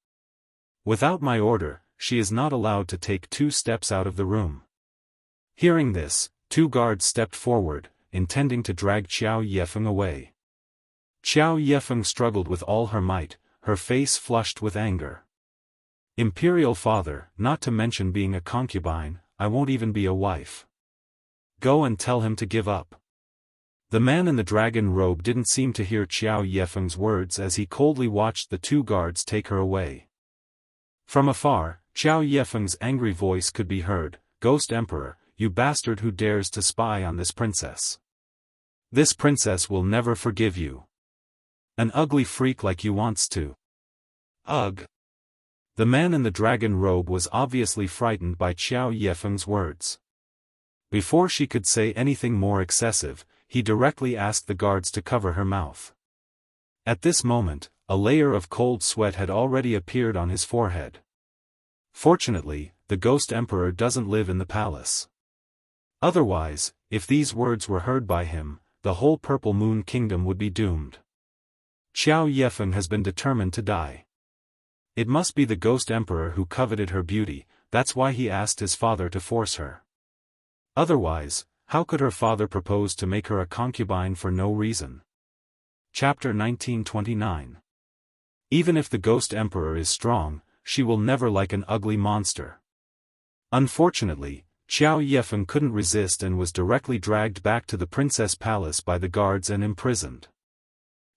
Without my order, she is not allowed to take 2 steps out of the room." Hearing this, 2 guards stepped forward, intending to drag Qiao Yefeng away. Qiao Yefeng struggled with all her might, her face flushed with anger. "Imperial father, not to mention being a concubine, I won't even be a wife. Go and tell him to give up." The man in the dragon robe didn't seem to hear Qiao Yefeng's words as he coldly watched the 2 guards take her away. From afar, Qiao Yefeng's angry voice could be heard, "Ghost Emperor, you bastard who dares to spy on this princess. This princess will never forgive you. An ugly freak like you wants to." Ugh! The man in the dragon robe was obviously frightened by Qiao Yefeng's words. Before she could say anything more excessive, he directly asked the guards to cover her mouth. At this moment, a layer of cold sweat had already appeared on his forehead. Fortunately, the Ghost Emperor doesn't live in the palace. Otherwise, if these words were heard by him, the whole Purple Moon Kingdom would be doomed. Qiao Yefeng has been determined to die. It must be the Ghost Emperor who coveted her beauty, that's why he asked his father to force her. Otherwise, how could her father propose to make her a concubine for no reason? Chapter 1929. Even if the Ghost Emperor is strong, she will never like an ugly monster. Unfortunately, Qiao Yefeng couldn't resist and was directly dragged back to the princess palace by the guards and imprisoned.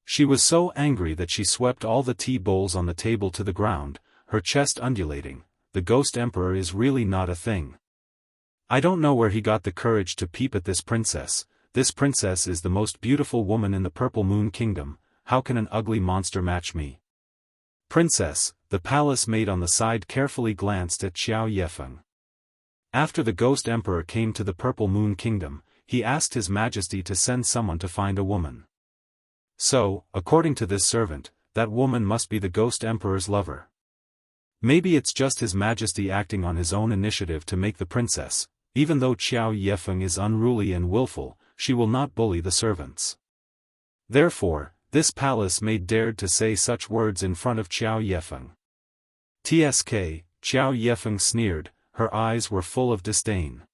She was so angry that she swept all the tea bowls on the table to the ground, her chest undulating. The Ghost Emperor is really not a thing. I don't know where he got the courage to peep at this princess. This princess is the most beautiful woman in the Purple Moon Kingdom. How can an ugly monster match me? Princess, the palace maid on the side carefully glanced at Qiao Yefeng. After the Ghost Emperor came to the Purple Moon Kingdom, he asked His Majesty to send someone to find a woman. So, according to this servant, that woman must be the Ghost Emperor's lover. Maybe it's just His Majesty acting on his own initiative to make the princess. Even though Qiao Yefeng is unruly and willful, she will not bully the servants. Therefore, this palace maid dared to say such words in front of Qiao Yefeng. Tsk, Qiao Yefeng sneered, her eyes were full of disdain.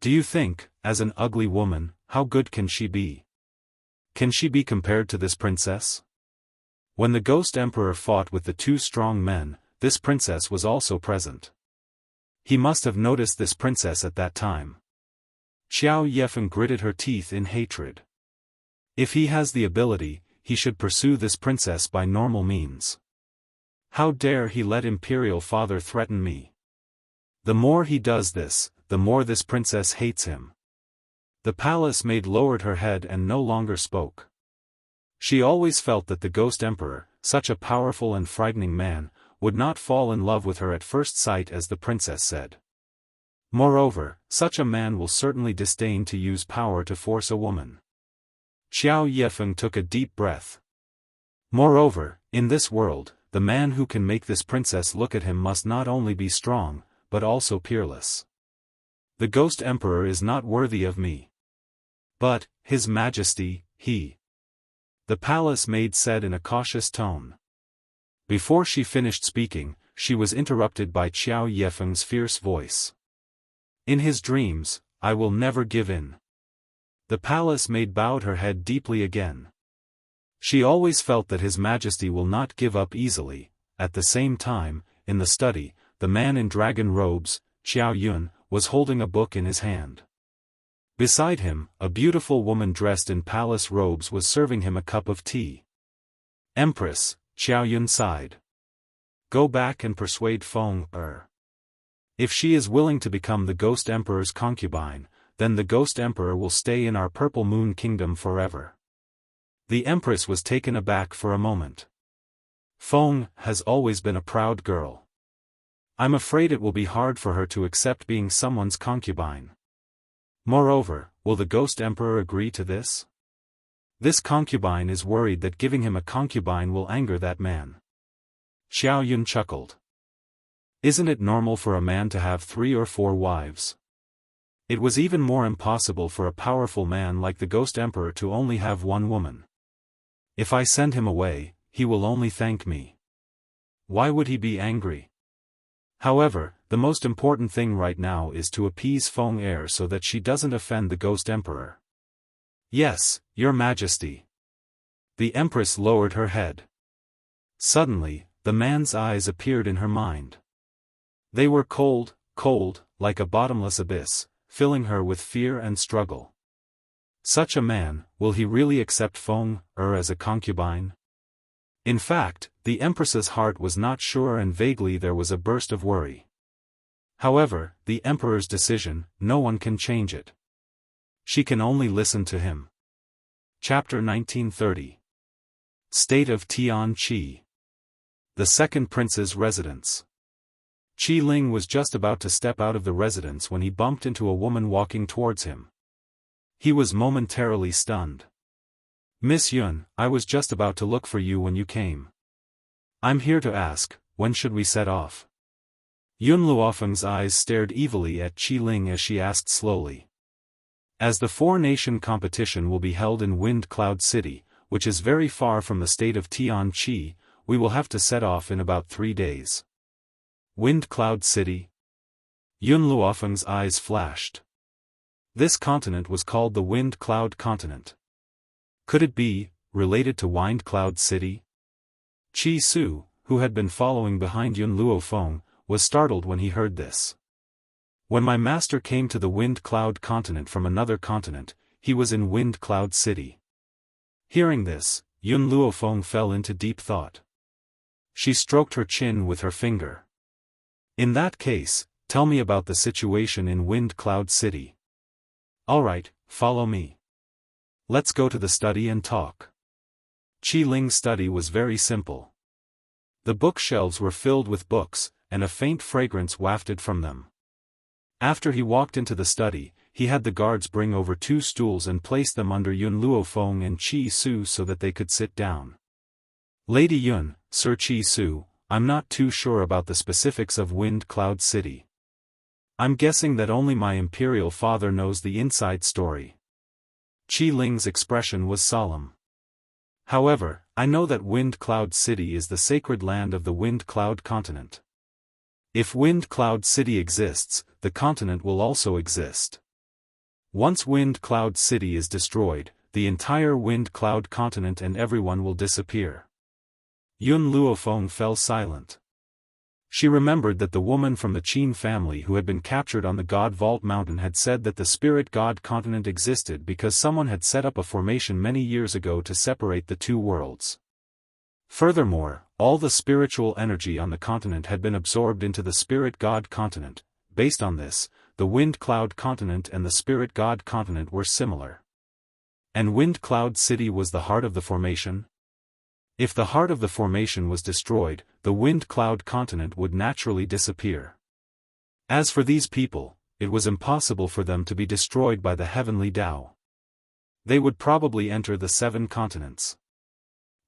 Do you think, as an ugly woman, how good can she be? Can she be compared to this princess? When the Ghost Emperor fought with the two strong men, this princess was also present. He must have noticed this princess at that time. Qiao Yefeng gritted her teeth in hatred. If he has the ability, he should pursue this princess by normal means. How dare he let Imperial Father threaten me? The more he does this, the more this princess hates him. The palace maid lowered her head and no longer spoke. She always felt that the Ghost Emperor, such a powerful and frightening man, would not fall in love with her at first sight as the princess said. Moreover, such a man will certainly disdain to use power to force a woman. Qiao Yefeng took a deep breath. Moreover, in this world, the man who can make this princess look at him must not only be strong, but also peerless. The Ghost Emperor is not worthy of me. But, His Majesty, he. The palace maid said in a cautious tone. Before she finished speaking, she was interrupted by Qiao Yefeng's fierce voice. In his dreams, I will never give in. The palace maid bowed her head deeply again. She always felt that His Majesty will not give up easily. At the same time, in the study, the man in dragon robes, Qiao Yun, was holding a book in his hand. Beside him, a beautiful woman dressed in palace robes was serving him a cup of tea. Empress, Qiao Yun sighed. Go back and persuade Feng Er. If she is willing to become the Ghost Emperor's concubine, then the Ghost Emperor will stay in our Purple Moon Kingdom forever. The Empress was taken aback for a moment. Feng has always been a proud girl. I'm afraid it will be hard for her to accept being someone's concubine. Moreover, will the Ghost Emperor agree to this? This concubine is worried that giving him a concubine will anger that man. Qiao Yun chuckled. Isn't it normal for a man to have 3 or 4 wives? It was even more impossible for a powerful man like the Ghost Emperor to only have one woman. If I send him away, he will only thank me. Why would he be angry? However, the most important thing right now is to appease Feng Er so that she doesn't offend the Ghost Emperor. Yes, Your Majesty. The Empress lowered her head. Suddenly, the man's eyes appeared in her mind. They were cold, like a bottomless abyss, filling her with fear and struggle. Such a man, will he really accept Feng Er as a concubine? In fact, the Empress's heart was not sure and vaguely there was a burst of worry. However, the Emperor's decision, no one can change it. She can only listen to him. Chapter 1930. State of Tian Qi. The second prince's residence. Qi Ling was just about to step out of the residence when he bumped into a woman walking towards him. He was momentarily stunned. Miss Yun, I was just about to look for you when you came. I'm here to ask, when should we set off? Yun Luofeng's eyes stared evilly at Qi Ling as she asked slowly. As the four-nation competition will be held in Wind Cloud City, which is very far from the state of Tianqi, we will have to set off in about 3 days. Wind Cloud City? Yun Luofeng's eyes flashed. This continent was called the Wind Cloud Continent. Could it be related to Wind Cloud City? Qi Su, who had been following behind Yun Luofeng, was startled when he heard this. When my master came to the Wind Cloud Continent from another continent, he was in Wind Cloud City. Hearing this, Yun Luofeng fell into deep thought. She stroked her chin with her finger. In that case, tell me about the situation in Wind Cloud City. Alright, follow me. Let's go to the study and talk. Qi Ling's study was very simple. The bookshelves were filled with books, and a faint fragrance wafted from them. After he walked into the study, he had the guards bring over 2 stools and place them under Yun Luofeng and Qi Su so that they could sit down. Lady Yun, Sir Qi Su, I'm not too sure about the specifics of Wind Cloud City. I'm guessing that only my imperial father knows the inside story. Qi Ling's expression was solemn. However, I know that Wind Cloud City is the sacred land of the Wind Cloud Continent. If Wind Cloud City exists, the continent will also exist. Once Wind Cloud City is destroyed, the entire Wind Cloud Continent and everyone will disappear. Yun Luofeng fell silent. She remembered that the woman from the Qin family who had been captured on the God Vault Mountain had said that the Spirit God Continent existed because someone had set up a formation many years ago to separate the 2 worlds. Furthermore, all the spiritual energy on the continent had been absorbed into the Spirit God Continent. Based on this, the Wind Cloud Continent and the Spirit God Continent were similar. And Wind Cloud City was the heart of the formation? If the heart of the formation was destroyed, the Wind Cloud Continent would naturally disappear. As for these people, it was impossible for them to be destroyed by the heavenly Tao. They would probably enter the 7 continents.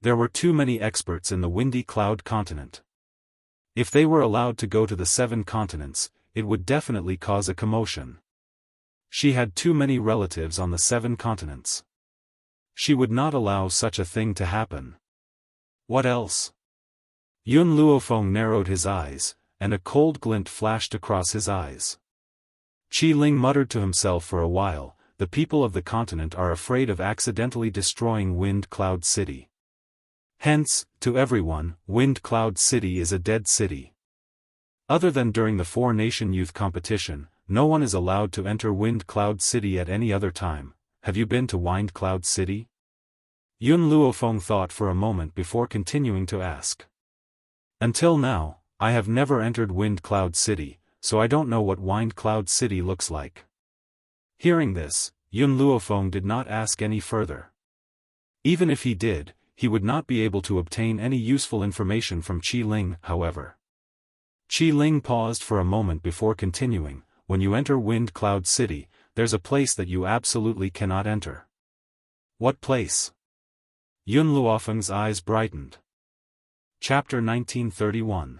There were too many experts in the Windy Cloud Continent. If they were allowed to go to the 7 continents, it would definitely cause a commotion. She had too many relatives on the 7 continents. She would not allow such a thing to happen. What else? Yun Luofeng narrowed his eyes, and a cold glint flashed across his eyes. Qi Ling muttered to himself for a while, the people of the continent are afraid of accidentally destroying Wind Cloud City. Hence, to everyone, Wind Cloud City is a dead city. Other than during the 4-nation youth competition, no one is allowed to enter Wind Cloud City at any other time. Have you been to Wind Cloud City? Yun Luofeng thought for a moment before continuing to ask. Until now, I have never entered Wind Cloud City, so I don't know what Wind Cloud City looks like. Hearing this, Yun Luofeng did not ask any further. Even if he did, he would not be able to obtain any useful information from Qi Ling, however. Qi Ling paused for a moment before continuing, when you enter Wind Cloud City, there's a place that you absolutely cannot enter. What place? Yun Luofeng's eyes brightened. Chapter 1931.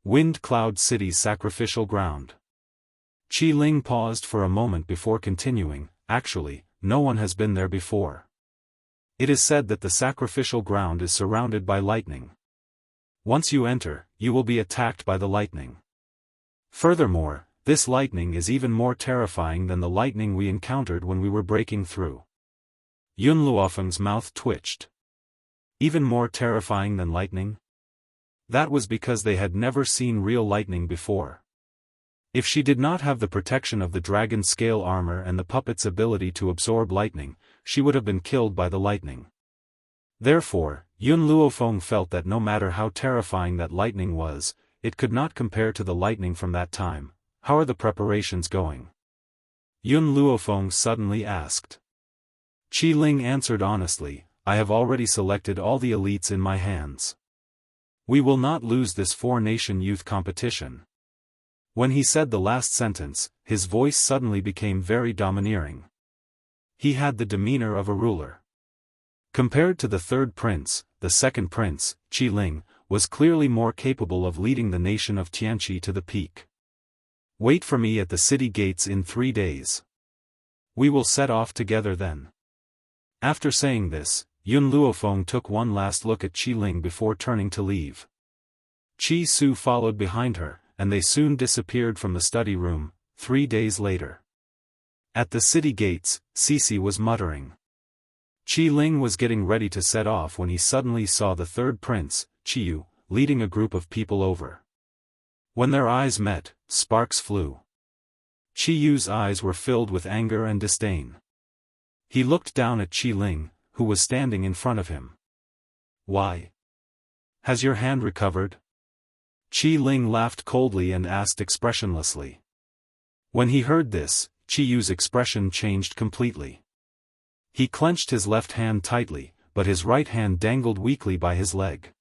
Wind Cloud City's Sacrificial Ground. Qi Ling paused for a moment before continuing, actually, no one has been there before. It is said that the sacrificial ground is surrounded by lightning. Once you enter, you will be attacked by the lightning. Furthermore, this lightning is even more terrifying than the lightning we encountered when we were breaking through. Yun Luofeng's mouth twitched. Even more terrifying than lightning? That was because they had never seen real lightning before. If she did not have the protection of the dragon scale armor and the puppet's ability to absorb lightning, she would have been killed by the lightning. Therefore, Yun Luofeng felt that no matter how terrifying that lightning was, it could not compare to the lightning from that time. How are the preparations going? Yun Luofeng suddenly asked. Qi Ling answered honestly, I have already selected all the elites in my hands. We will not lose this 4-nation youth competition. When he said the last sentence, his voice suddenly became very domineering. He had the demeanor of a ruler. Compared to the third prince, the second prince, Qi Ling, was clearly more capable of leading the nation of Tianqi to the peak. Wait for me at the city gates in 3 days. We will set off together then. After saying this, Yun Luofeng took one last look at Qi Ling before turning to leave. Qi Su followed behind her, and they soon disappeared from the study room. 3 days later. At the city gates, Cece was muttering. Qi Ling was getting ready to set off when he suddenly saw the third prince, Qiyu, leading a group of people over. When their eyes met, sparks flew. Qiyu's eyes were filled with anger and disdain. He looked down at Qi Ling, who was standing in front of him. Why? Has your hand recovered? Qi Ling laughed coldly and asked expressionlessly. When he heard this, Qiyu's expression changed completely. He clenched his left hand tightly, but his right hand dangled weakly by his leg.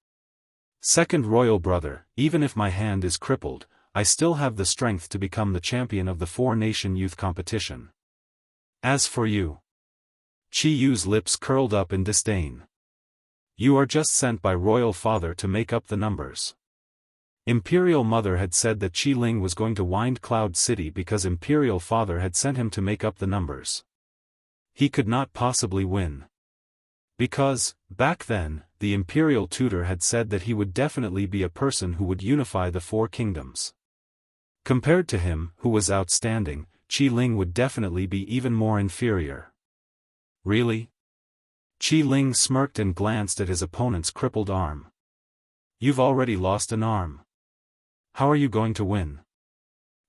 Second royal brother, even if my hand is crippled, I still have the strength to become the champion of the 4-nation youth competition. As for you. Qiyu's lips curled up in disdain. You are just sent by royal father to make up the numbers. Imperial mother had said that Qi Ling was going to wind Cloud City because imperial father had sent him to make up the numbers. He could not possibly win. Because, back then, the imperial tutor had said that he would definitely be a person who would unify the 4 kingdoms. Compared to him, who was outstanding, Qi Ling would definitely be even more inferior. Really? Qi Ling smirked and glanced at his opponent's crippled arm. You've already lost an arm. How are you going to win?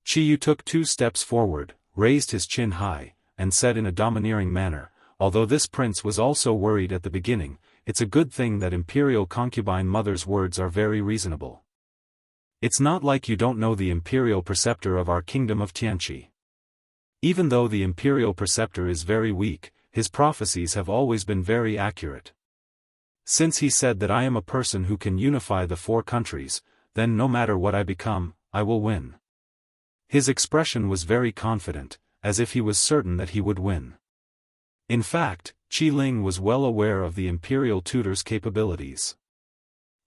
Qiyu took 2 steps forward, raised his chin high, and said in a domineering manner, although this prince was also worried at the beginning, it's a good thing that imperial concubine mother's words are very reasonable. It's not like you don't know the imperial preceptor of our kingdom of Tianqi. Even though the imperial preceptor is very weak, his prophecies have always been very accurate. Since he said that I am a person who can unify the 4 countries, then no matter what I become, I will win. His expression was very confident, as if he was certain that he would win. In fact, Qi Ling was well aware of the imperial tutor's capabilities.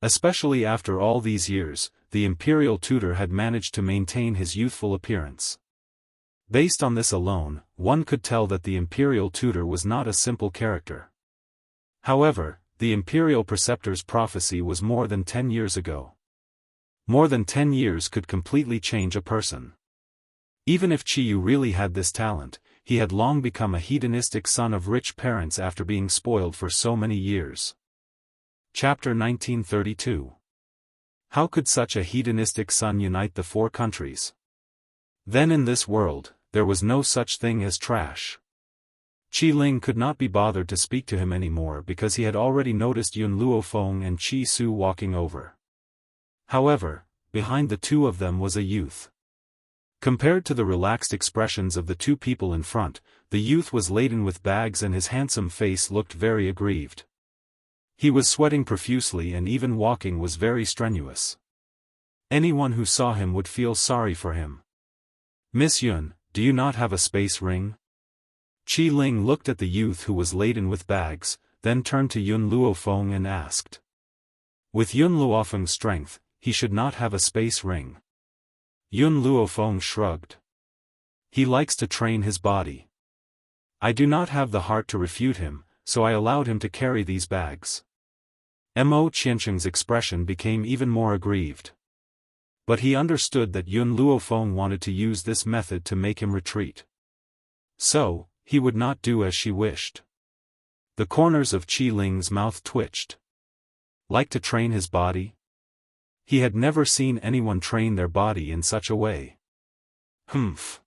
Especially after all these years, the imperial tutor had managed to maintain his youthful appearance. Based on this alone, one could tell that the imperial tutor was not a simple character. However, the imperial preceptor's prophecy was more than 10 years ago. More than 10 years could completely change a person. Even if Qiyu really had this talent, he had long become a hedonistic son of rich parents after being spoiled for so many years. Chapter 1932. How could such a hedonistic son unite the 4 countries? Then in this world, there was no such thing as trash. Qi Ling could not be bothered to speak to him anymore because he had already noticed Yun Luofeng and Qi Su walking over. However, behind the 2 of them was a youth. Compared to the relaxed expressions of the 2 people in front, the youth was laden with bags and his handsome face looked very aggrieved. He was sweating profusely and even walking was very strenuous. Anyone who saw him would feel sorry for him. Miss Yun, do you not have a space ring? Qi Ling looked at the youth who was laden with bags, then turned to Yun Luofeng and asked. With Yun Luofeng's strength, he should not have a space ring. Yun Luofeng shrugged. He likes to train his body. I do not have the heart to refute him, so I allowed him to carry these bags. Mo Qiansheng's expression became even more aggrieved. But he understood that Yun Luofeng wanted to use this method to make him retreat. So, he would not do as she wished. The corners of Qi Ling's mouth twitched. Like to train his body? He had never seen anyone train their body in such a way. Humph.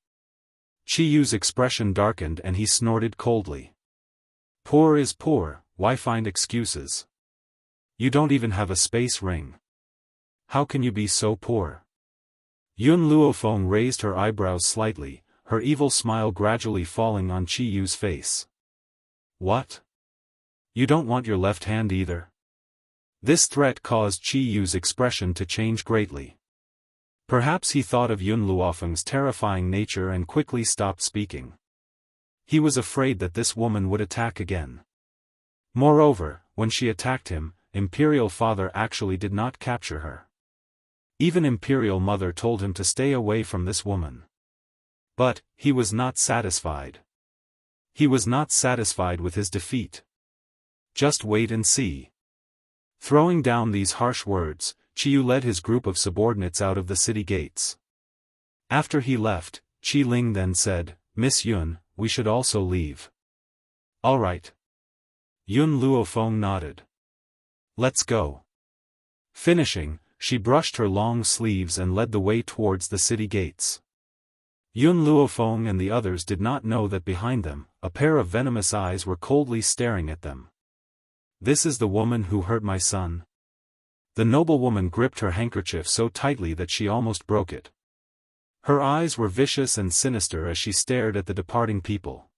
Qiyu's expression darkened and he snorted coldly. Poor is poor, why find excuses? You don't even have a space ring. How can you be so poor? Yun Luofeng raised her eyebrows slightly, her evil smile gradually falling on Qiyu's face. What? You don't want your left hand either? This threat caused Qiyu's expression to change greatly. Perhaps he thought of Yun Luofeng's terrifying nature and quickly stopped speaking. He was afraid that this woman would attack again. Moreover, when she attacked him, Imperial Father actually did not capture her. Even Imperial Mother told him to stay away from this woman. But, he was not satisfied. He was not satisfied with his defeat. Just wait and see. Throwing down these harsh words, Qiyu led his group of subordinates out of the city gates. After he left, Qi Ling then said, "Miss Yun, we should also leave." "All right." Yun Luofeng nodded. "Let's go." Finishing, she brushed her long sleeves and led the way towards the city gates. Yun Luofeng and the others did not know that behind them, a pair of venomous eyes were coldly staring at them. "This is the woman who hurt my son." The noblewoman gripped her handkerchief so tightly that she almost broke it. Her eyes were vicious and sinister as she stared at the departing people.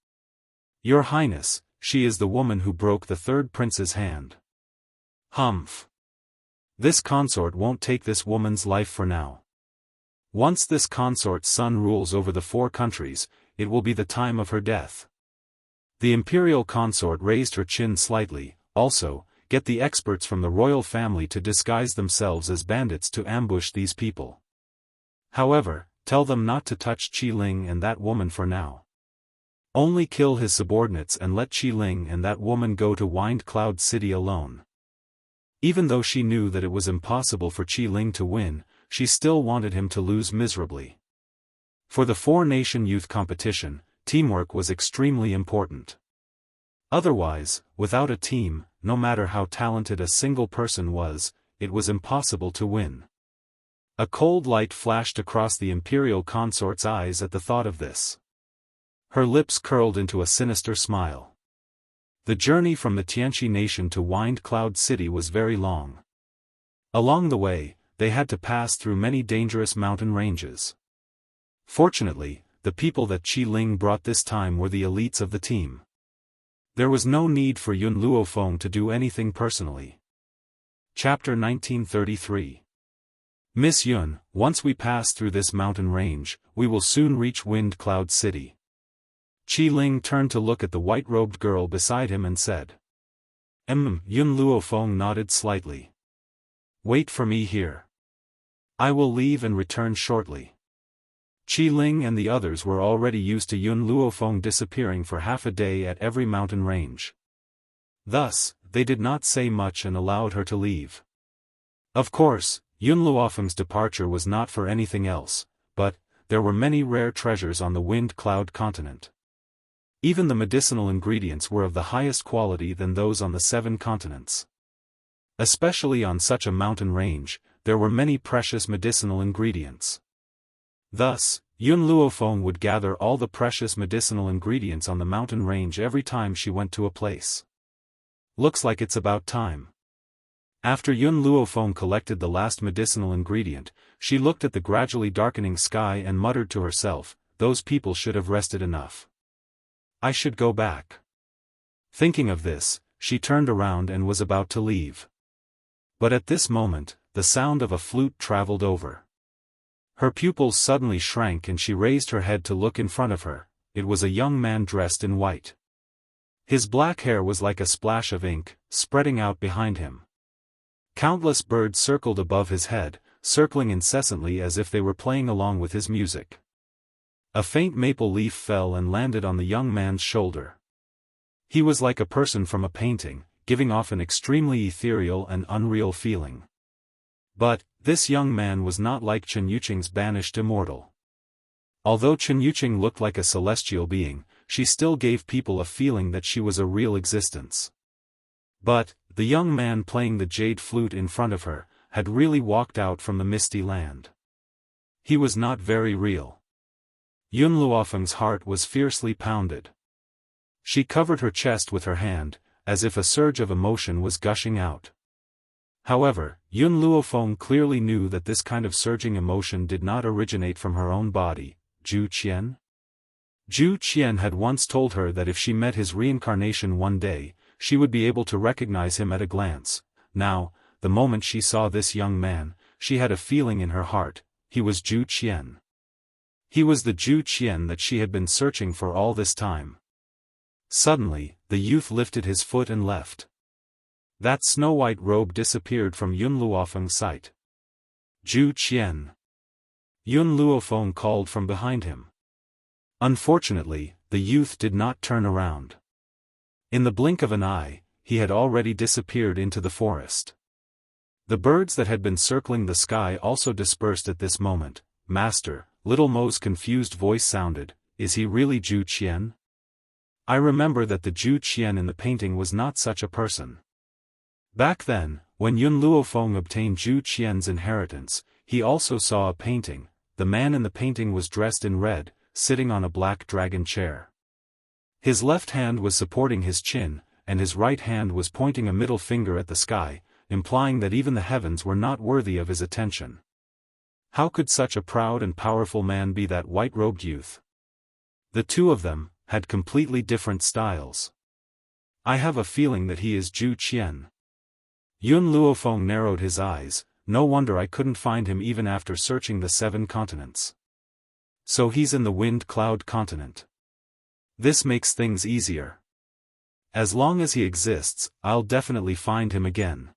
"Your Highness, she is the woman who broke the third prince's hand." "Humph. This consort won't take this woman's life for now. Once this consort's son rules over the 4 countries, it will be the time of her death." The imperial consort raised her chin slightly. "Also, get the experts from the royal family to disguise themselves as bandits to ambush these people. However, tell them not to touch Qi Ling and that woman for now. Only kill his subordinates and let Qi Ling and that woman go to Wind Cloud City alone." Even though she knew that it was impossible for Qi Ling to win, she still wanted him to lose miserably. For the 4-nation youth competition, teamwork was extremely important. Otherwise, without a team, no matter how talented a single person was, it was impossible to win. A cold light flashed across the imperial consort's eyes at the thought of this. Her lips curled into a sinister smile. The journey from the Tianqi nation to Wind Cloud City was very long. Along the way, they had to pass through many dangerous mountain ranges. Fortunately, the people that Qi Ling brought this time were the elites of the team. There was no need for Yun Luofeng to do anything personally. Chapter 1933. Miss Yun, once we pass through this mountain range, we will soon reach Wind Cloud City. Qi Ling turned to look at the white-robed girl beside him and said. Yun Luofeng nodded slightly. "Wait for me here. I will leave and return shortly." Qi Ling and the others were already used to Yun Luofeng disappearing for half a day at every mountain range. Thus, they did not say much and allowed her to leave. Of course, Yun Luofeng's departure was not for anything else, but there were many rare treasures on the Wind Cloud continent. Even the medicinal ingredients were of the highest quality than those on the 7 continents. Especially on such a mountain range, there were many precious medicinal ingredients. Thus, Yun Luofeng would gather all the precious medicinal ingredients on the mountain range every time she went to a place. "Looks like it's about time." After Yun Luofeng collected the last medicinal ingredient, she looked at the gradually darkening sky and muttered to herself, "Those people should have rested enough. I should go back." Thinking of this, she turned around and was about to leave. But at this moment, the sound of a flute traveled over. Her pupils suddenly shrank and she raised her head to look in front of her. It was a young man dressed in white. His black hair was like a splash of ink, spreading out behind him. Countless birds circled above his head, circling incessantly as if they were playing along with his music. A faint maple leaf fell and landed on the young man's shoulder. He was like a person from a painting, giving off an extremely ethereal and unreal feeling. But, this young man was not like Chen Yuqing's banished immortal. Although Chen Yuqing looked like a celestial being, she still gave people a feeling that she was a real existence. But, the young man playing the jade flute in front of her, had really walked out from the misty land. He was not very real. Yun Luofeng's heart was fiercely pounded. She covered her chest with her hand, as if a surge of emotion was gushing out. However, Yun Luofeng clearly knew that this kind of surging emotion did not originate from her own body. Zhu Qian? Zhu Qian had once told her that if she met his reincarnation one day, she would be able to recognize him at a glance. Now, the moment she saw this young man, she had a feeling in her heart, he was Zhu Qian. He was the Zhu Qian that she had been searching for all this time. Suddenly, the the youth lifted his foot and left. That snow-white robe disappeared from Yun Luofeng's sight. Zhu Qian. Yun Luofeng called from behind him. Unfortunately, the youth did not turn around. In the blink of an eye, he had already disappeared into the forest. The birds that had been circling the sky also dispersed at this moment. Master, Little Mo's confused voice sounded, is he really Zhu Qian? I remember that the Zhu Qian in the painting was not such a person. Back then, when Yun Luofeng obtained Zhu Qian's inheritance, he also saw a painting. The man in the painting was dressed in red, sitting on a black dragon chair. His left hand was supporting his chin, and his right hand was pointing a middle finger at the sky, implying that even the heavens were not worthy of his attention. How could such a proud and powerful man be that white-robed youth? The two of them had completely different styles. I have a feeling that he is Zhu Qian. Yun Luofeng narrowed his eyes. No wonder I couldn't find him even after searching the 7 continents. So he's in the wind cloud continent. This makes things easier. As long as he exists, I'll definitely find him again.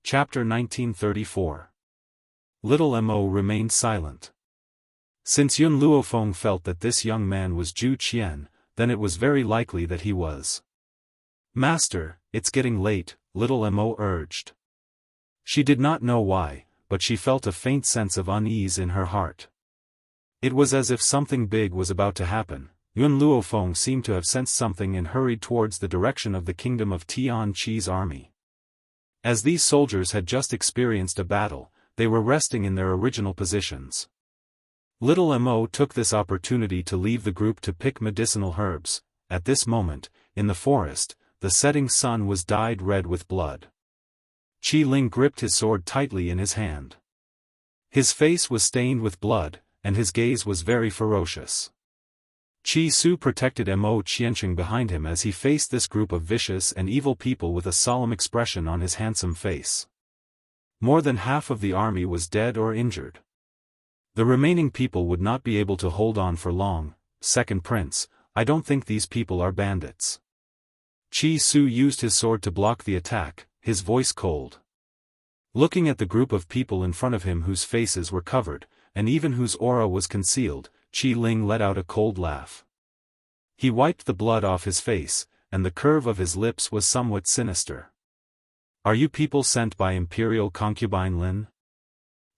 Chapter 1934. Little Mo remained silent. Since Yun Luofeng felt that this young man was Zhu Qian, then it was very likely that he was. Master, it's getting late, Little Mo urged. She did not know why, but she felt a faint sense of unease in her heart. It was as if something big was about to happen. Yun Luofeng seemed to have sensed something and hurried towards the direction of the kingdom of Tian Chi's army. As these soldiers had just experienced a battle, they were resting in their original positions. Little Mo took this opportunity to leave the group to pick medicinal herbs. At this moment, in the forest, the setting sun was dyed red with blood. Qi Ling gripped his sword tightly in his hand. His face was stained with blood, and his gaze was very ferocious. Qi Su protected Mo Qianqing behind him as he faced this group of vicious and evil people with a solemn expression on his handsome face. More than half of the army was dead or injured. The remaining people would not be able to hold on for long. Second Prince, I don't think these people are bandits. Qi Su used his sword to block the attack, his voice cold. Looking at the group of people in front of him whose faces were covered, and even whose aura was concealed, Qi Ling let out a cold laugh. He wiped the blood off his face, and the curve of his lips was somewhat sinister. Are you people sent by Imperial Concubine Lin?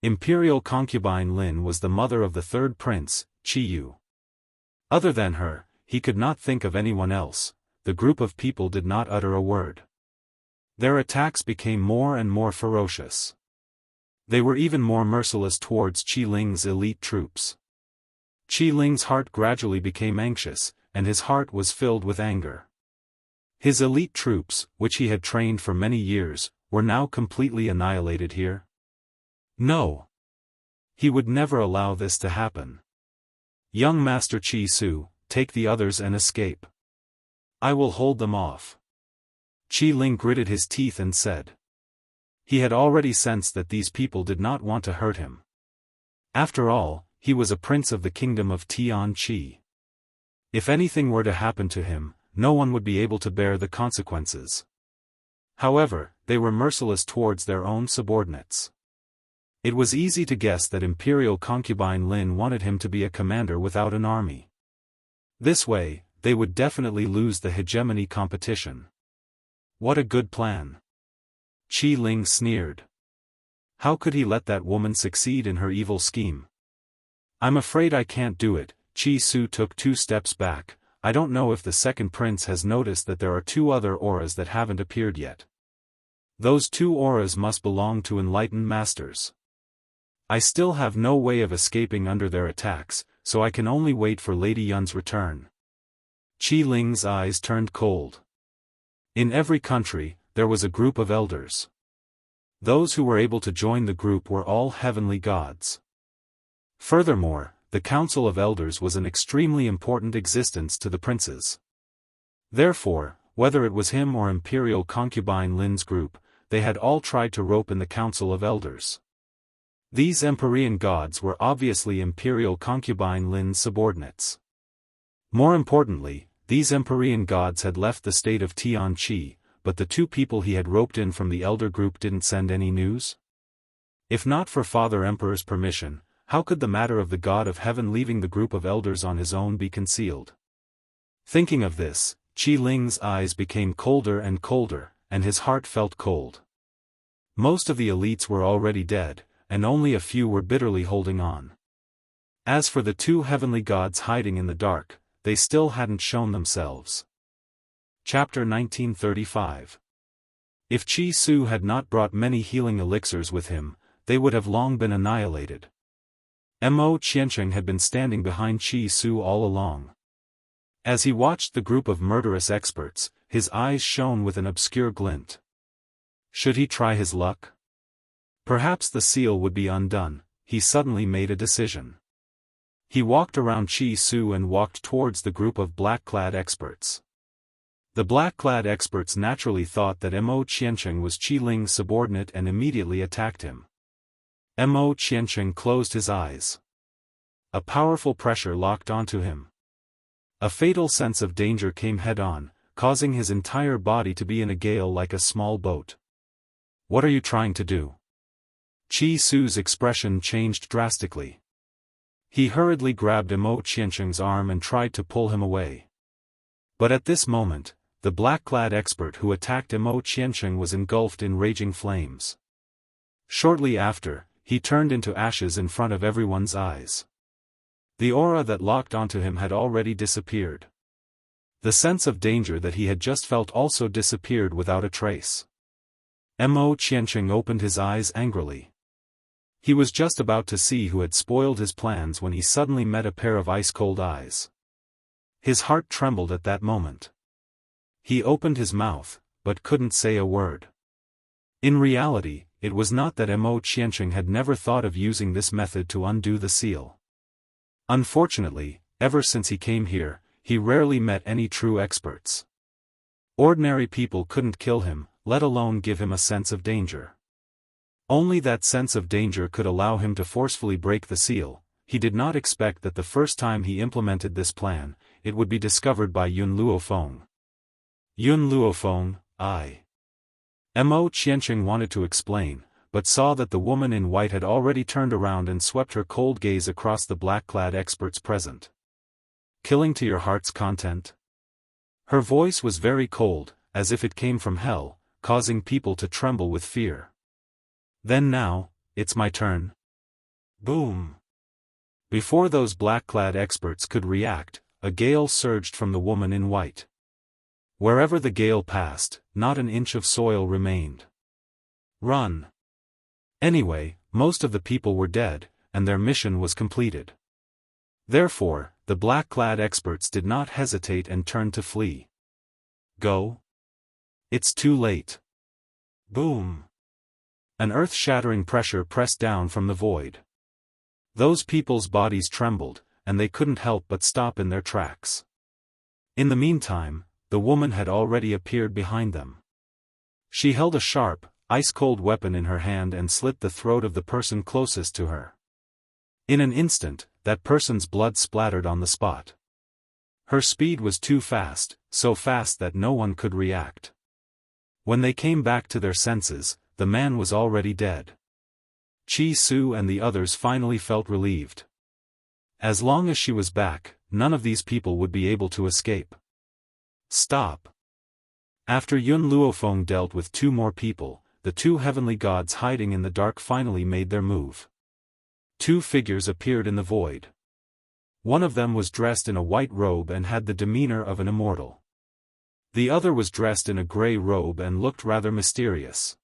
Imperial Concubine Lin was the mother of the third prince, Qi Yu. Other than her, he could not think of anyone else. The group of people did not utter a word. Their attacks became more and more ferocious. They were even more merciless towards Qi Ling's elite troops. Qi Ling's heart gradually became anxious, and his heart was filled with anger. His elite troops, which he had trained for many years, were now completely annihilated here. No. He would never allow this to happen. Young Master Qi Su, take the others and escape. I will hold them off. Qi Ling gritted his teeth and said. He had already sensed that these people did not want to hurt him. After all, he was a prince of the kingdom of Tian Chi. If anything were to happen to him, no one would be able to bear the consequences. However, they were merciless towards their own subordinates. It was easy to guess that Imperial Concubine Lin wanted him to be a commander without an army. This way, they would definitely lose the hegemony competition. What a good plan. Qi Ling sneered. How could he let that woman succeed in her evil scheme? I'm afraid I can't do it. Qi Su took 2 steps back. I don't know if the second prince has noticed that there are 2 other auras that haven't appeared yet. Those 2 auras must belong to enlightened masters. I still have no way of escaping under their attacks, so I can only wait for Lady Yun's return. Qi Ling's eyes turned cold. In every country, there was a group of elders. Those who were able to join the group were all heavenly gods. Furthermore, the Council of Elders was an extremely important existence to the princes. Therefore, whether it was him or Imperial Concubine Lin's group, they had all tried to rope in the Council of Elders. These Empyrean gods were obviously Imperial Concubine Lin's subordinates. More importantly, these Empyrean gods had left the state of Tianqi, but the two people he had roped in from the elder group didn't send any news? If not for Father Emperor's permission, how could the matter of the God of Heaven leaving the group of elders on his own be concealed? Thinking of this, Qi Ling's eyes became colder and colder, and his heart felt cold. Most of the elites were already dead, and only a few were bitterly holding on. As for the two heavenly gods hiding in the dark, they still hadn't shown themselves. Chapter 1935. If Qi Su had not brought many healing elixirs with him, they would have long been annihilated. Mo Qiancheng had been standing behind Qi Su all along. As he watched the group of murderous experts, his eyes shone with an obscure glint. Should he try his luck? Perhaps the seal would be undone. He suddenly made a decision. He walked around Qi Su and walked towards the group of black-clad experts. The black-clad experts naturally thought that Mo Qiancheng was Qi Ling's subordinate and immediately attacked him. Mo Qiancheng closed his eyes. A powerful pressure locked onto him. A fatal sense of danger came head-on, causing his entire body to be in a gale like a small boat. "What are you trying to do?" Qi Su's expression changed drastically. He hurriedly grabbed Mo Qiancheng's arm and tried to pull him away. But at this moment, the black-clad expert who attacked Mo Qiancheng was engulfed in raging flames. Shortly after, he turned into ashes in front of everyone's eyes. The aura that locked onto him had already disappeared. The sense of danger that he had just felt also disappeared without a trace. Mo Qiancheng opened his eyes angrily. He was just about to see who had spoiled his plans when he suddenly met a pair of ice-cold eyes. His heart trembled at that moment. He opened his mouth, but couldn't say a word. In reality, it was not that Mo Qiancheng had never thought of using this method to undo the seal. Unfortunately, ever since he came here, he rarely met any true experts. Ordinary people couldn't kill him, let alone give him a sense of danger. Only that sense of danger could allow him to forcefully break the seal. He did not expect that the first time he implemented this plan, it would be discovered by Yun Luofeng. Yun Luofeng, Mo Qiancheng wanted to explain, but saw that the woman in white had already turned around and swept her cold gaze across the black-clad experts present. "Killing to your heart's content?" Her voice was very cold, as if it came from hell, causing people to tremble with fear. "Then now, it's my turn." Boom! Before those black-clad experts could react, a gale surged from the woman in white. Wherever the gale passed, not an inch of soil remained. "Run!" Anyway, most of the people were dead, and their mission was completed. Therefore, the black-clad experts did not hesitate and turned to flee. Go? It's too late. Boom! An earth-shattering pressure pressed down from the void. Those people's bodies trembled, and they couldn't help but stop in their tracks. In the meantime, the woman had already appeared behind them. She held a sharp, ice-cold weapon in her hand and slit the throat of the person closest to her. In an instant, that person's blood splattered on the spot. Her speed was too fast, so fast that no one could react. When they came back to their senses, the man was already dead. Qi Su and the others finally felt relieved. As long as she was back, none of these people would be able to escape. Stop! After Yun Luofeng dealt with two more people, the two heavenly gods hiding in the dark finally made their move. Two figures appeared in the void. One of them was dressed in a white robe and had the demeanor of an immortal. The other was dressed in a gray robe and looked rather mysterious.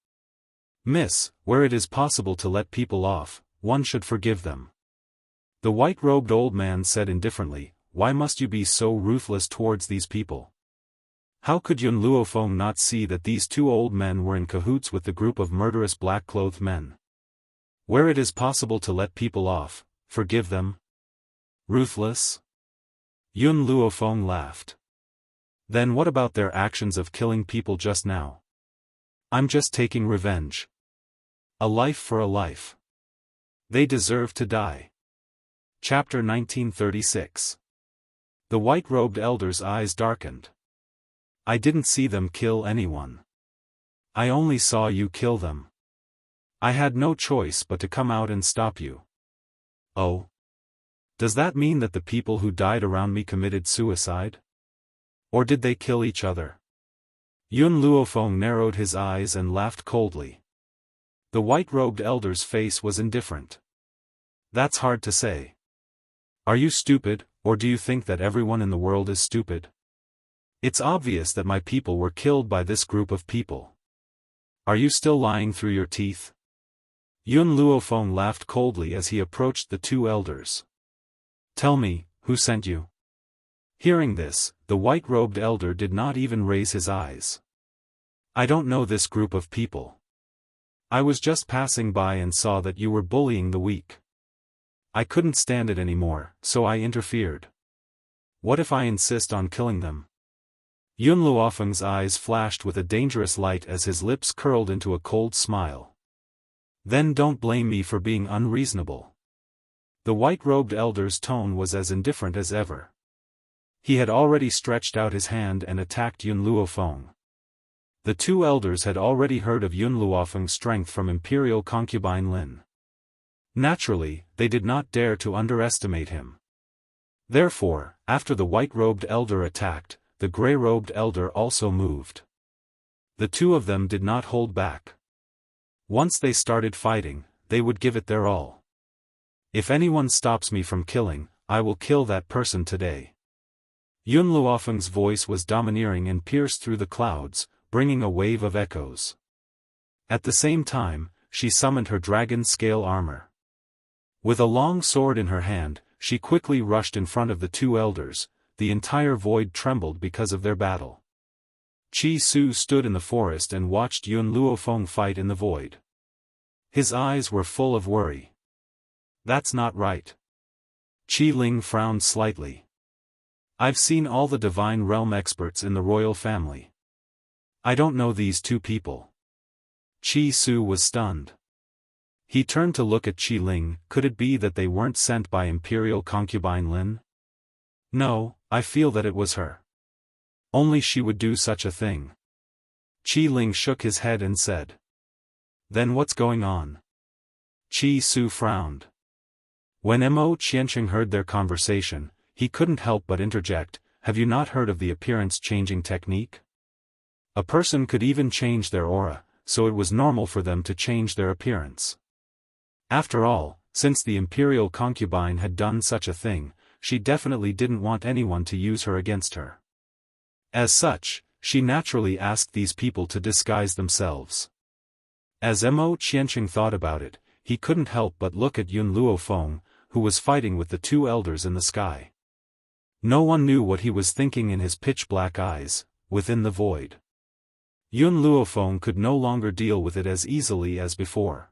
"Miss, where it is possible to let people off, one should forgive them." The white-robed old man said indifferently, "Why must you be so ruthless towards these people?" How could Yun Luofeng not see that these two old men were in cahoots with the group of murderous black-clothed men? Where it is possible to let people off, forgive them? Ruthless? Yun Luofeng laughed. Then what about their actions of killing people just now? I'm just taking revenge. A life for a life. They deserve to die. Chapter 1936. The white-robed elder's eyes darkened. I didn't see them kill anyone. I only saw you kill them. I had no choice but to come out and stop you. Oh? Does that mean that the people who died around me committed suicide? Or did they kill each other? Yun Luofeng narrowed his eyes and laughed coldly. The white-robed elder's face was indifferent. That's hard to say. Are you stupid, or do you think that everyone in the world is stupid? It's obvious that my people were killed by this group of people. Are you still lying through your teeth? Yun Luofeng laughed coldly as he approached the two elders. Tell me, who sent you? Hearing this, the white-robed elder did not even raise his eyes. I don't know this group of people. I was just passing by and saw that you were bullying the weak. I couldn't stand it anymore, so I interfered. What if I insist on killing them? Yun Luofeng's eyes flashed with a dangerous light as his lips curled into a cold smile. Then don't blame me for being unreasonable. The white-robed elder's tone was as indifferent as ever. He had already stretched out his hand and attacked Yun Luofeng. The two elders had already heard of Yun Luofeng's strength from imperial concubine Lin. Naturally, they did not dare to underestimate him. Therefore, after the white-robed elder attacked, the gray-robed elder also moved. The two of them did not hold back. Once they started fighting, they would give it their all. If anyone stops me from killing, I will kill that person today. Yun Luofeng's voice was domineering and pierced through the clouds, bringing a wave of echoes. At the same time, she summoned her dragon scale armor. With a long sword in her hand, she quickly rushed in front of the two elders. The entire void trembled because of their battle. Chi Su stood in the forest and watched Yun Luofeng fight in the void. His eyes were full of worry. That's not right. Qi Ling frowned slightly. I've seen all the divine realm experts in the royal family. I don't know these two people. Chi Su was stunned. He turned to look at Qi Ling. Could it be that they weren't sent by imperial concubine Lin? No, I feel that it was her. Only she would do such a thing. Qi Ling shook his head and said. Then what's going on? Qi Su frowned. When Mo Qianqing heard their conversation, he couldn't help but interject, have you not heard of the appearance-changing technique? A person could even change their aura, so it was normal for them to change their appearance. After all, since the imperial concubine had done such a thing, she definitely didn't want anyone to use her against her. As such, she naturally asked these people to disguise themselves. As Mo Qianqing thought about it, he couldn't help but look at Yun Luofeng, who was fighting with the two elders in the sky. No one knew what he was thinking in his pitch-black eyes, within the void. Yun Luofeng could no longer deal with it as easily as before.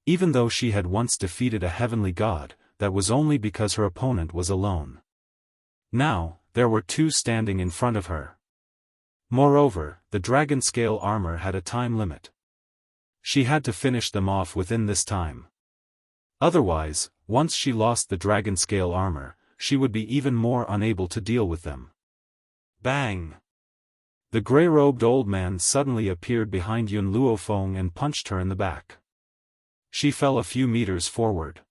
Even though she had once defeated a heavenly god, that was only because her opponent was alone. Now, there were two standing in front of her. Moreover, the dragon scale armor had a time limit. She had to finish them off within this time. Otherwise, once she lost the dragon scale armor, she would be even more unable to deal with them. Bang! The gray-robed old man suddenly appeared behind Yun Luofeng and punched her in the back. She fell a few meters forward.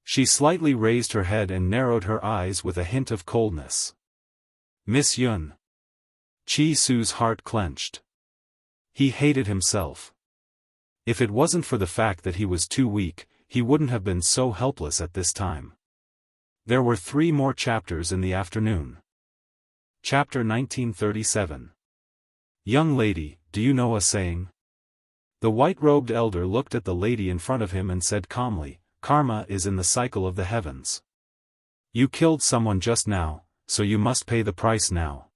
She slightly raised her head and narrowed her eyes with a hint of coldness. Miss Yun. Qi Su's heart clenched. He hated himself. If it wasn't for the fact that he was too weak, he wouldn't have been so helpless at this time. There were 3 more chapters in the afternoon. Chapter 1937. Young lady, do you know a saying? The white-robed elder looked at the lady in front of him and said calmly, Karma is in the cycle of the heavens. You killed someone just now, so you must pay the price now.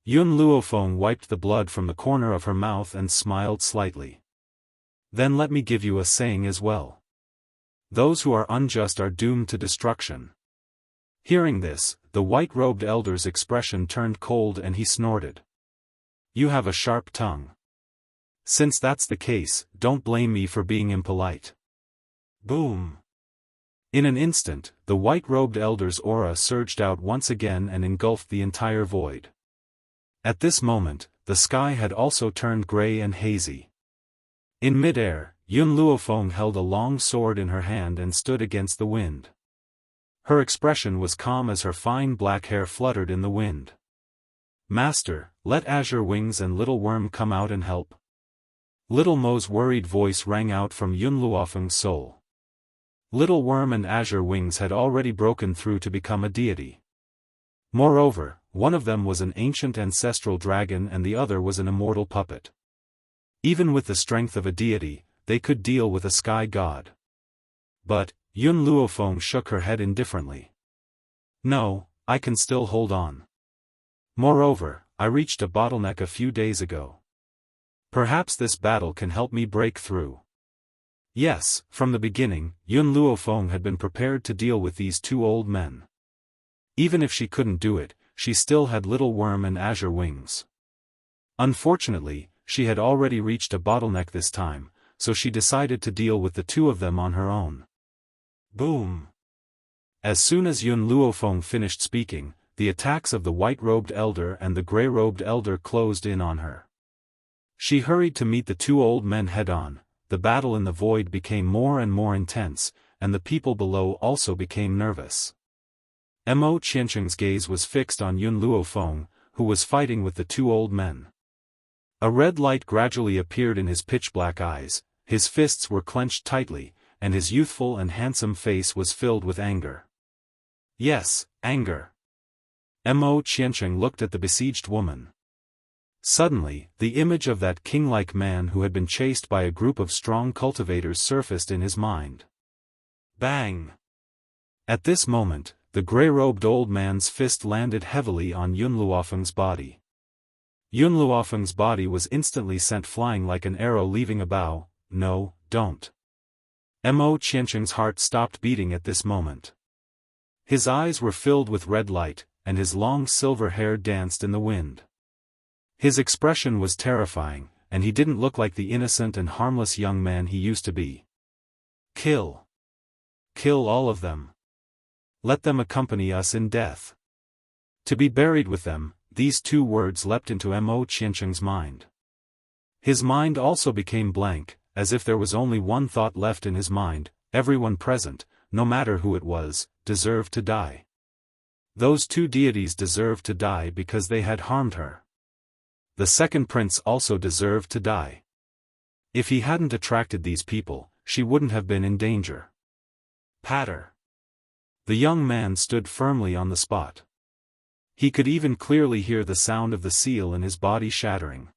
Yun Luofeng wiped the blood from the corner of her mouth and smiled slightly. Then let me give you a saying as well. Those who are unjust are doomed to destruction. Hearing this, the white-robed elder's expression turned cold and he snorted. You have a sharp tongue. Since that's the case, don't blame me for being impolite. Boom. In an instant, the white-robed elder's aura surged out once again and engulfed the entire void. At this moment, the sky had also turned gray and hazy. In mid-air, Yun Luofeng held a long sword in her hand and stood against the wind. Her expression was calm as her fine black hair fluttered in the wind. "Master, let Azure Wings and Little Worm come out and help." Little Mo's worried voice rang out from Yun Luofeng's soul. Little Worm and Azure Wings had already broken through to become a deity. Moreover, one of them was an ancient ancestral dragon and the other was an immortal puppet. Even with the strength of a deity, they could deal with a sky god. But, Yun Luofeng shook her head indifferently. "No, I can still hold on. Moreover, I reached a bottleneck a few days ago. Perhaps this battle can help me break through." Yes, from the beginning, Yun Luofeng had been prepared to deal with these two old men. Even if she couldn't do it, she still had Little Worm and Azure Wings. Unfortunately, she had already reached a bottleneck this time, so she decided to deal with the two of them on her own. Boom! As soon as Yun Luofeng finished speaking, the attacks of the white-robed elder and the gray-robed elder closed in on her. She hurried to meet the two old men head-on. The battle in the void became more and more intense, and the people below also became nervous. Mo Qiancheng's gaze was fixed on Yun Luofeng, who was fighting with the two old men. A red light gradually appeared in his pitch-black eyes, his fists were clenched tightly, and his youthful and handsome face was filled with anger. Yes, anger. Mo Qiancheng looked at the besieged woman. Suddenly, the image of that king-like man who had been chased by a group of strong cultivators surfaced in his mind. Bang! At this moment, the gray-robed old man's fist landed heavily on Yun Luofeng's body. Yun Luofeng's body was instantly sent flying like an arrow leaving a bow. No, don't. Mo Qiancheng's heart stopped beating at this moment. His eyes were filled with red light, and his long silver hair danced in the wind. His expression was terrifying, and he didn't look like the innocent and harmless young man he used to be. Kill. Kill all of them. Let them accompany us in death. To be buried with them, these two words leapt into Mo Qiancheng's mind. His mind also became blank, as if there was only one thought left in his mind: everyone present, no matter who it was, deserved to die. Those two deities deserved to die because they had harmed her. The second prince also deserved to die. If he hadn't attracted these people, she wouldn't have been in danger. Patter. The young man stood firmly on the spot. He could even clearly hear the sound of the seal in his body shattering.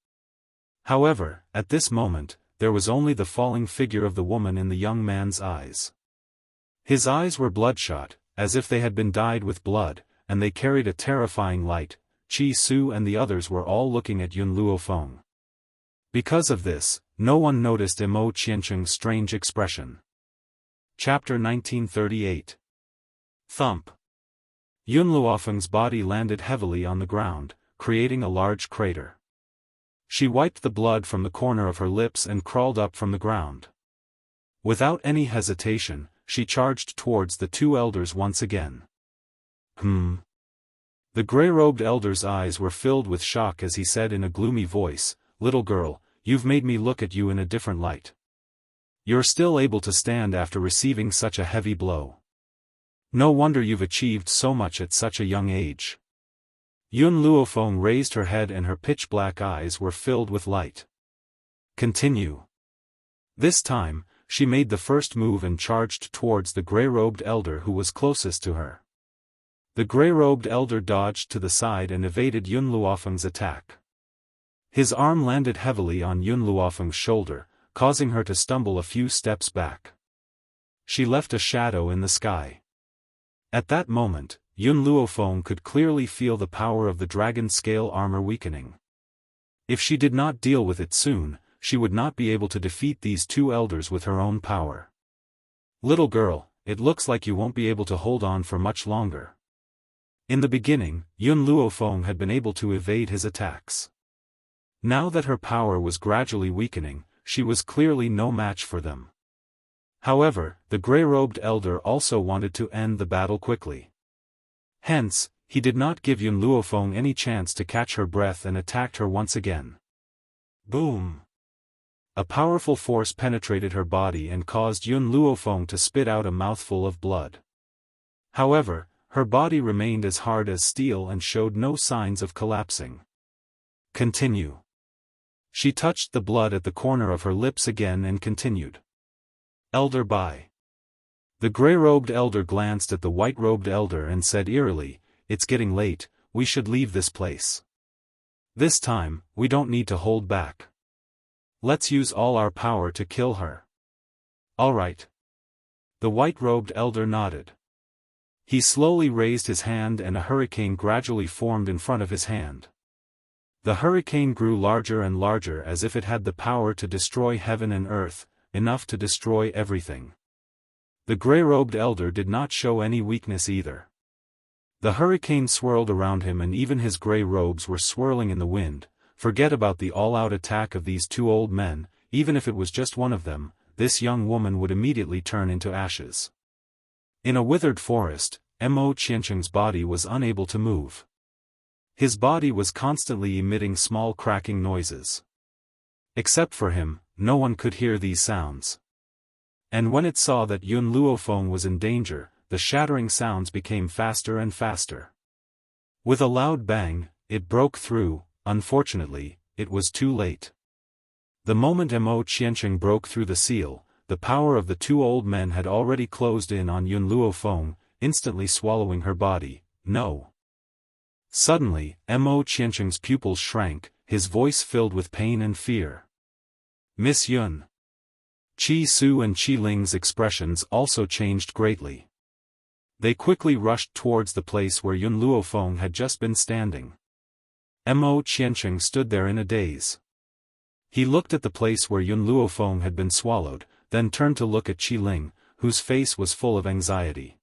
However, at this moment, there was only the falling figure of the woman in the young man's eyes. His eyes were bloodshot, as if they had been dyed with blood, and they carried a terrifying light. Chi Su and the others were all looking at Yun Luofeng. Because of this, no one noticed Mo Qiancheng's strange expression. Chapter 1938. Thump. Yun Luofeng's body landed heavily on the ground, creating a large crater. She wiped the blood from the corner of her lips and crawled up from the ground. Without any hesitation, she charged towards the two elders once again. The gray-robed elder's eyes were filled with shock as he said in a gloomy voice, "Little girl, you've made me look at you in a different light. You're still able to stand after receiving such a heavy blow. No wonder you've achieved so much at such a young age." Yun Luofeng raised her head and her pitch-black eyes were filled with light. Continue. This time, she made the first move and charged towards the gray-robed elder who was closest to her. The gray-robed elder dodged to the side and evaded Yun Luofeng's attack. His arm landed heavily on Yun Luofeng's shoulder, causing her to stumble a few steps back. She left a shadow in the sky. At that moment, Yun Luofeng could clearly feel the power of the dragon scale armor weakening. If she did not deal with it soon, she would not be able to defeat these two elders with her own power. "Little girl, it looks like you won't be able to hold on for much longer." In the beginning, Yun Luofeng had been able to evade his attacks. Now that her power was gradually weakening, she was clearly no match for them. However, the gray-robed elder also wanted to end the battle quickly. Hence, he did not give Yun Luofeng any chance to catch her breath and attacked her once again. Boom! A powerful force penetrated her body and caused Yun Luofeng to spit out a mouthful of blood. However, her body remained as hard as steel and showed no signs of collapsing. Continue. She touched the blood at the corner of her lips again and continued. Elder Bai. The gray-robed elder glanced at the white-robed elder and said eerily, "It's getting late, we should leave this place. This time, we don't need to hold back. Let's use all our power to kill her." "All right." The white-robed elder nodded. He slowly raised his hand and a hurricane gradually formed in front of his hand. The hurricane grew larger and larger as if it had the power to destroy heaven and earth, enough to destroy everything. The gray-robed elder did not show any weakness either. The hurricane swirled around him and even his gray robes were swirling in the wind. Forget about the all-out attack of these two old men, even if it was just one of them, this young woman would immediately turn into ashes. In a withered forest, Mo Qiancheng's body was unable to move. His body was constantly emitting small cracking noises. Except for him, no one could hear these sounds. And when it saw that Yun Luofeng was in danger, the shattering sounds became faster and faster. With a loud bang, it broke through. Unfortunately, it was too late. The moment Mo Qiancheng broke through the seal, the power of the two old men had already closed in on Yun Luofeng, instantly swallowing her body. No. Suddenly, Mo Qiancheng's pupils shrank, his voice filled with pain and fear. "Miss Yun." Qi Su and Qi Ling's expressions also changed greatly. They quickly rushed towards the place where Yun Luofeng had just been standing. Mo Qiancheng stood there in a daze. He looked at the place where Yun Luofeng had been swallowed, then turned to look at Qi Ling, whose face was full of anxiety.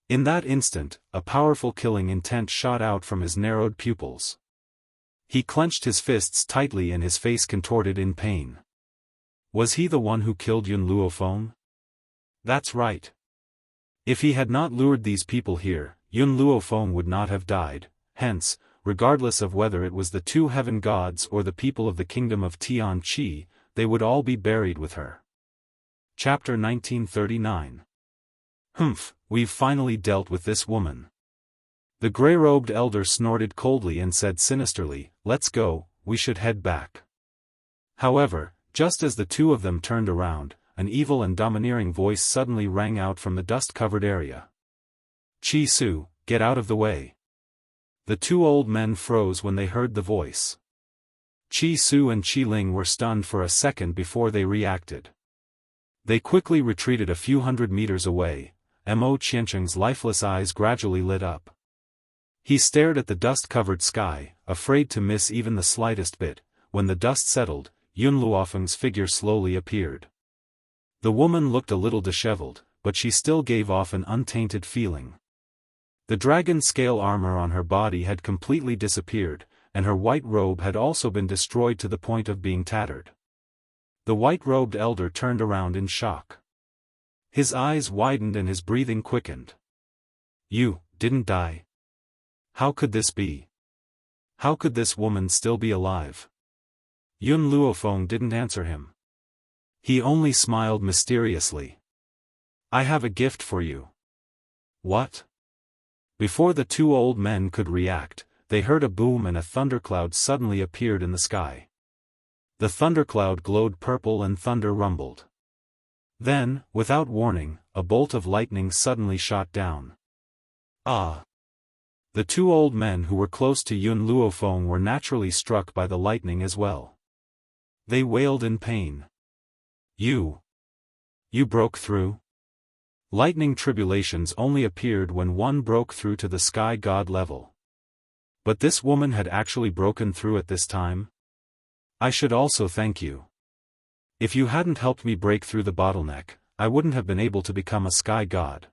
In that instant, a powerful killing intent shot out from his narrowed pupils. He clenched his fists tightly and his face contorted in pain. Was he the one who killed Yun Luofeng? That's right. If he had not lured these people here, Yun Luofeng would not have died. Hence, regardless of whether it was the two heaven gods or the people of the kingdom of Tianqi, they would all be buried with her. Chapter 1939. Humph, we've finally dealt with this woman. The gray-robed elder snorted coldly and said sinisterly, "Let's go, we should head back." However, just as the two of them turned around, an evil and domineering voice suddenly rang out from the dust-covered area. "Qi Su, get out of the way." The two old men froze when they heard the voice. Qi Su and Qi Ling were stunned for a second before they reacted. They quickly retreated a few hundred meters away. Mo Qiancheng's lifeless eyes gradually lit up. He stared at the dust-covered sky, afraid to miss even the slightest bit. When the dust settled, Yun Luofeng's figure slowly appeared. The woman looked a little disheveled, but she still gave off an untainted feeling. The dragon scale armor on her body had completely disappeared, and her white robe had also been destroyed to the point of being tattered. The white-robed elder turned around in shock. His eyes widened and his breathing quickened. "You didn't die? How could this be? How could this woman still be alive?" Yun Luofeng didn't answer him. He only smiled mysteriously. "I have a gift for you." "What?" Before the two old men could react, they heard a boom and a thundercloud suddenly appeared in the sky. The thundercloud glowed purple and thunder rumbled. Then, without warning, a bolt of lightning suddenly shot down. Ah! The two old men who were close to Yun Luofeng were naturally struck by the lightning as well. They wailed in pain. You broke through?" Lightning tribulations only appeared when one broke through to the sky god level. But this woman had actually broken through at this time? "I should also thank you. If you hadn't helped me break through the bottleneck, I wouldn't have been able to become a sky god."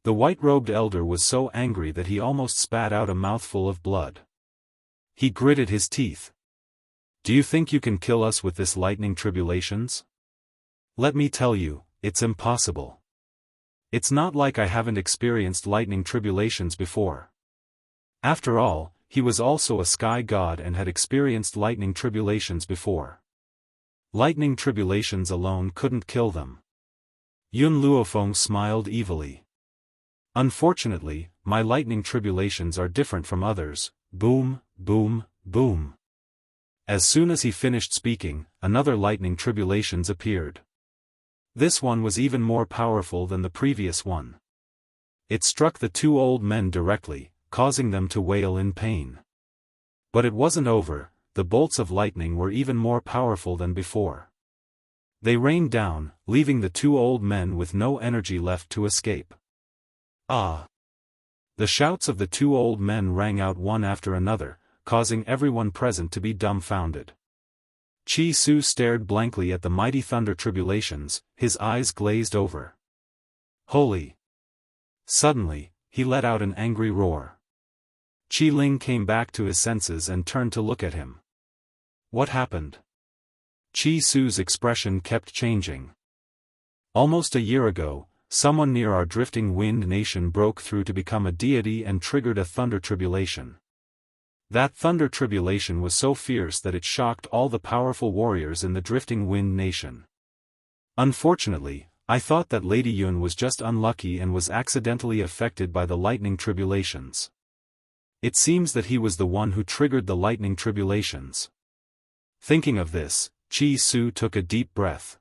The white-robed elder was so angry that he almost spat out a mouthful of blood. He gritted his teeth. "Do you think you can kill us with this lightning tribulations? Let me tell you, it's impossible. It's not like I haven't experienced lightning tribulations before. After all, he was also a sky god and had experienced lightning tribulations before. Lightning tribulations alone couldn't kill them. Yun Luofeng smiled evilly. Unfortunately, my lightning tribulations are different from others. Boom, boom, boom. As soon as he finished speaking, another lightning tribulations appeared. This one was even more powerful than the previous one. It struck the two old men directly, causing them to wail in pain. But it wasn't over. The bolts of lightning were even more powerful than before. They rained down, leaving the two old men with no energy left to escape. Ah! The shouts of the two old men rang out one after another, causing everyone present to be dumbfounded. Chi Su stared blankly at the mighty thunder tribulations, his eyes glazed over. Holy! Suddenly, he let out an angry roar. Qi Ling came back to his senses and turned to look at him. What happened? Chi Su's expression kept changing. Almost a year ago, someone near our drifting wind nation broke through to become a deity and triggered a thunder tribulation. That thunder tribulation was so fierce that it shocked all the powerful warriors in the drifting wind nation. Unfortunately, I thought that Lady Yun was just unlucky and was accidentally affected by the lightning tribulations. It seems that he was the one who triggered the lightning tribulations. Thinking of this, Chi Su took a deep breath.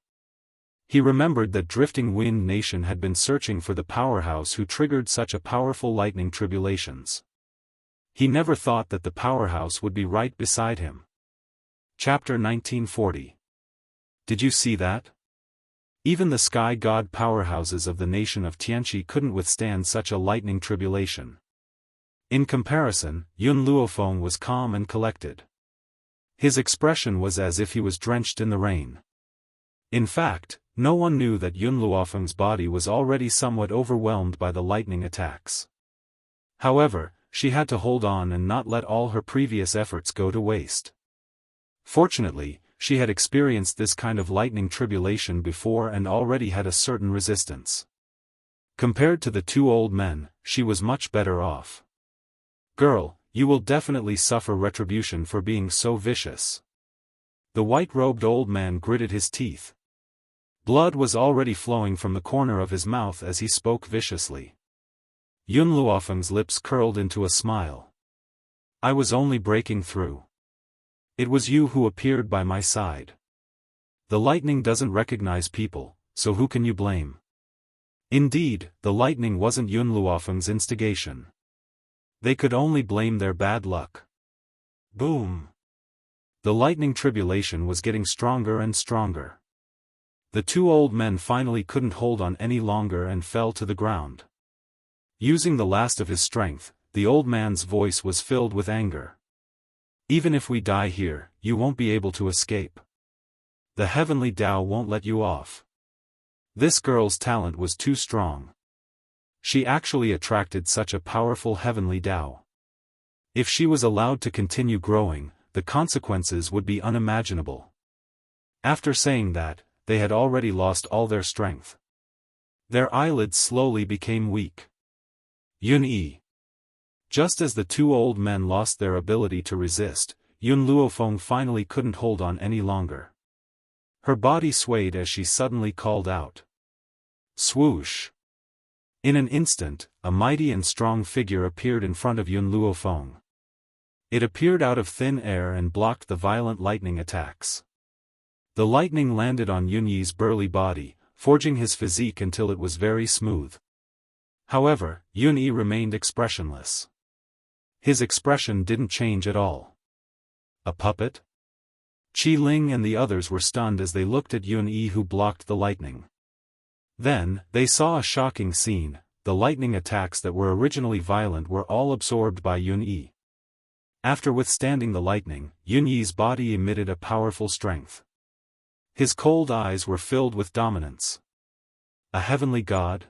He remembered that Drifting Wind Nation had been searching for the powerhouse who triggered such a powerful lightning tribulations. He never thought that the powerhouse would be right beside him. Chapter 1940. Did you see that? Even the sky god powerhouses of the nation of Tianqi couldn't withstand such a lightning tribulation. In comparison, Yun Luofeng was calm and collected. His expression was as if he was drenched in the rain. In fact, no one knew that Yun Luofeng's body was already somewhat overwhelmed by the lightning attacks. However, she had to hold on and not let all her previous efforts go to waste. Fortunately, she had experienced this kind of lightning tribulation before and already had a certain resistance. Compared to the two old men, she was much better off. Girl, you will definitely suffer retribution for being so vicious. The white-robed old man gritted his teeth. Blood was already flowing from the corner of his mouth as he spoke viciously. Yun Luofeng's lips curled into a smile. I was only breaking through. It was you who appeared by my side. The lightning doesn't recognize people, so who can you blame? Indeed, the lightning wasn't Yun Luofeng's instigation. They could only blame their bad luck. Boom! The lightning tribulation was getting stronger and stronger. The two old men finally couldn't hold on any longer and fell to the ground. Using the last of his strength, the old man's voice was filled with anger. Even if we die here, you won't be able to escape. The heavenly Tao won't let you off. This girl's talent was too strong. She actually attracted such a powerful heavenly Tao. If she was allowed to continue growing, the consequences would be unimaginable. After saying that, they had already lost all their strength. Their eyelids slowly became weak. Yun-Yi. Just as the two old men lost their ability to resist, Yun Luofeng finally couldn't hold on any longer. Her body swayed as she suddenly called out. Swoosh! In an instant, a mighty and strong figure appeared in front of Yun Luofeng. It appeared out of thin air and blocked the violent lightning attacks. The lightning landed on Yun-Yi's burly body, forging his physique until it was very smooth. However, Yun-Yi remained expressionless. His expression didn't change at all. A puppet? Qi Ling and the others were stunned as they looked at Yun-Yi who blocked the lightning. Then, they saw a shocking scene. The lightning attacks that were originally violent were all absorbed by Yun-Yi. After withstanding the lightning, Yun-Yi's body emitted a powerful strength. His cold eyes were filled with dominance. A heavenly god?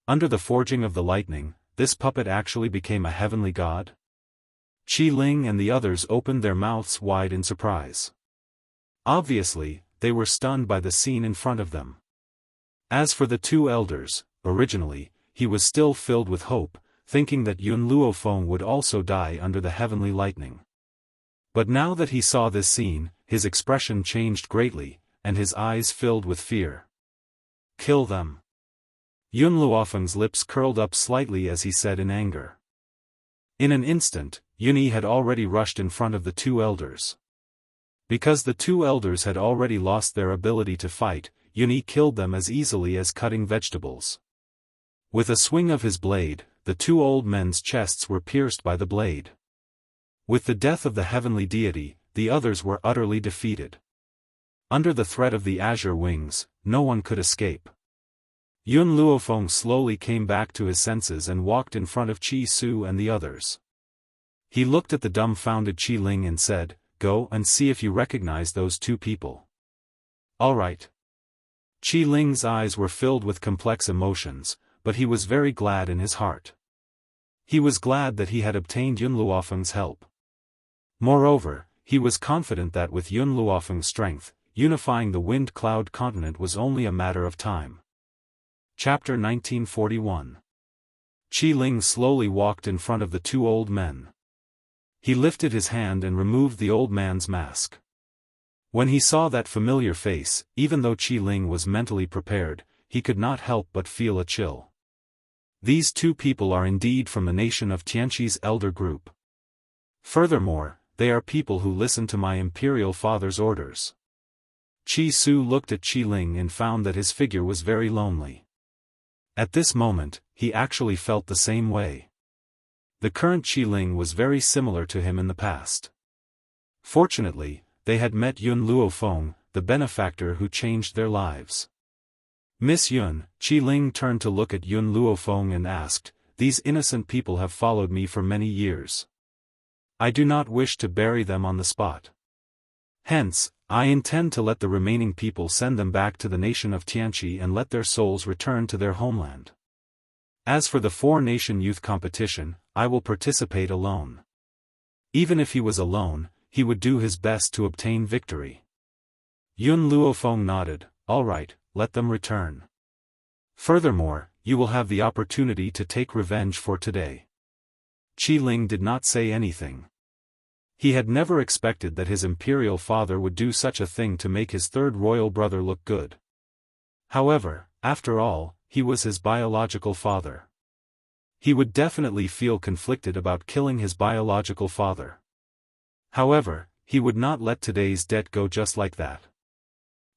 Under the forging of the lightning, this puppet actually became a heavenly god? Qi Ling and the others opened their mouths wide in surprise. Obviously, they were stunned by the scene in front of them. As for the two elders, originally, he was still filled with hope, thinking that Yun Luofeng would also die under the heavenly lightning. But now that he saw this scene, his expression changed greatly, and his eyes filled with fear. Kill them. Yun Luofeng's lips curled up slightly as he said in anger. In an instant, Yunyi had already rushed in front of the two elders. Because the two elders had already lost their ability to fight, Yunyi killed them as easily as cutting vegetables. With a swing of his blade, the two old men's chests were pierced by the blade. With the death of the heavenly deity, the others were utterly defeated. Under the threat of the azure wings, no one could escape. Yun Luofeng slowly came back to his senses and walked in front of Qi Su and the others. He looked at the dumbfounded Qi Ling and said, "Go and see if you recognize those two people." "All right." Qi Ling's eyes were filled with complex emotions, but he was very glad in his heart. He was glad that he had obtained Yun Luofeng's help. Moreover, he was confident that with Yun Luofeng's strength, unifying the Wind Cloud continent was only a matter of time. Chapter 1941. Qi Ling slowly walked in front of the two old men. He lifted his hand and removed the old man's mask. When he saw that familiar face, even though Qi Ling was mentally prepared, he could not help but feel a chill. These two people are indeed from the nation of Tianqi's elder group. Furthermore, they are people who listen to my imperial father's orders. Qi Su looked at Qi Ling and found that his figure was very lonely. At this moment, he actually felt the same way. The current Qi Ling was very similar to him in the past. Fortunately, they had met Yun Luofeng, the benefactor who changed their lives. "Miss Yun," Qi Ling turned to look at Yun Luofeng and asked, "These innocent people have followed me for many years. I do not wish to bury them on the spot. Hence, I intend to let the remaining people send them back to the nation of Tianqi and let their souls return to their homeland. As for the four-nation youth competition, I will participate alone." Even if he was alone, he would do his best to obtain victory. Yun Luofeng nodded, "All right, let them return. Furthermore, you will have the opportunity to take revenge for today." Qi Ling did not say anything. He had never expected that his imperial father would do such a thing to make his third royal brother look good. However, after all, he was his biological father. He would definitely feel conflicted about killing his biological father. However, he would not let today's debt go just like that.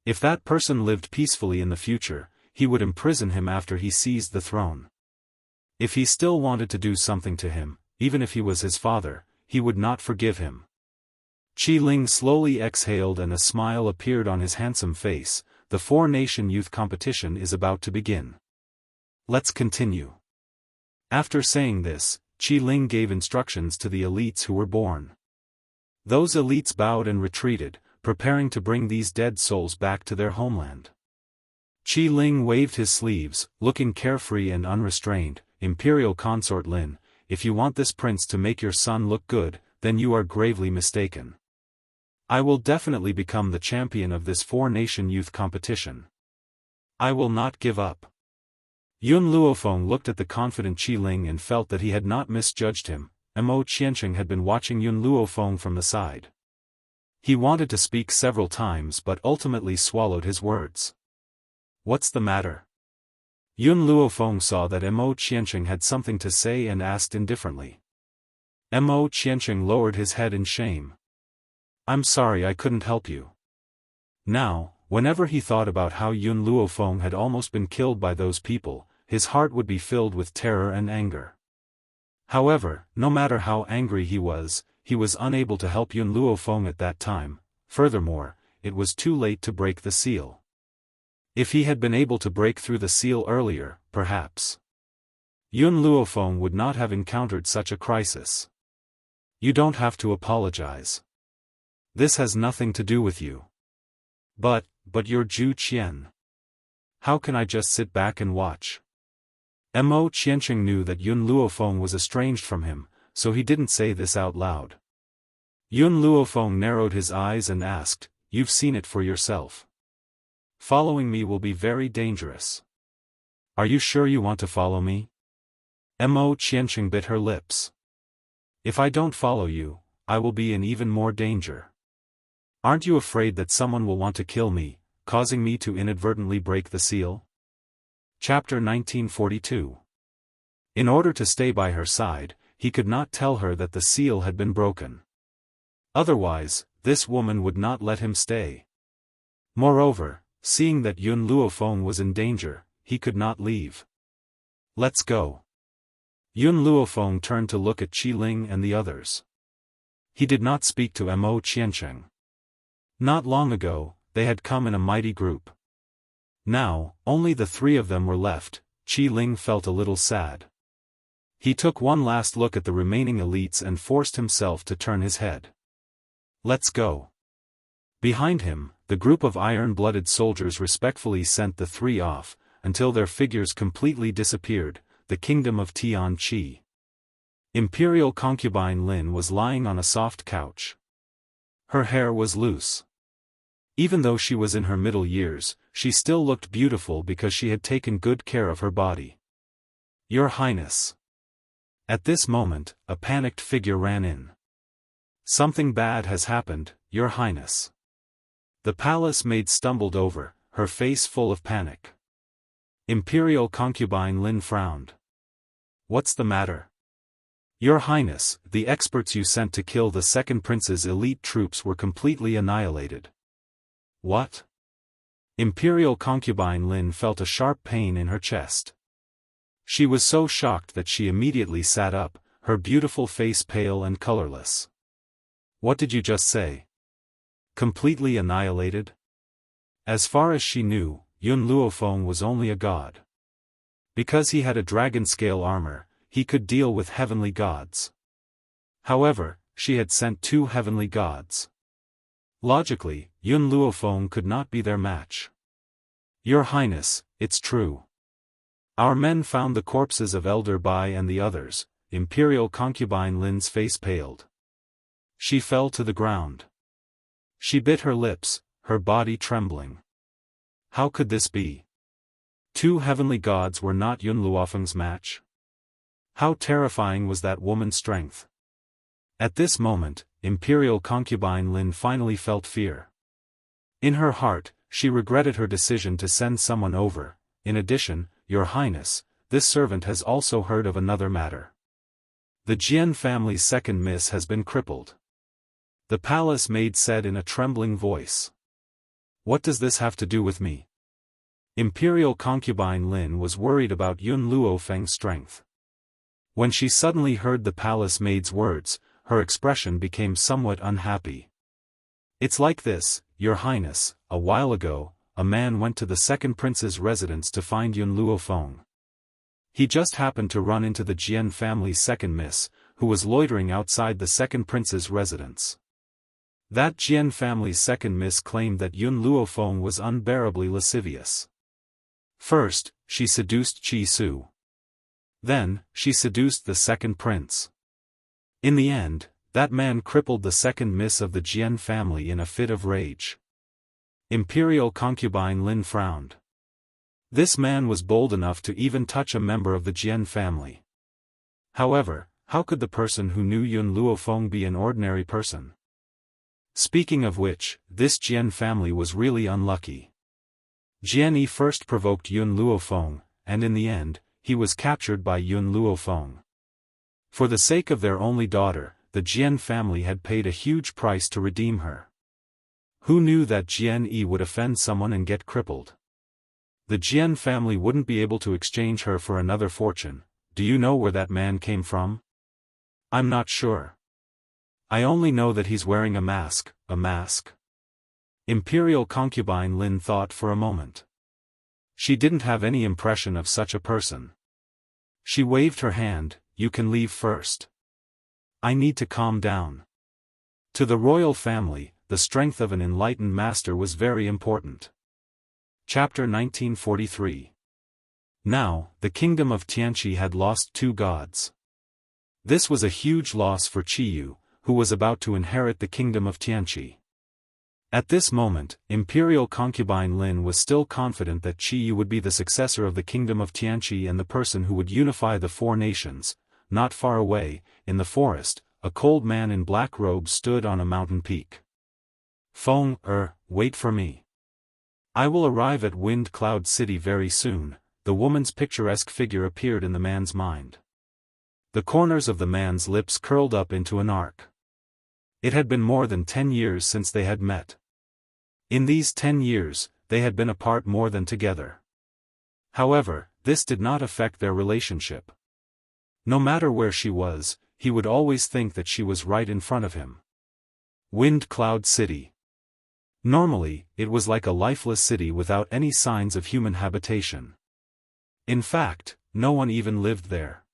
If that person lived peacefully in the future, he would imprison him after he seized the throne. If he still wanted to do something to him, even if he was his father, he would not forgive him. Qi Ling slowly exhaled and a smile appeared on his handsome face. "The four-nation youth competition is about to begin. Let's continue." After saying this, Qi Ling gave instructions to the elites who were born. Those elites bowed and retreated, preparing to bring these dead souls back to their homeland. Qi Ling waved his sleeves, looking carefree and unrestrained. "Imperial Consort Lin, if you want this prince to make your son look good, then you are gravely mistaken. I will definitely become the champion of this four-nation youth competition. I will not give up." Yun Luofeng looked at the confident Qi Ling and felt that he had not misjudged him. Mo Qiansheng had been watching Yun Luofeng from the side. He wanted to speak several times but ultimately swallowed his words. "What's the matter?" Yun Luofeng saw that Mo Qiansheng had something to say and asked indifferently. Mo Qiansheng lowered his head in shame. "I'm sorry I couldn't help you." Now, whenever he thought about how Yun Luofeng had almost been killed by those people, his heart would be filled with terror and anger. However, no matter how angry he was unable to help Yun Luofeng at that time. Furthermore, it was too late to break the seal. If he had been able to break through the seal earlier, perhaps Yun Luofeng would not have encountered such a crisis. "You don't have to apologize. This has nothing to do with you. But you're Zhu Qian. How can I just sit back and watch?" Mo Qiansheng knew that Yun Luofeng was estranged from him, so he didn't say this out loud. Yun Luofeng narrowed his eyes and asked, "You've seen it for yourself. Following me will be very dangerous." Are you sure you want to follow me? Mo Qianqing bit her lips. If I don't follow you, I will be in even more danger. Aren't you afraid that someone will want to kill me, causing me to inadvertently break the seal? Chapter 1942. In order to stay by her side, he could not tell her that the seal had been broken. Otherwise, this woman would not let him stay. Moreover, seeing that Yun Luofeng was in danger, he could not leave. Let's go. Yun Luofeng turned to look at Qi Ling and the others. He did not speak to Mo Qianqing. Not long ago, they had come in a mighty group. Now, only the three of them were left. Qi Ling felt a little sad. He took one last look at the remaining elites and forced himself to turn his head. Let's go. Behind him, the group of iron-blooded soldiers respectfully sent the three off, until their figures completely disappeared. The kingdom of Tianqi. Imperial concubine Lin was lying on a soft couch. Her hair was loose. Even though she was in her middle years, she still looked beautiful because she had taken good care of her body. Your Highness. At this moment, a panicked figure ran in. Something bad has happened, Your Highness. The palace maid stumbled over, her face full of panic. Imperial concubine Lin frowned. What's the matter? Your Highness, the experts you sent to kill the second prince's elite troops were completely annihilated. What? Imperial concubine Lin felt a sharp pain in her chest. She was so shocked that she immediately sat up, her beautiful face pale and colorless. What did you just say? Completely annihilated? As far as she knew, Yun Luofeng was only a god. Because he had a dragon-scale armor, he could deal with heavenly gods. However, she had sent 2 heavenly gods. Logically, Yun Luofeng could not be their match. Your Highness, it's true. Our men found the corpses of Elder Bai and the others. Imperial concubine Lin's face paled. She fell to the ground. She bit her lips, her body trembling. How could this be? 2 heavenly gods were not Yun Luofeng's match? How terrifying was that woman's strength? At this moment, Imperial concubine Lin finally felt fear. In her heart, she regretted her decision to send someone over. In addition, Your Highness, this servant has also heard of another matter. The Jian family's second miss has been crippled. The palace maid said in a trembling voice. What does this have to do with me? Imperial concubine Lin was worried about Yun Luofeng's strength. When she suddenly heard the palace maid's words, her expression became somewhat unhappy. It's like this, Your Highness, a while ago, a man went to the second prince's residence to find Yun Luofeng. He just happened to run into the Jian family's second miss, who was loitering outside the second prince's residence. That Jian family's second miss claimed that Yun Luofeng was unbearably lascivious. First, she seduced Qi Su. Then, she seduced the second prince. In the end, that man crippled the second miss of the Jian family in a fit of rage. Imperial concubine Lin frowned. This man was bold enough to even touch a member of the Jian family. However, how could the person who knew Yun Luofeng be an ordinary person? Speaking of which, this Jian family was really unlucky. Jian Yi first provoked Yun Luofeng, and in the end, he was captured by Yun Luofeng. For the sake of their only daughter, the Jian family had paid a huge price to redeem her. Who knew that Jian Yi would offend someone and get crippled? The Jian family wouldn't be able to exchange her for another fortune. Do you know where that man came from? I'm not sure. I only know that he's wearing a mask. A mask? Imperial concubine Lin thought for a moment. She didn't have any impression of such a person. She waved her hand. You can leave first. I need to calm down. To the royal family, the strength of an enlightened master was very important. Chapter 1943. Now, the kingdom of Tianqi had lost 2 gods. This was a huge loss for Qiyu, who was about to inherit the kingdom of Tianqi. At this moment, imperial concubine Lin was still confident that Qi Yu would be the successor of the kingdom of Tianqi and the person who would unify the four nations. Not far away, in the forest, a cold man in black robes stood on a mountain peak. Feng, wait for me. I will arrive at Wind Cloud City very soon. The woman's picturesque figure appeared in the man's mind. The corners of the man's lips curled up into an arc. It had been more than 10 years since they had met. In these 10 years, they had been apart more than together. However, this did not affect their relationship. No matter where she was, he would always think that she was right in front of him. Wind Cloud City. Normally, it was like a lifeless city without any signs of human habitation. In fact, no one even lived there.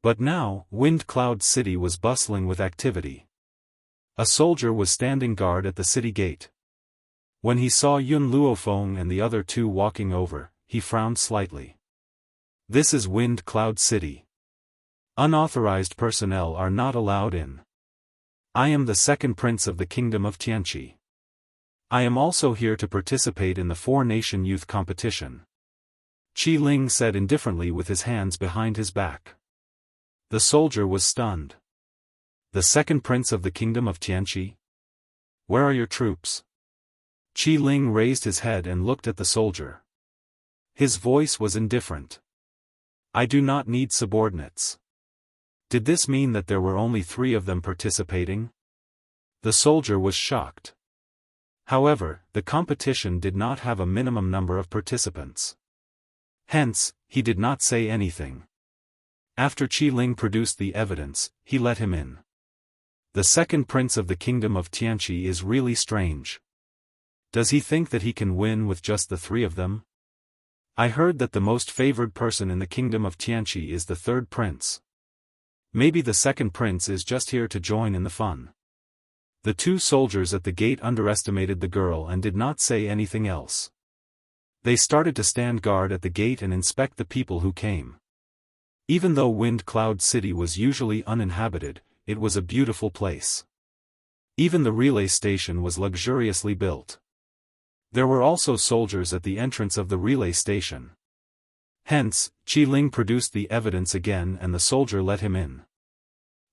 But now, Wind Cloud City was bustling with activity. A soldier was standing guard at the city gate. When he saw Yun Luofeng and the other two walking over, he frowned slightly. This is Wind Cloud City. Unauthorized personnel are not allowed in. I am the second prince of the kingdom of Tianqi. I am also here to participate in the four-nation youth competition. Qi Ling said indifferently with his hands behind his back. The soldier was stunned. The second prince of the kingdom of Tianqi? Where are your troops? Qi Ling raised his head and looked at the soldier. His voice was indifferent. I do not need subordinates. Did this mean that there were only 3 of them participating? The soldier was shocked. However, the competition did not have a minimum number of participants. Hence, he did not say anything. After Qi Ling produced the evidence, he let him in. The second prince of the kingdom of Tianqi is really strange. Does he think that he can win with just the 3 of them? I heard that the most favored person in the kingdom of Tianqi is the third prince. Maybe the second prince is just here to join in the fun. The 2 soldiers at the gate underestimated the girl and did not say anything else. They started to stand guard at the gate and inspect the people who came. Even though Wind Cloud City was usually uninhabited, it was a beautiful place. Even the relay station was luxuriously built. There were also soldiers at the entrance of the relay station. Hence, Qi Ling produced the evidence again and the soldier let him in.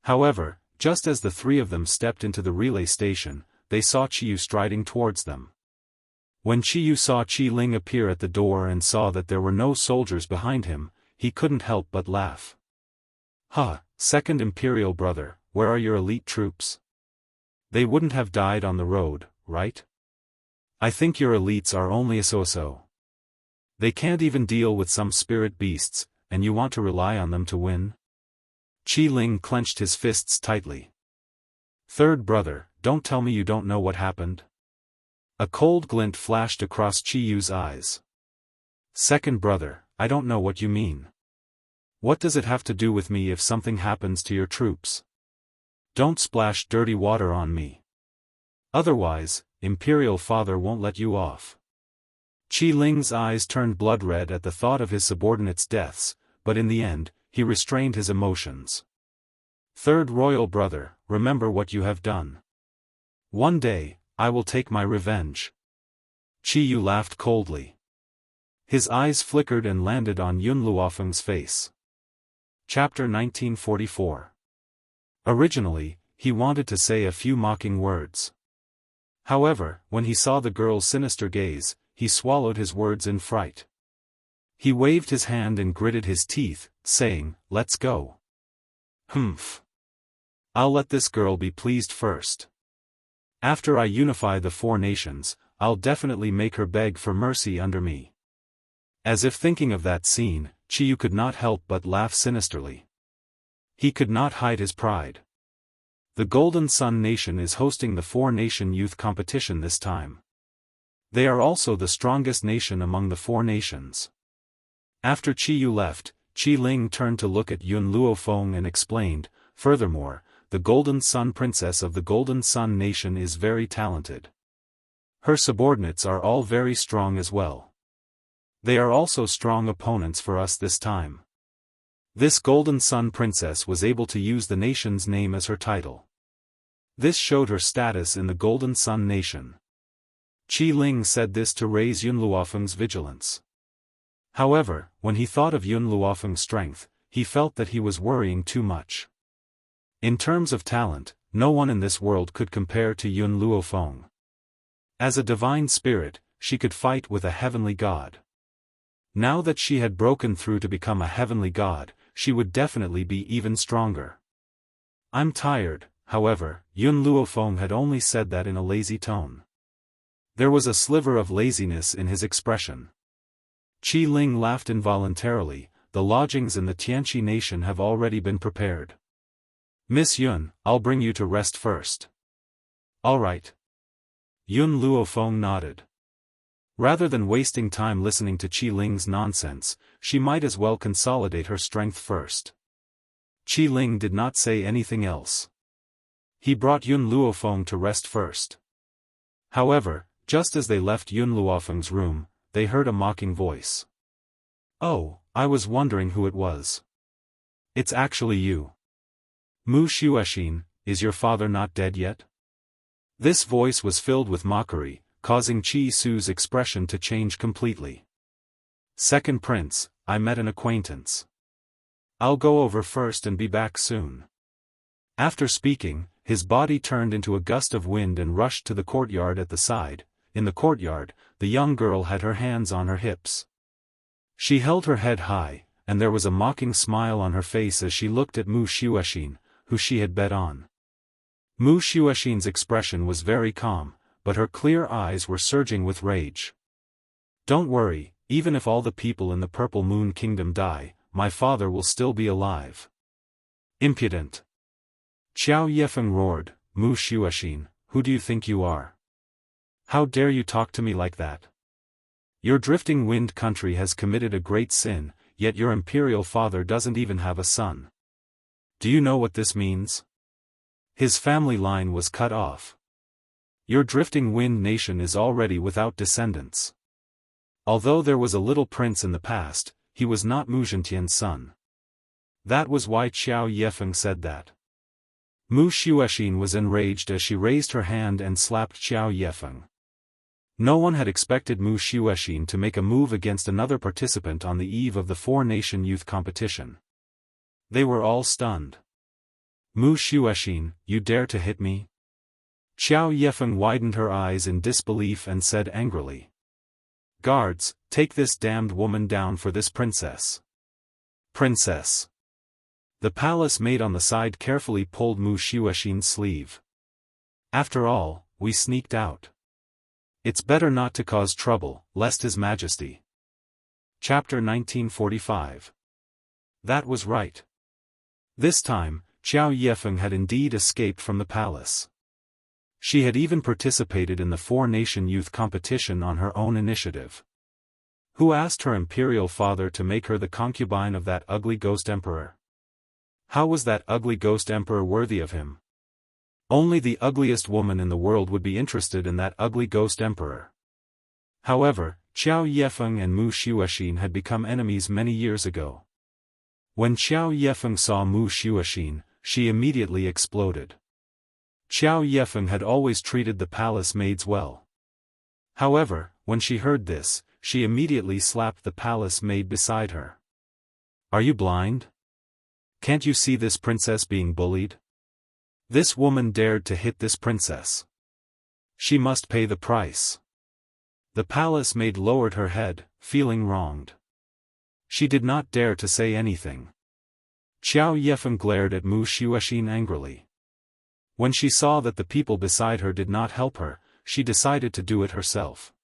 However, just as the 3 of them stepped into the relay station, they saw Qi Yu striding towards them. When Qi Yu saw Qi Ling appear at the door and saw that there were no soldiers behind him, he couldn't help but laugh. Second Imperial brother, where are your elite troops? They wouldn't have died on the road, right? I think your elites are only a so-so. They can't even deal with some spirit beasts, and you want to rely on them to win? Qi Ling clenched his fists tightly. Third brother, don't tell me you don't know what happened. A cold glint flashed across Qi Yu's eyes. Second brother, I don't know what you mean. What does it have to do with me if something happens to your troops? Don't splash dirty water on me. Otherwise, Imperial Father won't let you off. Qi Ling's eyes turned blood red at the thought of his subordinates' deaths, but in the end, he restrained his emotions. Third royal brother, remember what you have done. One day, I will take my revenge. Qi Yu laughed coldly. His eyes flickered and landed on Yun Luofeng's face. Chapter 1944. Originally, he wanted to say a few mocking words. However, when he saw the girl's sinister gaze, he swallowed his words in fright. He waved his hand and gritted his teeth, saying, "Let's go." Humph. I'll let this girl be pleased first. After I unify the 4 nations, I'll definitely make her beg for mercy under me. As if thinking of that scene, Qi Yu could not help but laugh sinisterly. He could not hide his pride. The Golden Sun Nation is hosting the 4-nation youth competition this time. They are also the strongest nation among the 4 nations. After Qi Yu left, Qi Ling turned to look at Yun Luofeng and explained, furthermore, the Golden Sun Princess of the Golden Sun Nation is very talented. Her subordinates are all very strong as well. They are also strong opponents for us this time. This Golden Sun Princess was able to use the nation's name as her title. This showed her status in the Golden Sun Nation. Qi Ling said this to raise Yun Luofeng's vigilance. However, when he thought of Yun Luofeng's strength, he felt that he was worrying too much. In terms of talent, no one in this world could compare to Yun Luofeng. As a divine spirit, she could fight with a heavenly god. Now that she had broken through to become a heavenly god, she would definitely be even stronger. I'm tired, however, Yun Luofeng had only said that in a lazy tone. There was a sliver of laziness in his expression. Qi Ling laughed involuntarily. The lodgings in the Tianqi nation have already been prepared. Miss Yun, I'll bring you to rest first. All right. Yun Luofeng nodded. Rather than wasting time listening to Qi Ling's nonsense, she might as well consolidate her strength first. Qi Ling did not say anything else. He brought Yun Luofeng to rest first. However, just as they left Yun Luofeng's room, they heard a mocking voice. Oh, I was wondering who it was. It's actually you. Mu Xuexin, is your father not dead yet? This voice was filled with mockery, causing Qi Su's expression to change completely. Second Prince, I met an acquaintance. I'll go over first and be back soon. After speaking, his body turned into a gust of wind and rushed to the courtyard at the side. In the courtyard, the young girl had her hands on her hips. She held her head high, and there was a mocking smile on her face as she looked at Mu Xuexin, who she had bet on. Mu Xuexin's expression was very calm, but her clear eyes were surging with rage. Don't worry, even if all the people in the Purple Moon Kingdom die, my father will still be alive. Impudent! Qiao Yefeng roared, Mu Xuexin, who do you think you are? How dare you talk to me like that? Your drifting wind country has committed a great sin, yet your imperial father doesn't even have a son. Do you know what this means? His family line was cut off. Your drifting wind nation is already without descendants. Although there was a little prince in the past, he was not Mu Zhentian's son. That was why Qiao Yefeng said that. Mu Xuexin was enraged as she raised her hand and slapped Qiao Yefeng. No one had expected Mu Xuexin to make a move against another participant on the eve of the four-nation youth competition. They were all stunned. Mu Xuexin, you dare to hit me? Qiao Yefeng widened her eyes in disbelief and said angrily. Guards, take this damned woman down for this princess. Princess. The palace maid on the side carefully pulled Mu Xuexin's sleeve. After all, we sneaked out. It's better not to cause trouble, lest His Majesty. Chapter 1945. That was right. This time, Qiao Yefeng had indeed escaped from the palace. She had even participated in the four-nation youth competition on her own initiative. Who asked her imperial father to make her the concubine of that ugly ghost emperor? How was that ugly ghost emperor worthy of him? Only the ugliest woman in the world would be interested in that ugly ghost emperor. However, Qiao Yefeng and Mu Xuexin had become enemies many years ago. When Qiao Yefeng saw Mu Xuexin, she immediately exploded. Qiao Yefeng had always treated the palace maids well. However, when she heard this, she immediately slapped the palace maid beside her. Are you blind? Can't you see this princess being bullied? This woman dared to hit this princess. She must pay the price. The palace maid lowered her head, feeling wronged. She did not dare to say anything. Qiao Yefeng glared at Mu Xuexin angrily. When she saw that the people beside her did not help her, she decided to do it herself.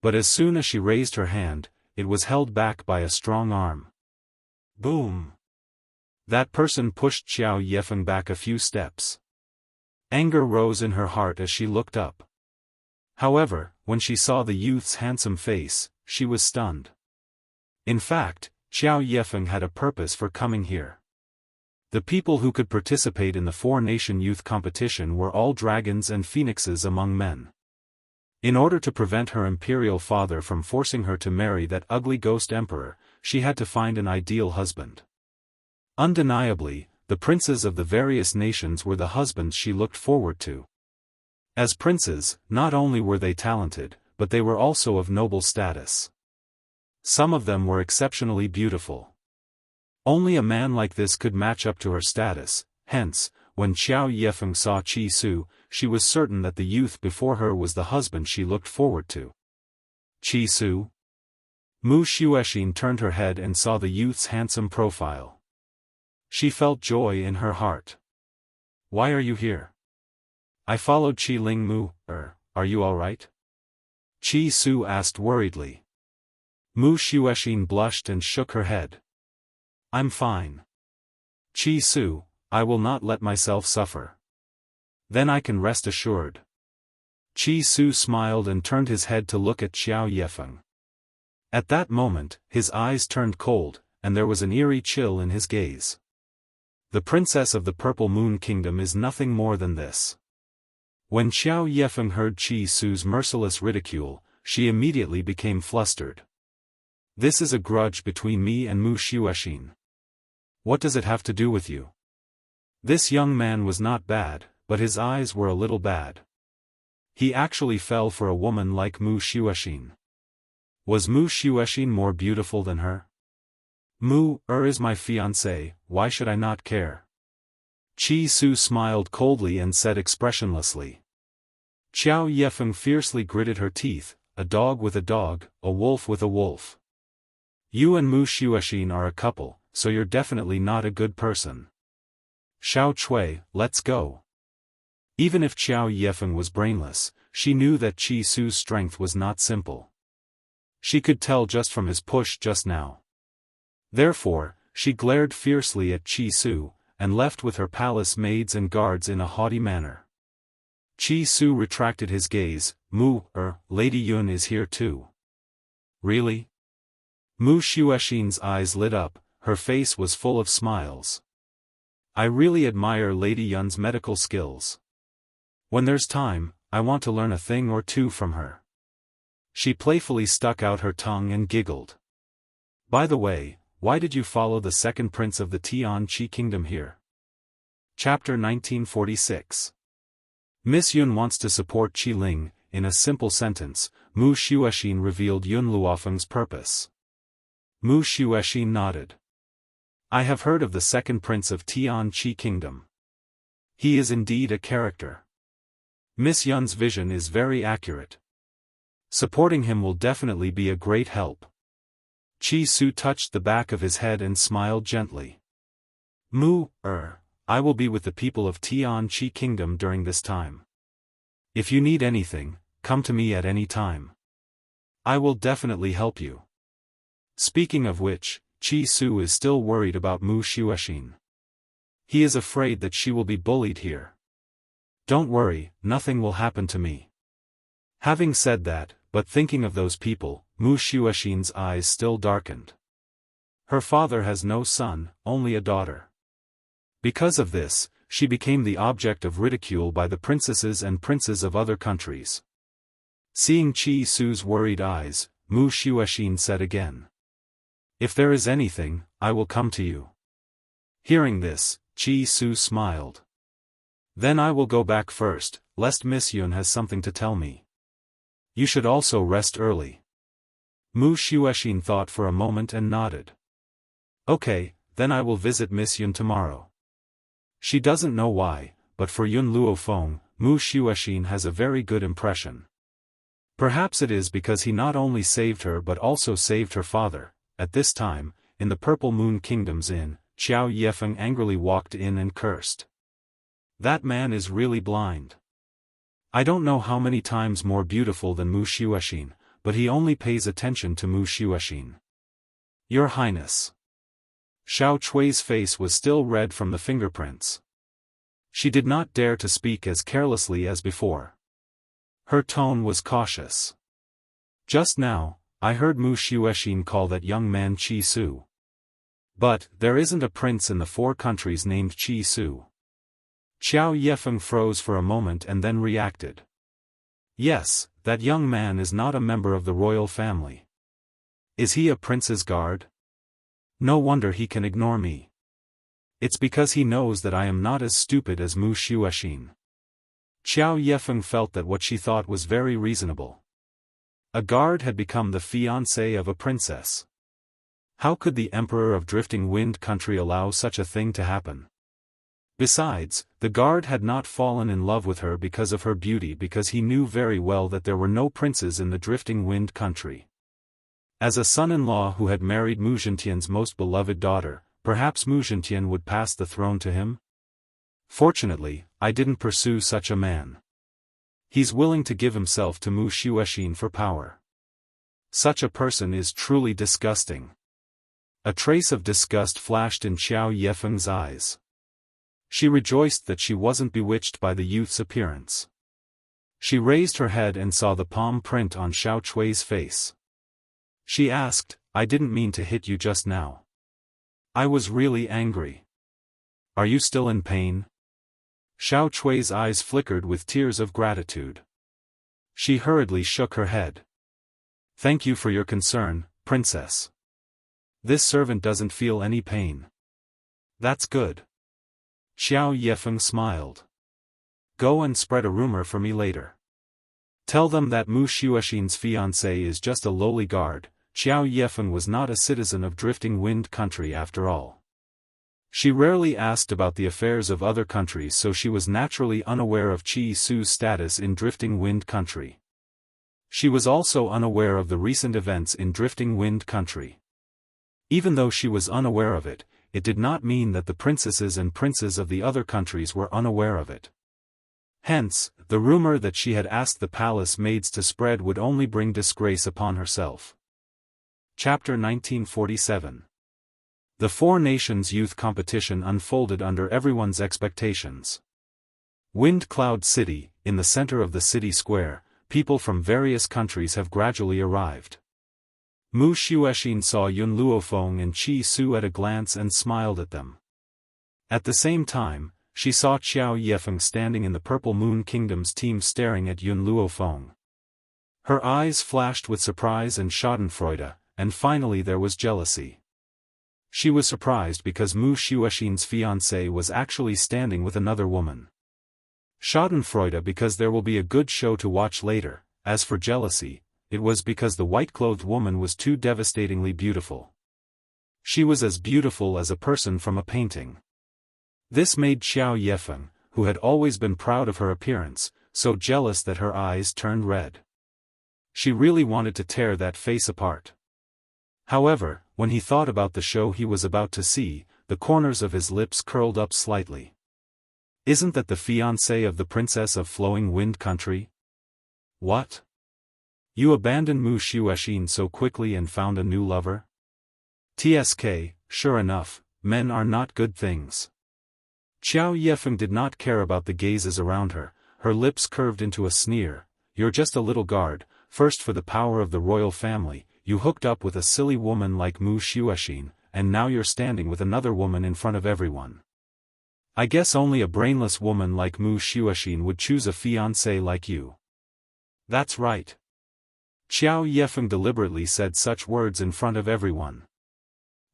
But as soon as she raised her hand, it was held back by a strong arm. Boom! That person pushed Qiao Yefeng back a few steps. Anger rose in her heart as she looked up. However, when she saw the youth's handsome face, she was stunned. In fact, Qiao Yefeng had a purpose for coming here. The people who could participate in the four-nation youth competition were all dragons and phoenixes among men. In order to prevent her imperial father from forcing her to marry that ugly ghost emperor, she had to find an ideal husband. Undeniably, the princes of the various nations were the husbands she looked forward to. As princes, not only were they talented, but they were also of noble status. Some of them were exceptionally beautiful. Only a man like this could match up to her status, hence, when Qiao Yefeng saw Qi Su, she was certain that the youth before her was the husband she looked forward to. Qi Su? Mu Xuexin turned her head and saw the youth's handsome profile. She felt joy in her heart. Why are you here? I followed Qi Ling Mu, are you all right? Qi Su asked worriedly. Mu Xuexin blushed and shook her head. I'm fine. Qi Su, I will not let myself suffer. Then I can rest assured. Qi Su smiled and turned his head to look at Qiao Yefeng. At that moment, his eyes turned cold, and there was an eerie chill in his gaze. The princess of the Purple Moon Kingdom is nothing more than this. When Qiao Yefeng heard Qi Su's merciless ridicule, she immediately became flustered. This is a grudge between me and Mu Xuexin. What does it have to do with you? This young man was not bad, but his eyes were a little bad. He actually fell for a woman like Mu Xuexin. Was Mu Xuexin more beautiful than her? Mu is my fiancé, why should I not care? Qi Su smiled coldly and said expressionlessly. Qiao Yefeng fiercely gritted her teeth, a dog with a dog, a wolf with a wolf. You and Mu Xuexin are a couple, so you're definitely not a good person. Xiao Chui, let's go. Even if Qiao Yefeng was brainless, she knew that Qi Su's strength was not simple. She could tell just from his push just now. Therefore, she glared fiercely at Qi Su, and left with her palace maids and guards in a haughty manner. Qi Su retracted his gaze. Lady Yun is here too. Really? Mu Xuexin's eyes lit up, her face was full of smiles. I really admire Lady Yun's medical skills. When there's time, I want to learn a thing or two from her. She playfully stuck out her tongue and giggled. By the way, why did you follow the second prince of the Tian-Chi kingdom here? Chapter 1946. Miss Yun wants to support Qi Ling. In a simple sentence, Mu Xuexin revealed Yun Luofeng's purpose. Mu Xuexin nodded. I have heard of the second prince of Tian-Chi kingdom. He is indeed a character. Miss Yun's vision is very accurate. Supporting him will definitely be a great help. Qi Su touched the back of his head and smiled gently. Mu, I will be with the people of Tian-Chi kingdom during this time. If you need anything, come to me at any time. I will definitely help you. Speaking of which, Qi Su is still worried about Mu Xuexin. He is afraid that she will be bullied here. Don't worry, nothing will happen to me. Having said that, but thinking of those people, Mu Xuexin's eyes still darkened. Her father has no son, only a daughter. Because of this, she became the object of ridicule by the princesses and princes of other countries. Seeing Qi Su's worried eyes, Mu Xuexin said again. If there is anything, I will come to you. Hearing this, Qi Su smiled. Then I will go back first, lest Miss Yun has something to tell me. You should also rest early. Mu Xuexin thought for a moment and nodded. Okay, then I will visit Miss Yun tomorrow. She doesn't know why, but for Yun Luofeng, Mu Xuexin has a very good impression. Perhaps it is because he not only saved her but also saved her father. At this time, in the Purple Moon Kingdom's inn, Qiao Yefeng angrily walked in and cursed. That man is really blind. I don't know how many times more beautiful than Mu Xuexin, but he only pays attention to Mu Xuexin. Your Highness. Xiao Chui's face was still red from the fingerprints. She did not dare to speak as carelessly as before. Her tone was cautious. Just now, I heard Mu Xuexin call that young man Qi Su. But, there isn't a prince in the 4 countries named Qi Su. Qiao Yefeng froze for a moment and then reacted. Yes, that young man is not a member of the royal family. Is he a prince's guard? No wonder he can ignore me. It's because he knows that I am not as stupid as Mu Xuexin. Qiao Yefeng felt that what she thought was very reasonable. A guard had become the fiancé of a princess. How could the emperor of Drifting Wind Country allow such a thing to happen? Besides, the guard had not fallen in love with her because of her beauty, because he knew very well that there were no princes in the Drifting Wind Country. As a son-in-law who had married Mu Zhentian's most beloved daughter, perhaps Mu Zhentian would pass the throne to him? Fortunately, I didn't pursue such a man. He's willing to give himself to Mu Xuexin for power. Such a person is truly disgusting. A trace of disgust flashed in Qiao Yefeng's eyes. She rejoiced that she wasn't bewitched by the youth's appearance. She raised her head and saw the palm print on Xiao Chui's face. She asked, "I didn't mean to hit you just now. I was really angry. Are you still in pain?" Xiao Chui's eyes flickered with tears of gratitude. She hurriedly shook her head. "Thank you for your concern, princess. This servant doesn't feel any pain." "That's good." Qiao Yefeng smiled. "Go and spread a rumor for me later. Tell them that Mu Xuexin's fiancé is just a lowly guard. Qiao Yefeng was not a citizen of Drifting Wind Country after all. She rarely asked about the affairs of other countries, so she was naturally unaware of Qi Su's status in Drifting Wind Country. She was also unaware of the recent events in Drifting Wind Country. Even though she was unaware of it, it did not mean that the princesses and princes of the other countries were unaware of it. Hence, the rumor that she had asked the palace maids to spread would only bring disgrace upon herself. Chapter 1947. The Four Nations Youth Competition unfolded under everyone's expectations. Wind Cloud City, in the center of the city square, people from various countries have gradually arrived. Mu Xuexin saw Yun Luofeng and Qi Su at a glance and smiled at them. At the same time, she saw Qiao Yefeng standing in the Purple Moon Kingdom's team staring at Yun Luofeng. Her eyes flashed with surprise and schadenfreude, and finally there was jealousy. She was surprised because Mu Xuexin's fiancé was actually standing with another woman. Schadenfreude because there will be a good show to watch later. As for jealousy, it was because the white-clothed woman was too devastatingly beautiful. She was as beautiful as a person from a painting. This made Qiao Yefeng, who had always been proud of her appearance, so jealous that her eyes turned red. She really wanted to tear that face apart. However, when he thought about the show he was about to see, the corners of his lips curled up slightly. Isn't that the fiancé of the Princess of Flowing Wind Country? What? You abandoned Mu Xuexin so quickly and found a new lover? TSK, sure enough, men are not good things. Qiao Yefeng did not care about the gazes around her, her lips curved into a sneer. You're just a little guard, first for the power of the royal family, you hooked up with a silly woman like Mu Xuexin, and now you're standing with another woman in front of everyone. I guess only a brainless woman like Mu Xuexin would choose a fiancé like you. That's right. Qiao Yefeng deliberately said such words in front of everyone.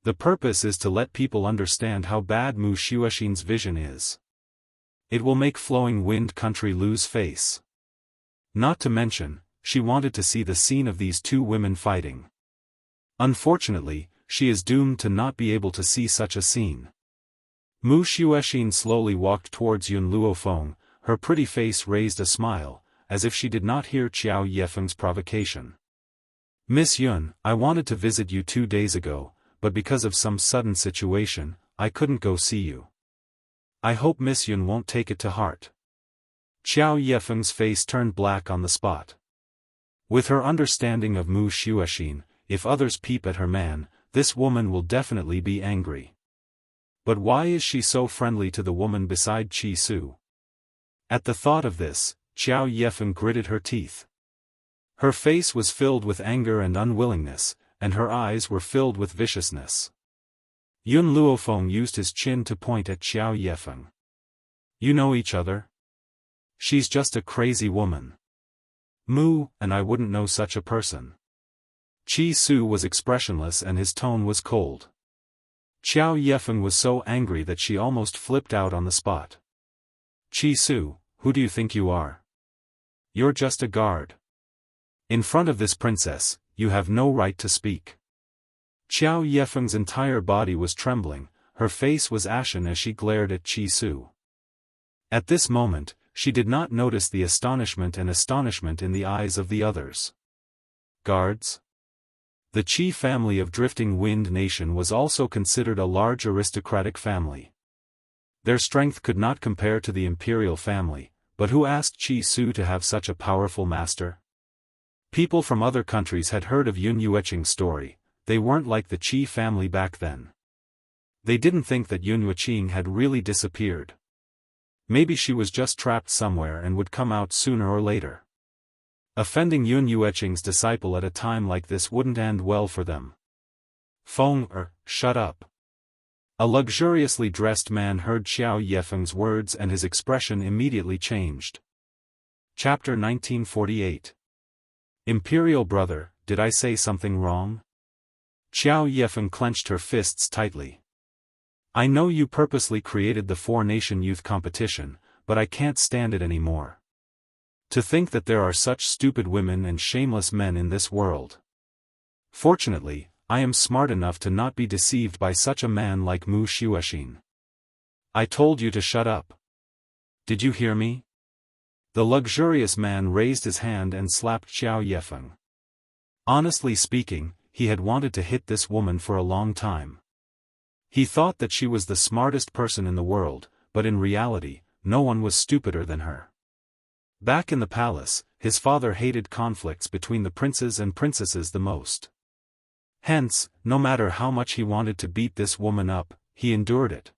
The purpose is to let people understand how bad Mu Xuexin's vision is. It will make Flowing Wind Country lose face. Not to mention, she wanted to see the scene of these two women fighting. Unfortunately, she is doomed to not be able to see such a scene. Mu Xuexin slowly walked towards Yun Luofeng, her pretty face raised a smile, as if she did not hear Qiao Yefeng's provocation. Miss Yun, I wanted to visit you 2 days ago, but because of some sudden situation, I couldn't go see you. I hope Miss Yun won't take it to heart. Qiao Yefeng's face turned black on the spot. With her understanding of Mu Xuexin, if others peep at her man, this woman will definitely be angry. But why is she so friendly to the woman beside Qi Su? At the thought of this, Qiao Yefeng gritted her teeth. Her face was filled with anger and unwillingness, and her eyes were filled with viciousness. Yun Luofeng used his chin to point at Qiao Yefeng. You know each other? She's just a crazy woman. Mu, and I wouldn't know such a person. Qi Su was expressionless and his tone was cold. Qiao Yefeng was so angry that she almost flipped out on the spot. Qi Su, who do you think you are? You're just a guard. In front of this princess, you have no right to speak. Qiao Yefeng's entire body was trembling, her face was ashen as she glared at Qi Su. At this moment, she did not notice the astonishment in the eyes of the others. Guards? The Qi family of Drifting Wind Nation was also considered a large aristocratic family. Their strength could not compare to the imperial family, but who asked Qi Su to have such a powerful master? People from other countries had heard of Yun Yueqing's story. They weren't like the Qi family back then. They didn't think that Yun Yueqing had really disappeared. Maybe she was just trapped somewhere and would come out sooner or later. Offending Yun Yueqing's disciple at a time like this wouldn't end well for them. Shut up. A luxuriously dressed man heard Qiao Yefeng's words and his expression immediately changed. Chapter 1948. Imperial brother, did I say something wrong? Qiao Yefeng clenched her fists tightly. I know you purposely created the four-nation youth competition, but I can't stand it anymore. To think that there are such stupid women and shameless men in this world. Fortunately, I am smart enough to not be deceived by such a man like Mu Xuexin. I told you to shut up. Did you hear me? The luxurious man raised his hand and slapped Qiao Yefeng. Honestly speaking, he had wanted to hit this woman for a long time. He thought that she was the smartest person in the world, but in reality, no one was stupider than her. Back in the palace, his father hated conflicts between the princes and princesses the most. Hence, no matter how much he wanted to beat this woman up, he endured it.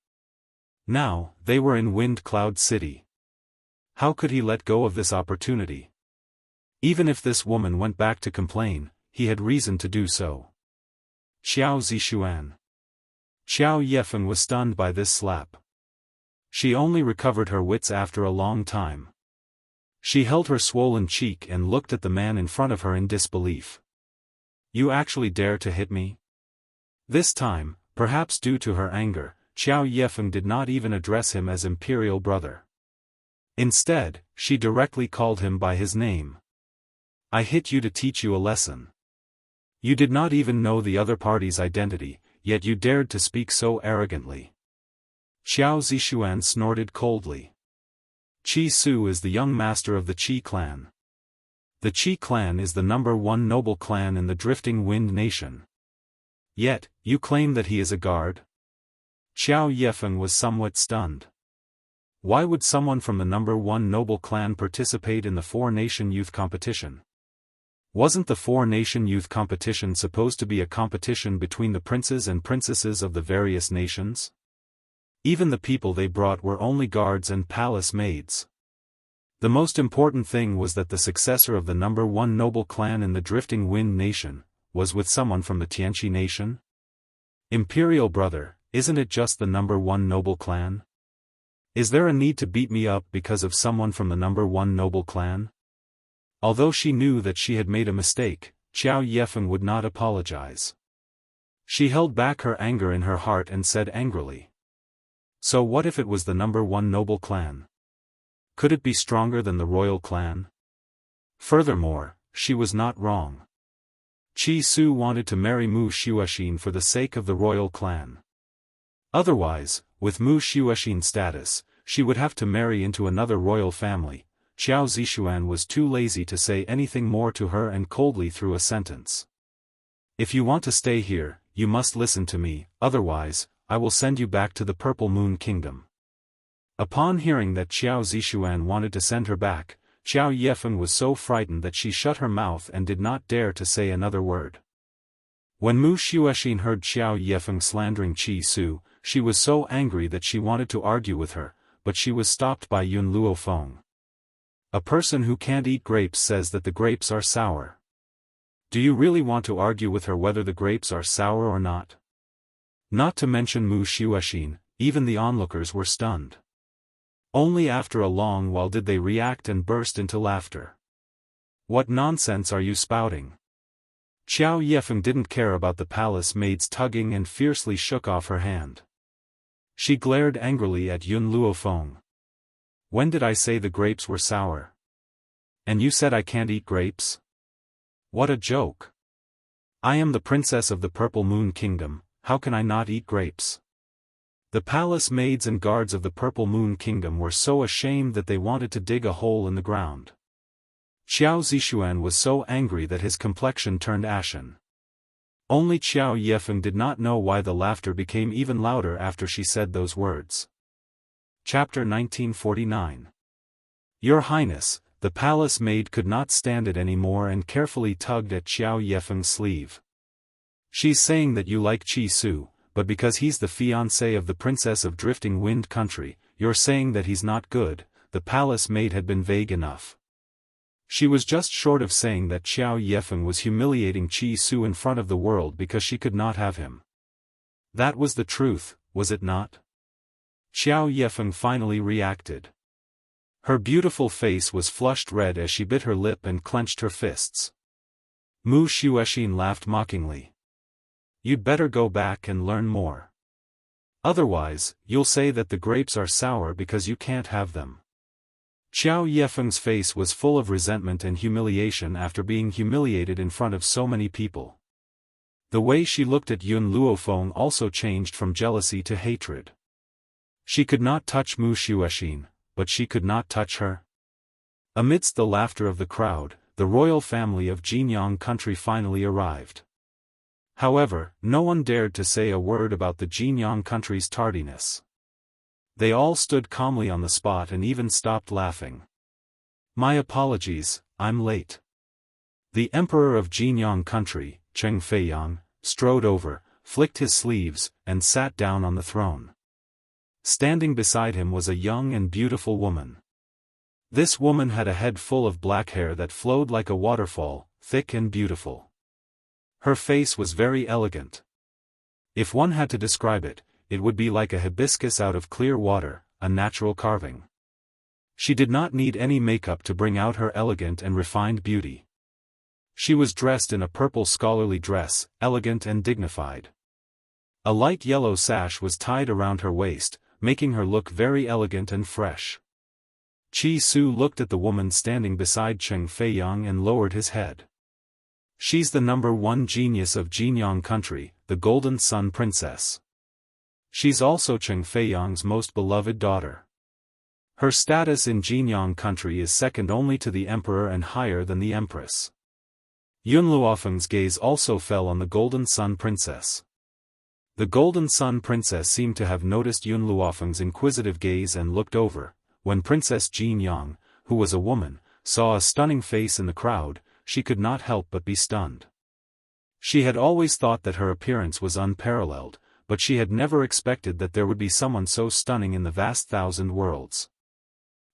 Now, they were in Wind Cloud City. How could he let go of this opportunity? Even if this woman went back to complain, he had reason to do so. Xiao Zixuan. Qiao Yefeng was stunned by this slap. She only recovered her wits after a long time. She held her swollen cheek and looked at the man in front of her in disbelief. You actually dare to hit me? This time, perhaps due to her anger, Qiao Yefeng did not even address him as imperial brother. Instead, she directly called him by his name. I hit you to teach you a lesson. You did not even know the other party's identity, yet you dared to speak so arrogantly. Xiao Zixuan snorted coldly. Qi Su is the young master of the Qi clan. The Qi clan is the #1 noble clan in the Drifting Wind Nation. Yet, you claim that he is a guard? Qiao Yefeng was somewhat stunned. Why would someone from the #1 noble clan participate in the four-nation youth competition? Wasn't the four-nation youth competition supposed to be a competition between the princes and princesses of the various nations? Even the people they brought were only guards and palace maids. The most important thing was that the successor of the #1 noble clan in the Drifting Wind Nation was with someone from the Tianqi nation? Imperial brother, isn't it just the #1 noble clan? Is there a need to beat me up because of someone from the #1 noble clan? Although she knew that she had made a mistake, Qiao Yefeng would not apologize. She held back her anger in her heart and said angrily. So what if it was the #1 noble clan? Could it be stronger than the royal clan? Furthermore, she was not wrong. Qi Su wanted to marry Mu Xuexin for the sake of the royal clan. Otherwise, with Mu Xuexin's status, she would have to marry into another royal family. Xiao Zixuan was too lazy to say anything more to her and coldly threw a sentence. If you want to stay here, you must listen to me, otherwise, I will send you back to the Purple Moon Kingdom. Upon hearing that Xiao Zixuan wanted to send her back, Qiao Yefeng was so frightened that she shut her mouth and did not dare to say another word. When Mu Xuexin heard Qiao Yefeng slandering Qi Su, she was so angry that she wanted to argue with her, but she was stopped by Yun Luofeng. A person who can't eat grapes says that the grapes are sour. Do you really want to argue with her whether the grapes are sour or not? Not to mention Mu Xuexin, even the onlookers were stunned. Only after a long while did they react and burst into laughter. What nonsense are you spouting? Qiao Yefeng didn't care about the palace maid's tugging and fiercely shook off her hand. She glared angrily at Yun Luofeng. When did I say the grapes were sour? And you said I can't eat grapes? What a joke. I am the princess of the Purple Moon Kingdom, how can I not eat grapes? The palace maids and guards of the Purple Moon Kingdom were so ashamed that they wanted to dig a hole in the ground. Qiao Zixuan was so angry that his complexion turned ashen. Only Qiao Yefeng did not know why the laughter became even louder after she said those words. Chapter 1949. Your Highness, the palace maid could not stand it anymore and carefully tugged at Qiao Yefeng's sleeve. She's saying that you like Qi Su, but because he's the fiancé of the princess of Drifting Wind Country, you're saying that he's not good. The palace maid had been vague enough. She was just short of saying that Qiao Yefeng was humiliating Qi Su in front of the world because she could not have him. That was the truth, was it not? Qiao Yefeng finally reacted. Her beautiful face was flushed red as she bit her lip and clenched her fists. Mu Xuexin laughed mockingly. You'd better go back and learn more. Otherwise, you'll say that the grapes are sour because you can't have them. Qiao Yefeng's face was full of resentment and humiliation after being humiliated in front of so many people. The way she looked at Yun Luofeng also changed from jealousy to hatred. She could not touch Mu Xuexin, but she could not touch her. Amidst the laughter of the crowd, the royal family of Jinyang country finally arrived. However, no one dared to say a word about the Jinyang country's tardiness. They all stood calmly on the spot and even stopped laughing. My apologies, I'm late. The emperor of Jinyang country, Cheng Feiyang, strode over, flicked his sleeves, and sat down on the throne. Standing beside him was a young and beautiful woman. This woman had a head full of black hair that flowed like a waterfall, thick and beautiful. Her face was very elegant. If one had to describe it, it would be like a hibiscus out of clear water, a natural carving. She did not need any makeup to bring out her elegant and refined beauty. She was dressed in a purple scholarly dress, elegant and dignified. A light yellow sash was tied around her waist, making her look very elegant and fresh. Qi Su looked at the woman standing beside Cheng Feiyang and lowered his head. She's the #1 genius of Jinyang country, the Golden Sun Princess. She's also Cheng Feiyang's most beloved daughter. Her status in Jinyang country is second only to the emperor and higher than the empress. Yun Luofeng's gaze also fell on the Golden Sun Princess. The Golden Sun Princess seemed to have noticed Yun Luofeng's inquisitive gaze and looked over. When Princess Jinyang, who was a woman, saw a stunning face in the crowd, she could not help but be stunned. She had always thought that her appearance was unparalleled, but she had never expected that there would be someone so stunning in the vast thousand worlds.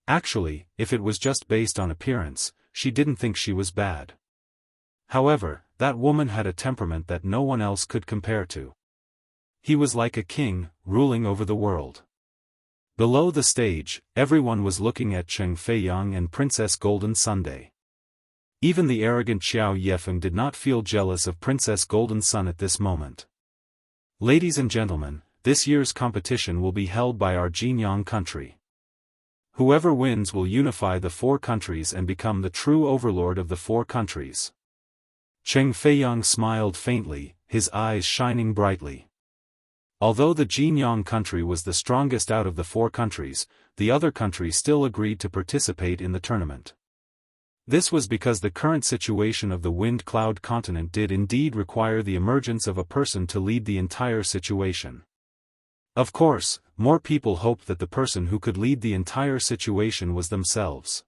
Actually, if it was just based on appearance, she didn't think she was bad. However, that woman had a temperament that no one else could compare to. He was like a king, ruling over the world. Below the stage, everyone was looking at Cheng Feiyang and Princess Golden Sunday. Even the arrogant Qiao Yefeng did not feel jealous of Princess Golden Sun at this moment. Ladies and gentlemen, this year's competition will be held by our Jinyang country. Whoever wins will unify the 4 countries and become the true overlord of the 4 countries. Cheng Feiyang smiled faintly, his eyes shining brightly. Although the Jinyang country was the strongest out of the 4 countries, the other countries still agreed to participate in the tournament. This was because the current situation of the Wind Cloud continent did indeed require the emergence of a person to lead the entire situation. Of course, more people hoped that the person who could lead the entire situation was themselves.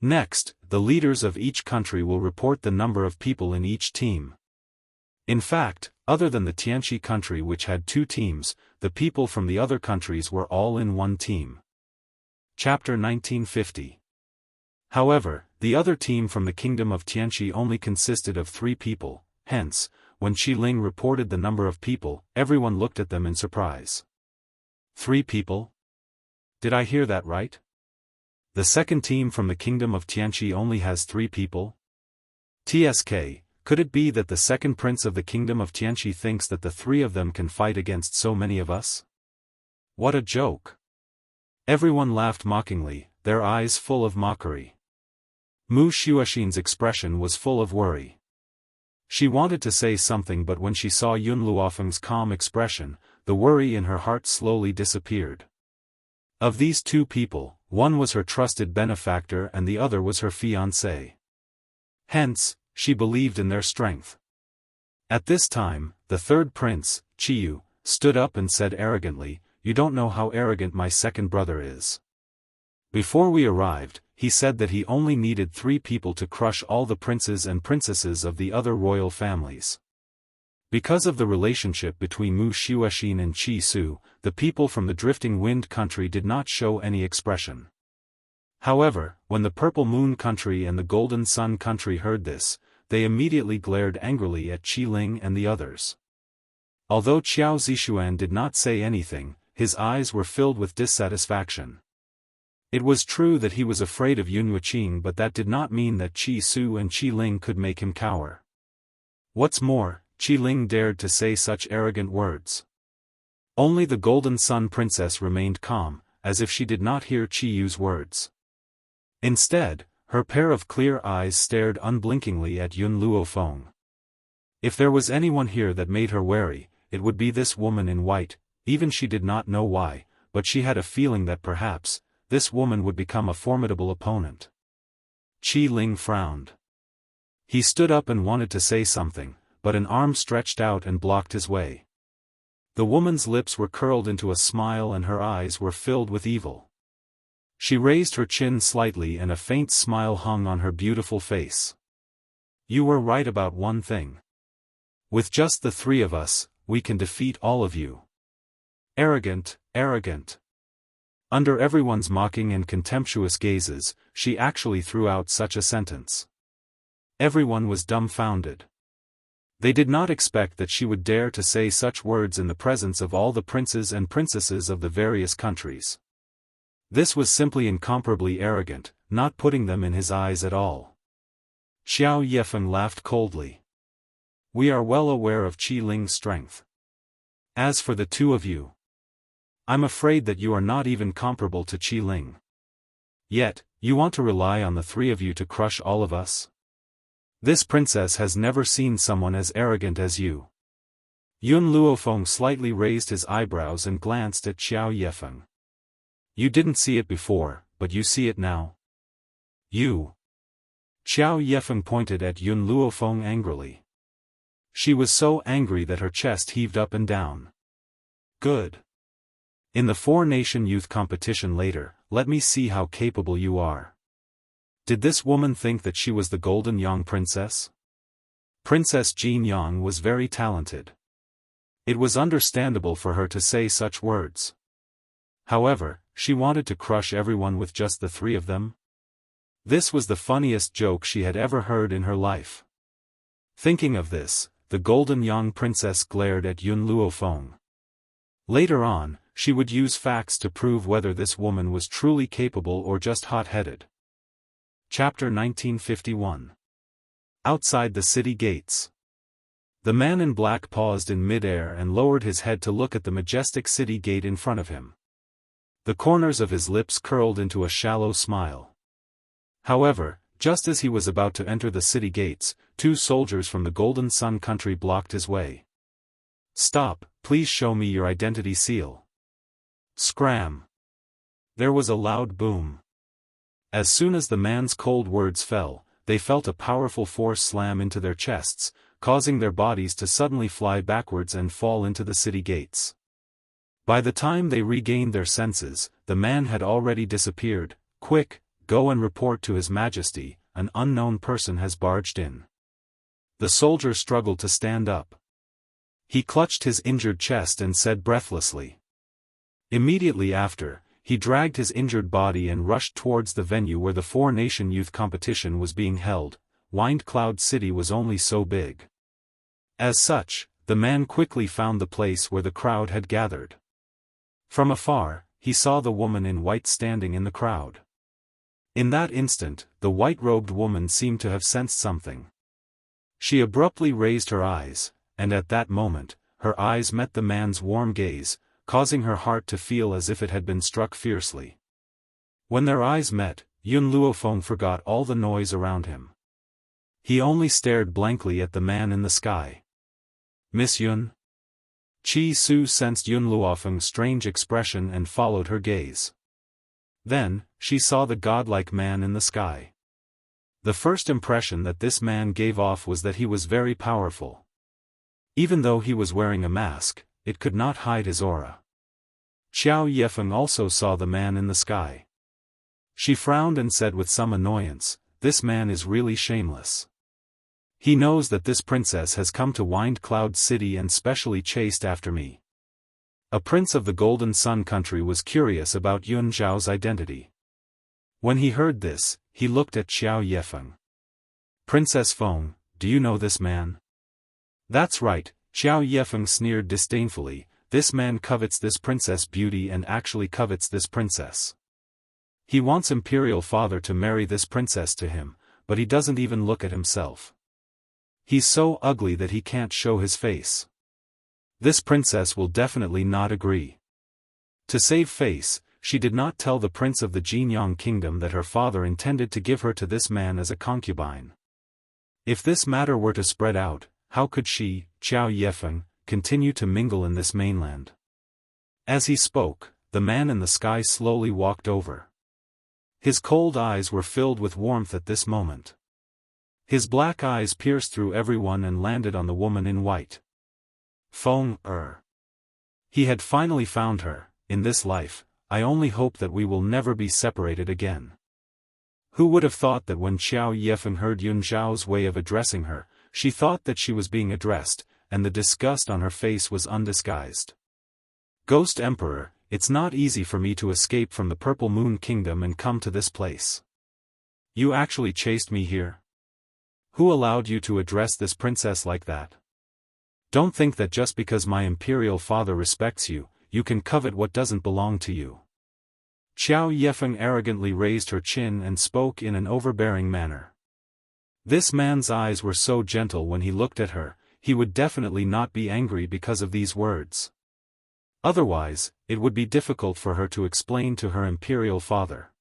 Next, the leaders of each country will report the number of people in each team. In fact, other than the Tianqi country which had 2 teams, the people from the other countries were all in one team. Chapter 1950. However, the other team from the kingdom of Tianqi only consisted of 3 people, hence, when Qi Ling reported the number of people, everyone looked at them in surprise. 3 people? Did I hear that right? The second team from the kingdom of Tianqi only has 3 people? TSK, could it be that the second prince of the kingdom of Tianqi thinks that the 3 of them can fight against so many of us? What a joke! Everyone laughed mockingly, their eyes full of mockery. Mu Xuexin's expression was full of worry. She wanted to say something, but when she saw Yun Luofeng's calm expression, the worry in her heart slowly disappeared. Of these two people, one was her trusted benefactor and the other was her fiancé. Hence, she believed in their strength. At this time, the third prince, Qiyu, stood up and said arrogantly, "You don't know how arrogant my second brother is. Before we arrived, he said that he only needed 3 people to crush all the princes and princesses of the other royal families." Because of the relationship between Mu Xuexin and Qi Su, the people from the Drifting Wind country did not show any expression. However, when the Purple Moon country and the Golden Sun country heard this, they immediately glared angrily at Qi Ling and the others. Although Qiao Zixuan did not say anything, his eyes were filled with dissatisfaction. It was true that he was afraid of Yun Yuqing, but that did not mean that Qi Su and Qi Ling could make him cower. What's more, Qi Ling dared to say such arrogant words. Only the Golden Sun Princess remained calm, as if she did not hear Qi Yu's words. Instead, her pair of clear eyes stared unblinkingly at Yun Luofeng. If there was anyone here that made her wary, it would be this woman in white. Even she did not know why, but she had a feeling that perhaps, this woman would become a formidable opponent. Qi Ling frowned. He stood up and wanted to say something, but an arm stretched out and blocked his way. The woman's lips were curled into a smile and her eyes were filled with evil. She raised her chin slightly and a faint smile hung on her beautiful face. "You were right about one thing. With just the 3 of us, we can defeat all of you." Arrogant, arrogant. Under everyone's mocking and contemptuous gazes, she actually threw out such a sentence. Everyone was dumbfounded. They did not expect that she would dare to say such words in the presence of all the princes and princesses of the various countries. This was simply incomparably arrogant, not putting them in his eyes at all. Xiao Yefeng laughed coldly. "We are well aware of Qi Ling's strength. As for the 2 of you, I'm afraid that you are not even comparable to Qi Ling. Yet, you want to rely on the 3 of you to crush all of us? This princess has never seen someone as arrogant as you." Yun Luofeng slightly raised his eyebrows and glanced at Xiao Yefeng. "You didn't see it before, but you see it now. You." Xiao Yefeng pointed at Yun Luofeng angrily. She was so angry that her chest heaved up and down. "Good. In the 4-nation youth competition later, let me see how capable you are." Did this woman think that she was the Golden Yang Princess? Princess Jean Yang was very talented. It was understandable for her to say such words. However, she wanted to crush everyone with just the 3 of them? This was the funniest joke she had ever heard in her life. Thinking of this, the Golden Yang Princess glared at Yun Luofeng. Later on, she would use facts to prove whether this woman was truly capable or just hot-headed. Chapter 1951. Outside the city gates. The man in black paused in mid-air and lowered his head to look at the majestic city gate in front of him. The corners of his lips curled into a shallow smile. However, just as he was about to enter the city gates, 2 soldiers from the Golden Sun country blocked his way. "Stop, please show me your identity seal." Scram! There was a loud boom. As soon as the man's cold words fell, they felt a powerful force slam into their chests, causing their bodies to suddenly fly backwards and fall into the city gates. By the time they regained their senses, the man had already disappeared. "Quick, go and report to His Majesty, an unknown person has barged in." The soldier struggled to stand up. He clutched his injured chest and said breathlessly. Immediately after, he dragged his injured body and rushed towards the venue where the 4-nation youth competition was being held. Wind Cloud City was only so big. As such, the man quickly found the place where the crowd had gathered. From afar, he saw the woman in white standing in the crowd. In that instant, the white-robed woman seemed to have sensed something. She abruptly raised her eyes, and at that moment, her eyes met the man's warm gaze, causing her heart to feel as if it had been struck fiercely. When their eyes met, Yun Luofeng forgot all the noise around him. He only stared blankly at the man in the sky. "Miss Yun?" Chi Su sensed Yun Luofeng's strange expression and followed her gaze. Then, she saw the godlike man in the sky. The first impression that this man gave off was that he was very powerful. Even though he was wearing a mask, it could not hide his aura. Xiao Yefeng also saw the man in the sky. She frowned and said with some annoyance, "This man is really shameless. He knows that this princess has come to Wind Cloud City and specially chased after me." A prince of the Golden Sun country was curious about Yun Zhao's identity. When he heard this, he looked at Xiao Yefeng. "Princess Feng, do you know this man?" "That's right," Xiao Yefeng sneered disdainfully, "this man covets this princess' beauty and actually covets this princess. He wants Imperial Father to marry this princess to him, but he doesn't even look at himself. He's so ugly that he can't show his face. This princess will definitely not agree." To save face, she did not tell the prince of the Jinyang kingdom that her father intended to give her to this man as a concubine. If this matter were to spread out, how could she, Xiao Yefeng, continue to mingle in this mainland? As he spoke, the man in the sky slowly walked over. His cold eyes were filled with warmth at this moment. His black eyes pierced through everyone and landed on the woman in white. Feng. He had finally found her. "In this life, I only hope that we will never be separated again." Who would have thought that when Xiao Yefeng heard Yun Zhao's way of addressing her, she thought that she was being addressed, and the disgust on her face was undisguised. "Ghost Emperor, it's not easy for me to escape from the Purple Moon Kingdom and come to this place. You actually chased me here? Who allowed you to address this princess like that? Don't think that just because my imperial father respects you, you can covet what doesn't belong to you." Xiao Yefeng arrogantly raised her chin and spoke in an overbearing manner. This man's eyes were so gentle when he looked at her, he would definitely not be angry because of these words. Otherwise, it would be difficult for her to explain to her imperial father.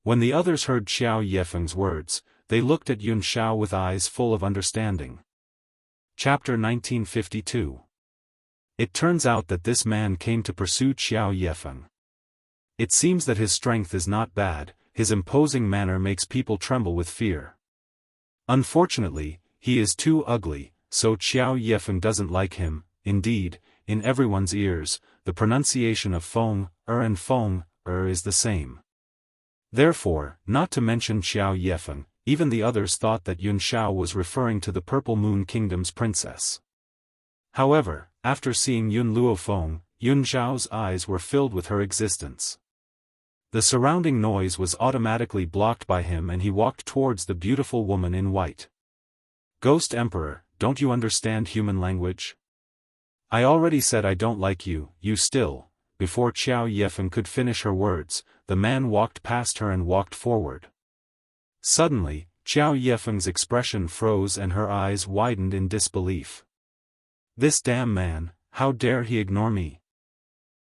When the others heard Xiao Yefeng's words, they looked at Yun Zhao with eyes full of understanding. Chapter 1952. It turns out that this man came to pursue Xiao Yefeng. It seems that his strength is not bad, his imposing manner makes people tremble with fear. Unfortunately, he is too ugly, so Xiao Yefeng doesn't like him. Indeed, in everyone's ears, the pronunciation of Feng, and Feng, is the same. Therefore, not to mention Xiao Yefeng, even the others thought that Yun Zhao was referring to the Purple Moon Kingdom's princess. However, after seeing Yun Luofeng, Yun Zhao's eyes were filled with her existence. The surrounding noise was automatically blocked by him and he walked towards the beautiful woman in white. "Ghost Emperor, don't you understand human language? I already said I don't like you, you still." Before Xiao Yefeng could finish her words, the man walked past her and walked forward. Suddenly, Xiao Yefeng's expression froze and her eyes widened in disbelief. "This damn man, how dare he ignore me?"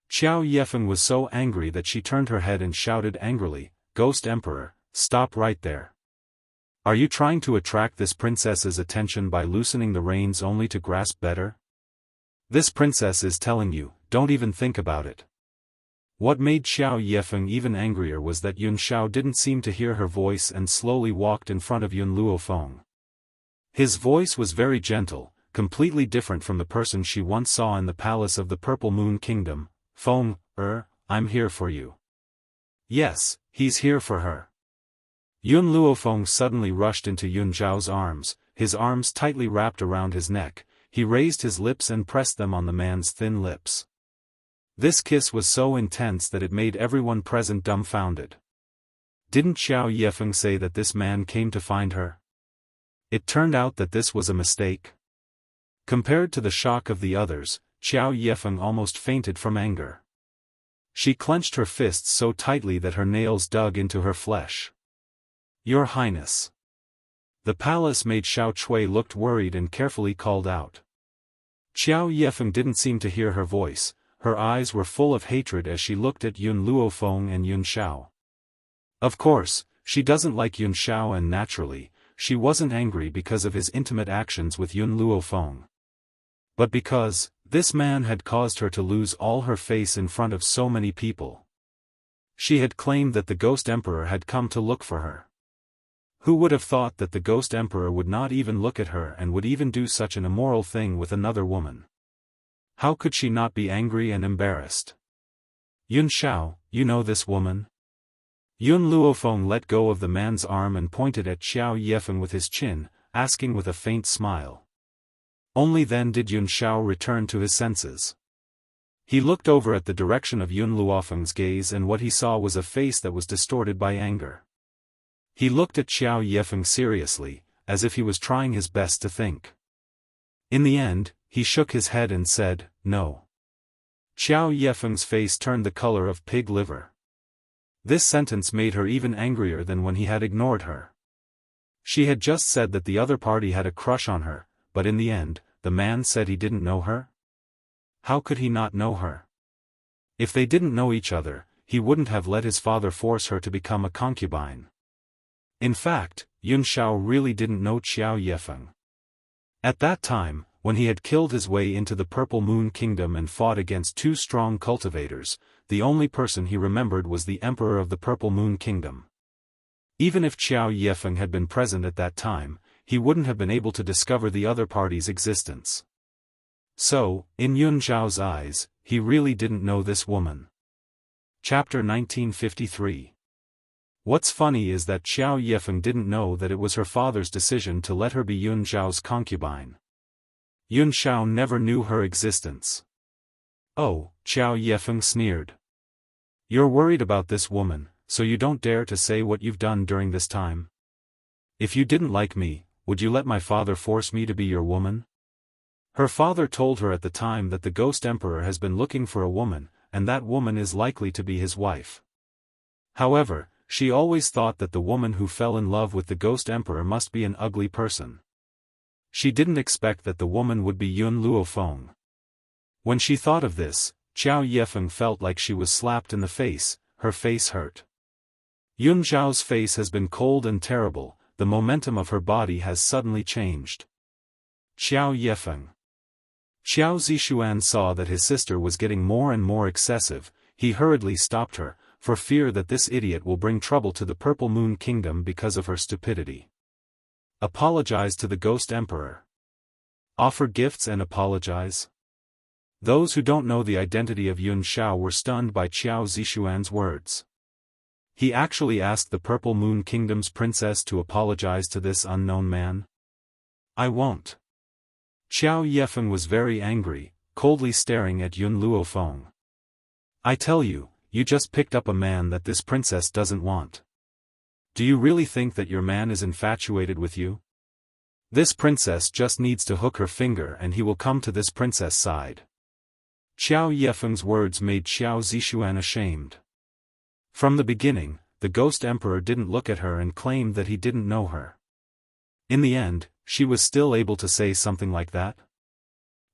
Xiao Yefeng was so angry that she turned her head and shouted angrily, "Ghost Emperor, stop right there. Are you trying to attract this princess's attention by loosening the reins only to grasp better? This princess is telling you, don't even think about it." What made Xiao Yefeng even angrier was that Yun Zhao didn't seem to hear her voice and slowly walked in front of Yun Luofeng. His voice was very gentle, completely different from the person she once saw in the palace of the Purple Moon Kingdom. "Feng, I'm here for you." Yes, he's here for her. Yun Luofeng suddenly rushed into Yun Zhao's arms, his arms tightly wrapped around his neck. He raised his lips and pressed them on the man's thin lips. This kiss was so intense that it made everyone present dumbfounded. Didn't Xiao Yefeng say that this man came to find her? It turned out that this was a mistake. Compared to the shock of the others, Xiao Yefeng almost fainted from anger. She clenched her fists so tightly that her nails dug into her flesh. "Your Highness." The palace maid Xiao Chui looked worried and carefully called out. Xiao Yefeng didn't seem to hear her voice. her eyes were full of hatred as she looked at Yun Luofeng and Yun Shao. Of course, she doesn't like Yun Shao, and naturally, she wasn't angry because of his intimate actions with Yun Luofeng. But because this man had caused her to lose all her face in front of so many people. She had claimed that the Ghost Emperor had come to look for her. Who would have thought that the Ghost Emperor would not even look at her and would even do such an immoral thing with another woman? How could she not be angry and embarrassed? Yun Shao, you know this woman? Yun Luofeng let go of the man's arm and pointed at Xiao Yefeng with his chin, asking with a faint smile. Only then did Yun Shao return to his senses. He looked over at the direction of Yun Luofeng's gaze, and what he saw was a face that was distorted by anger. He looked at Xiao Yefeng seriously, as if he was trying his best to think. In the end, he shook his head and said, "No." Xiao Yefeng's face turned the color of pig liver. This sentence made her even angrier than when he had ignored her. She had just said that the other party had a crush on her, but in the end, the man said he didn't know her? How could he not know her? If they didn't know each other, he wouldn't have let his father force her to become a concubine. In fact, Yun Shao really didn't know Xiao Yefeng. At that time, when he had killed his way into the Purple Moon Kingdom and fought against two strong cultivators, the only person he remembered was the Emperor of the Purple Moon Kingdom. Even if Xiao Yefeng had been present at that time, he wouldn't have been able to discover the other party's existence. So, in Yun Zhao's eyes, he really didn't know this woman. Chapter 1953. What's funny is that Xiao Yefeng didn't know that it was her father's decision to let her be Yun Zhao's concubine. Yun Shao never knew her existence. "Oh," Xiao Yefeng sneered. "You're worried about this woman, so you don't dare to say what you've done during this time? If you didn't like me, would you let my father force me to be your woman?" Her father told her at the time that the Ghost Emperor has been looking for a woman, and that woman is likely to be his wife. However, she always thought that the woman who fell in love with the Ghost Emperor must be an ugly person. She didn't expect that the woman would be Yun Luofeng. When she thought of this, Xiao Yefeng felt like she was slapped in the face. Her face hurt. Yun Zhao's face has been cold and terrible, the momentum of her body has suddenly changed. Xiao Yefeng. Xiao Zixuan saw that his sister was getting more and more excessive. He hurriedly stopped her, for fear that this idiot will bring trouble to the Purple Moon Kingdom because of her stupidity. Apologize to the Ghost Emperor. Offer gifts and apologize. Those who don't know the identity of Yun Shao were stunned by Xiao Zixuan's words. He actually asked the Purple Moon Kingdom's princess to apologize to this unknown man? "I won't." Xiao Yefeng was very angry, coldly staring at Yun Luofeng. "I tell you, you just picked up a man that this princess doesn't want. Do you really think that your man is infatuated with you? This princess just needs to hook her finger and he will come to this princess' side." Xiao Yefeng's words made Xiao Zixuan ashamed. From the beginning, the Ghost Emperor didn't look at her and claimed that he didn't know her. In the end, she was still able to say something like that?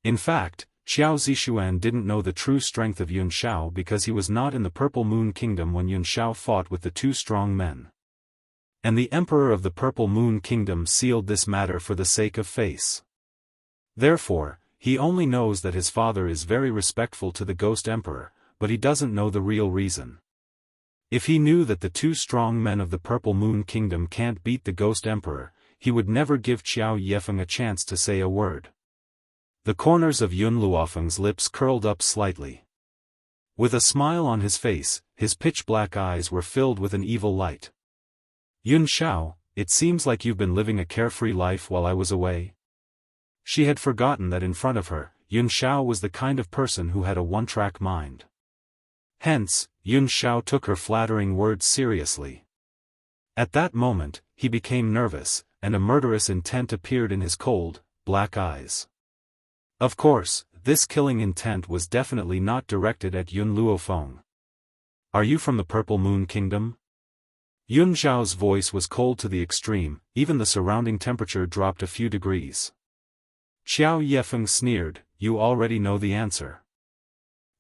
In fact, Xiao Zixuan didn't know the true strength of Yun Shao because he was not in the Purple Moon Kingdom when Yun Shao fought with the two strong men. And the Emperor of the Purple Moon Kingdom sealed this matter for the sake of face. Therefore, he only knows that his father is very respectful to the Ghost Emperor, but he doesn't know the real reason. If he knew that the two strong men of the Purple Moon Kingdom can't beat the Ghost Emperor, he would never give Xiao Yefeng a chance to say a word. The corners of Yun Luofeng's lips curled up slightly. With a smile on his face, his pitch-black eyes were filled with an evil light. "Yun Shao, it seems like you've been living a carefree life while I was away." She had forgotten that in front of her, Yun Shao was the kind of person who had a one-track mind. Hence, Yun Shao took her flattering words seriously. At that moment, he became nervous, and a murderous intent appeared in his cold, black eyes. Of course, this killing intent was definitely not directed at Yun Luofeng. "Are you from the Purple Moon Kingdom?" Yun Zhao's voice was cold to the extreme, even the surrounding temperature dropped a few degrees. Xiao Yefeng sneered, "You already know the answer."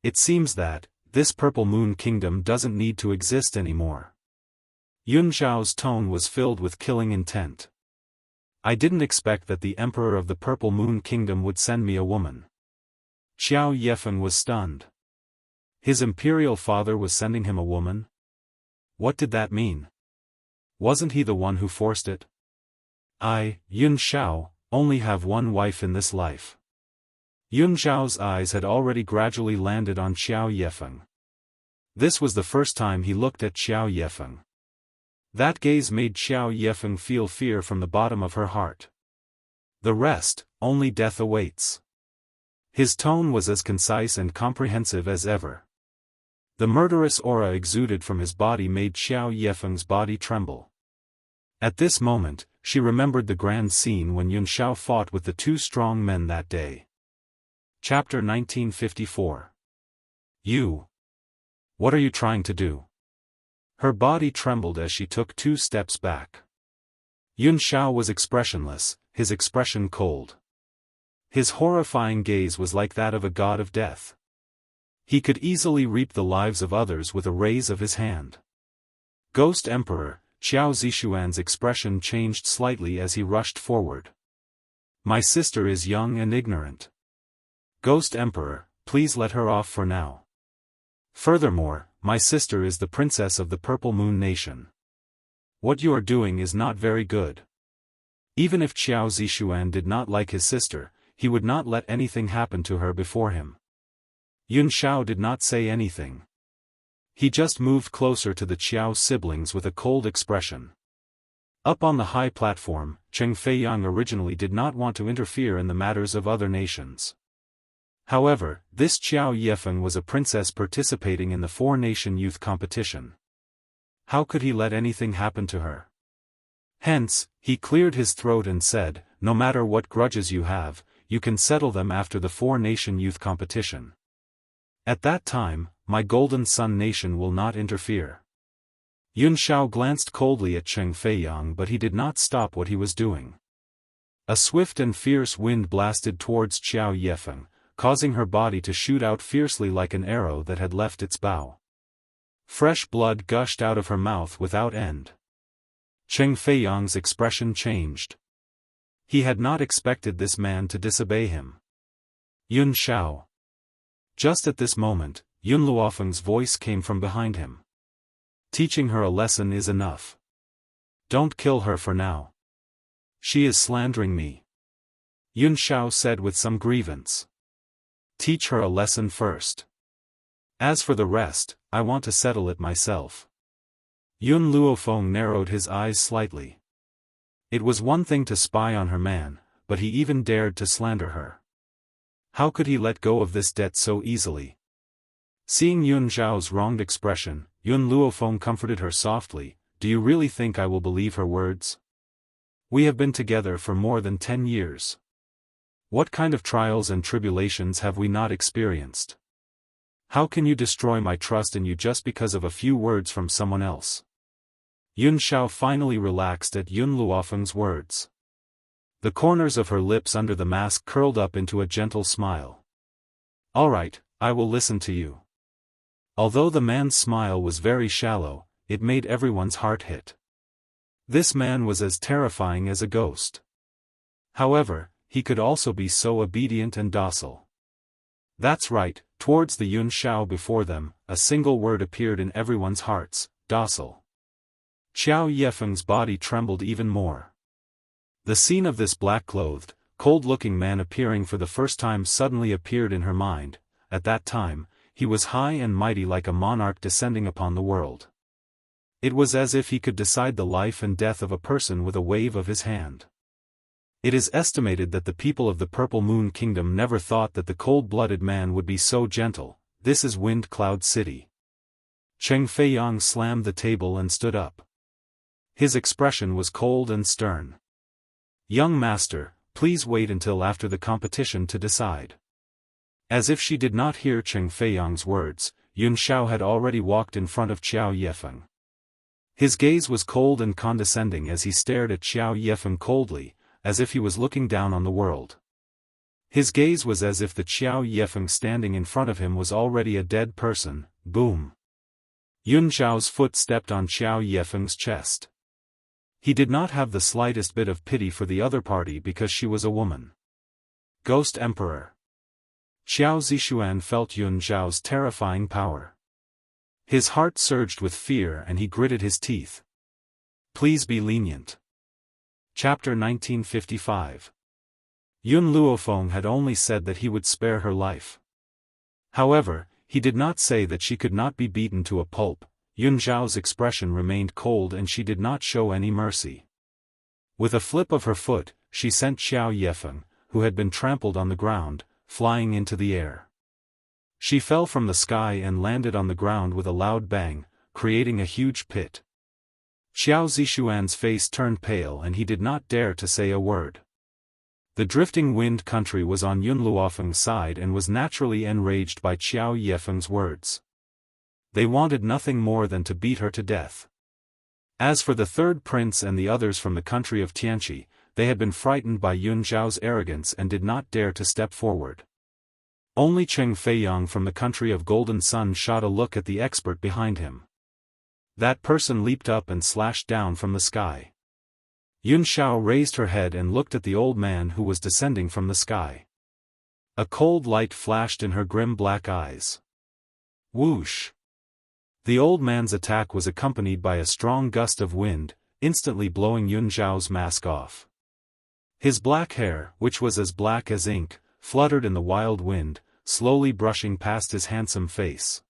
It seems that, this Purple Moon Kingdom doesn't need to exist anymore. Yun Zhao's tone was filled with killing intent. I didn't expect that the Emperor of the Purple Moon Kingdom would send me a woman. Qiao Yefeng was stunned. His imperial father was sending him a woman? What did that mean? Wasn't he the one who forced it? I, Yun Zhao, only have one wife in this life. Yun Zhao's eyes had already gradually landed on Qiao Yefeng. This was the first time he looked at Qiao Yefeng. That gaze made Qiao Yefeng feel fear from the bottom of her heart. The rest, only death awaits. His tone was as concise and comprehensive as ever. The murderous aura exuded from his body made Qiao Yefeng's body tremble. At this moment, she remembered the grand scene when Yun Zhao fought with the two strong men that day. Chapter 1954. You. What are you trying to do? Her body trembled as she took 2 steps back. Yun Zhao was expressionless, his expression cold. His horrifying gaze was like that of a god of death. He could easily reap the lives of others with a raise of his hand. Ghost Emperor, Qiao Zixuan's expression changed slightly as he rushed forward. My sister is young and ignorant. Ghost Emperor, please let her off for now. Furthermore, my sister is the princess of the Purple Moon Nation. What you are doing is not very good. Even if Qiao Zixuan did not like his sister, he would not let anything happen to her before him. Yun Zhao did not say anything. He just moved closer to the Qiao siblings with a cold expression. Up on the high platform, Cheng Feiyang originally did not want to interfere in the matters of other nations. However, this Qiao Yefeng was a princess participating in the 4-nation youth competition. How could he let anything happen to her? Hence, he cleared his throat and said, no matter what grudges you have, you can settle them after the 4-nation youth competition. At that time, my Golden Sun Nation will not interfere. Yun Zhao glanced coldly at Cheng Feiyang, but he did not stop what he was doing. A swift and fierce wind blasted towards Qiao Yefeng, causing her body to shoot out fiercely like an arrow that had left its bow. Fresh blood gushed out of her mouth without end. Cheng Feiyang's expression changed. He had not expected this man to disobey him. Yun Zhao. Just at this moment, Yun Luofeng's voice came from behind him. Teaching her a lesson is enough. Don't kill her for now. She is slandering me. Yun Zhao said with some grievance. Teach her a lesson first. As for the rest, I want to settle it myself. Yun Luofeng narrowed his eyes slightly. It was one thing to spy on her man, but he even dared to slander her. How could he let go of this debt so easily? Seeing Yun Zhao's wronged expression, Yun Luofeng comforted her softly. Do you really think I will believe her words? We have been together for more than 10 years. What kind of trials and tribulations have we not experienced? How can you destroy my trust in you just because of a few words from someone else? Yun Zhao finally relaxed at Yun Luofeng's words. The corners of her lips under the mask curled up into a gentle smile. All right, I will listen to you. Although the man's smile was very shallow, it made everyone's heart hit. This man was as terrifying as a ghost. However, he could also be so obedient and docile. That's right, towards the Yun Zhao before them, a single word appeared in everyone's hearts, docile. Qiao Yefeng's body trembled even more. The scene of this black-clothed, cold-looking man appearing for the first time suddenly appeared in her mind. At that time, he was high and mighty like a monarch descending upon the world. It was as if he could decide the life and death of a person with a wave of his hand. It is estimated that the people of the Purple Moon Kingdom never thought that the cold-blooded man would be so gentle. This is Wind Cloud City. Cheng Feiyang slammed the table and stood up. His expression was cold and stern. Young master, please wait until after the competition to decide. As if she did not hear Cheng Feiyang's words, Yun Zhao had already walked in front of Qiao Yefeng. His gaze was cold and condescending as he stared at Qiao Yefeng coldly, as if he was looking down on the world. His gaze was as if the Qiao Yefeng standing in front of him was already a dead person. Boom. Yun Zhao's foot stepped on Qiao Yefeng's chest. He did not have the slightest bit of pity for the other party because she was a woman. Ghost Emperor. Qiao Zixuan felt Yun Zhao's terrifying power. His heart surged with fear and he gritted his teeth. Please be lenient. Chapter 1955. Yun Luofeng had only said that he would spare her life. However, he did not say that she could not be beaten to a pulp. Yun Zhao's expression remained cold and she did not show any mercy. With a flip of her foot, she sent Qiao Yefeng, who had been trampled on the ground, flying into the air. She fell from the sky and landed on the ground with a loud bang, creating a huge pit. Qiao Zixuan's face turned pale and he did not dare to say a word. The drifting wind country was on Yun Luofeng's side and was naturally enraged by Qiao Yefeng's words. They wanted nothing more than to beat her to death. As for the third prince and the others from the country of Tianqi, they had been frightened by Yun Zhao's arrogance and did not dare to step forward. Only Cheng Feiyang from the country of Golden Sun shot a look at the expert behind him. That person leaped up and slashed down from the sky. Yun Zhao raised her head and looked at the old man who was descending from the sky. A cold light flashed in her grim black eyes. Whoosh! The old man's attack was accompanied by a strong gust of wind, instantly blowing Yun Zhao's mask off. His black hair, which was as black as ink, fluttered in the wild wind, slowly brushing past his handsome face.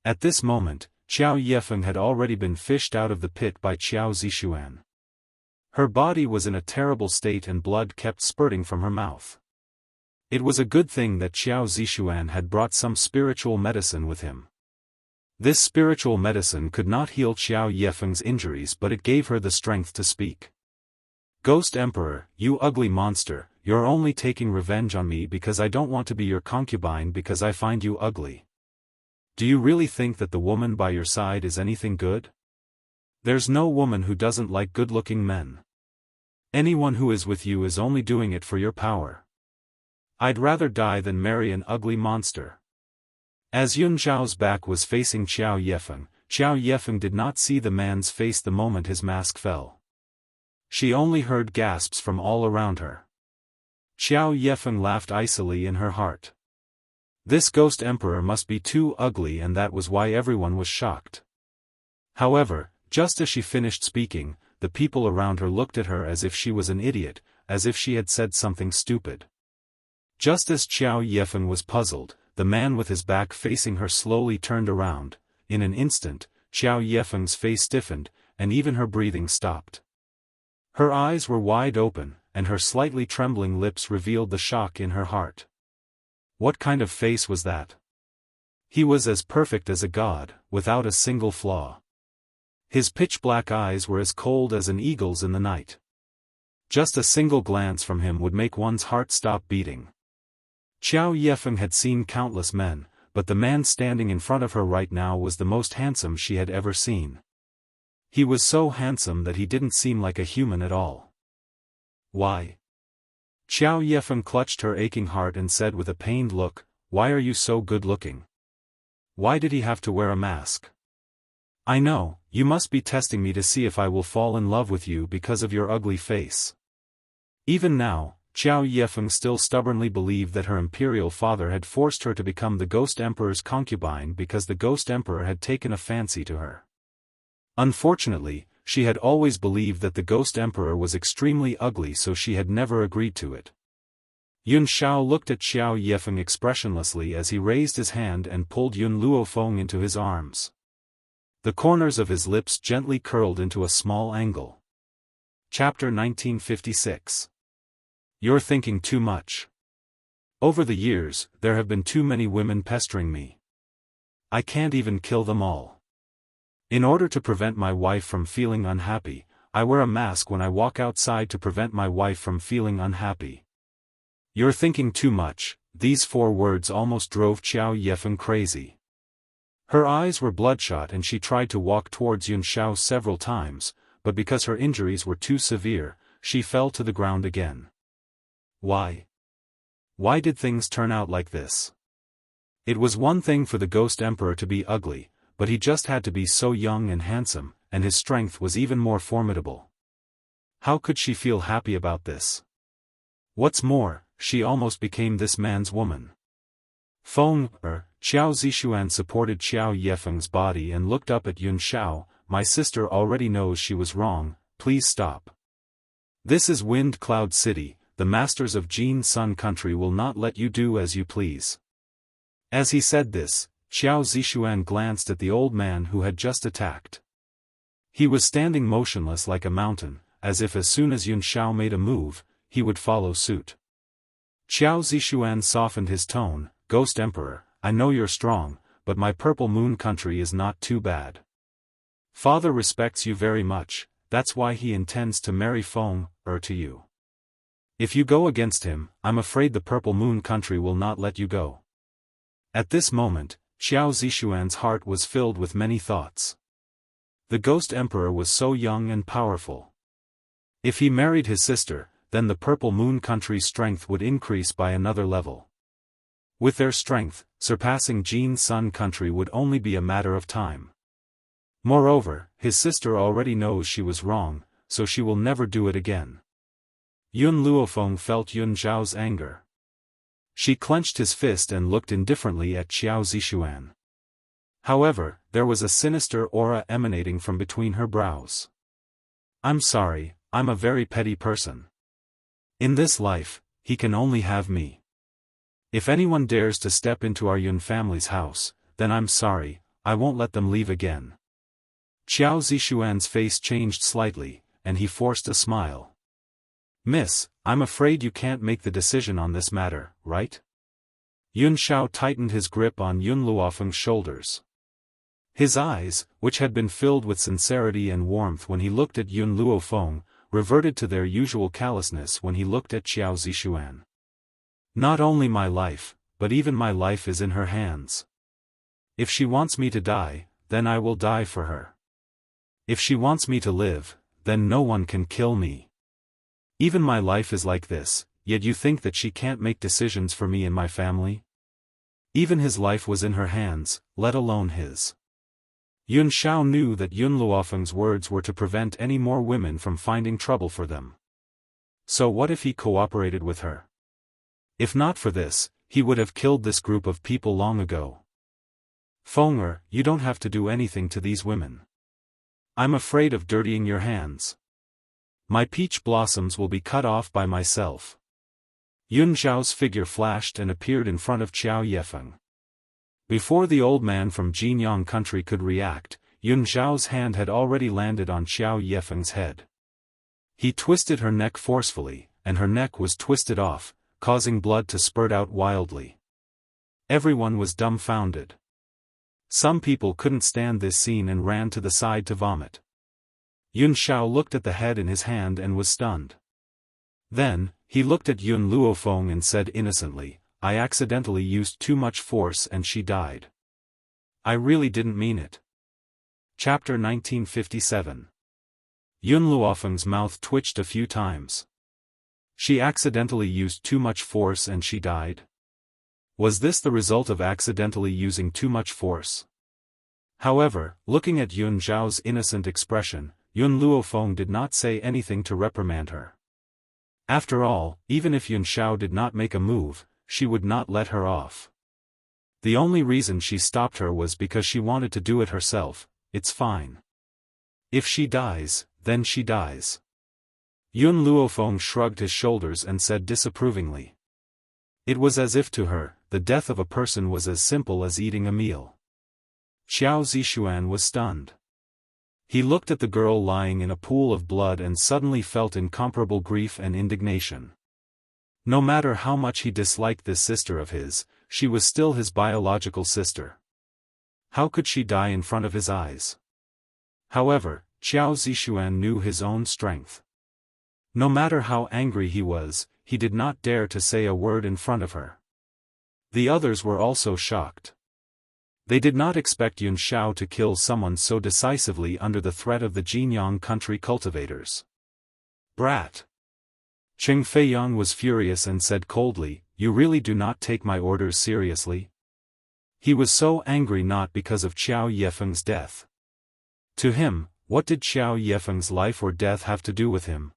At this moment, Qiao Yefeng had already been fished out of the pit by Qiao Zixuan. Her body was in a terrible state and blood kept spurting from her mouth. It was a good thing that Qiao Zixuan had brought some spiritual medicine with him. This spiritual medicine could not heal Qiao Yefeng's injuries but it gave her the strength to speak. Ghost Emperor, you ugly monster, you're only taking revenge on me because I don't want to be your concubine because I find you ugly. Do you really think that the woman by your side is anything good? There's no woman who doesn't like good-looking men. Anyone who is with you is only doing it for your power. I'd rather die than marry an ugly monster. As Yun Zhao's back was facing Qiao Yefeng did not see the man's face the moment his mask fell. She only heard gasps from all around her. Qiao Yefeng laughed icily in her heart. This ghost emperor must be too ugly and that was why everyone was shocked. However, just as she finished speaking, the people around her looked at her as if she was an idiot, as if she had said something stupid. Just as Qiao Yefeng was puzzled, the man with his back facing her slowly turned around. In an instant, Qiao Yefeng's face stiffened, and even her breathing stopped. Her eyes were wide open, and her slightly trembling lips revealed the shock in her heart. What kind of face was that? He was as perfect as a god, without a single flaw. His pitch-black eyes were as cold as an eagle's in the night. Just a single glance from him would make one's heart stop beating. Qiao Yefeng had seen countless men, but the man standing in front of her right now was the most handsome she had ever seen. He was so handsome that he didn't seem like a human at all. Why? Qiao Yefeng clutched her aching heart and said with a pained look, "Why are you so good-looking? Why did he have to wear a mask? I know, you must be testing me to see if I will fall in love with you because of your ugly face." Even now, Qiao Yefeng still stubbornly believed that her imperial father had forced her to become the Ghost Emperor's concubine because the Ghost Emperor had taken a fancy to her. Unfortunately, she had always believed that the Ghost Emperor was extremely ugly so she had never agreed to it. Yun Zhao looked at Qiao Yefeng expressionlessly as he raised his hand and pulled Yun Luofeng into his arms. The corners of his lips gently curled into a small angle. Chapter 1956. You're thinking too much. Over the years, there have been too many women pestering me. I can't even kill them all. In order to prevent my wife from feeling unhappy, I wear a mask when I walk outside to prevent my wife from feeling unhappy. You're thinking too much. These 4 words almost drove Qiao Yefeng crazy. Her eyes were bloodshot and she tried to walk towards Yun Zhao several times, but because her injuries were too severe, she fell to the ground again. Why? Why did things turn out like this? It was one thing for the Ghost Emperor to be ugly, but he just had to be so young and handsome, and his strength was even more formidable. How could she feel happy about this? What's more, she almost became this man's woman. Qiao Zixuan supported Qiao Yefeng's body and looked up at Yun Xiao. My sister already knows she was wrong, please stop. This is Wind Cloud City, the masters of Jin Sun Country will not let you do as you please. As he said this, Qiao Zixuan glanced at the old man who had just attacked. He was standing motionless like a mountain, as if as soon as Yun Xiao made a move, he would follow suit. Qiao Zixuan softened his tone, Ghost Emperor, I know you're strong, but my Purple Moon Country is not too bad. Father respects you very much, that's why he intends to marry to you. If you go against him, I'm afraid the Purple Moon Country will not let you go. At this moment, Qiao Zixuan's heart was filled with many thoughts. The Ghost Emperor was so young and powerful. If he married his sister, then the Purple Moon Country's strength would increase by another level. With their strength, surpassing Jin Sun Country would only be a matter of time. Moreover, his sister already knows she was wrong, so she will never do it again. Yun Luofeng felt Yun Zhao's anger. She clenched his fist and looked indifferently at Qiao Zixuan. However, there was a sinister aura emanating from between her brows. I'm sorry, I'm a very petty person. In this life, he can only have me. If anyone dares to step into our Yun family's house, then I'm sorry, I won't let them leave again. Qiao Zixuan's face changed slightly, and he forced a smile. Miss, I'm afraid you can't make the decision on this matter, right? Yun Xiao tightened his grip on Yun Luofeng's shoulders. His eyes, which had been filled with sincerity and warmth when he looked at Yun Luofeng, reverted to their usual callousness when he looked at Qiao Zixuan. Not only my life, but even my life is in her hands. If she wants me to die, then I will die for her. If she wants me to live, then no one can kill me. Even my life is like this, yet you think that she can't make decisions for me and my family? Even his life was in her hands, let alone his. Yun Xiao knew that Yun Luofeng's words were to prevent any more women from finding trouble for them. So what if he cooperated with her? If not for this, he would have killed this group of people long ago. Fenger, you don't have to do anything to these women. I'm afraid of dirtying your hands. My peach blossoms will be cut off by myself. Yun Zhao's figure flashed and appeared in front of Qiao Yefeng. Before the old man from Jinyang Country could react, Yun Zhao's hand had already landed on Qiao Yefeng's head. He twisted her neck forcefully, and her neck was twisted off, causing blood to spurt out wildly. Everyone was dumbfounded. Some people couldn't stand this scene and ran to the side to vomit. Yun Xiao looked at the head in his hand and was stunned. Then, he looked at Yun Luofeng and said innocently, I accidentally used too much force and she died. I really didn't mean it. Chapter 1957. Yun Luofeng's mouth twitched a few times. She accidentally used too much force and she died? Was this the result of accidentally using too much force? However, looking at Yun Zhao's innocent expression, Yun Luofeng did not say anything to reprimand her. After all, even if Yun Xiao did not make a move, she would not let her off. The only reason she stopped her was because she wanted to do it herself. It's fine. If she dies, then she dies. Yun Luofeng shrugged his shoulders and said disapprovingly. It was as if to her, the death of a person was as simple as eating a meal. Qiao Zixuan was stunned. He looked at the girl lying in a pool of blood and suddenly felt incomparable grief and indignation. No matter how much he disliked this sister of his, she was still his biological sister. How could she die in front of his eyes? However, Qiao Zixuan knew his own strength. No matter how angry he was, he did not dare to say a word in front of her. The others were also shocked. They did not expect Yun Xiao to kill someone so decisively under the threat of the Jinyang Country cultivators. Brat! Cheng Feiyang was furious and said coldly, you really do not take my orders seriously? He was so angry not because of Qiao Yefeng's death. To him, what did Qiao Yefeng's life or death have to do with him?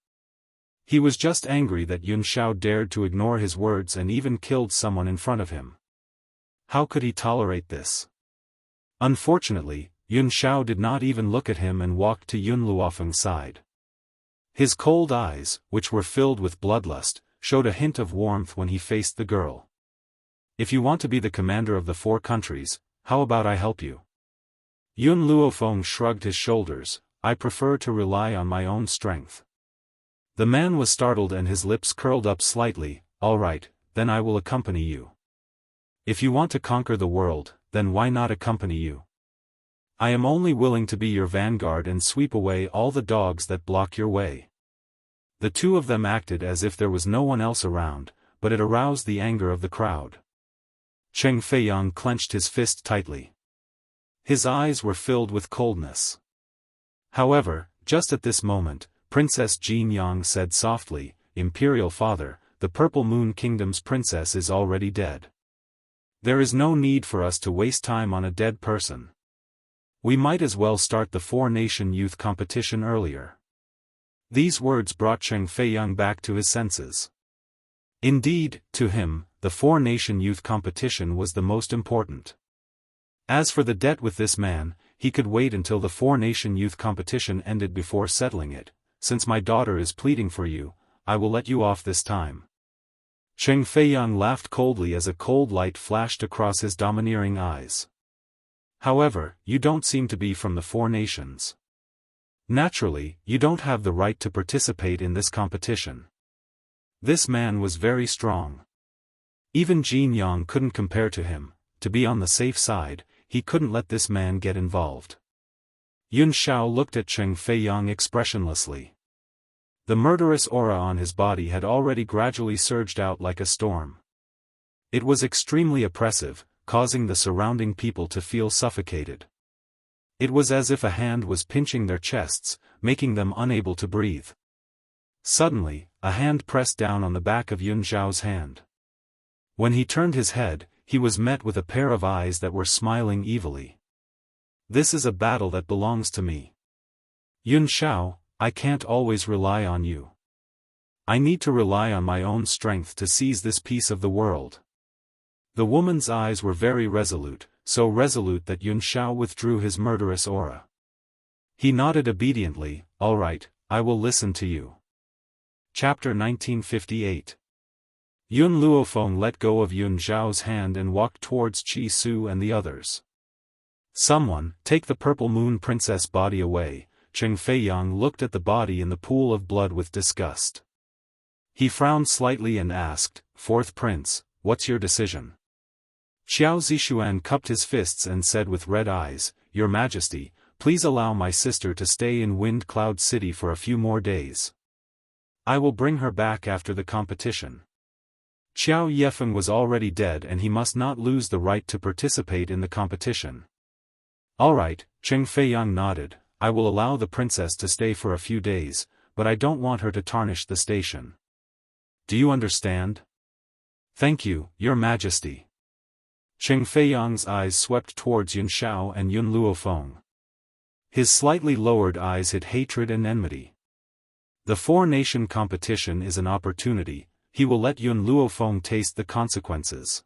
He was just angry that Yun Shao dared to ignore his words and even killed someone in front of him. How could he tolerate this? Unfortunately, Yun Shao did not even look at him and walked to Yun Luofeng's side. His cold eyes, which were filled with bloodlust, showed a hint of warmth when he faced the girl. If you want to be the commander of the 4 countries, how about I help you? Yun Luofeng shrugged his shoulders. I prefer to rely on my own strength. The man was startled and his lips curled up slightly. All right, then I will accompany you. If you want to conquer the world, then why not accompany you? I am only willing to be your vanguard and sweep away all the dogs that block your way. The two of them acted as if there was no one else around, but it aroused the anger of the crowd. Cheng Feiyang clenched his fist tightly. His eyes were filled with coldness. However, just at this moment, Princess Jin Yang said softly, Imperial Father, the Purple Moon Kingdom's princess is already dead. There is no need for us to waste time on a dead person. We might as well start the 4-nation youth competition earlier. These words brought Cheng Feiyang back to his senses. Indeed, to him, the 4-nation youth competition was the most important. As for the debt with this man, he could wait until the 4-nation youth competition ended before settling it. Since my daughter is pleading for you, I will let you off this time. Cheng Feiyang laughed coldly as a cold light flashed across his domineering eyes. However, you don't seem to be from the 4 nations. Naturally, you don't have the right to participate in this competition. This man was very strong. Even Jin Yang couldn't compare to him. To be on the safe side, he couldn't let this man get involved. Yun Shao looked at Cheng Feiyang expressionlessly. The murderous aura on his body had already gradually surged out like a storm. It was extremely oppressive, causing the surrounding people to feel suffocated. It was as if a hand was pinching their chests, making them unable to breathe. Suddenly, a hand pressed down on the back of Yun Zhao's hand. When he turned his head, he was met with a pair of eyes that were smiling evilly. This is a battle that belongs to me. Yun Shao, I can't always rely on you. I need to rely on my own strength to seize this piece of the world. The woman's eyes were very resolute, so resolute that Yun Shao withdrew his murderous aura. He nodded obediently. All right, I will listen to you. Chapter 1958. Yun Luofeng let go of Yun Zhao's hand and walked towards Qi Su and the others. Someone, take the Purple Moon Princess body away. Cheng Feiyang looked at the body in the pool of blood with disgust. He frowned slightly and asked, Fourth Prince, what's your decision? Xiao Zixuan cupped his fists and said with red eyes, Your Majesty, please allow my sister to stay in Wind Cloud City for a few more days. I will bring her back after the competition. Qiao Yefeng was already dead and he must not lose the right to participate in the competition. All right, Cheng Feiyang nodded. I will allow the princess to stay for a few days, but I don't want her to tarnish the station. Do you understand? Thank you, Your Majesty. Cheng Feiyang's eyes swept towards Yun Shao and Yun Luofeng. His slightly lowered eyes hid hatred and enmity. The 4-nation competition is an opportunity. He will let Yun Luofeng taste the consequences.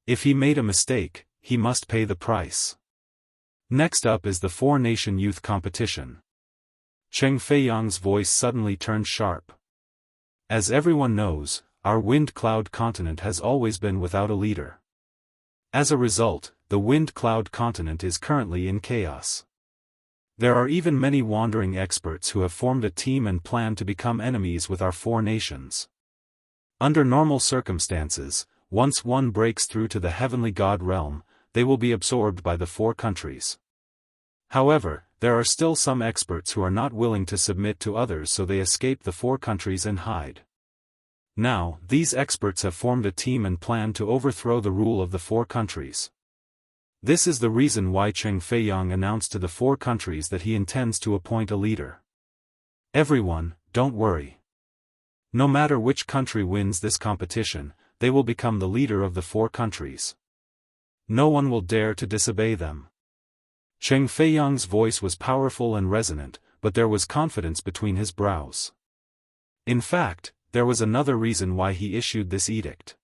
If he made a mistake, he must pay the price. Next up is the 4-nation youth competition. Cheng Feiyang's voice suddenly turned sharp. As everyone knows, our Wind Cloud continent has always been without a leader. As a result, the Wind Cloud continent is currently in chaos. There are even many wandering experts who have formed a team and plan to become enemies with our 4 nations. Under normal circumstances, once one breaks through to the heavenly god realm, they will be absorbed by the 4 countries. However, there are still some experts who are not willing to submit to others, so they escape the 4 countries and hide. Now, these experts have formed a team and plan to overthrow the rule of the 4 countries. This is the reason why Cheng Feiyang announced to the 4 countries that he intends to appoint a leader. Everyone, don't worry. No matter which country wins this competition, they will become the leader of the 4 countries. No one will dare to disobey them. Cheng Feiyang's voice was powerful and resonant, but there was confidence between his brows. In fact, there was another reason why he issued this edict.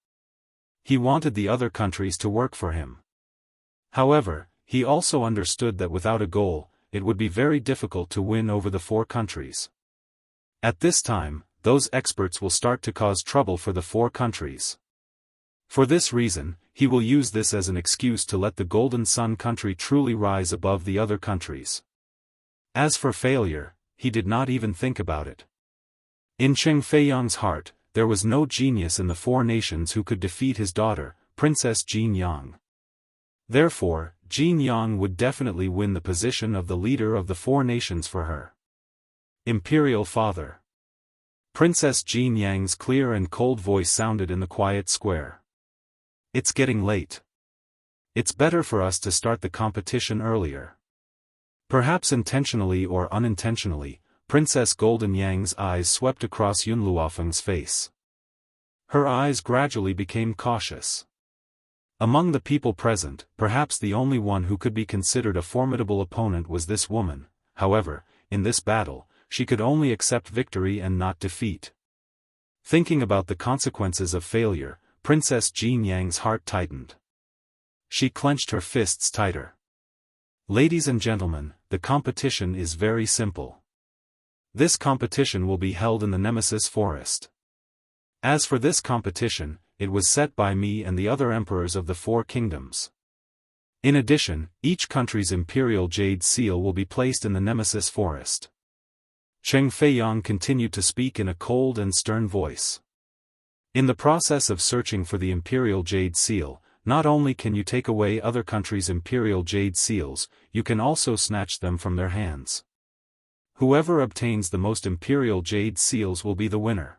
He wanted the other countries to work for him. However, he also understood that without a goal, it would be very difficult to win over the 4 countries. At this time, those experts will start to cause trouble for the 4 countries. For this reason, he will use this as an excuse to let the Golden Sun country truly rise above the other countries. As for failure, he did not even think about it. In Cheng Feiyang's heart, there was no genius in the 4 nations who could defeat his daughter, Princess Jin Yang. Therefore, Jin Yang would definitely win the position of the leader of the 4 nations for her. Imperial Father. Princess Jin Yang's clear and cold voice sounded in the quiet square. It's getting late. It's better for us to start the competition earlier. Perhaps intentionally or unintentionally, Princess Golden Yang's eyes swept across Yun Luofeng's face. Her eyes gradually became cautious. Among the people present, perhaps the only one who could be considered a formidable opponent was this woman. However, in this battle, she could only accept victory and not defeat. Thinking about the consequences of failure, Princess Jin Yang's heart tightened. She clenched her fists tighter. Ladies and gentlemen, the competition is very simple. This competition will be held in the Nemesis Forest. As for this competition, it was set by me and the other emperors of the 4 kingdoms. In addition, each country's imperial jade seal will be placed in the Nemesis Forest. Cheng Feiyang continued to speak in a cold and stern voice. In the process of searching for the imperial jade seal, not only can you take away other countries' imperial jade seals, you can also snatch them from their hands. Whoever obtains the most imperial jade seals will be the winner.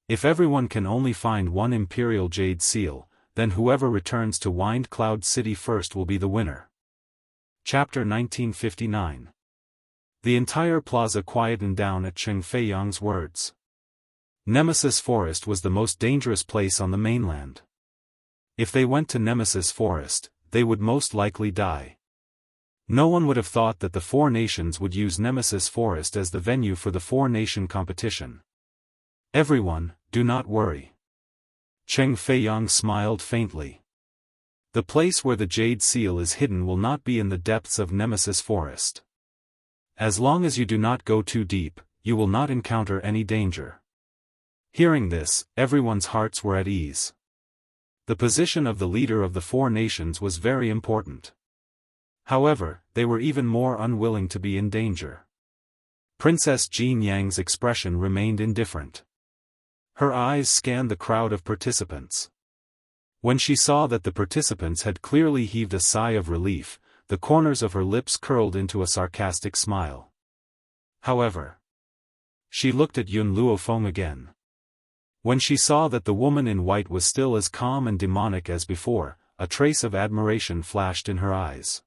If everyone can only find 1 imperial jade seal, then whoever returns to Wind Cloud City first will be the winner. Chapter 1959. The entire plaza quietened down at Cheng Feiyang's words. Nemesis Forest was the most dangerous place on the mainland. If they went to Nemesis Forest, they would most likely die. No one would have thought that the 4 nations would use Nemesis Forest as the venue for the 4-nation competition. Everyone, do not worry. Cheng Feiyang smiled faintly. The place where the jade seal is hidden will not be in the depths of Nemesis Forest. As long as you do not go too deep, you will not encounter any danger. Hearing this, everyone's hearts were at ease. The position of the leader of the 4 nations was very important. However, they were even more unwilling to be in danger. Princess Jin Yang's expression remained indifferent. Her eyes scanned the crowd of participants. When she saw that the participants had clearly heaved a sigh of relief, the corners of her lips curled into a sarcastic smile. However, she looked at Yun Luofeng again. When she saw that the woman in white was still as calm and demonic as before, a trace of admiration flashed in her eyes.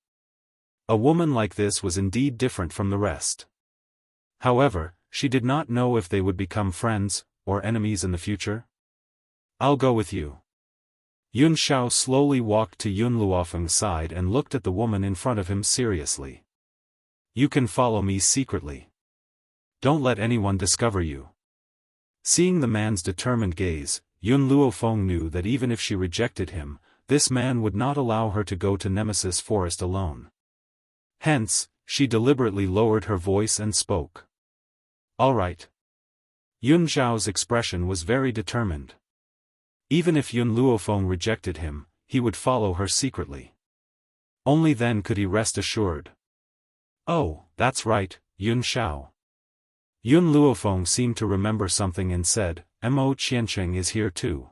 A woman like this was indeed different from the rest. However, she did not know if they would become friends, or enemies in the future. I'll go with you. Yun Xiao slowly walked to Yun Luofeng's side and looked at the woman in front of him seriously. You can follow me secretly. Don't let anyone discover you. Seeing the man's determined gaze, Yun Luofeng knew that even if she rejected him, this man would not allow her to go to Nemesis Forest alone. Hence, she deliberately lowered her voice and spoke. All right. Yun Xiao's expression was very determined. Even if Yun Luofeng rejected him, he would follow her secretly. Only then could he rest assured. Oh, that's right, Yun Xiao. Yun Luofeng seemed to remember something and said, Mo Qiancheng is here too.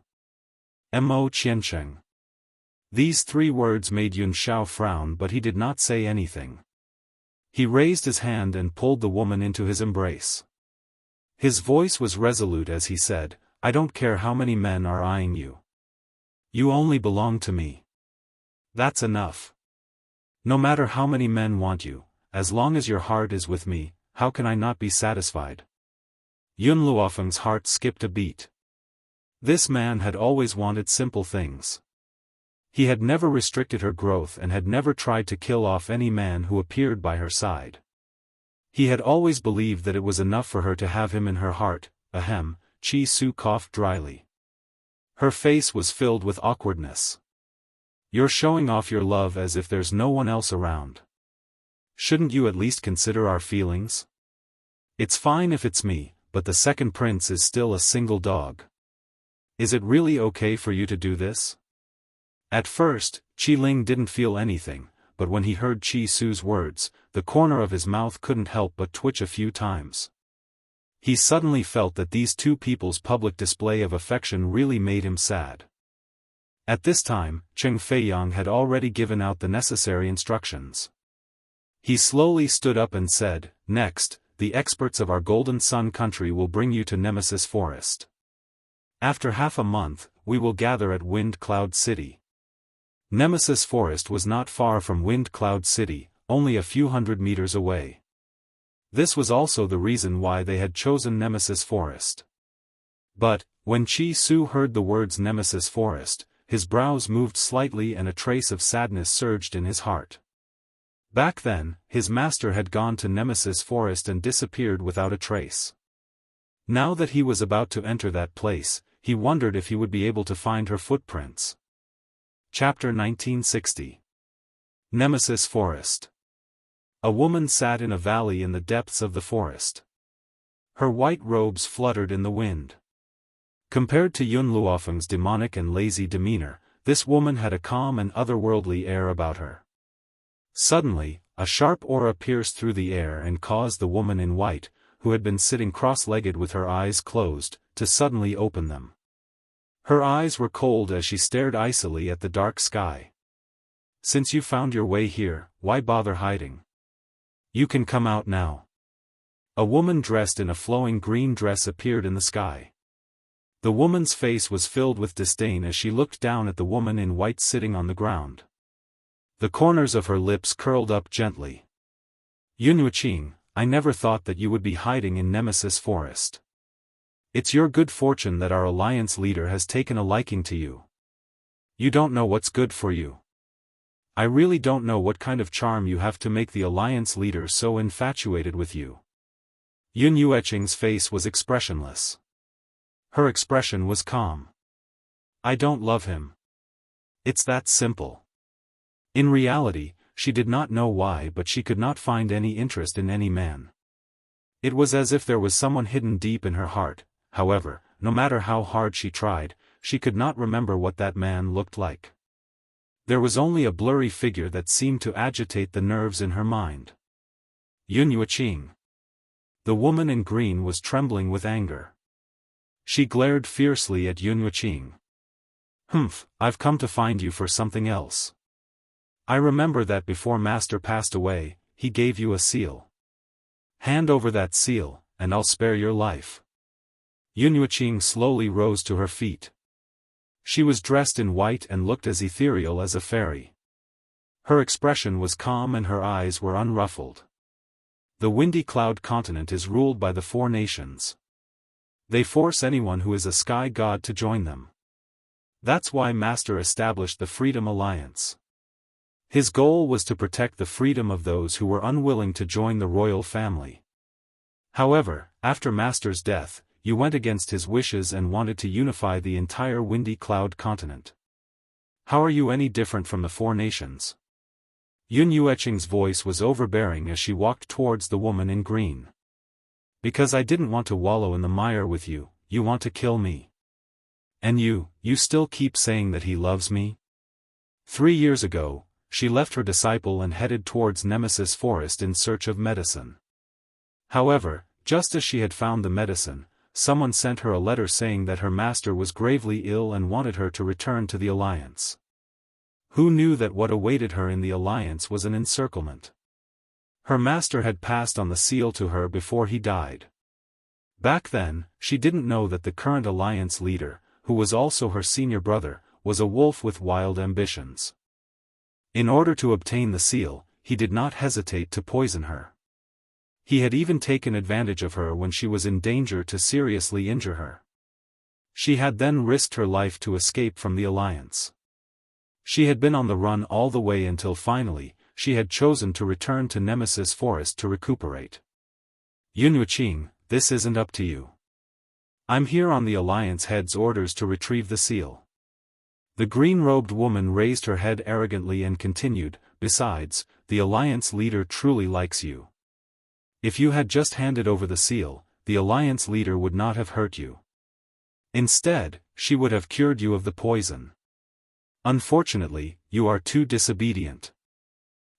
Mo Qiancheng. These 3 words made Yun Xiao frown, but he did not say anything. He raised his hand and pulled the woman into his embrace. His voice was resolute as he said, I don't care how many men are eyeing you. You only belong to me. That's enough. No matter how many men want you, as long as your heart is with me, how can I not be satisfied? Yun Luofeng's heart skipped a beat. This man had always wanted simple things. He had never restricted her growth and had never tried to kill off any man who appeared by her side. He had always believed that it was enough for her to have him in her heart. Ahem, Chi-Su coughed dryly. Her face was filled with awkwardness. You're showing off your love as if there's no one else around. Shouldn't you at least consider our feelings? It's fine if it's me, but the second prince is still a single dog. Is it really okay for you to do this? At first, Qi Ling didn't feel anything, but when he heard Chi-Su's words, the corner of his mouth couldn't help but twitch a few times. He suddenly felt that these two people's public display of affection really made him sad. At this time, Cheng Feiyang had already given out the necessary instructions. He slowly stood up and said, "Next, the experts of our Golden Sun country will bring you to Nemesis Forest. After half a month, we will gather at Wind Cloud City." Nemesis Forest was not far from Wind Cloud City, only a few hundred meters away. This was also the reason why they had chosen Nemesis Forest. But, when Chi-Su heard the words Nemesis Forest, his brows moved slightly and a trace of sadness surged in his heart. Back then, his master had gone to Nemesis Forest and disappeared without a trace. Now that he was about to enter that place, he wondered if he would be able to find her footprints. Chapter 1960. Nemesis Forest. A woman sat in a valley in the depths of the forest. Her white robes fluttered in the wind. Compared to Yun Luofeng's demonic and lazy demeanor, this woman had a calm and otherworldly air about her. Suddenly, a sharp aura pierced through the air and caused the woman in white, who had been sitting cross-legged with her eyes closed, to suddenly open them. Her eyes were cold as she stared icily at the dark sky. "Since you found your way here, why bother hiding? You can come out now." A woman dressed in a flowing green dress appeared in the sky. The woman's face was filled with disdain as she looked down at the woman in white sitting on the ground. The corners of her lips curled up gently. "Yun Yuqing, I never thought that you would be hiding in Nemesis Forest. It's your good fortune that our alliance leader has taken a liking to you. You don't know what's good for you. I really don't know what kind of charm you have to make the alliance leader so infatuated with you." Yun Yuqing's face was expressionless. Her expression was calm. "I don't love him. It's that simple." In reality, she did not know why, but she could not find any interest in any man. It was as if there was someone hidden deep in her heart. However, no matter how hard she tried, she could not remember what that man looked like. There was only a blurry figure that seemed to agitate the nerves in her mind. Yun Yuqing. The woman in green was trembling with anger. She glared fiercely at Yun Yuqing. "Humph, I've come to find you for something else. I remember that before Master passed away, he gave you a seal. Hand over that seal, and I'll spare your life." Yun Yuqing slowly rose to her feet. She was dressed in white and looked as ethereal as a fairy. Her expression was calm and her eyes were unruffled. The Windy Cloud continent is ruled by the 4 nations. They force anyone who is a sky god to join them. That's why Master established the Freedom Alliance. His goal was to protect the freedom of those who were unwilling to join the royal family. However, after Master's death, you went against his wishes and wanted to unify the entire Windy Cloud continent. How are you any different from the 4 nations? Yun Yuqing's voice was overbearing as she walked towards the woman in green. "Because I didn't want to wallow in the mire with you, you want to kill me. And you still keep saying that he loves me?" 3 years ago, she left her disciple and headed towards Nemesis Forest in search of medicine. However, just as she had found the medicine, someone sent her a letter saying that her master was gravely ill and wanted her to return to the Alliance. Who knew that what awaited her in the Alliance was an encirclement? Her master had passed on the seal to her before he died. Back then, she didn't know that the current Alliance leader, who was also her senior brother, was a wolf with wild ambitions. In order to obtain the seal, he did not hesitate to poison her. He had even taken advantage of her when she was in danger to seriously injure her. She had then risked her life to escape from the alliance. She had been on the run all the way until finally, she had chosen to return to Nemesis Forest to recuperate. Yunyuqing, this isn't up to you. I'm here on the Alliance head's orders to retrieve the seal. The green-robed woman raised her head arrogantly and continued, besides, the Alliance leader truly likes you. If you had just handed over the seal, the Alliance leader would not have hurt you. Instead, she would have cured you of the poison. Unfortunately, you are too disobedient.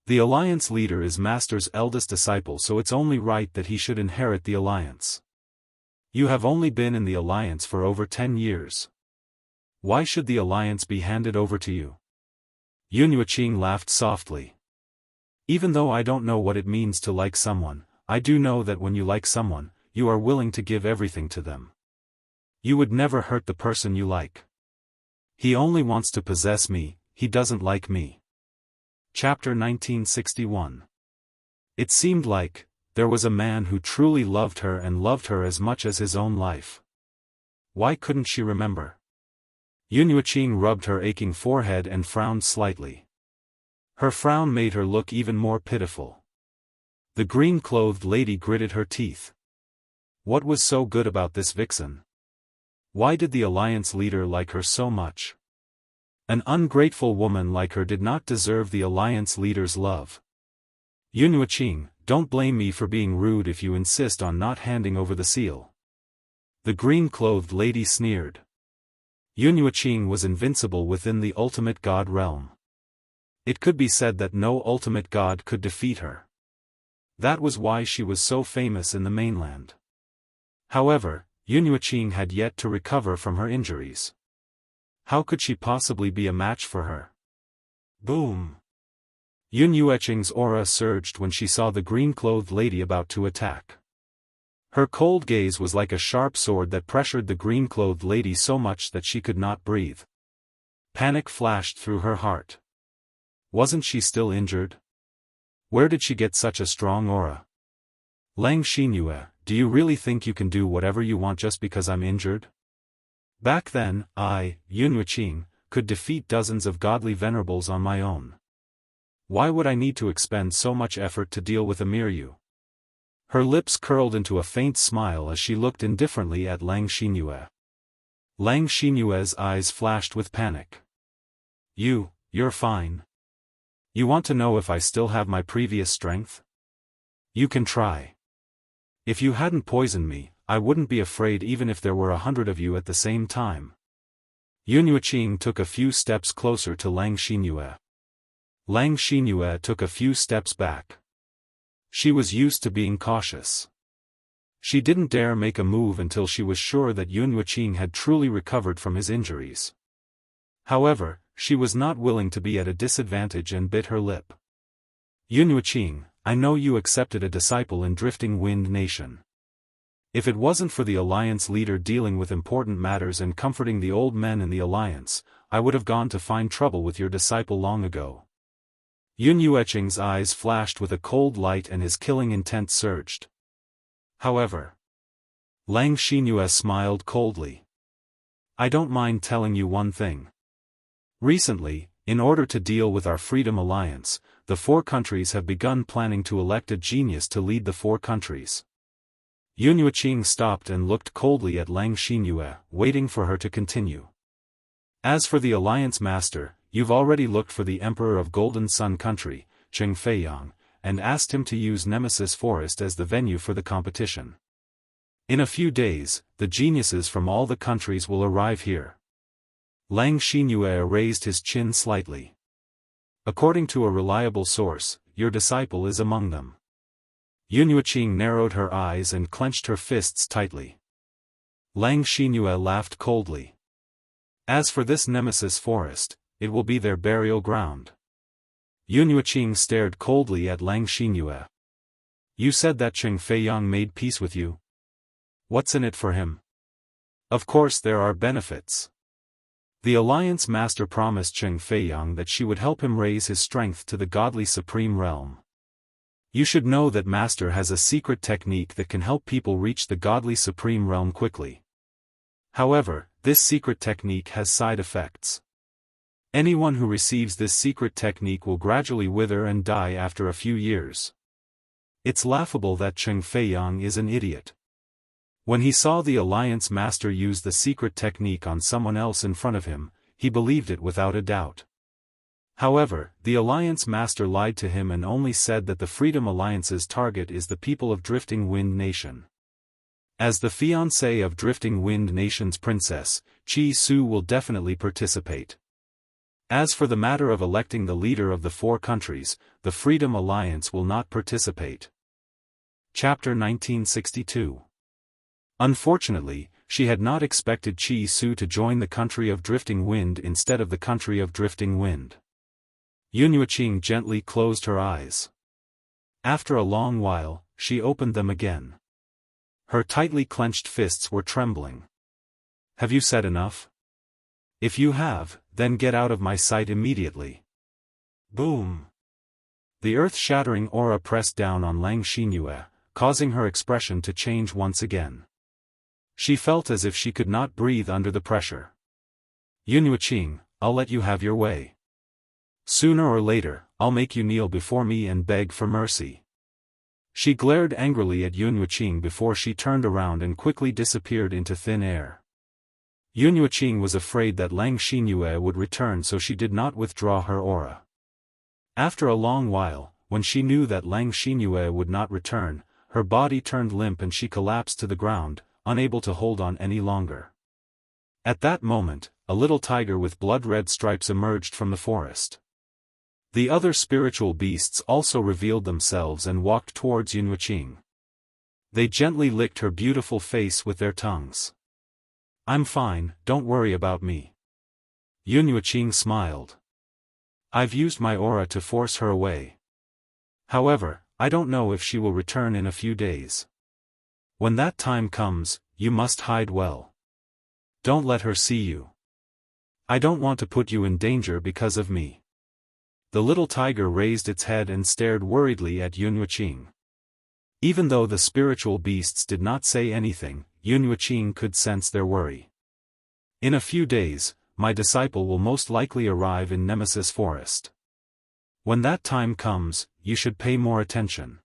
The Alliance leader is Master's eldest disciple, so it's only right that he should inherit the Alliance. You have only been in the Alliance for over 10 years. Why should the Alliance be handed over to you? Yunyuqing laughed softly. Even though I don't know what it means to like someone, I do know that when you like someone, you are willing to give everything to them. You would never hurt the person you like. He only wants to possess me, he doesn't like me. Chapter 1961. It seemed like, there was a man who truly loved her and loved her as much as his own life. Why couldn't she remember? Yunyuqing rubbed her aching forehead and frowned slightly. Her frown made her look even more pitiful. The green-clothed lady gritted her teeth. What was so good about this vixen? Why did the Alliance leader like her so much? An ungrateful woman like her did not deserve the Alliance leader's love. Yunyuqing, don't blame me for being rude if you insist on not handing over the seal. The green-clothed lady sneered. Yunyuqing was invincible within the ultimate god realm. It could be said that no ultimate god could defeat her. That was why she was so famous in the mainland. However, Yunyuqing had yet to recover from her injuries. How could she possibly be a match for her? Boom! Yunyuqing's aura surged when she saw the green-clothed lady about to attack. Her cold gaze was like a sharp sword that pressured the green-clothed lady so much that she could not breathe. Panic flashed through her heart. Wasn't she still injured? Where did she get such a strong aura? Lang Xinyue, do you really think you can do whatever you want just because I'm injured? Back then, I, Yunyuqing, could defeat dozens of godly venerables on my own. Why would I need to expend so much effort to deal with a mere you? Her lips curled into a faint smile as she looked indifferently at Lang Xinyue. Lang Xinyue's eyes flashed with panic. You're fine. You want to know if I still have my previous strength? You can try. If you hadn't poisoned me, I wouldn't be afraid even if there were 100 of you at the same time. Yunyuqing took a few steps closer to Lang Xinyue. Lang Xinyue took a few steps back. She was used to being cautious. She didn't dare make a move until she was sure that Yunyuqing had truly recovered from his injuries. However, she was not willing to be at a disadvantage and bit her lip. Yunyuqing, I know you accepted a disciple in Drifting Wind Nation. If it wasn't for the Alliance leader dealing with important matters and comforting the old men in the Alliance, I would have gone to find trouble with your disciple long ago. Yunyuqing's eyes flashed with a cold light and his killing intent surged. However, Lang Xinyue smiled coldly. I don't mind telling you one thing. Recently, in order to deal with our Freedom Alliance, the 4 countries have begun planning to elect a genius to lead the 4 countries. Yunyuqing stopped and looked coldly at Lang Xinyue, waiting for her to continue. As for the Alliance Master, you've already looked for the Emperor of Golden Sun Country, Cheng Feiyang, and asked him to use Nemesis Forest as the venue for the competition. In a few days, the geniuses from all the countries will arrive here. Lang Xinyue raised his chin slightly. According to a reliable source, your disciple is among them. Yunyuqing narrowed her eyes and clenched her fists tightly. Lang Xinyue laughed coldly. As for this Nemesis Forest, it will be their burial ground. Yunyuqing stared coldly at Lang Xinyue. You said that Cheng Feiyang made peace with you. What's in it for him? Of course there are benefits. The Alliance Master promised Cheng Feiyang that she would help him raise his strength to the godly supreme realm. You should know that Master has a secret technique that can help people reach the godly supreme realm quickly. However, this secret technique has side effects. Anyone who receives this secret technique will gradually wither and die after a few years. It's laughable that Cheng Feiyang is an idiot. When he saw the Alliance Master use the secret technique on someone else in front of him, he believed it without a doubt. However, the Alliance Master lied to him and only said that the Freedom Alliance's target is the people of Drifting Wind Nation. As the fiancé of Drifting Wind Nation's princess, Chi Su will definitely participate. As for the matter of electing the leader of the 4 countries, the Freedom Alliance will not participate. Chapter 1962. Unfortunately, she had not expected Chi Su to join the country of Drifting Wind instead of the country of Drifting Wind. Yun Yuqing gently closed her eyes. After a long while, she opened them again. Her tightly clenched fists were trembling. Have you said enough? If you have, then get out of my sight immediately. Boom! The earth-shattering aura pressed down on Lang Xinyue, causing her expression to change once again. She felt as if she could not breathe under the pressure. Yun Yuqing, I'll let you have your way. Sooner or later, I'll make you kneel before me and beg for mercy. She glared angrily at Yun Yuqing before she turned around and quickly disappeared into thin air. Yun Yuqing was afraid that Lang Xinyue would return, so she did not withdraw her aura. After a long while, when she knew that Lang Xinyue would not return, her body turned limp and she collapsed to the ground, unable to hold on any longer. At that moment, a little tiger with blood-red stripes emerged from the forest. The other spiritual beasts also revealed themselves and walked towards Yun Yuqing. They gently licked her beautiful face with their tongues. I'm fine, don't worry about me. Yun Yuqing smiled. I've used my aura to force her away. However, I don't know if she will return in a few days. When that time comes, you must hide well. Don't let her see you. I don't want to put you in danger because of me. The little tiger raised its head and stared worriedly at Yun Yuqing. Even though the spiritual beasts did not say anything, Yun Yuqing could sense their worry. In a few days, my disciple will most likely arrive in Nemesis Forest. When that time comes, you should pay more attention.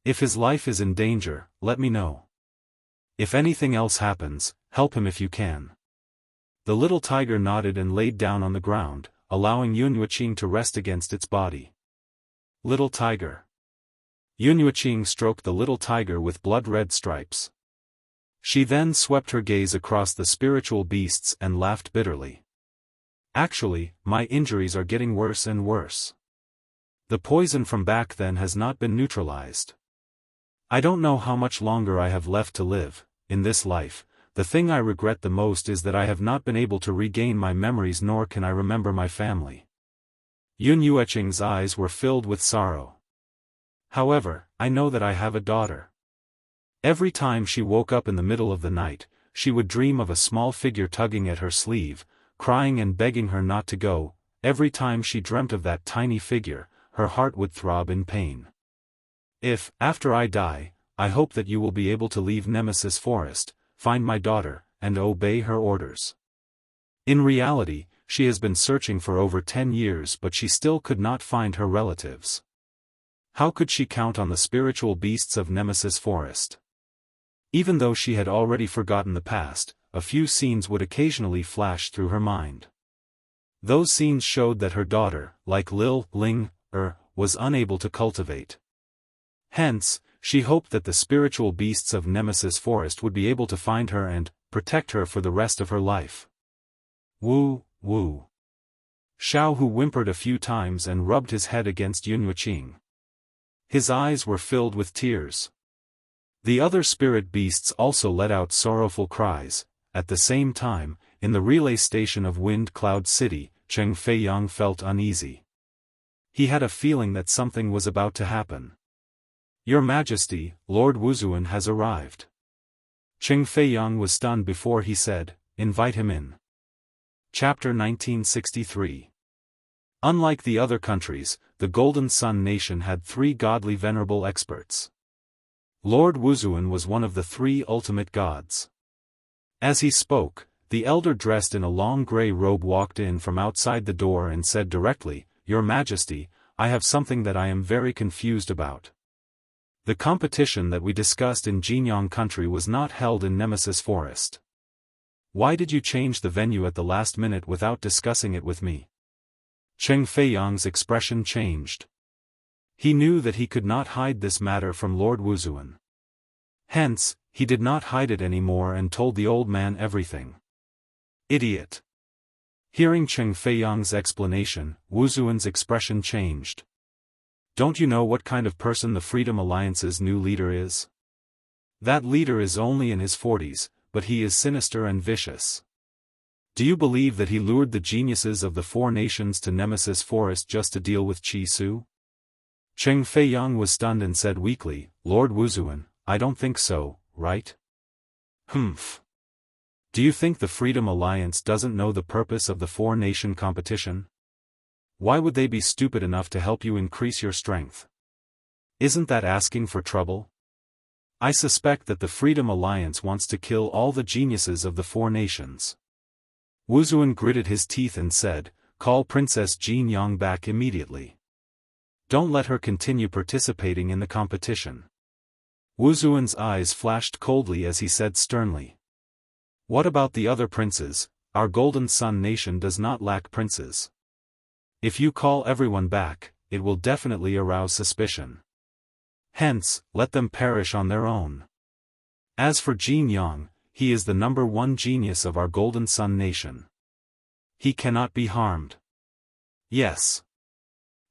If his life is in danger, let me know. If anything else happens, help him if you can. The little tiger nodded and laid down on the ground, allowing Yun Yuqing to rest against its body. Little tiger. Yun Yuqing stroked the little tiger with blood-red stripes. She then swept her gaze across the spiritual beasts and laughed bitterly. Actually, my injuries are getting worse and worse. The poison from back then has not been neutralized. I don't know how much longer I have left to live. In this life, the thing I regret the most is that I have not been able to regain my memories, nor can I remember my family. Yun Yuqing's eyes were filled with sorrow. However, I know that I have a daughter. Every time she woke up in the middle of the night, she would dream of a small figure tugging at her sleeve, crying and begging her not to go. Every time she dreamt of that tiny figure, her heart would throb in pain. If, after I die, I hope that you will be able to leave Nemesis Forest, find my daughter, and obey her orders. In reality, she has been searching for over 10 years, but she still could not find her relatives. How could she count on the spiritual beasts of Nemesis Forest? Even though she had already forgotten the past, a few scenes would occasionally flash through her mind. Those scenes showed that her daughter, like Lil Ling, was unable to cultivate. Hence, she hoped that the spiritual beasts of Nemesis Forest would be able to find her and protect her for the rest of her life. Woo, woo. Xiao Hu whimpered a few times and rubbed his head against Yun Yuqing. His eyes were filled with tears. The other spirit beasts also let out sorrowful cries. At the same time, in the relay station of Wind Cloud City, Cheng Feiyang felt uneasy. He had a feeling that something was about to happen. Your Majesty, Lord Wuzuan has arrived. Cheng Feiyang was stunned before he said, invite him in. Chapter 1963. Unlike the other countries, the Golden Sun Nation had 3 godly venerable experts. Lord Wuzuan was one of the 3 ultimate gods. As he spoke, The elder dressed in a long grey robe walked in from outside the door and said directly, "Your Majesty, I have something that I am very confused about. The competition that we discussed in Jinyang country was not held in Nemesis Forest. Why did you change the venue at the last minute without discussing it with me?" Cheng Feiyang's expression changed. He knew that he could not hide this matter from Lord Wuzuan. Hence, he did not hide it anymore and told the old man everything. Idiot. Hearing Cheng Feiyang's explanation, Wuzuan's expression changed. Don't you know what kind of person the Freedom Alliance's new leader is? That leader is only in his 40s, but he is sinister and vicious. Do you believe that he lured the geniuses of the four nations to Nemesis Forest just to deal with Chi Su? Cheng Feiyang was stunned and said weakly, "Lord Wuzuan, I don't think so, right?" "Humph. Do you think the Freedom Alliance doesn't know the purpose of the four-nation competition? Why would they be stupid enough to help you increase your strength? Isn't that asking for trouble? I suspect that the Freedom Alliance wants to kill all the geniuses of the four nations." Wuzuan gritted his teeth and said, "Call Princess Jin Yang back immediately. Don't let her continue participating in the competition." Wuzuan's eyes flashed coldly as he said sternly, "What about the other princes? Our Golden Sun nation does not lack princes. If you call everyone back, it will definitely arouse suspicion. Hence, let them perish on their own. As for Jin Yang, he is the #1 genius of our Golden Sun nation. He cannot be harmed." Yes.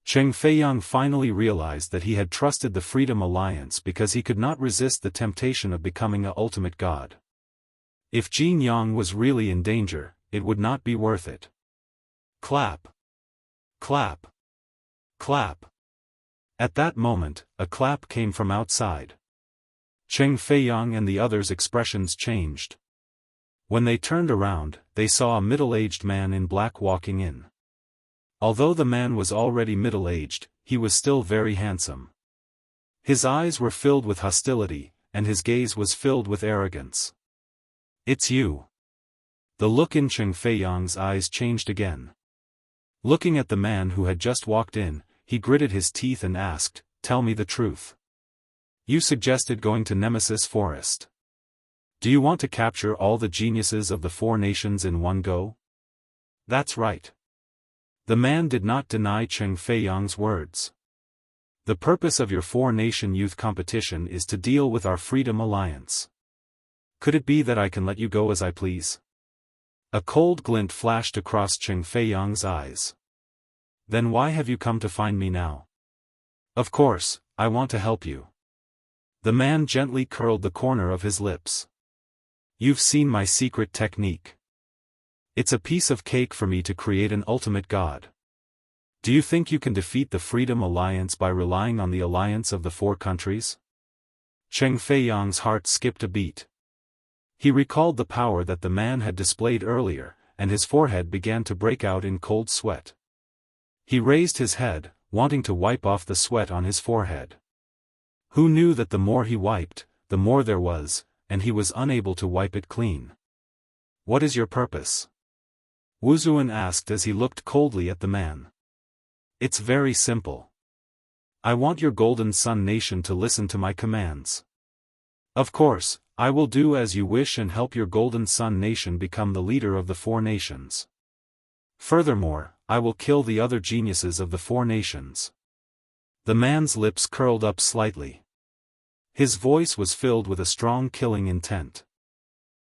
Cheng Feiyang finally realized that he had trusted the Freedom Alliance because he could not resist the temptation of becoming a ultimate god. If Jin Yang was really in danger, it would not be worth it. Clap. Clap. Clap. At that moment, a clap came from outside. Cheng Feiyang and the others' expressions changed. When they turned around, they saw a middle-aged man in black walking in. Although the man was already middle-aged, he was still very handsome. His eyes were filled with hostility, and his gaze was filled with arrogance. "It's you." The look in Cheng Feiyang's eyes changed again. Looking at the man who had just walked in, he gritted his teeth and asked, "Tell me the truth. You suggested going to Nemesis Forest. Do you want to capture all the geniuses of the four nations in one go?" "That's right." The man did not deny Cheng Feiyang's words. "The purpose of your four-nation youth competition is to deal with our Freedom Alliance. Could it be that I can let you go as I please?" A cold glint flashed across Cheng Feiyang's eyes. "Then why have you come to find me now?" "Of course, I want to help you." The man gently curled the corner of his lips. "You've seen my secret technique. It's a piece of cake for me to create an ultimate god. Do you think you can defeat the Freedom Alliance by relying on the alliance of the four countries?" Cheng Feiyang's heart skipped a beat. He recalled the power that the man had displayed earlier, and his forehead began to break out in cold sweat. He raised his head, wanting to wipe off the sweat on his forehead. Who knew that the more he wiped, the more there was, and he was unable to wipe it clean. "What is your purpose?" Wuzuan asked as he looked coldly at the man. "It's very simple. I want your Golden Sun nation to listen to my commands. Of course, I will do as you wish and help your Golden Sun nation become the leader of the four nations. Furthermore, I will kill the other geniuses of the four nations." The man's lips curled up slightly. His voice was filled with a strong killing intent.